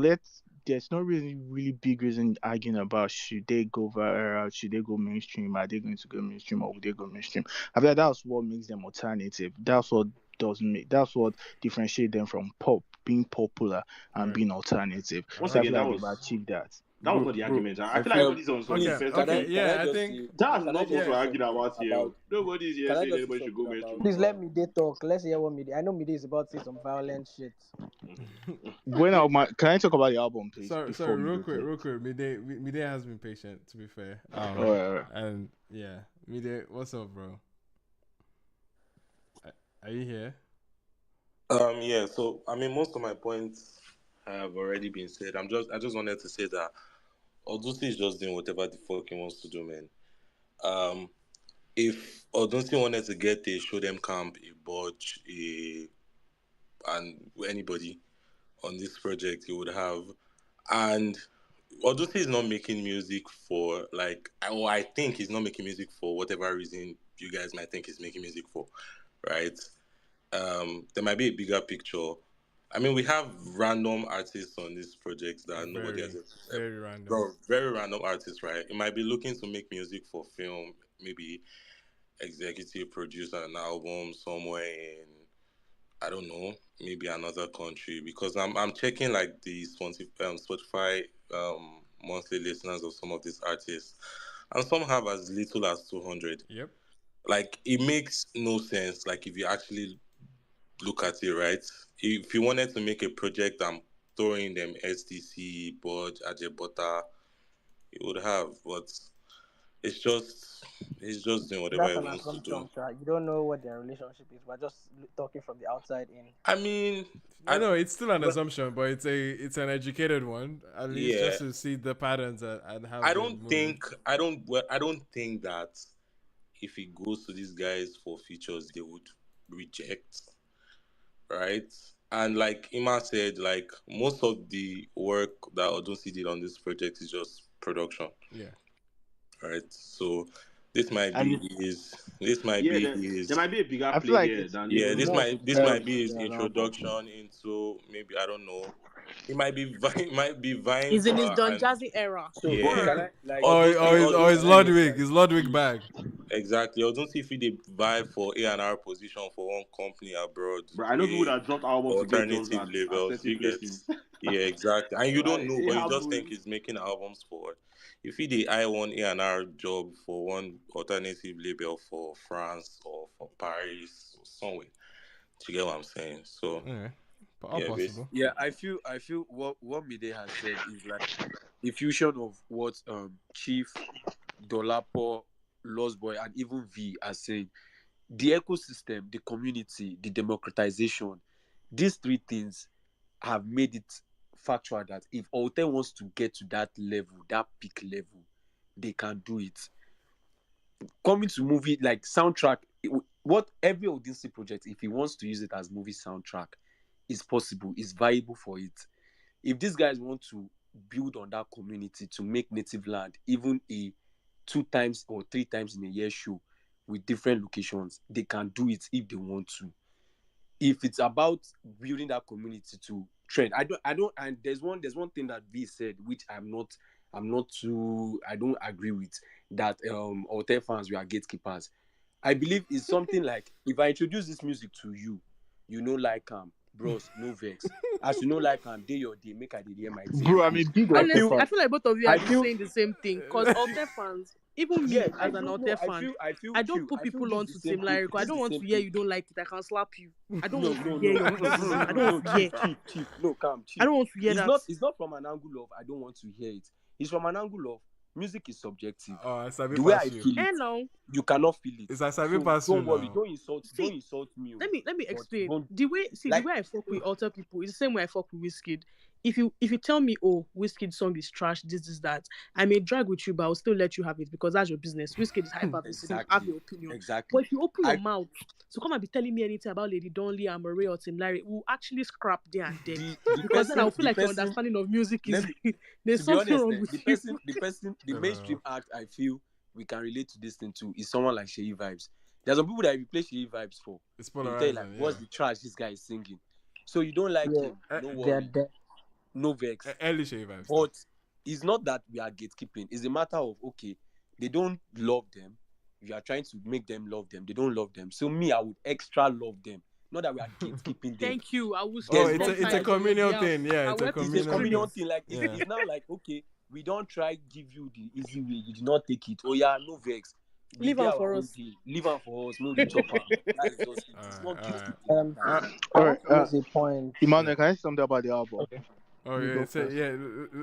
there's no really big reason arguing about should they go viral, should they go mainstream, are they going to go mainstream or will they go mainstream? I feel like that's what makes them alternative. That's what differentiates them from being popular and being alternative. Once So I again, feel that like they've was achieved that. not the argument. I feel like everybody's on some defense. Yeah, I think that's not what we're arguing about here. Nobody's here Can I saying just say anybody should go something mainstream. about? please let Mide talk. Let's hear what Mide. I know Mide is about to say some violent shit. Can I talk about the album, please? Sorry, real quick. Mide has been patient, to be fair. Alright. And yeah, Mide, what's up, bro? Are you here? Yeah. So I mean, most of my points have already been said. I just wanted to say that Odunsi is just doing whatever the fuck he wants to do, man. If Odunsi wanted to get a show them camp, a Budge, and anybody on this project, he would have. And Odunsi is not making music for I think he's not making music for whatever reason you guys might think he's making music for, right? There might be a bigger picture. I mean, we have random artists on this project that nobody has. Very random. Bro, very random artists, right? He might be looking to make music for film, maybe executive produce an album somewhere in, I don't know, maybe another country. Because I'm checking like the Spotify monthly listeners of some of these artists, and some have as little as 200. Yep. Like, it makes no sense. Like, if you actually look at it, right? If you wanted to make a project and throwing them STC, Budge, Ajebota, he would have, but it's just doing whatever That's he an wants to do. assumption, Sha. You don't know what their relationship is. We're just talking from the outside in. I mean, I know it's still an assumption, but it's an educated one, at least just to see the patterns and how I they're don't moving. think that if he goes to these guys for features, they would reject, right? And like Ima said, like most of the work that Odunsi did on this project is just production. Yeah. Right. So this might And be his. This might yeah, be there, his. there might be a bigger I feel play like here it's than Yeah, even this more might just. be his than an album. introduction into, maybe, I don't know. It might be it might be vying He's in for his Don and Jazzy era. So yeah. can I like Or is Ludwig? Is Ludwig back? Exactly. I don't see if they vie for A&R position for one company abroad. But I know people that dropped albums to get jobs Alternative at labels. certain You get, places. yeah, exactly. And you Like, don't know, it but you just happens. think he's making albums for. If he the I one A&R job for one alternative label for France or for Paris or somewhere, do you get what I'm saying? So all yeah, possible. Yeah, I feel what Mide has said is like a fusion of what Chief, Dolapo, Lost Boy, and even V are saying. The ecosystem, the community, the democratization, these three things have made it factual that if Alten wants to get to that level, that peak level, they can do it. Coming to movie like soundtrack, what every Odinsi project, if he wants to use it as movie soundtrack, is possible, is viable for it. If these guys want to build on that community to make native land even a 2 times or 3 times in a year show with different locations, they can do it if they want to. If it's about building that community to trend, I don't, and there's one thing that V said which I don't agree with, that hotel fans were gatekeepers. I believe it's something like, if I introduce this music to you, you know, like bros, no vex. As you know, like day your day, make I did hear my thing. Bro, I'm a big Honestly, fan. I feel like both of you are saying the same thing. Because Alter fans, even me as an Alter fan, I don't put people on to Team Lyrical. I don't want to hear you don't like it. I can slap you. I don't want to hear your criticism. I don't want to hear. Chief. No, calm, Chief. I don't want to hear that. It's not from an angle of I don't want to hear it. It's from an angle of music is subjective. The way I feel it, you cannot feel it. It's a so don't worry, don't insult me. Let me explain. The way I fuck with Alter people is the same way I fuck with Wizkid. If you tell me, oh, Wizkid song is trash, this is that, I may drag with you, but I'll still let you have it because that's your business. Wizkid is hyper sensitive, have your opinion. Exactly. But if you open your mouth to come and be telling me anything about Lady Donley and Marie or Tim Larry, we'll actually scrap there and then. Because then I'll feel like your understanding of music is there's something wrong with you. The mainstream act I feel we can relate to this thing too is someone like Sheyi Vibes. There's some people that you play Sheyi Vibes for. It's tell you like, what's the trash this guy is singing? So you don't like him, no worry. No vex. Early Sheyi Vibes. But it's not that we are gatekeeping. It's a matter of, okay, they don't love them. You are trying to make them love them. They don't love them. So me, I would extra love them. Not that we are gatekeeping them. Thank you. I will. It's a communal thing. Yeah, it's a communal thing. Like it's now like, okay, we don't try give you the easy way. You do not take it. Oh yeah, no vex. Leave out for us. Leave out for us. No, the chopper. That is just it. It's not gatekeeping. What's the point? Emmanuel, can I say something about the album? Okay. Oh yeah,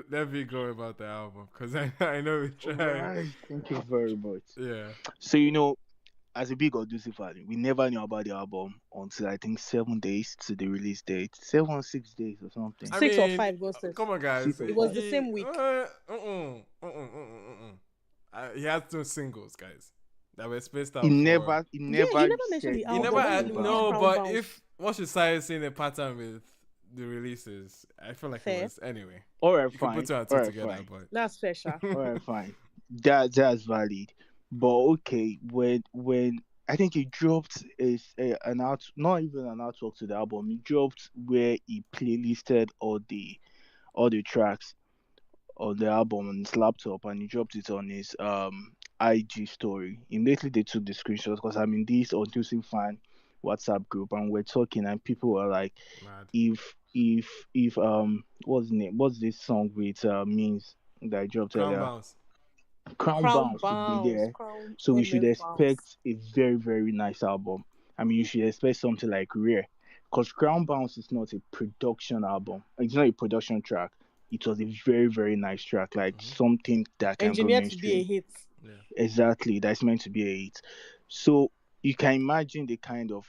let me go about the album because I know we try. Right. Thank you very much. Yeah. So as a big Odusi fan, we never knew about the album until I think 7 days to the release date. 7 or 6 days or something. 6 or 5 goes. Come on, guys. It was the same week. He had 2 singles, guys, that were spaced out. He never mentioned the album. But if what should say seeing a pattern with the releases, I feel like it was anyway. All right, you fine. Can put 2 and 2 together, but that's fair, Sha. All right, fine. That's valid. But okay, when I think he dropped not even an artwork to the album, he dropped where he playlisted all the tracks on the album on his laptop, and he dropped it on his IG story. Immediately they took the screenshots because I'm in this Odusi fan WhatsApp group and we're talking and people were like, mad. if what's the name? What's this song with means that I dropped earlier? Crown Bounce should be there. So we should expect a very, very nice album. I mean, you should expect something like Rare because Ground Bounce is not a production album. It's not a production track. It was a very, very nice track, like something that can go Engineered to be a mainstream. hit. Exactly, that's meant to be a hit. So you can imagine the kind of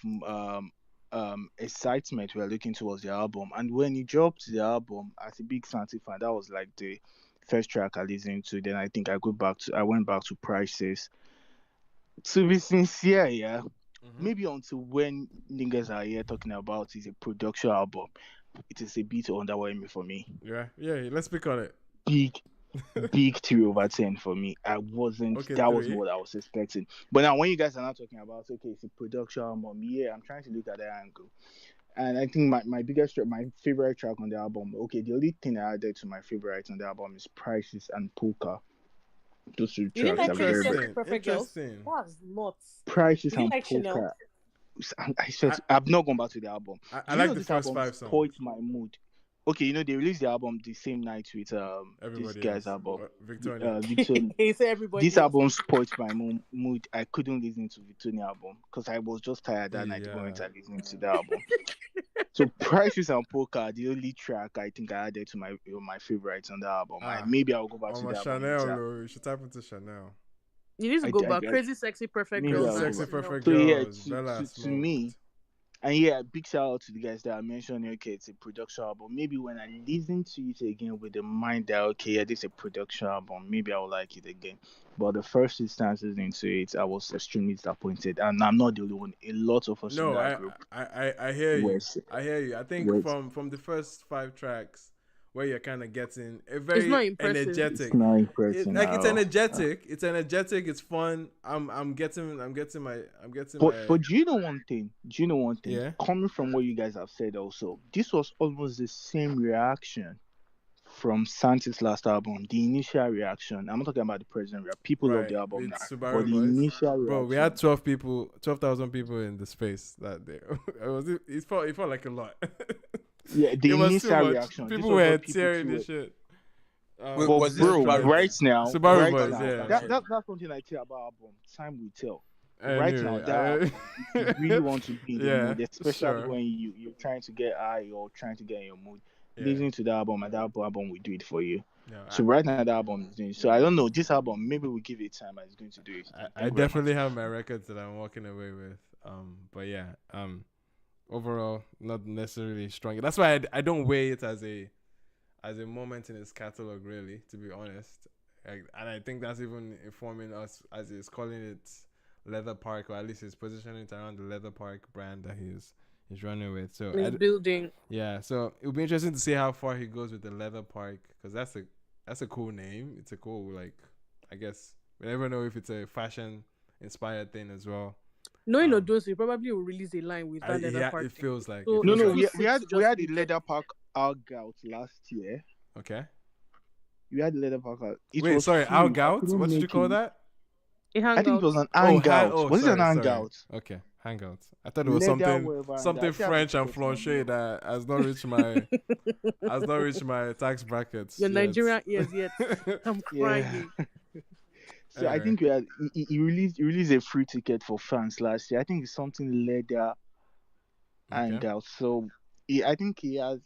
excitement we are looking towards the album. And when he dropped the album, as a big Santi fan, that was like the first track I listened to. Then I think I went back to Prices. To be sincere, yeah, maybe until when niggas are here talking about is a production album, it is a bit underwhelming for me. Yeah, let's pick on it. Big 3/10 for me. I wasn't. Okay, that 3. wasn't what I was expecting. But now, when you guys are not talking about, okay, it's a production album. Yeah, I'm trying to look at that angle. And I think my favorite track on the album. Okay, the only thing I added to my favorite on the album is Prices and Polka. Those two You didn't tracks like are very, Crazy very Sexy Perfect Girls? That's nuts. Prices You didn't and like Chanel? Polka. I've not gone back to the album. I like the first 5 songs. Spoiled my mood. Okay, they released the album the same night with this guy's album. Victoria. He said everybody. This album spoiled my mood. I couldn't listen to Victoria album because I was just tired that night the moment I listened to the album. So Prices and Polka are the only track I think I added to my favorites on the album. Maybe I'll go back to the album. Chanel, you should tap into Chanel. You need to go back. Crazy Sexy Perfect Girls. Sexy Perfect Girls. Bella to me. And yeah, big shout out to the guys that I mentioned. Okay, it's a production album. Maybe when I listen to it again with the mind that okay, yeah, this is a production album, maybe I will like it again. But the first instances into it, I was extremely disappointed, and I'm not the only one. A lot of us in that group. I hear you. I hear you. I think from the first 5 tracks, where you're kind of getting a very energetic. It's not impressive. It's energetic. It's energetic. It's fun. I'm getting my. But do you know one thing? Yeah. Coming from what you guys have said, also, this was almost the same reaction from Santi's last album. The initial reaction. I'm not talking about the present reaction. People love the album now. But the initial reaction. Bro, we had 12,000 people in the space that day. It felt like a lot. Yeah, the initial reaction. People were tearing this shit. But bro, right now, that's something I tell about album. Time will tell. Right now, that you really want to be in the mood, especially when you're trying to get high or trying to get in your mood. Listening to the album, and that album will do it for you. So right now, the album is doing it. So I don't know, this album, maybe we'll give it time and it's going to do it. I definitely have my records that I'm walking away with. But yeah, overall, not necessarily strong. That's why I don't weigh it as a moment in his catalog, really, to be honest. And I think that's even informing us as he's calling it Leather Park, or at least he's positioning it around the Leather Park brand that he's running with. So he's building. Yeah, so it'll be interesting to see how far he goes with the Leather Park, because that's a cool name. It's a cool, like, I guess we never know if it's a fashion inspired thing as well. Knowing Odunsi, he probably will release a line with that Leather Park. It feels like. So we had the Leather Park out last year. Okay. We had the Leather Park out. Wait, sorry, out? What did you call that? I think it was an hangout. Was it an hangout? Okay, hangout. I thought it was something French and flanché that has not reached my tax brackets. Your Nigerian ears yet. I'm crying. So I think he released a free ticket for fans last year. I think it's something Leather hangout. So I think he has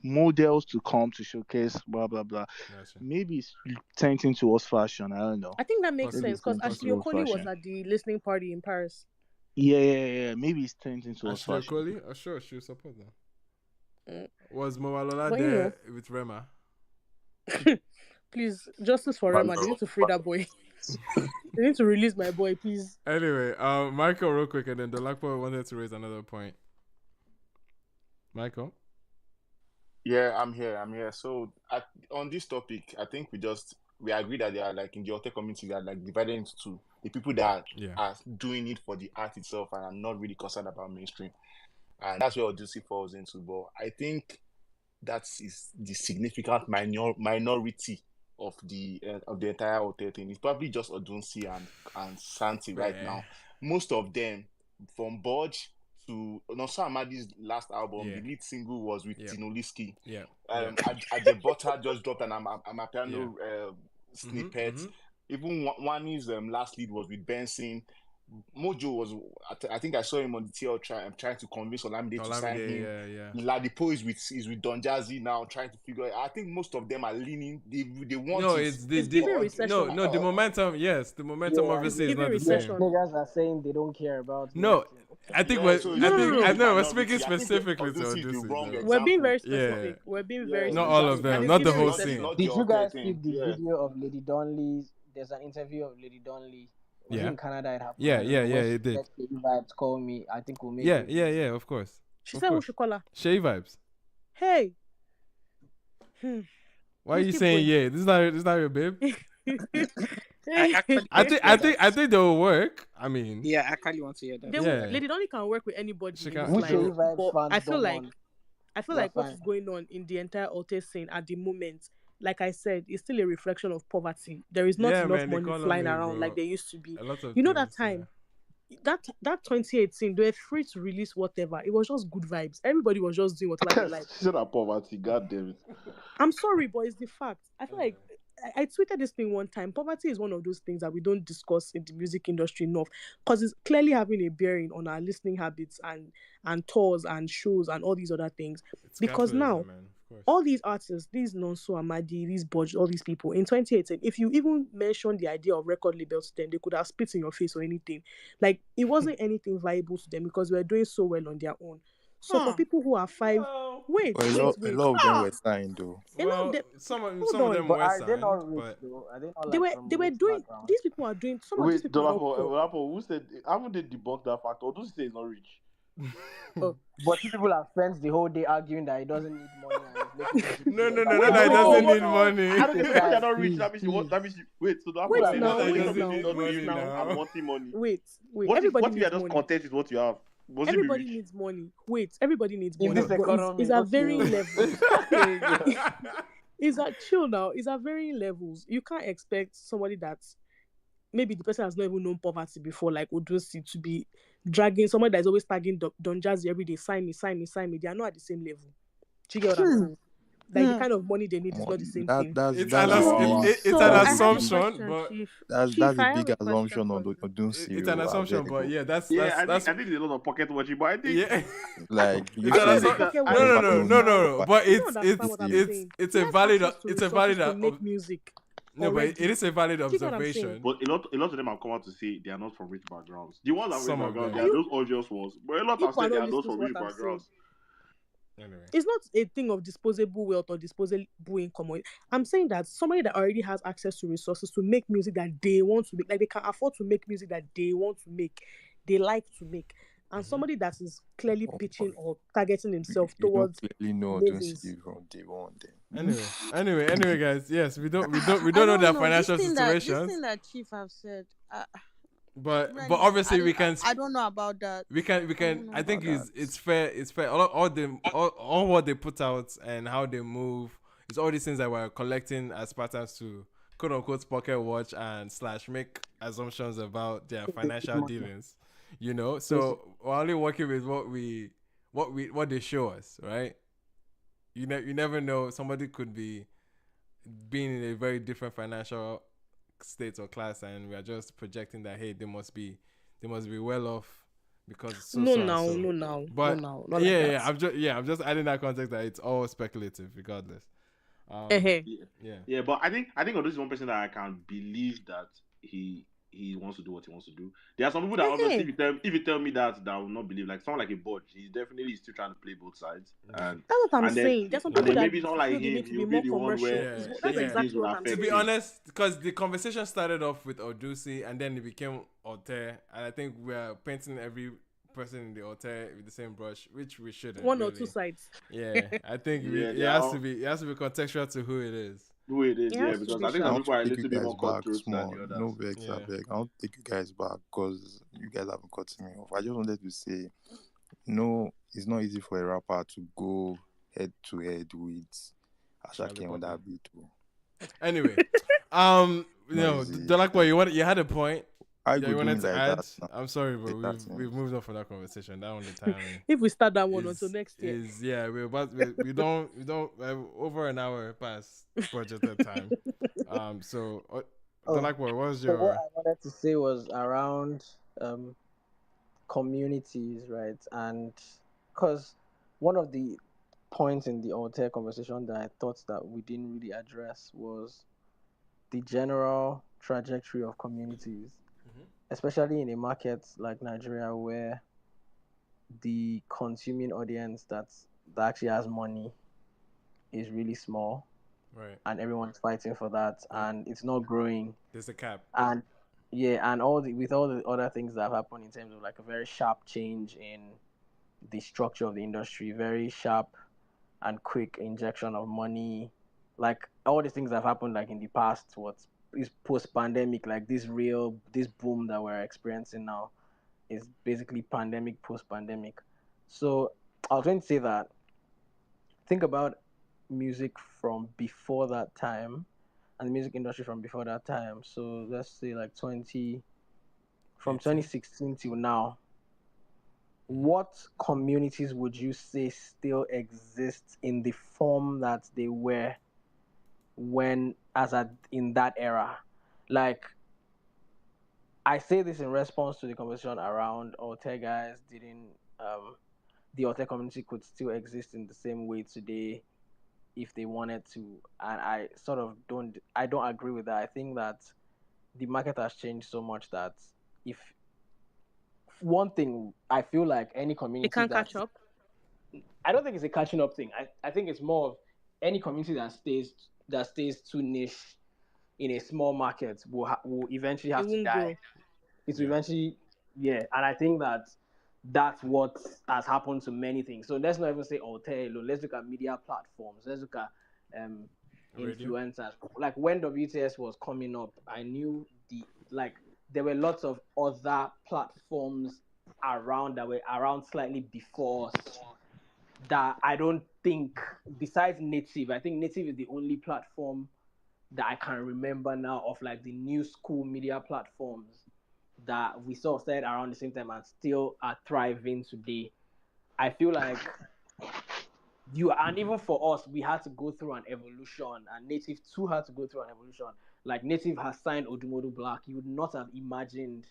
models to come to showcase, blah blah blah. Gotcha. Maybe it's tending towards fashion. I don't know. I think that makes sense because Ashley Okoli was at the listening party in Paris. Yeah. Maybe it's tending towards Ashley fashion. Okoli? Oh, sure, she'll support that. Was Mowalola there with Rema? Please, justice for Rema. They need to free that boy. They need to release my boy, please. Anyway, Michael, real quick, and then Dolakpo wanted to raise another point. Michael? Yeah, I'm here. So on this topic, I think we agree that they are like in the author community, they are like divided into two. The people that are doing it for the art itself and are not really concerned about mainstream. And that's where Odyssey falls into. But I think that is the significant minority of the entire hotel thing. It's probably just Odunsi and Santi right now. Most of them, from Bodge to Nonso Amadi's last album, the lead single was with Tinoliski. Adebota just dropped an Amapiano snippet. Even Wani's last lead was with Benson. Mojo was, I think I saw him on the TL trying to convince Olamide to sign him. Yeah. Ladipo is with Don Jazzy now, trying to figure it. I think most of them are leaning. They want No, it. it's giving recession. no, the momentum. Yes, the momentum obviously is not the same. Niggas are saying they don't care about No, I think we're speaking specifically to Odusi. We're being very specific. We're being very not specific. all of them, not the whole scene. Did you guys see the video of Lady Donley's? There's an interview of Lady Donley. Was it in Canada? It happened. Yeah, it did. Shay Vibes call me. I think we'll make Yeah, it. of course. She said we should call her. Shay Vibes. Hey. Why are you saying yeah? This is not your babe. I think they will work. I mean, yeah, I actually want to hear that. Lady Donny can work with anybody. She can. I feel like what is going on in the entire Alte scene at the moment, like I said, is still a reflection of poverty. There is not enough money flying around like there used to be. That time, that 2018, they were free to release whatever. It was just good vibes. Everybody was just doing whatever they like. It's not poverty, god damn it. I'm sorry, but it's the fact. I feel like I tweeted this thing one time. Poverty is one of those things that we don't discuss in the music industry enough because it's clearly having a bearing on our listening habits and tours and shows and all these other things. Because now, all these artists, these Nonso Amadi, these Budge, all these people, in 2018, if you even mention the idea of record labels to them, they could have spit in your face or anything. Like, it wasn't anything viable to them because we were doing so well on their own. So for people who are a lot of them were signed though. Some of them were signed, but they were doing. These people are doing. Some of these people. Who said? Haven't they debunked that fact? Or do you say it's not rich? But people are friends the whole day arguing that he doesn't need money. No, he doesn't need money. I don't think they're not rich. That means you want. That means you wait. So that wait now. I'm wanting money. Wait. What Everybody if you are just content with what you have? Everybody needs money. Wait, everybody needs money. It's at varying levels. It's at chill now. It's at varying levels. You can't expect somebody that's maybe the person has not even known poverty before, like Odusi, to be dragging somebody that's always tagging Don Jazzy every day. Sign me. They are not at the same level. Do you get what I'm saying? Like the kind of money they need is not the same thing. It's an assumption, but that's a big assumption on Odusi. It's an assumption, but yeah, that's I think there's a lot of pocket watching, but I think like no. But it's a valid make music. No, but it is a valid observation. But a lot of them have come out to say they are not from rich backgrounds. The ones that are rich backgrounds, they are those obvious ones. But a lot have said they are those from rich backgrounds. Anyway. It's not a thing of disposable wealth or disposable income. I'm saying that somebody that already has access to resources to make music that they want to make, like they can afford to make music that they want to make, they like to make, and somebody that is clearly pitching or targeting himself towards. Clearly know Odusi from day one. Anyway, guys. Yes, we don't know their financial situations. This thing that Chief have said. But obviously we can. I don't know about that. We can. I think it's fair. It's fair. All what they put out and how they move. It's all these things that we're collecting as patterns to quote unquote pocket watch and / make assumptions about their financial dealings. So we're only working with what they show us, right? You never know. Somebody could be being in a very different financial state or class, and we are just projecting that they must be well off because no. But no, I'm just adding that context that it's all speculative regardless. But I think Odusi is one person that I can believe that he wants to do what he wants to do. There are some people that obviously if you tell me that I will not believe. Like someone like a Budge, he's definitely still trying to play both sides. And that's what I'm saying. There's some people that maybe someone like him, he'll be the one where that's exactly what I'm saying. To be honest, because the conversation started off with Odusi and then it became Ote, and I think we're painting every person in the Ote with the same brush, which we shouldn't. One or two sides. Yeah, I think it has to be contextual to who it is. Because I think some people are a little bit more cutthroat than the others. No vex, I beg. I don't take you guys back because you guys haven't cut me off. I just wanted to say, no, it's not easy for a rapper to go head to head with Asake on that beat. Anyway, Dolakwa, you had a point. You wanted to add? I'm sorry, but we've moved on from that conversation. That only time. If we start that one until next year, we don't over an hour past projected time. So Dolakwa, what was your? What I wanted to say was around um communities, right? And because one of the points in the Altair conversation that I thought that we didn't really address was the general trajectory of communities, especially in a market like Nigeria where the consuming audience that actually has money is really small, right? And everyone's fighting for that, and it's not growing. There's a cap. And yeah, and all the other things that have happened in terms of like a very sharp change in the structure of the industry, very sharp and quick injection of money, like all these things that have happened like in the past, what is post-pandemic, like this boom that we're experiencing now is basically pandemic, post-pandemic. So I was going to say that think about music from before that time and the music industry from before that time. So let's say like 2016 till now. What communities would you say still exist in the form that they were in that era? Like, I say this in response to the conversation around Altair guys didn't the Altair community could still exist in the same way today if they wanted to, and I sort of don't agree with that. I think that the market has changed so much that if one thing I feel like any community It can't catch up. I don't think it's a catching up thing. I think it's more of any community that stays too niche in a small market will eventually have to die. Grow. It will eventually, and I think that's what has happened to many things. So let's not even say Altair alone. Let's look at media platforms. Let's look at influencers. Like when WTS was coming up, I knew there were lots of other platforms around that were around slightly before us that I don't think, besides Native, I think Native is the only platform that I can remember now of like the new school media platforms that we sort of started around the same time and still are thriving today. I feel like and even for us, we had to go through an evolution, and Native too had to go through an evolution. Like Native has signed Odumodu Black. You would not have imagined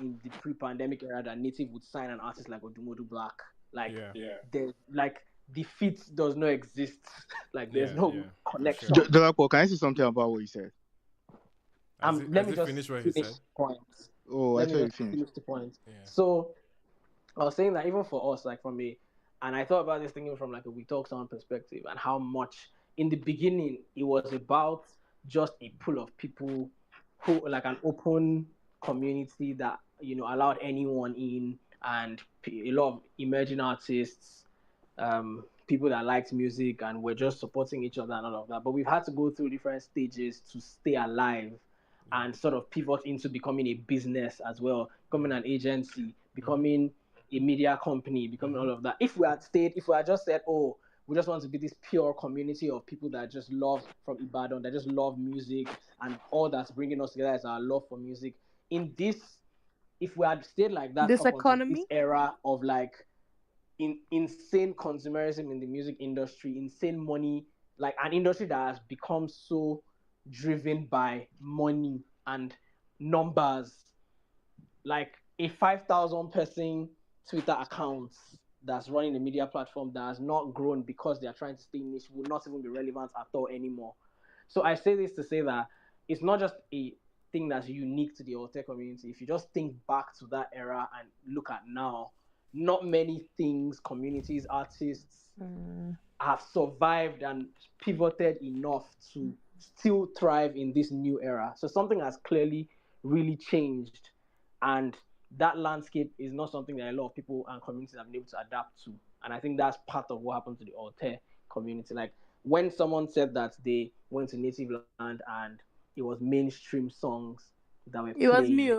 in the pre-pandemic era that Native would sign an artist like Odumodu Black. The fit does not exist. Like there's no connection. Sure. Dolapo, can I say something about what you said? Let me just finish the point. Oh, I thought you finished. Finish the point. Yeah. So I was saying that even for us, like from and I thought about this thinking from like a We Talk Sound perspective, and how much in the beginning it was about just a pool of people who like an open community that allowed anyone in, and a lot of emerging artists, people that liked music and were just supporting each other and all of that. But we've had to go through different stages to stay alive and sort of pivot into becoming a business as well, becoming an agency, becoming a media company, becoming all of that. If we had just said, oh, we just want to be this pure community of people that just love from Ibadan, that just love music, and all that's bringing us together is our love for music. If we had stayed like that, this economy, this era of like insane consumerism in the music industry, insane money, like an industry that has become so driven by money and numbers, like a 5,000 person Twitter account that's running a media platform that has not grown because they are trying to stay niche will not even be relevant at all anymore. So I say this to say that it's not just a thing that's unique to the Altair community. If you just think back to that era and look at now, not many things, communities, artists have survived and pivoted enough to still thrive in this new era. So something has clearly really changed, and that landscape is not something that a lot of people and communities have been able to adapt to. And I think that's part of what happened to the Altair community. Like when someone said that they went to Native Land and it was mainstream songs that were playing, it was me.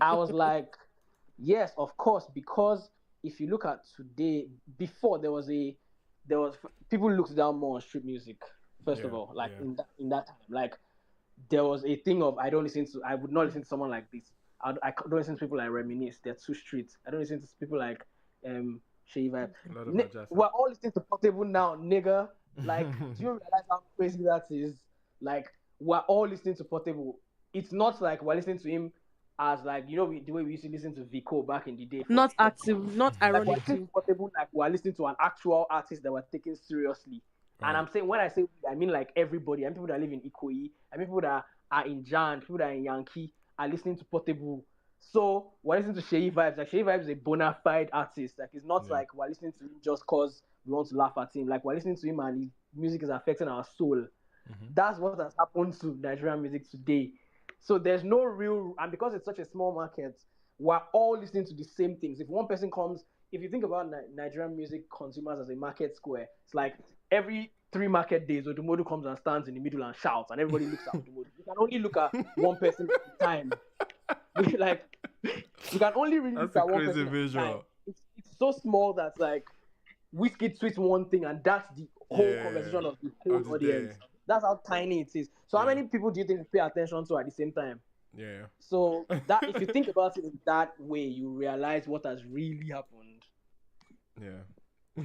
I was like, yes, of course, because if you look at today, before there was people looked down more on street music. First of all, like in that time, like there was a thing of I would not listen to someone like this. I don't listen to people like Reminisce. They're too street. I don't listen to people like Shiva. We're all listening to Portable now, nigga. Like, do you realize how crazy that is? Like, we're all listening to Portable. It's not like we're listening to him as like the way we used to listen to Vico back in the day. Not active, not like we're ironically. comfortable, like we're listening to an actual artist that we're taking seriously. Right. And I'm saying when I say we, I mean like everybody. I mean people that live in Ikoyi, I mean people that are in Jan, people that are in Yankee are listening to Portable. So we're listening to Sheyi Vibes. Like Sheyi Vibes is a bona fide artist. Like it's not like we're listening to him just cause we want to laugh at him. Like we're listening to him and his music is affecting our soul. That's what has happened to Nigerian music today. So there's no real, and because it's such a small market, we're all listening to the same things. If one person comes, if you think about Nigerian music consumers as a market square, it's like every 3 market days, Odumodu comes and stands in the middle and shouts, and everybody looks at Odumodu. You can only look at one person at a time. Like, you can only really look at one person visual. at a time. It's so small that like Whiskey tweets one thing, and that's the whole conversation of the whole audience. Day. That's how tiny it is. So how many people do you think we pay attention to at the same time? Yeah. So that if you think about it in that way, you realize what has really happened. Yeah.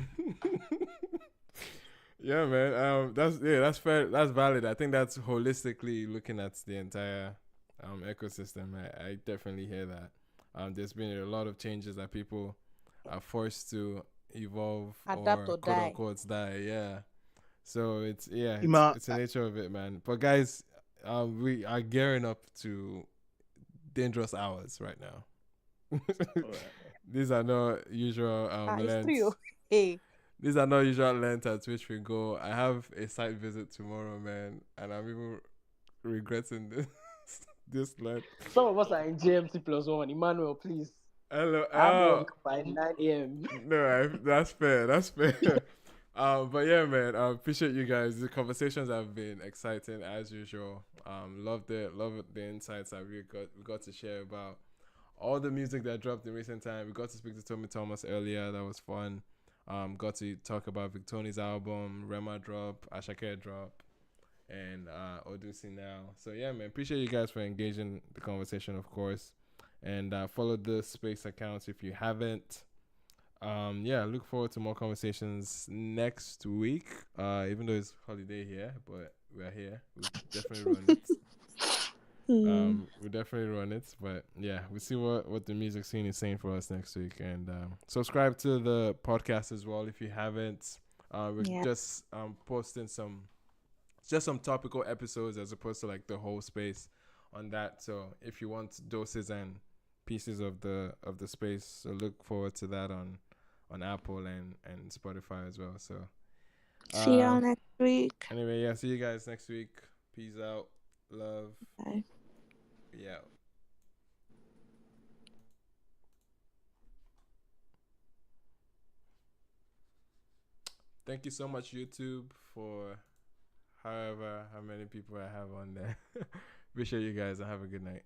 Yeah, man. That's fair. That's valid. I think that's holistically looking at the entire ecosystem. I definitely hear that. There's been a lot of changes that people are forced to evolve, adapt or quote die. unquote die. Yeah. So it's the nature of it, man. But guys, we are gearing up to dangerous hours right now. These are not usual lengths. Hey. These are not usual lengths at which we go. I have a site visit tomorrow, man, and I'm even regretting this length. Some of us are in GMT +1. Emmanuel, please. Hello. I'm work by 9 a.m. No, that's fair. That's fair. But yeah, man, I appreciate you guys. The conversations have been exciting as usual. Love the insights that we got to share about all the music that dropped in recent time. We got to speak to Tommy Thomas earlier. That was fun. Got to talk about Victoni's album, Rema drop, Asake drop, and Odusi now. So yeah, man, appreciate you guys for engaging the conversation, of course. And follow the Space accounts if you haven't. Look forward to more conversations next week. Even though it's holiday here, but we're here. We'll definitely run it. We'll definitely run it. But yeah, we'll see what the music scene is saying for us next week. And subscribe to the podcast as well if you haven't. We're just posting some topical episodes as opposed to like the whole space on that. So if you want doses and pieces of the space, so look forward to that on Apple and Spotify as well. So see you next week. Anyway, yeah, see you guys next week. Peace out. Love. Bye. Yeah. Thank you so much, YouTube, for how many people I have on there. Appreciate you guys and have a good night.